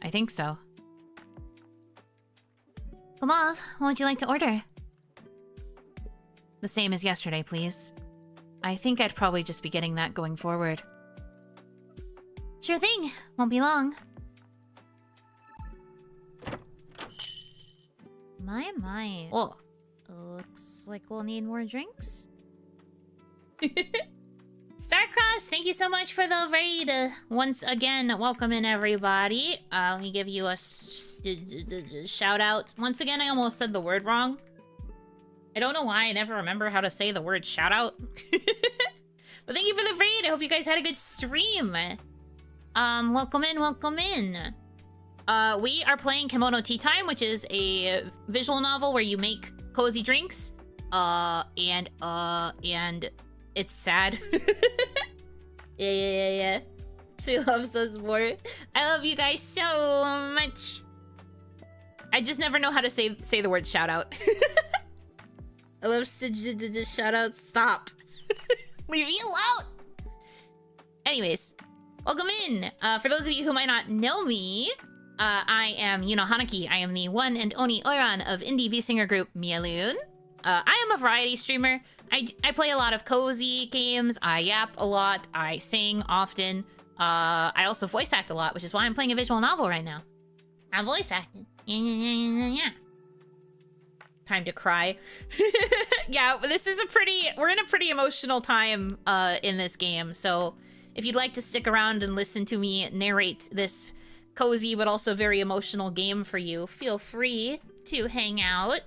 I think so. Gumav, what would you like to order? The same as yesterday, please. I think I'd probably just be getting that going forward. Sure thing. Won't be long. My. Oh. Looks like we'll need more drinks. Starcross, thank you so much for the raid. Once again, welcome in everybody. Let me give you a shout out. Once again, I almost said the word wrong. I don't know why I never remember how to say the word shout out. But thank you for the raid. I hope you guys had a good stream. Welcome in, welcome in. We are playing Kemono Teatime, which is a visual novel where you make cozy drinks. And it's sad. Yeah. She loves us more. I love you guys so much. I just never know how to say the word shout out. I love shout out. Stop. Leave me alone. Anyways, welcome in. For those of you who might not know me, I am Yuno Hanaki. I am the one and only Oiran of indie V-singer group Mialoon. I am a variety streamer. I play a lot of cozy games. I yap a lot. I sing often. I also voice act a lot, which is why I'm playing a visual novel right now. I'm voice acting. Yeah. Time to cry. Yeah, this is we're in a pretty emotional time in this game. So if you'd like to stick around and listen to me narrate this cozy but also very emotional game for you, feel free to hang out.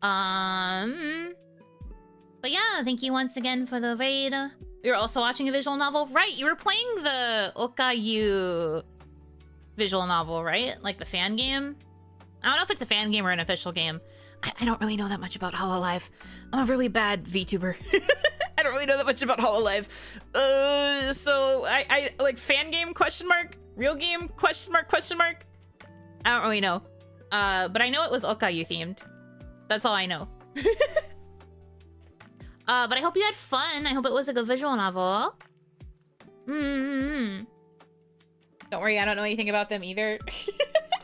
But yeah, thank you once again for the raid. You're also watching a visual novel? Right, you were playing the Okayu visual novel, right? Like the fan game? I don't know if it's a fan game or an official game. I don't really know that much about Hololive. I'm a really bad VTuber. I don't really know that much about Hololive. So I like fan game question mark? Real game question mark? I don't really know. But I know it was Okayu themed. That's all I know. But I hope you had fun. I hope it was a good visual novel. Don't worry, I don't know anything about them either.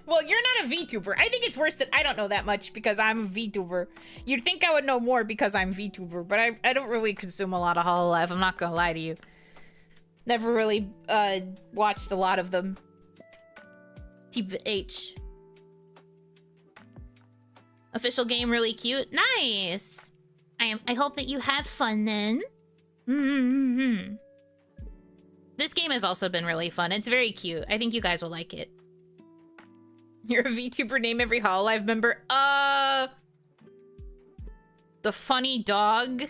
Well, you're not a VTuber. I think it's worse that I don't know that much because I'm a VTuber. You'd think I would know more because I'm VTuber, but I don't really consume a lot of Hololive. I'm not gonna lie to you. Never really watched a lot of them. TBH. Official game really cute. Nice. I hope that you have fun then. This game has also been really fun. It's very cute. I think you guys will like it. You're a VTuber, name every Hololive member. The funny dog.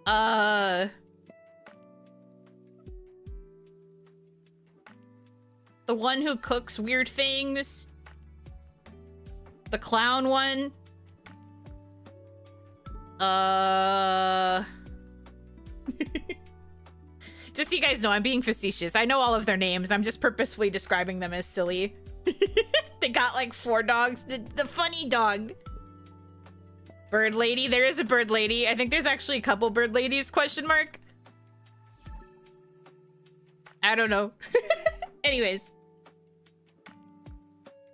The one who cooks weird things. The clown one. Just so you guys know, I'm being facetious. I know all of their names. I'm just purposefully describing them as silly. They got like 4 dogs. The funny dog. Bird lady. There is a bird lady. I think there's actually a couple bird ladies, question mark. I don't know. Anyways.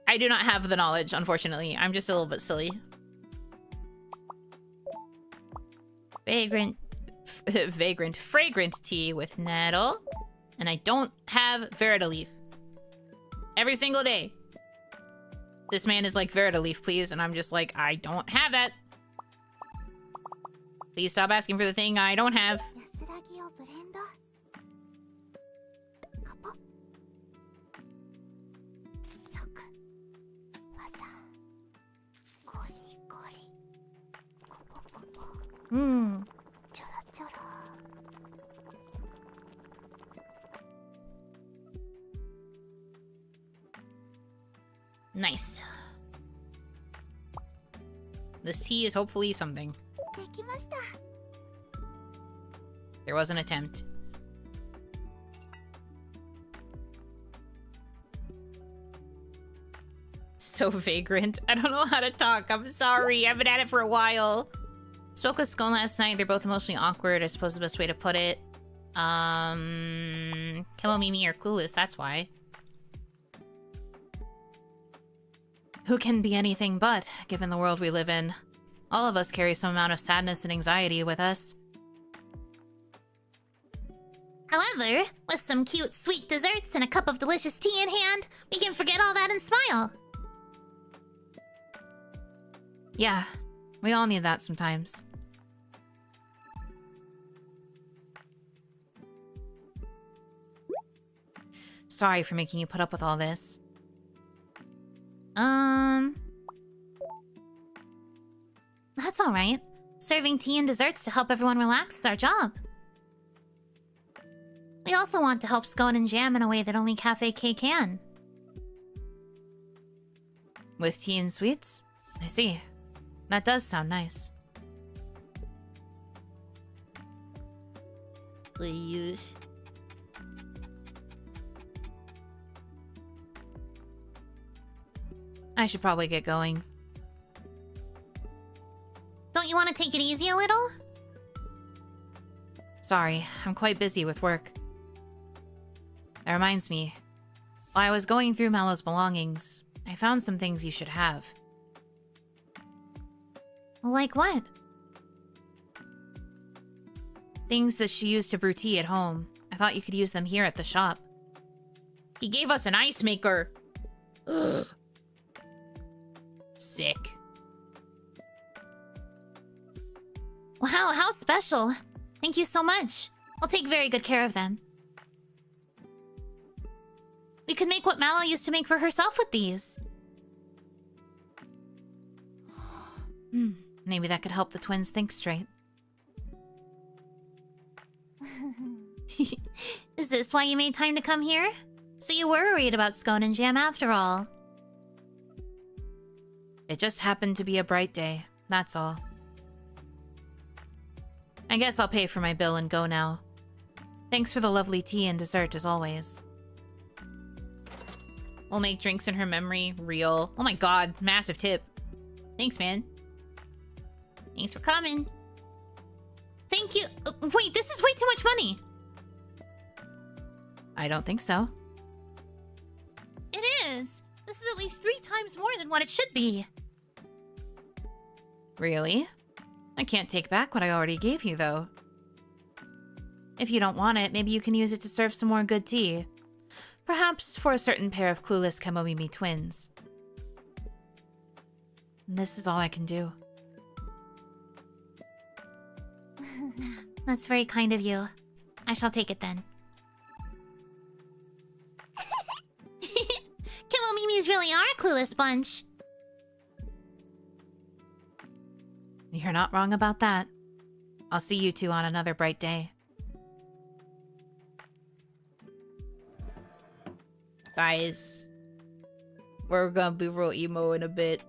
I do not have the knowledge, unfortunately. I'm just a little bit silly. Fragrant tea with nettle. And I don't have Verita leaf. Every single day. This man is like, Verita leaf, please. And I'm just like, I don't have that. Please stop asking for the thing I don't have. Nice. This tea is hopefully something. There was an attempt. So vagrant. I don't know how to talk. I'm sorry. I've been at it for a while. Spoke with Scone last night. They're both emotionally awkward, I suppose the best way to put it. Kemo Mimi are clueless, that's why. Who can be anything but, given the world we live in? All of us carry some amount of sadness and anxiety with us. However, with some cute, sweet desserts and a cup of delicious tea in hand, we can forget all that and smile. Yeah, we all need that sometimes. Sorry for making you put up with all this. That's alright. Serving tea and desserts to help everyone relax is our job. We also want to help Scone and Jam in a way that only Cafe K can. With tea and sweets? I see. That does sound nice. Please. I should probably get going. Don't you want to take it easy a little? Sorry, I'm quite busy with work. That reminds me. While I was going through Mallow's belongings, I found some things you should have. Like what? Things that she used to brew tea at home. I thought you could use them here at the shop. He gave us an ice maker. Ugh. Sick. Wow, how special. Thank you so much. I'll take very good care of them. We could make what Mallow used to make for herself with these. Maybe that could help the twins think straight. Is this why you made time to come here? So you were worried about scone and jam after all. It just happened to be a bright day, that's all. I guess I'll pay for my bill and go now. Thanks for the lovely tea and dessert as always. We'll make drinks in her memory real. Oh my god, massive tip. Thanks, man. Thanks for coming. Thank you. Wait, this is way too much money. I don't think so. It is. This is at least 3 times more than what it should be. Really? I can't take back what I already gave you, though. If you don't want it, maybe you can use it to serve some more good tea. Perhaps for a certain pair of clueless Kemomimi twins. This is all I can do. That's very kind of you. I shall take it then. Kemomimis really are a clueless bunch. You're not wrong about that. I'll see you two on another bright day. Guys, we're gonna be real emo in a bit.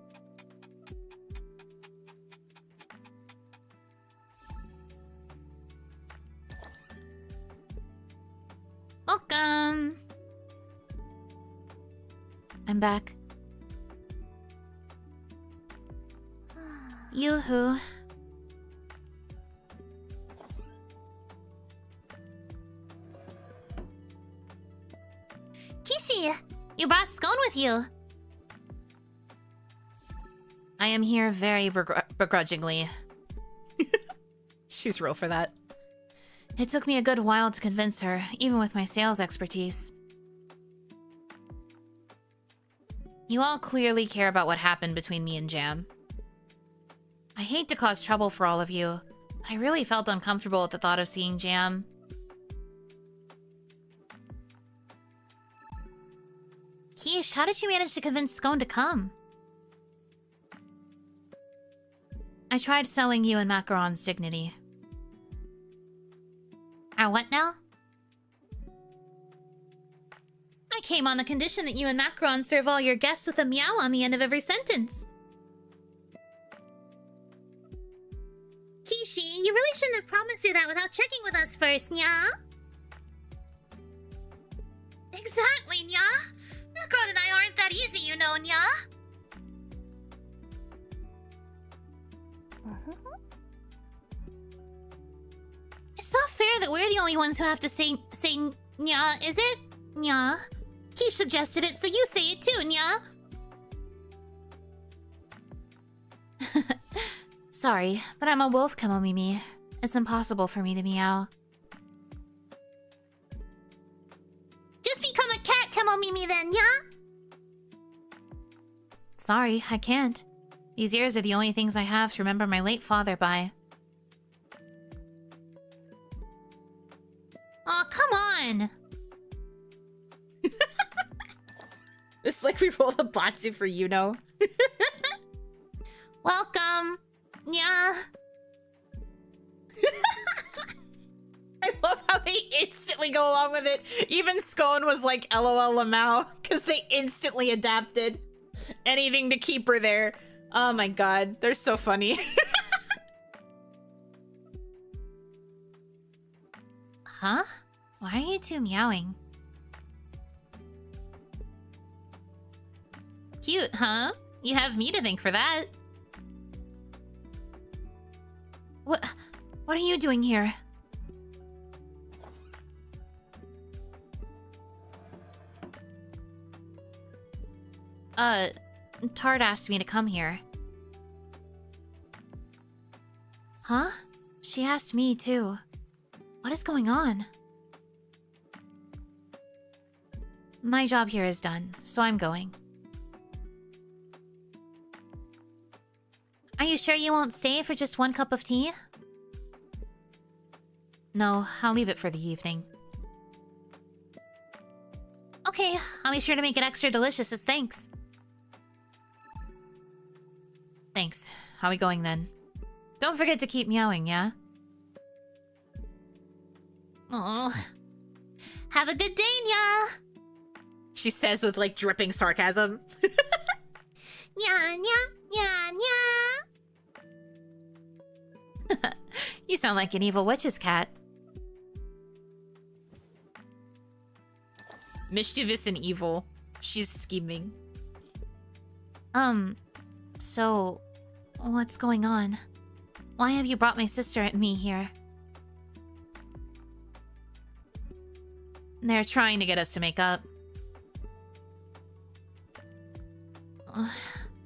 Welcome. I'm back. Yoo-hoo. Kishi, you brought scone with you. I am here very begrudgingly. She's real for that. It took me a good while to convince her, even with my sales expertise. You all clearly care about what happened between me and Jam. I hate to cause trouble for all of you, but I really felt uncomfortable at the thought of seeing Jam. Quiche, how did you manage to convince Scone to come? I tried selling you and Macaron's dignity. Our what now? I came on the condition that you and Macaron serve all your guests with a meow on the end of every sentence. Kishi, you really shouldn't have promised her that without checking with us first, nya? Exactly, nya. Macaron and I aren't that easy, you know, nya. It's not fair that we're the only ones who have to say nya, is it? Nya. He suggested it, so you say it too, nya. Sorry, but I'm a wolf, Kemomimi. It's impossible for me to meow. Just become a cat, Kemomimi, then, nya. Sorry, I can't. These ears are the only things I have to remember my late father by. Aw, come on! It's like we rolled a Batsu for Yuno. Welcome! Yeah. I love how they instantly go along with it. Even Scone was like, LOL Lamau, because they instantly adapted. Anything to keep her there. Oh my god, they're so funny. Huh? Why are you two meowing? Cute, huh? You have me to thank for that. What are you doing here? Tard asked me to come here. Huh? She asked me too. What is going on? My job here is done, so I'm going. Are you sure you won't stay for just one cup of tea? No, I'll leave it for the evening. Okay, I'll be sure to make it extra delicious as thanks. Thanks. How are we going then? Don't forget to keep meowing, yeah? Oh. Have a good day, Nya! She says with, like, dripping sarcasm. Nya, nya, nya, nya! You sound like an evil witch's cat. Mischievous and evil. She's scheming. So... what's going on? Why have you brought my sister and me here? They're trying to get us to make up. I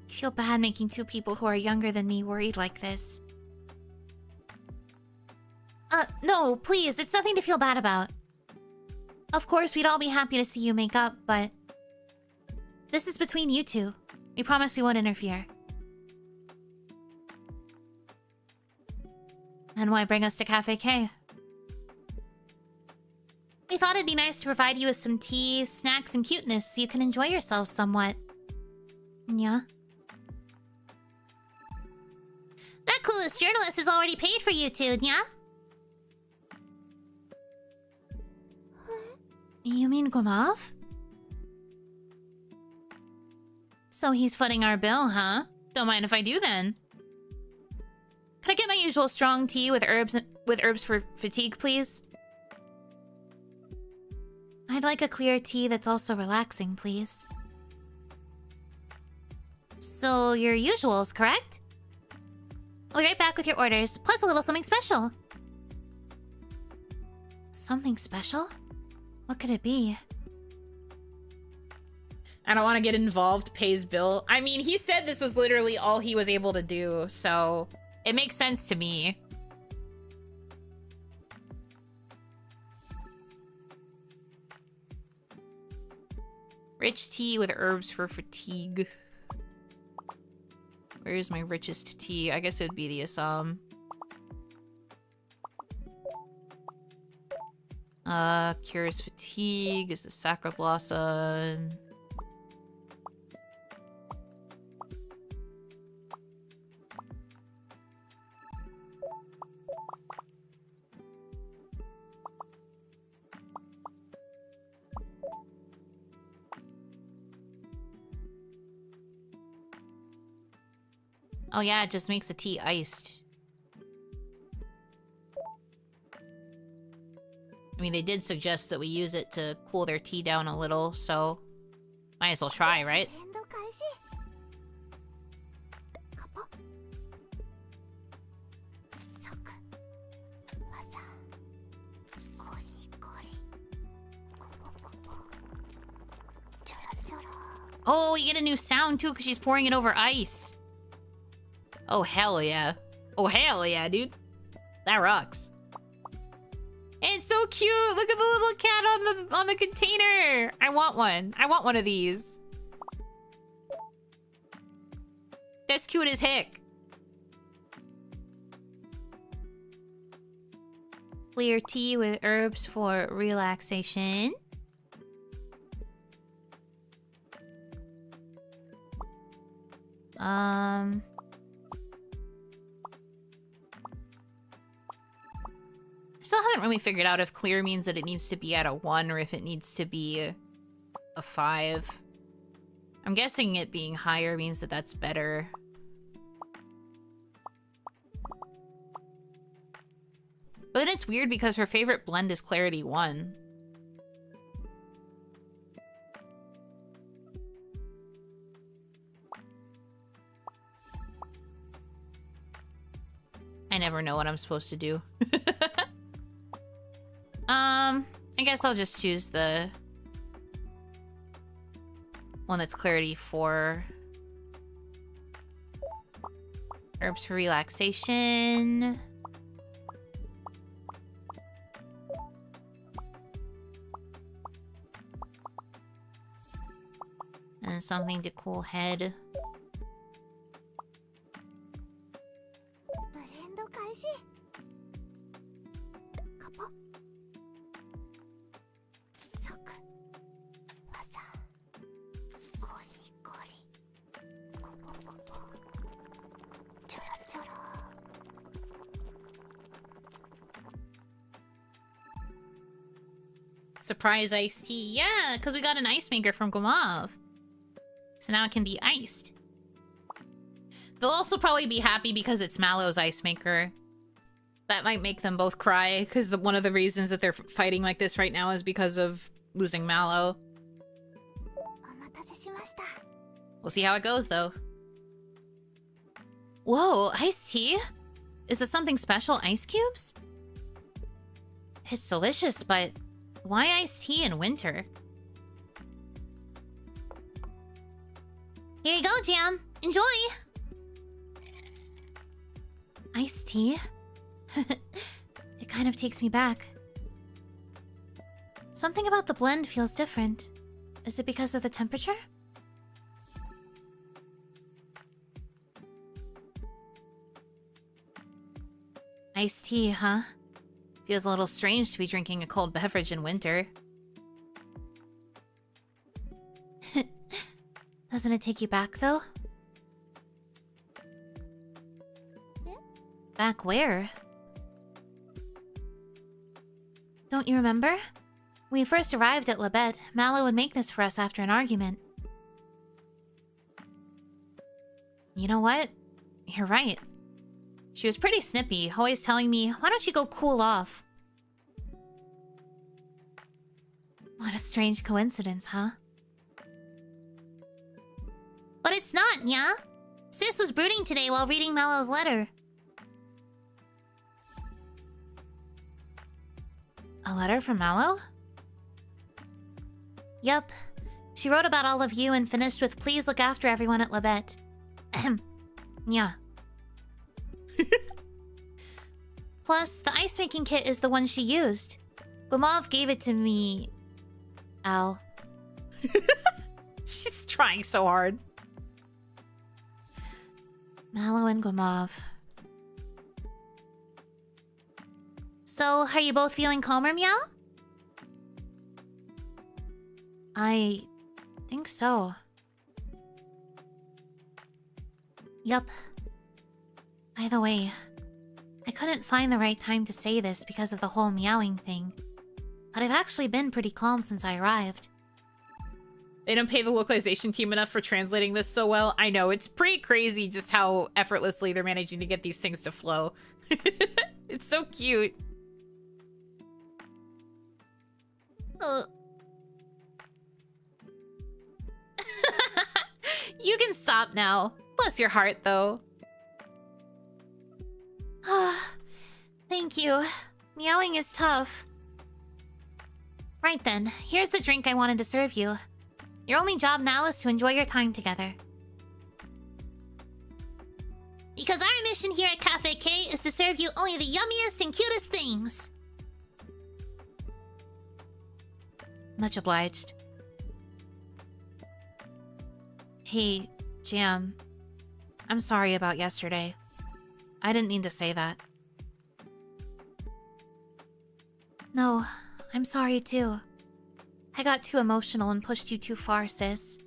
feel bad making two people who are younger than me worried like this. No, please, it's nothing to feel bad about. Of course, we'd all be happy to see you make up, but... this is between you two. We promise we won't interfere. Then why bring us to Cafe K? We thought it'd be nice to provide you with some tea, snacks, and cuteness so you can enjoy yourselves somewhat. Yeah. That clueless journalist has already paid for you two, yeah? You mean Gomov? So he's footing our bill, huh? Don't mind if I do then. Can I get my usual strong tea with herbs for fatigue, please? I'd like a clear tea that's also relaxing, please. So, your usuals, correct? I'll be right back with your orders, plus a little something special. Something special? What could it be? I don't want to get involved, pays bill. I mean, he said this was literally all he was able to do, so it makes sense to me. Rich tea with herbs for fatigue. Where's my richest tea? I guess it would be the Assam. Cures fatigue is the Sacra Blossom. Oh yeah, it just makes the tea iced. I mean, they did suggest that we use it to cool their tea down a little, so might as well try, right? Oh, you get a new sound too because she's pouring it over ice. Oh, hell yeah. Oh, hell yeah, dude. That rocks. And it's so cute. Look at the little cat on the container. I want one. I want one of these. That's cute as heck. Clear tea with herbs for relaxation. Still haven't really figured out if clear means that it needs to be at a 1 or if it needs to be a 5. I'm guessing it being higher means that that's better. But then it's weird because her favorite blend is Clarity 1. I never know what I'm supposed to do. I guess I'll just choose the One that's clarity 4. Herbs for relaxation. And something to cool head. Surprise iced tea. Yeah, because we got an ice maker from Gomov. So now it can be iced. They'll also probably be happy because it's Mallow's ice maker. That might make them both cry, because one of the reasons that they're fighting like this right now is because of losing Mallow. We'll see how it goes, though. Whoa, iced tea? Is this something special, ice cubes? It's delicious, but why iced tea in winter? Here you go, Jam. Enjoy! Iced tea? It kind of takes me back. Something about the blend feels different. Is it because of the temperature? Iced tea, huh? Feels a little strange to be drinking a cold beverage in winter. Doesn't it take you back, though? Back where? Don't you remember? When we first arrived at Labette, Mallow would make this for us after an argument. You know what? You're right. She was pretty snippy, always telling me, why don't you go cool off? What a strange coincidence, huh? But it's not, yeah? Sis was brooding today while reading Mallow's letter. A letter from Mallow? Yup. She wrote about all of you and finished with, please look after everyone at Labette. Ahem. Yeah. Plus, the ice making kit is the one she used. Gomov gave it to me. Al. She's trying so hard. Mallow and Gomov. So, are you both feeling calmer, Meow? I think so. Yup. By the way, I couldn't find the right time to say this because of the whole meowing thing. But I've actually been pretty calm since I arrived. They don't pay the localization team enough for translating this so well. I know, it's pretty crazy just how effortlessly they're managing to get these things to flow. It's so cute. You can stop now. Bless your heart, though. Thank you. Meowing is tough. Right then, here's the drink I wanted to serve you. Your only job now is to enjoy your time together. Because our mission here at Cafe K is to serve you only the yummiest and cutest things. Much obliged. Hey, Jam. I'm sorry about yesterday. I didn't mean to say that. No, I'm sorry too. I got too emotional and pushed you too far, sis.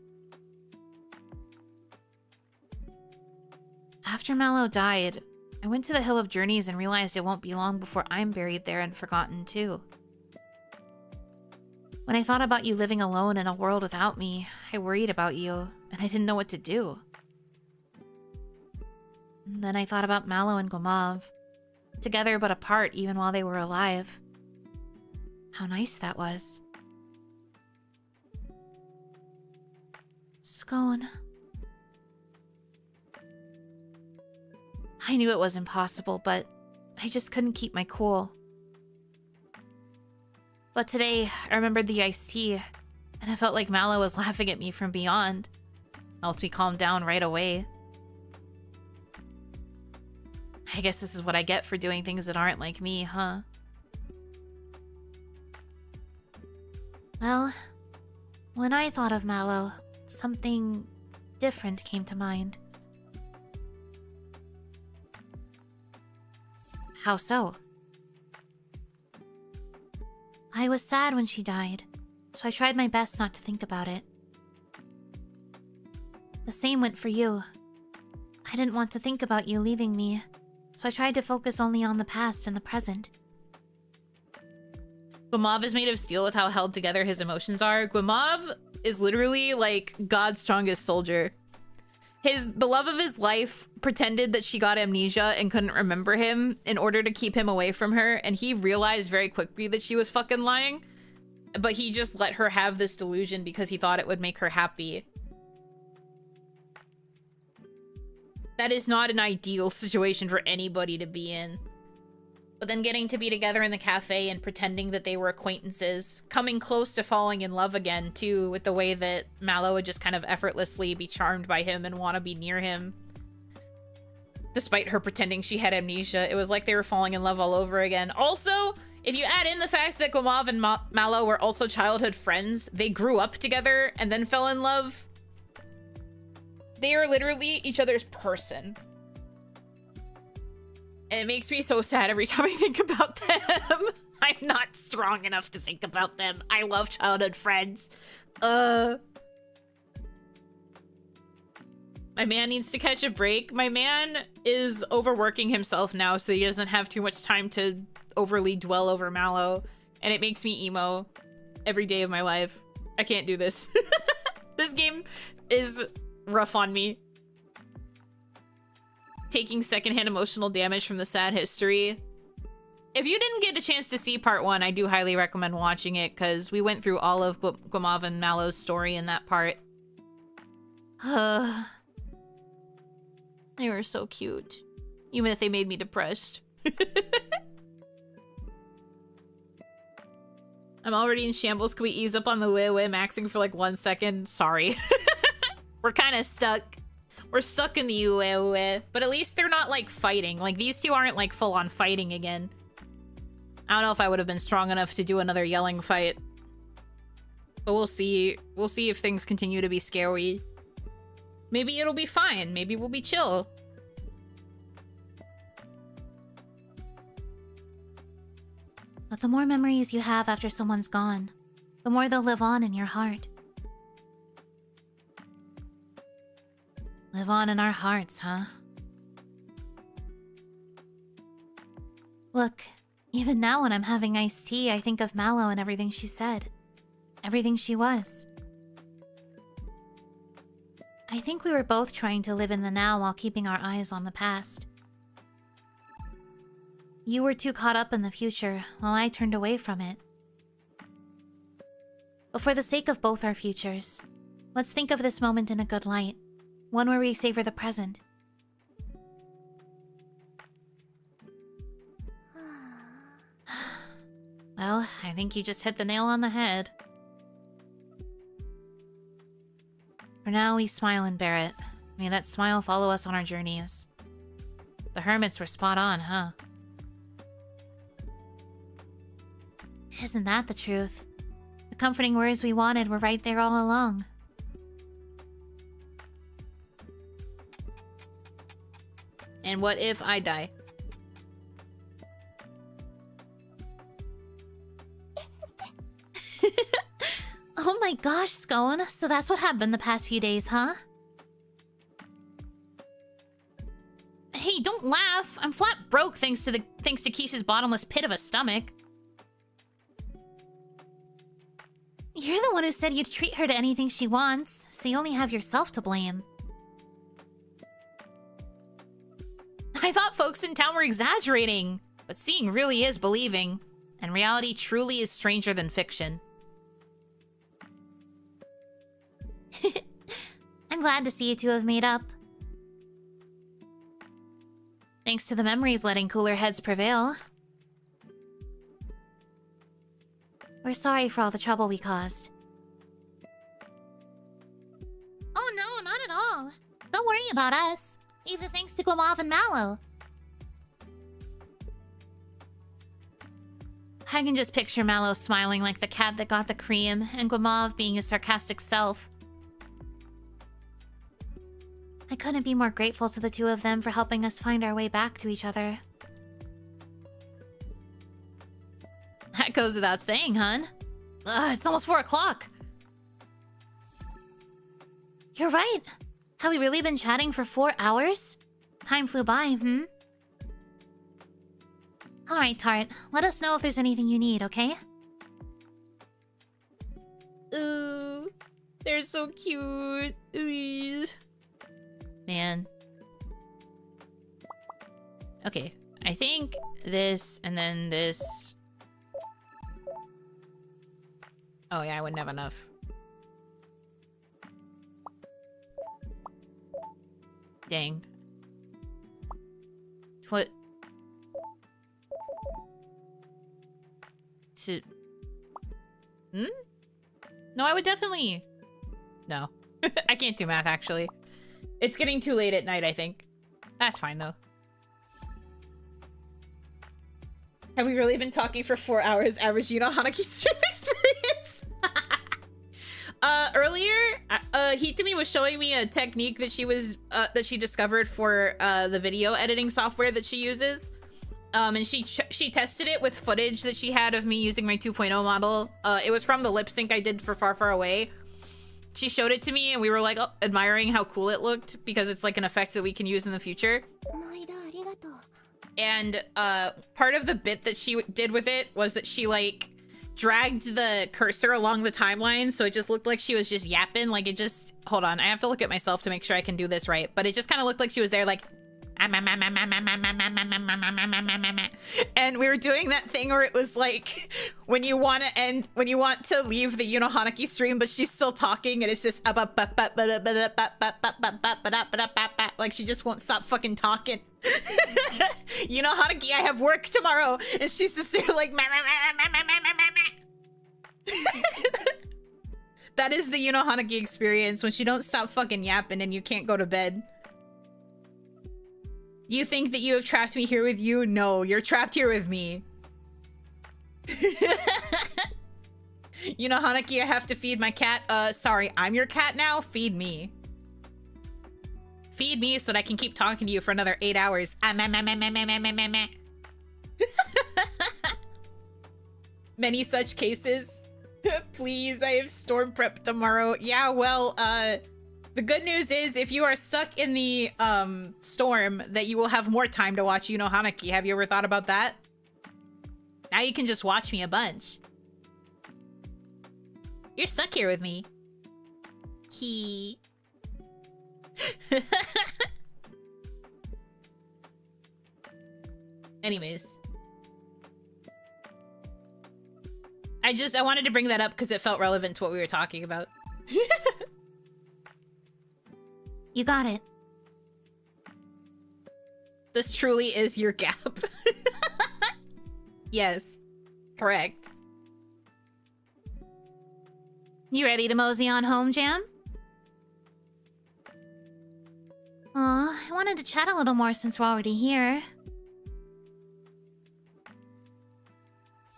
After Mallow died, I went to the Hill of Journeys and realized it won't be long before I'm buried there and forgotten too. When I thought about you living alone in a world without me, I worried about you, and I didn't know what to do. And then I thought about Mallow and Gomov, together but apart even while they were alive. How nice that was. Scone. I knew it was impossible, but I just couldn't keep my cool. But today, I remembered the iced tea, And I felt like Mallow was laughing at me from beyond. Else we calmed down right away. I guess this is what I get for doing things that aren't like me, huh? Well, when I thought of Mallow, something different came to mind. How so? I was sad when she died, so I tried my best not to think about it. The same went for you. I didn't want to think about you leaving me, so I tried to focus only on the past and the present. Gumav is made of steel with how held together his emotions are. Gumav is literally like God's strongest soldier. The love of his life pretended that she got amnesia and couldn't remember him in order to keep him away from her, and he realized very quickly that she was fucking lying, but he just let her have this delusion because he thought it would make her happy. That is not an ideal situation for anybody to be in. But then getting to be together in the cafe and pretending that they were acquaintances, coming close to falling in love again, too, with the way that Mallow would just kind of effortlessly be charmed by him and want to be near him. Despite her pretending she had amnesia, it was like they were falling in love all over again. Also, if you add in the fact that Gumav and Mallow were also childhood friends, they grew up together and then fell in love. They are literally each other's person. And it makes me so sad every time I think about them. I'm not strong enough to think about them. I love childhood friends. My man needs to catch a break. My man is overworking himself now so he doesn't have too much time to overly dwell over Mallow. And it makes me emo every day of my life. I can't do this. This game is rough on me. Taking secondhand emotional damage from the sad history. If you didn't get a chance to see part 1, I do highly recommend watching it because we went through all of Gumav and Mallow's story in that part. They were so cute. Even if they made me depressed. I'm already in shambles. Can we ease up on the way maxing for like 1 second? Sorry. We're kind of stuck. We're stuck in the UE, but at least they're not like fighting. Like these two aren't like full on fighting again. I don't know if I would have been strong enough to do another yelling fight. But we'll see. We'll see if things continue to be scary. Maybe it'll be fine. Maybe we'll be chill. But the more memories you have after someone's gone, the more they'll live on in your heart. Live on in our hearts, huh? Look, even now when I'm having iced tea, I think of Mallow and everything she said. Everything she was. I think we were both trying to live in the now while keeping our eyes on the past. You were too caught up in the future, while I turned away from it. But for the sake of both our futures, let's think of this moment in a good light. One where we savor the present. Well, I think you just hit the nail on the head. For now, we smile and bear it. May that smile follow us on our journeys. The hermits were spot on, huh? Isn't that the truth? The comforting words we wanted were right there all along. And what if I die? Oh my gosh, Scone. So that's what happened the past few days, huh? Hey, don't laugh. I'm flat broke thanks to Keisha's bottomless pit of a stomach. You're the one who said you'd treat her to anything she wants, so you only have yourself to blame. I thought folks in town were exaggerating, but seeing really is believing, and reality truly is stranger than fiction. I'm glad to see you two have made up. Thanks to the memories letting cooler heads prevail. We're sorry for all the trouble we caused. about us. Even thanks to Guamav and Mallow. I can just picture Mallow smiling like the cat that got the cream, and Guamav being his sarcastic self. I couldn't be more grateful to the two of them for helping us find our way back to each other. That goes without saying, hun. It's almost 4 o'clock. You're right. Have we really been chatting for 4 hours? Time flew by, Alright, Tart. Let us know if there's anything you need, okay? Ooh, they're so cute. Ooh. Man. Okay, I think this and then this. Oh yeah, I wouldn't have enough. Dang. What? To... No, I would definitely... No. I can't do math, actually. It's getting too late at night, I think. That's fine, though. Have we really been talking for 4 hours? Average Yuno Hanaki stream experience? Earlier, Hitami was showing me a technique that she discovered for the video editing software that she uses. And she tested it with footage that she had of me using my 2.0 model. It was from the lip sync I did for Far Far Away. She showed it to me and we were like admiring how cool it looked because it's like an effect that we can use in the future. And part of the bit that she did with it was that she like dragged the cursor along the timeline so it just looked like she was just yapping. Like it just, hold on, I have to look at myself to make sure I can do this right. But it just kind of looked like she was there like, and we were doing that thing where it was like when you want to leave the Yuno Hanaki stream but she's still talking and it's just like she just won't stop fucking talking. Yuno Hanaki, I have work tomorrow, and she's just there like that is the Yuno Hanaki experience when she don't stop fucking yapping and you can't go to bed. You think that you have trapped me here with you? No, you're trapped here with me. You know, Hanaki, I have to feed my cat. Sorry, I'm your cat now? Feed me. Feed me so that I can keep talking to you for another 8 hours. Many such cases. Please, I have storm prep tomorrow. Yeah, well, the good news is if you are stuck in the storm, that you will have more time to watch Yuno Hanaki. Have you ever thought about that? Now you can just watch me a bunch. You're stuck here with me. Anyways. I wanted to bring that up because it felt relevant to what we were talking about. You got it. This truly is your gap. Yes. Correct. You ready to mosey on home, Jam? Aw, I wanted to chat a little more since we're already here.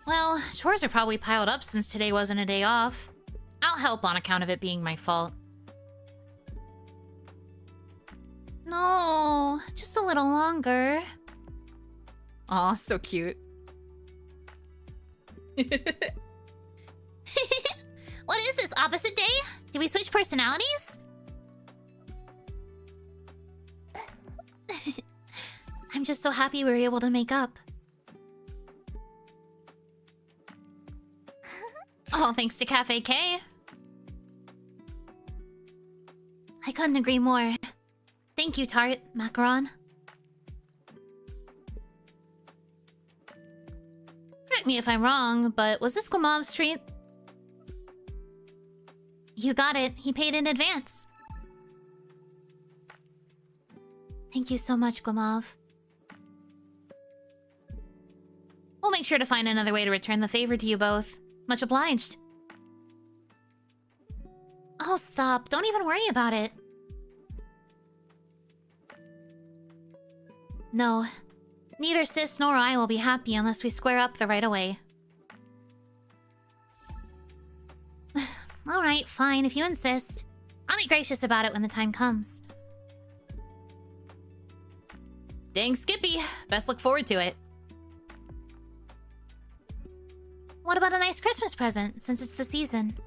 Well, chores are probably piled up since today wasn't a day off. I'll help on account of it being my fault. No, just a little longer. Aw, so cute. What is this, opposite day? Did we switch personalities? I'm just so happy we were able to make up. All thanks to Cafe K. I couldn't agree more. Thank you, Tart, Macaron. Correct me if I'm wrong, but was this Guamav's treat? You got it. He paid in advance. Thank you so much, Guamav. We'll make sure to find another way to return the favor to you both. Much obliged. Oh, stop. Don't even worry about it. No. Neither Sis nor I will be happy unless we square up the right away. Alright, fine, if you insist. I'll be gracious about it when the time comes. Dang Skippy. Best look forward to it. What about a nice Christmas present, since it's the season?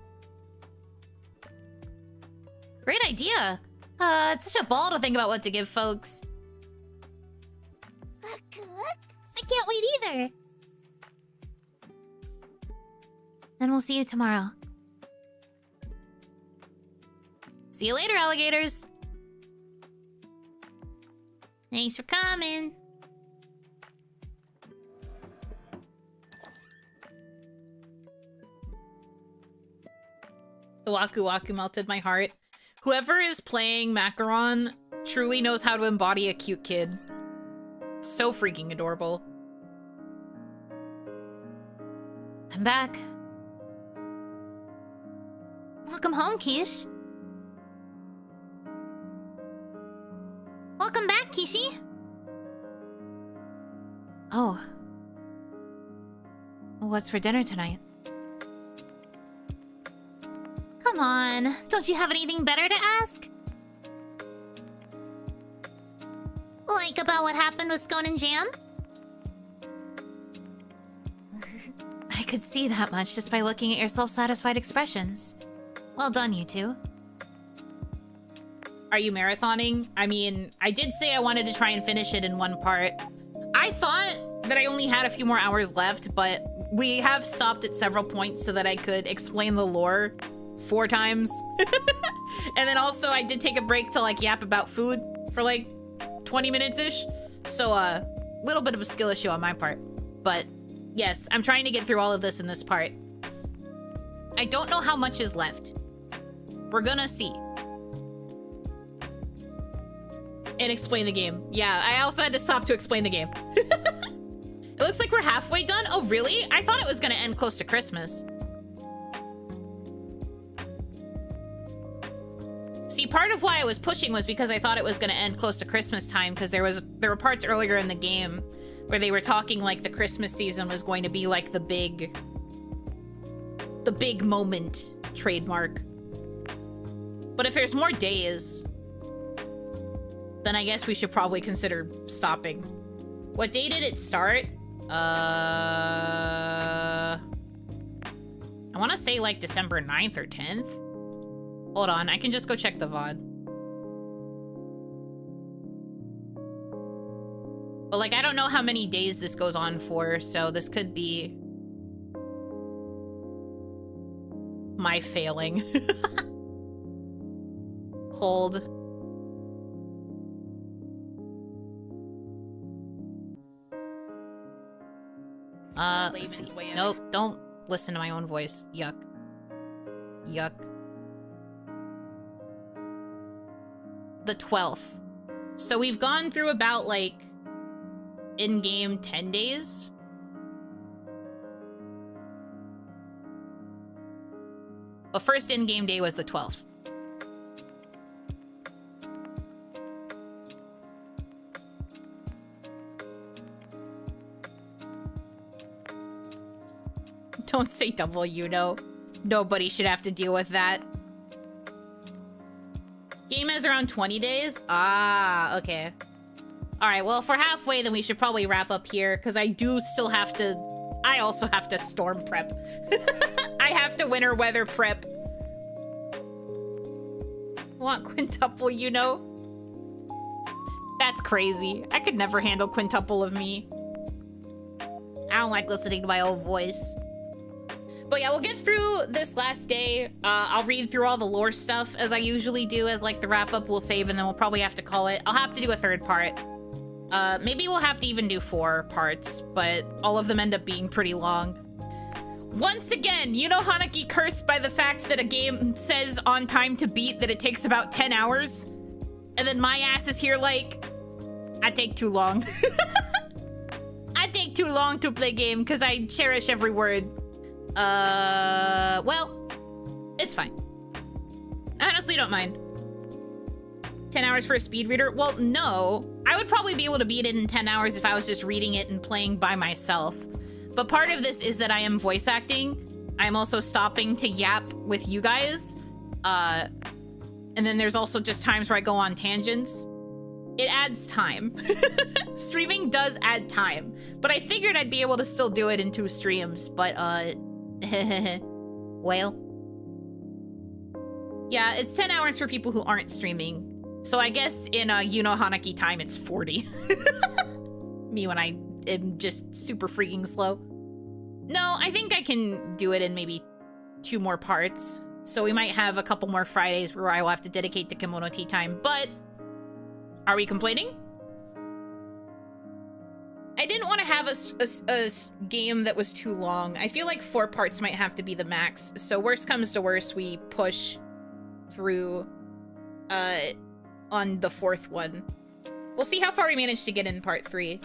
Great idea. It's such a ball to think about what to give folks. I can't wait either. Then we'll see you tomorrow. See you later, alligators. Thanks for coming. The Waku Waku melted my heart. Whoever is playing Macaron truly knows how to embody a cute kid. So freaking adorable. I'm back. Welcome home, Kish. Welcome back, Kishi. Oh. What's for dinner tonight? Come on, don't you have anything better to ask? Like about what happened with Scone and Jam? I could see that much just by looking at your self-satisfied expressions. Well done, you two. Are you marathoning? I mean, I did say I wanted to try and finish it in one part. I thought that I only had a few more hours left, but we have stopped at several points so that I could explain the lore 4 times. And then also I did take a break to like yap about food for like 20 minutes-ish. So a little bit of a skill issue on my part. But yes, I'm trying to get through all of this in this part. I don't know how much is left. We're gonna see. And explain the game. Yeah, I also had to stop to explain the game. It looks like we're halfway done. Oh, really? I thought it was gonna end close to Christmas. See, part of why I was pushing was because I thought it was gonna end close to Christmas time, because there were parts earlier in the game where they were talking like the Christmas season was going to be like the big moment trademark. But if there's more days, then I guess we should probably consider stopping. What day did it start? I want to say like December 9th or 10th. Hold on, I can just go check the VOD. But like, I don't know how many days this goes on for, so this could be my failing. Hold. Let's see. Nope, don't listen to my own voice. Yuck. Yuck. The 12th. So we've gone through about, like, in-game 10 days. The first in-game day was the 12th. Don't say double Yuno. Nobody should have to deal with that. Game has around 20 days? Ah, okay. Alright, well, if we're halfway, then we should probably wrap up here, because I do still have to... I also have to storm prep. I have to winter weather prep. Want quintuple, Yuno? That's crazy. I could never handle quintuple of me. I don't like listening to my own voice. But yeah, we'll get through this last day. I'll read through all the lore stuff as I usually do as like the wrap up. We'll save and then we'll probably have to call it. I'll have to do a 3rd part. Maybe we'll have to even do 4 parts, but all of them end up being pretty long. Once again, you know Hanaki cursed by the fact that a game says on time to beat that it takes about 10 hours. And then my ass is here like, I take too long. I take too long to play game because I cherish every word. Well, it's fine. I honestly don't mind. 10 hours for a speed reader? Well, no. I would probably be able to beat it in 10 hours if I was just reading it and playing by myself. But part of this is that I am voice acting. I'm also stopping to yap with you guys. And then there's also just times where I go on tangents. It adds time. Streaming does add time. But I figured I'd be able to still do it in 2 streams, but well. Yeah, it's 10 hours for people who aren't streaming. So I guess in Yuno Hanaki time, it's 40. Me when I am just super freaking slow. No, I think I can do it in maybe 2 more parts. So we might have a couple more Fridays where I will have to dedicate to Kemono Teatime, but are we complaining? I didn't want to have a game that was too long. I feel like 4 parts might have to be the max. So worst comes to worst, we push through on the 4th one. We'll see how far we manage to get in part 3.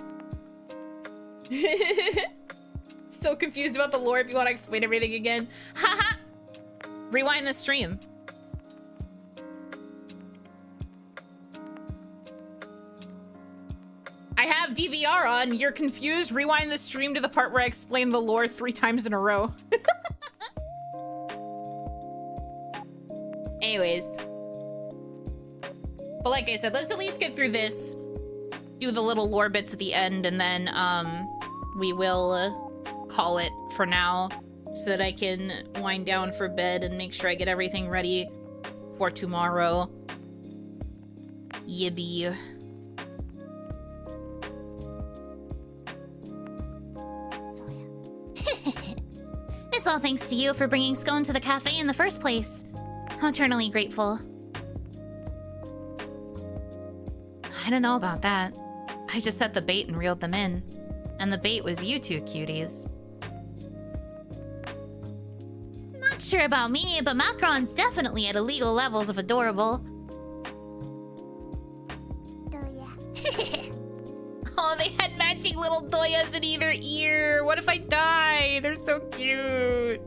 Still confused about the lore if you want to explain everything again. Haha! Rewind the stream. I have DVR on. You're confused? Rewind the stream to the part where I explain the lore 3 times in a row. Anyways. But like I said, let's at least get through this. Do the little lore bits at the end, and then we will call it for now so that I can wind down for bed and make sure I get everything ready for tomorrow. Yippee. It's all thanks to you for bringing Scone to the cafe in the first place. I'm eternally grateful. I don't know about that. I just set the bait and reeled them in. And the bait was you 2 cuties. Not sure about me, but Macron's definitely at illegal levels of adorable. Oh, they had matching little doyas in either ear. What if I die? They're so cute.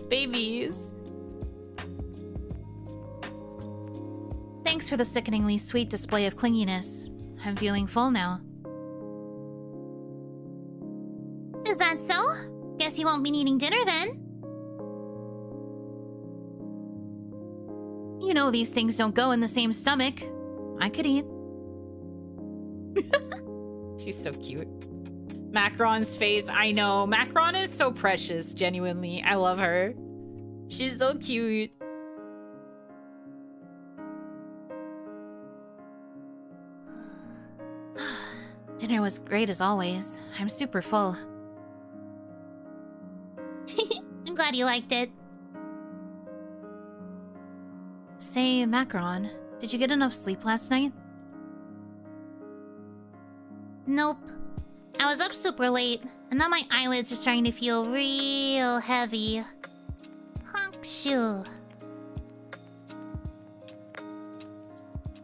Babies. Thanks for the sickeningly sweet display of clinginess. I'm feeling full now. Is that so? Guess you won't be needing dinner then. You know these things don't go in the same stomach. I could eat. She's so cute. Macron's face, I know. Macron is so precious, genuinely. I love her. She's so cute. Dinner was great as always. I'm super full. I'm glad you liked it. Say, Macron, did you get enough sleep last night? Nope. I was up super late, and now my eyelids are starting to feel real heavy. Honk shoo.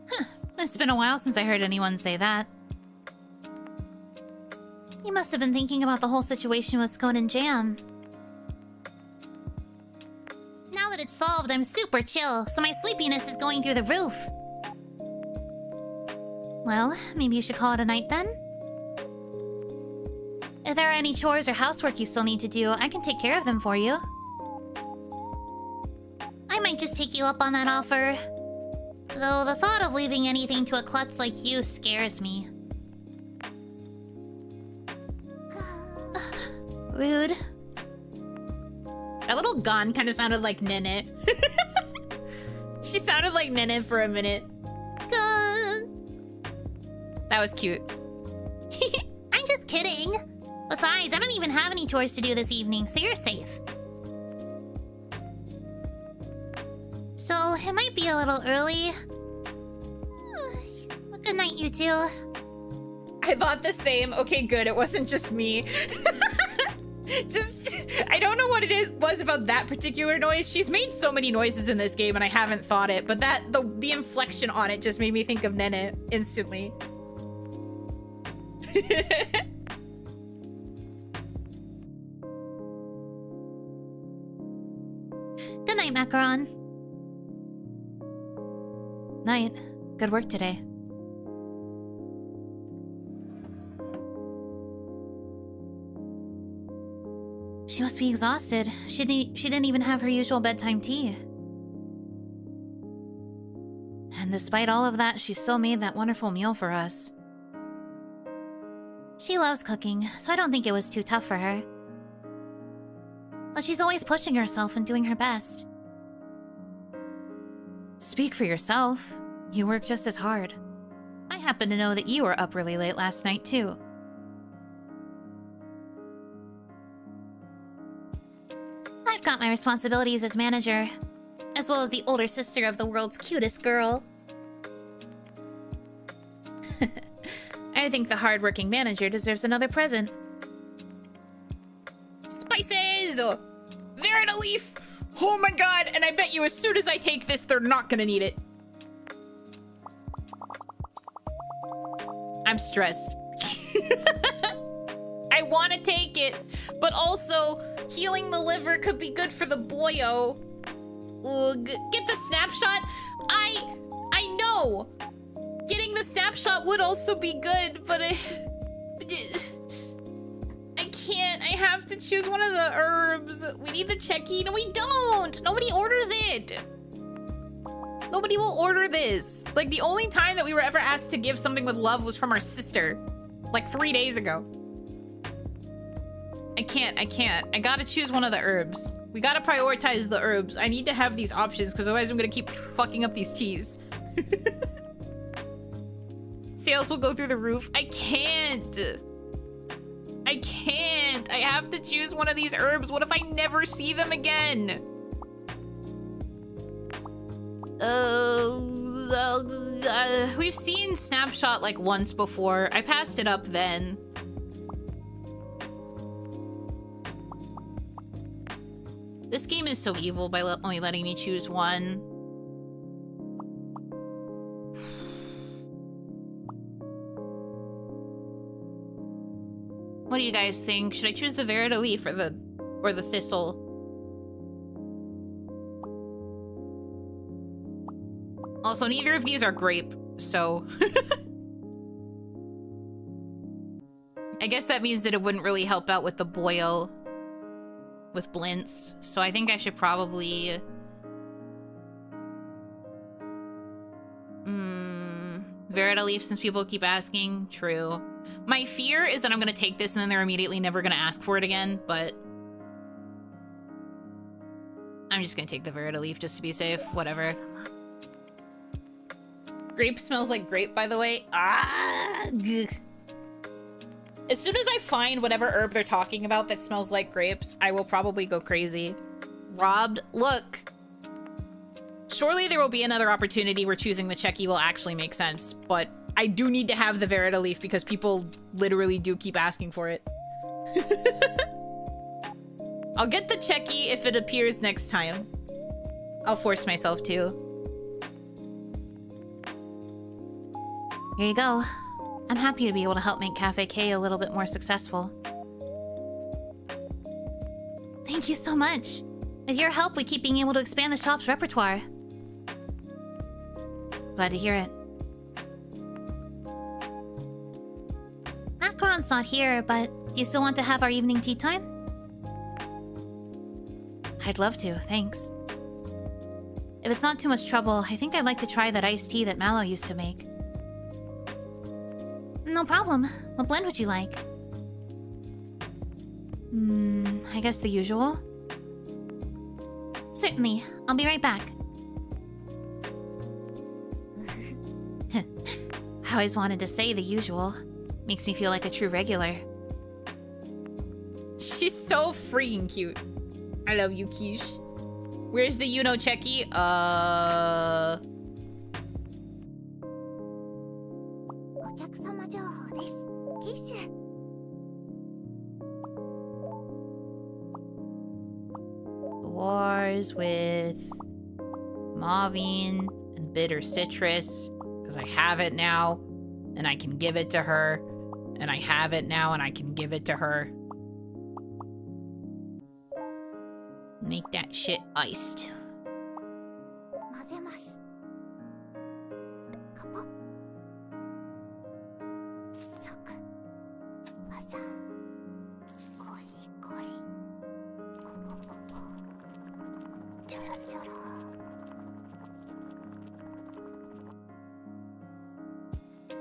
Huh. It's been a while since I heard anyone say that. You must have been thinking about the whole situation with Scone and Jam. Now that it's solved, I'm super chill, so my sleepiness is going through the roof. Well, maybe you should call it a night then? If there are any chores or housework you still need to do, I can take care of them for you. I might just take you up on that offer. Though the thought of leaving anything to a klutz like you scares me. Rude. That little gun kind of sounded like Nene. She sounded like Nene for a minute. Gun. That was cute. I'm just kidding. Besides, I don't even have any chores to do this evening, so you're safe. So, it might be a little early. Good night, you two. I thought the same. Okay, good. It wasn't just me. Just, I don't know what it was about that particular noise. She's made so many noises in this game and I haven't thought it, but the inflection on it just made me think of Nene instantly. Good night, Macaron. Night. Good work today. She must be exhausted. She didn't even have her usual bedtime tea. And despite all of that, she still made that wonderful meal for us. She loves cooking, so I don't think it was too tough for her. But she's always pushing herself and doing her best. Speak for yourself. You work just as hard. I happen to know that you were up really late last night, too. I've got my responsibilities as manager, as well as the older sister of the world's cutest girl. I think the hardworking manager deserves another present. Spices! Verita leaf! Oh my god, and I bet you as soon as I take this, they're not gonna need it. I'm stressed. I want to take it, but also healing the liver could be good for the boyo. Ugh. Get the snapshot? I know! Getting the snapshot would also be good, but I can't. I have to choose one of the herbs. We need the checky. No, we don't. Nobody orders it. Nobody will order this. Like, the only time that we were ever asked to give something with love was from our sister. Like, 3 days ago. I can't. I gotta choose one of the herbs. We gotta prioritize the herbs. I need to have these options, because otherwise I'm gonna keep fucking up these teas. Sales will go through the roof. I can't. I have to choose one of these herbs. What if I never see them again? We've seen Snapshot like once before. I passed it up then. This game is so evil by only letting me choose one. What do you guys think? Should I choose the Verita leaf or the thistle? Also, neither of these are grape, so... I guess that means that it wouldn't really help out with the boyo with Blintz, so I think I should probably... Verita leaf, since people keep asking. True. My fear is that I'm gonna take this and then they're immediately never gonna ask for it again, but... I'm just gonna take the Verita leaf just to be safe. Whatever. Grape smells like grape, by the way. Ah! Ugh. As soon as I find whatever herb they're talking about that smells like grapes, I will probably go crazy. Robbed? Look! Surely there will be another opportunity where choosing the checky will actually make sense, but I do need to have the Verita leaf because people literally do keep asking for it. I'll get the checky if it appears next time. I'll force myself to. Here you go. I'm happy to be able to help make Cafe K a little bit more successful. Thank you so much. With your help, we keep being able to expand the shop's repertoire. Glad to hear it. Akron's not here, but do you still want to have our evening tea time? I'd love to, thanks. If it's not too much trouble, I think I'd like to try that iced tea that Mallow used to make. No problem. What blend would you like? I guess the usual? Certainly. I'll be right back. I always wanted to say the usual. Makes me feel like a true regular. She's so freaking cute. I love you, Quiche. Where's the Yuno checky? Wars with Mauveine and bitter citrus, because I have it now and I can give it to her, and I have it now and I can give it to her. Make that shit iced.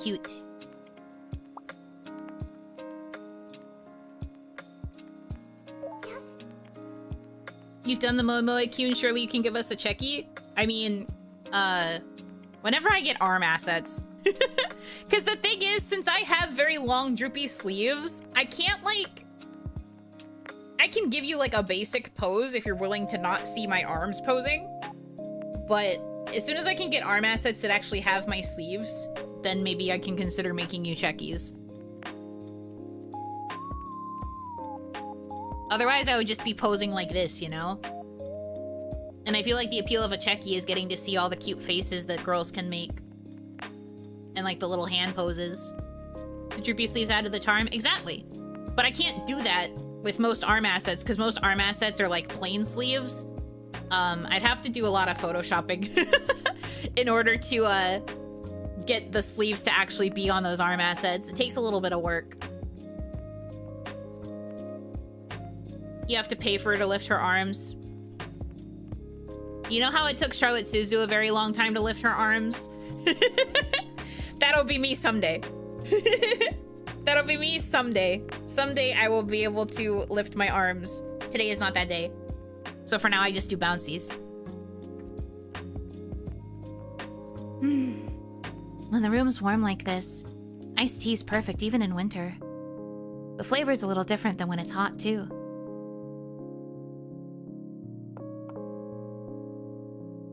Cute. You've done the Momoe Kyun, surely you can give us a checkie? I mean, whenever I get arm assets. Because the thing is, since I have very long droopy sleeves, I can't, like... I can give you, like, a basic pose if you're willing to not see my arms posing. But as soon as I can get arm assets that actually have my sleeves, then maybe I can consider making you checkies. Otherwise, I would just be posing like this, you know? And I feel like the appeal of a checkie is getting to see all the cute faces that girls can make. And like the little hand poses. The droopy sleeves add to the charm? Exactly. But I can't do that with most arm assets, because most arm assets are like plain sleeves. I'd have to do a lot of photoshopping in order to get the sleeves to actually be on those arm assets. It takes a little bit of work. You have to pay for her to lift her arms. You know how it took Charlotte Suzu a very long time to lift her arms? That'll be me someday. That'll be me someday. Someday I will be able to lift my arms. Today is not that day. So for now, I just do bouncies. When the room's warm like this, iced tea's perfect even in winter. The flavor's a little different than when it's hot, too.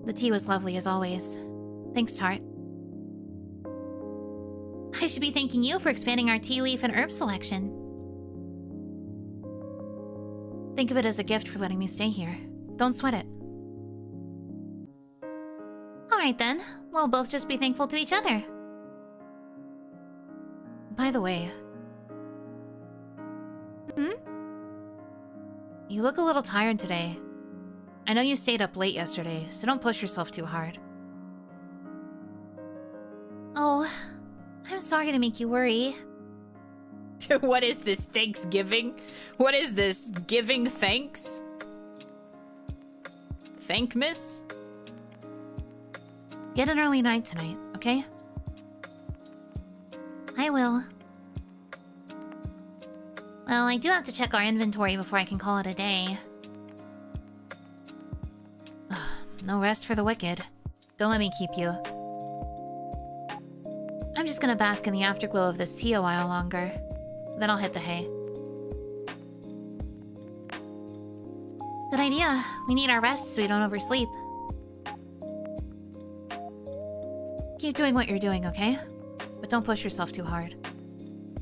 The tea was lovely as always. Thanks, Tart. I should be thanking you for expanding our tea leaf and herb selection. Think of it as a gift for letting me stay here. Don't sweat it. Alright then, we'll both just be thankful to each other. By the way... You look a little tired today. I know you stayed up late yesterday, so don't push yourself too hard. Oh, I'm sorry to make you worry. What is this, Thanksgiving? What is this, giving thanks? Thank, miss? Get an early night tonight, okay? I will. Well, I do have to check our inventory before I can call it a day. No rest for the wicked. Don't let me keep you. I'm just gonna bask in the afterglow of this tea a while longer. Then I'll hit the hay. Good idea. We need our rest so we don't oversleep. Keep doing what you're doing, okay? But don't push yourself too hard.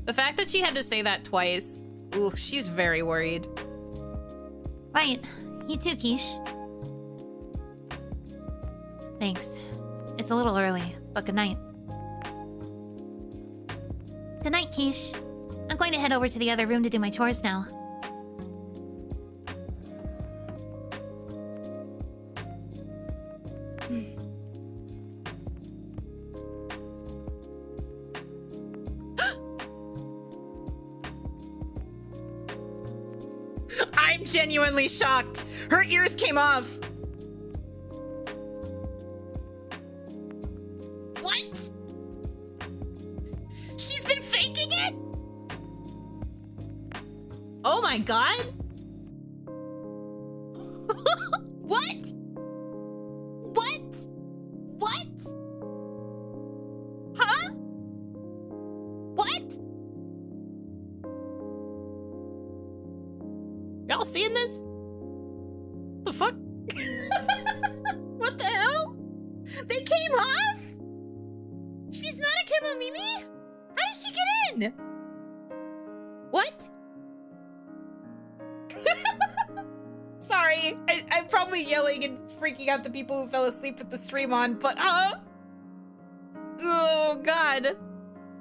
The fact that she had to say that twice, ooh, she's very worried. Right. You too, Quiche. Thanks. It's a little early, but good night. Good night, Quiche. I'm going to head over to the other room to do my chores now. I'm genuinely shocked. Her ears came off. What? She's been faking it? Oh my god. What? What? What? Huh? What? Y'all seeing this? The fuck? What the hell? They came off? She's not a Kemomimi? How did she get in? What? Sorry, I'm probably yelling and freaking out the people who fell asleep with the stream on, but oh god.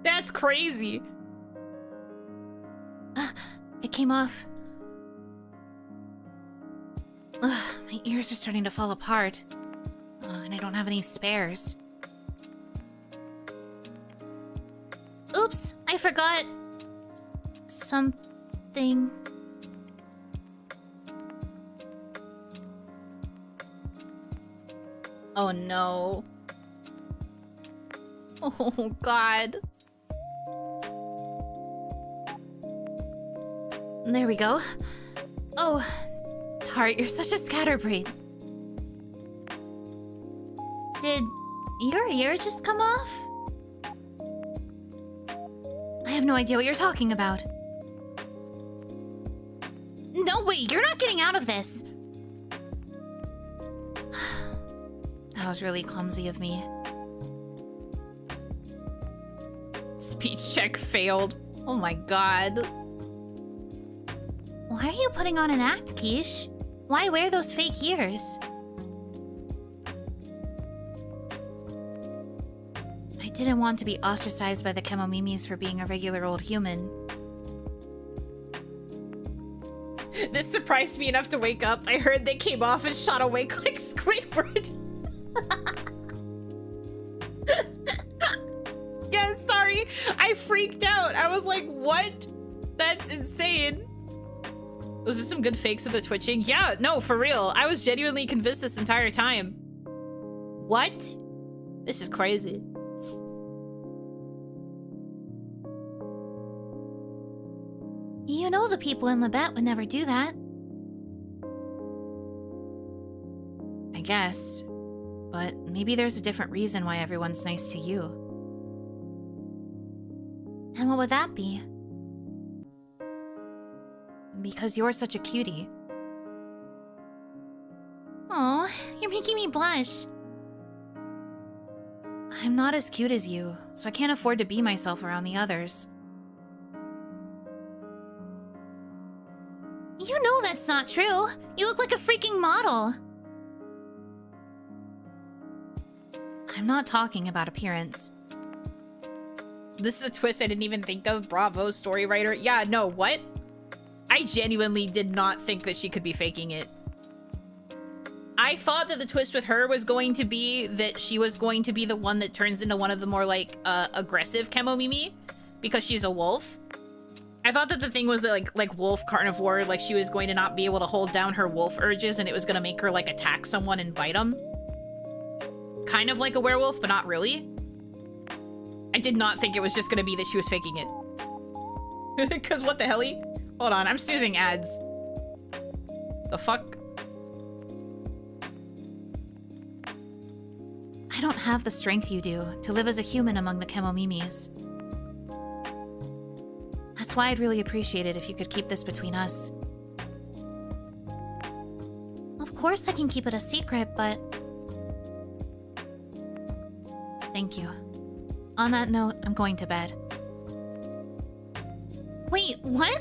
That's crazy. It came off. Ugh, my ears are starting to fall apart. And I don't have any spares. Oops, I forgot... something... Oh no. Oh god. There we go. Oh, Tart, you're such a scatterbrain. Did your ear just come off? I have no idea what you're talking about. No, wait, you're not getting out of this. That was really clumsy of me. Speech check failed. Oh my god. Why are you putting on an act, Quiche? Why wear those fake ears? I didn't want to be ostracized by the Kemomimis for being a regular old human. This surprised me enough to wake up. I heard they came off and shot awake like Squidward. Yeah, sorry. I freaked out. I was like, what? That's insane. Those are some good fakes of the twitching. Yeah, no, for real. I was genuinely convinced this entire time. What? This is crazy. You know the people in Labette would never do that. I guess. But maybe there's a different reason why everyone's nice to you. And what would that be? Because you're such a cutie. Aw, you're making me blush. I'm not as cute as you, so I can't afford to be myself around the others. You know that's not true. You look like a freaking model. I'm not talking about appearance. This is a twist I didn't even think of. Bravo, story writer. Yeah, no, what? I genuinely did not think that she could be faking it. I thought that the twist with her was going to be that she was going to be the one that turns into one of the more, like, aggressive Kemomimi, because she's a wolf. I thought that the thing was that, like wolf carnivore, like she was going to not be able to hold down her wolf urges and it was going to make her, like, attack someone and bite them. Kind of like a werewolf, but not really. I did not think it was just going to be that she was faking it. Because what the helly? Hold on, I'm snoozing ads. The fuck? I don't have the strength you do to live as a human among the Kemomimis. That's why I'd really appreciate it if you could keep this between us. Of course I can keep it a secret, but... Thank you. On that note, I'm going to bed. Wait, what?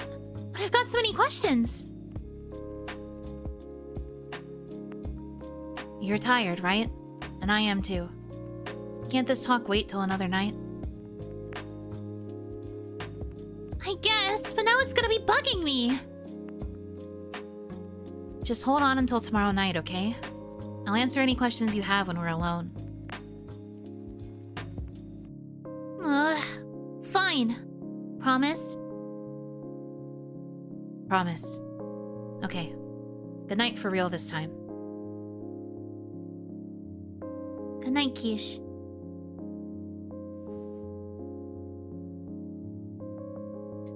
But I've got so many questions! You're tired, right? And I am too. Can't this talk wait till another night? I guess, but now it's gonna be bugging me! Just hold on until tomorrow night, okay? I'll answer any questions you have when we're alone. Fine. Promise? Promise. Okay. Good night for real this time. Good night, Quiche.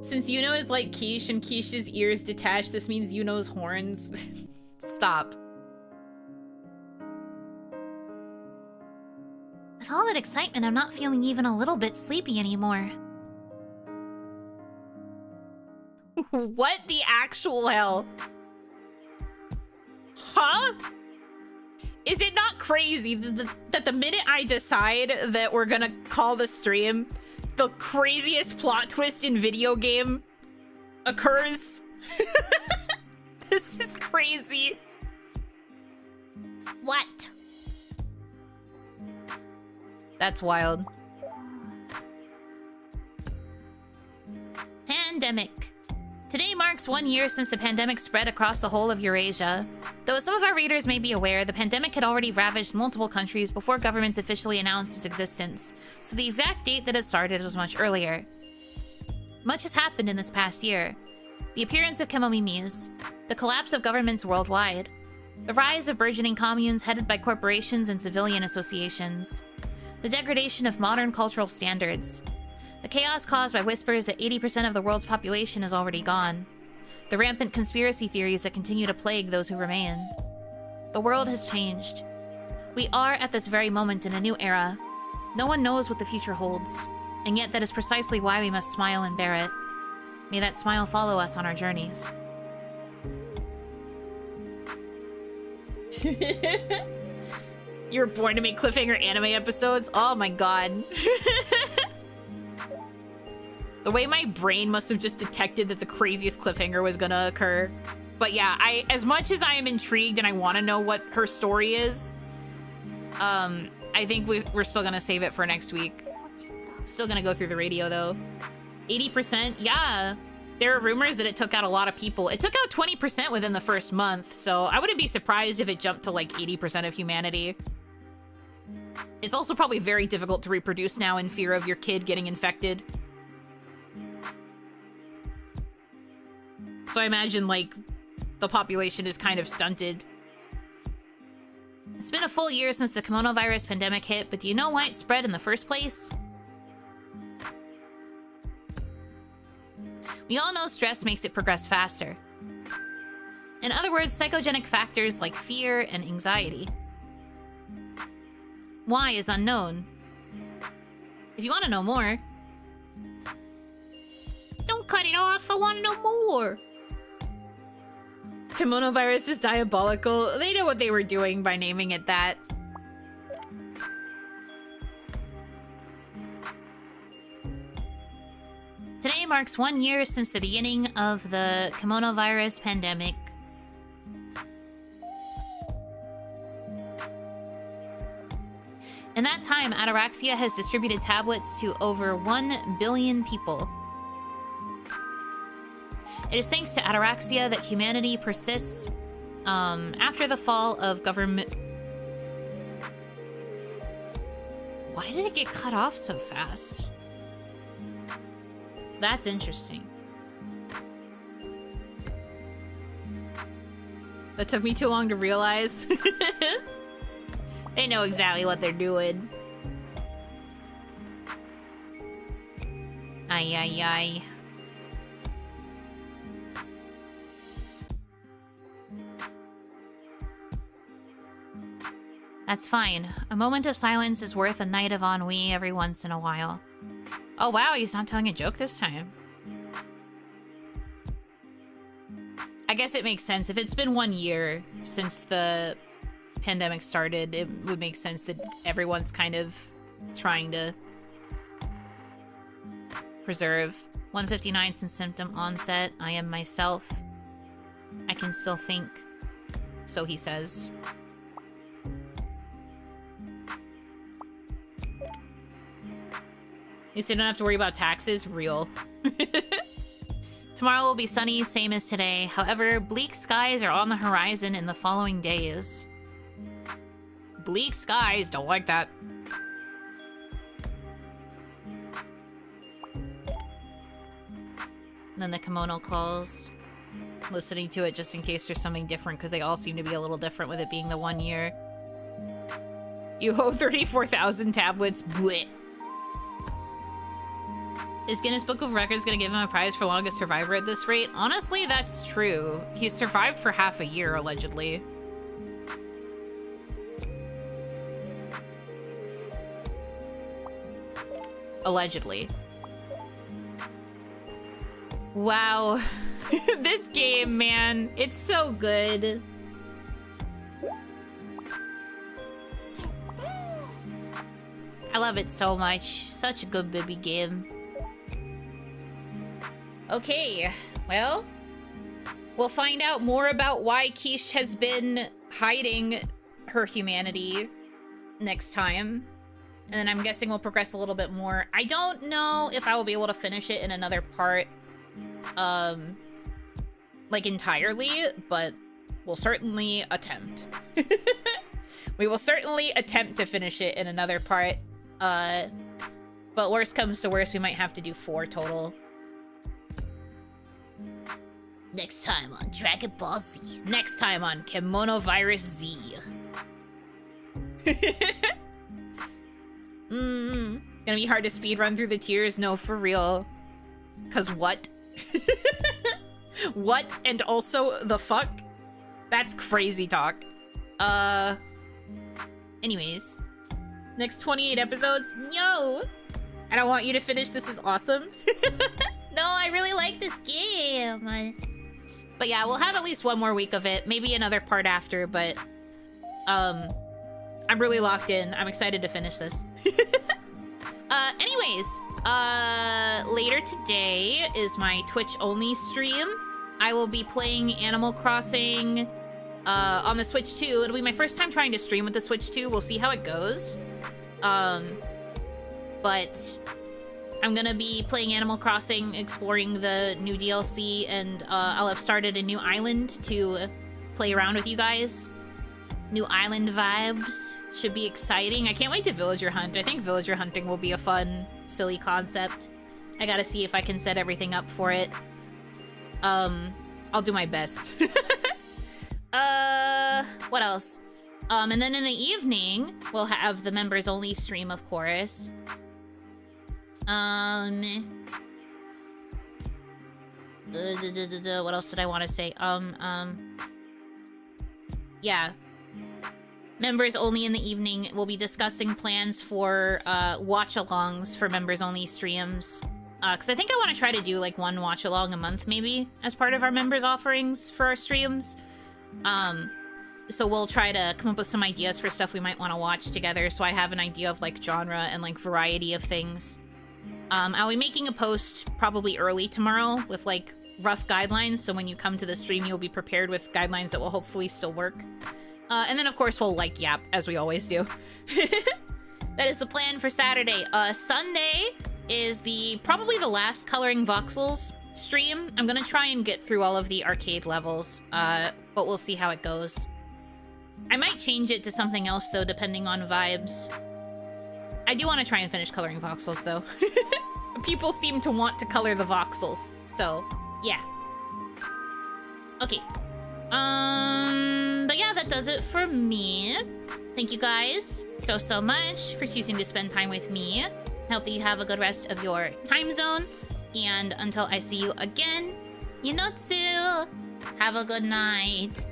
Since Yuno is like Quiche and Quiche's ears detached, this means Yuno's horns. Stop. With all that excitement, I'm not feeling even a little bit sleepy anymore. What the actual hell? Huh? Is it not crazy that the minute I decide that we're gonna call the stream, the craziest plot twist in video game occurs? This is crazy. What? That's wild. Pandemic. Today marks 1 year since the pandemic spread across the whole of Eurasia. Though some of our readers may be aware, the pandemic had already ravaged multiple countries before governments officially announced its existence, so the exact date that it started was much earlier. Much has happened in this past year. The appearance of Kemomimis, the collapse of governments worldwide, The rise of burgeoning communes headed by corporations and civilian associations. The degradation of modern cultural standards. The chaos caused by whispers that 80% of the world's population is already gone. The rampant conspiracy theories that continue to plague those who remain. The world has changed. We are at this very moment in a new era. No one knows what the future holds, and yet that is precisely why we must smile and bear it. May that smile follow us on our journeys. You were born to make cliffhanger anime episodes? Oh my god. The way my brain must have just detected that the craziest cliffhanger was gonna occur. But yeah, as much as I am intrigued and I want to know what her story is, I think we're still gonna save it for next week. Still gonna go through the radio though. 80%? Yeah. There are rumors that it took out a lot of people. It took out 20% within the first month, so I wouldn't be surprised if it jumped to like 80% of humanity. It's also probably very difficult to reproduce now in fear of your kid getting infected. So I imagine, like, the population is kind of stunted. It's been a full year since the Kemono virus pandemic hit, but do you know why it spread in the first place? We all know stress makes it progress faster. In other words, psychogenic factors like fear and anxiety. Why is unknown. If you want to know more... Don't cut it off, I want to know more! Kemono virus is diabolical. They know what they were doing by naming it that. Today marks 1 year since the beginning of the Kemono virus pandemic. In that time, Ataraxia has distributed tablets to over 1 billion people. It is thanks to Ataraxia that humanity persists after the fall of government... Why did it get cut off so fast? That's interesting. That took me too long to realize. They know exactly what they're doing. Ay, ay, ay. That's fine. A moment of silence is worth a night of ennui every once in a while. Oh wow, he's not telling a joke this time. I guess it makes sense. If it's been 1 year since the pandemic started, it would make sense that everyone's kind of trying to preserve. 159 since symptom onset. I am myself. I can still think. So he says. At least they don't have to worry about taxes. Real. Tomorrow will be sunny, same as today. However, bleak skies are on the horizon in the following days. Bleak skies? Don't like that. Then the Kemono calls. Listening to it just in case there's something different, because they all seem to be a little different with it being the 1 year. You owe 34,000 tablets. Blech. Is Guinness Book of Records gonna give him a prize for longest survivor at this rate? Honestly, that's true. He's survived for half a year, allegedly. Allegedly. Wow. This game, man. It's so good. I love it so much. Such a good baby game. Okay, well, we'll find out more about why Quiche has been hiding her humanity next time. And then I'm guessing we'll progress a little bit more. I don't know if I will be able to finish it in another part, like entirely, but we'll certainly attempt. We will certainly attempt to finish it in another part. But worst comes to worst, we might have to do 4 total. Next time on Dragon Ball Z. Next time on Kemono Virus Z. Gonna be hard to speedrun through the tiers? No, for real. Cause what? What? And also the fuck? That's crazy talk. Anyways. Next 28 episodes? No! I don't want you to finish. This is awesome. No, I really like this game. But yeah, we'll have at least one more week of it. Maybe another part after, but... I'm really locked in. I'm excited to finish this. Anyways, later today is my Twitch-only stream. I will be playing Animal Crossing on the Switch 2. It'll be my first time trying to stream with the Switch 2. We'll see how it goes. But I'm gonna be playing Animal Crossing, exploring the new DLC, and I'll have started a new island to play around with you guys. New island vibes. Should be exciting. I can't wait to villager hunt. I think villager hunting will be a fun, silly concept. I gotta see if I can set everything up for it. I'll do my best. What else? And then in the evening, we'll have the members only stream, of course. What else did I want to say? Yeah. Members only in the evening. We'll be discussing plans for watch-alongs for members only streams. Because I think I want to try to do like one watch-along a month maybe as part of our members offerings for our streams. So we'll try to come up with some ideas for stuff we might want to watch together, so I have an idea of like genre and like variety of things. I'll be making a post probably early tomorrow with like rough guidelines, so when you come to the stream you'll be prepared with guidelines that will hopefully still work. And then of course we'll like yap, as we always do. That is the plan for Saturday. Sunday is probably the last Coloring Voxels stream. I'm gonna try and get through all of the arcade levels, but we'll see how it goes. I might change it to something else though, depending on vibes. I do want to try and finish Coloring Voxels though. People seem to want to color the voxels, so yeah. Okay. But yeah, that does it for me. Thank you guys so much for choosing to spend time with me. I hope that you have a good rest of your time zone. And until I see you again, Yunotsu, have a good night.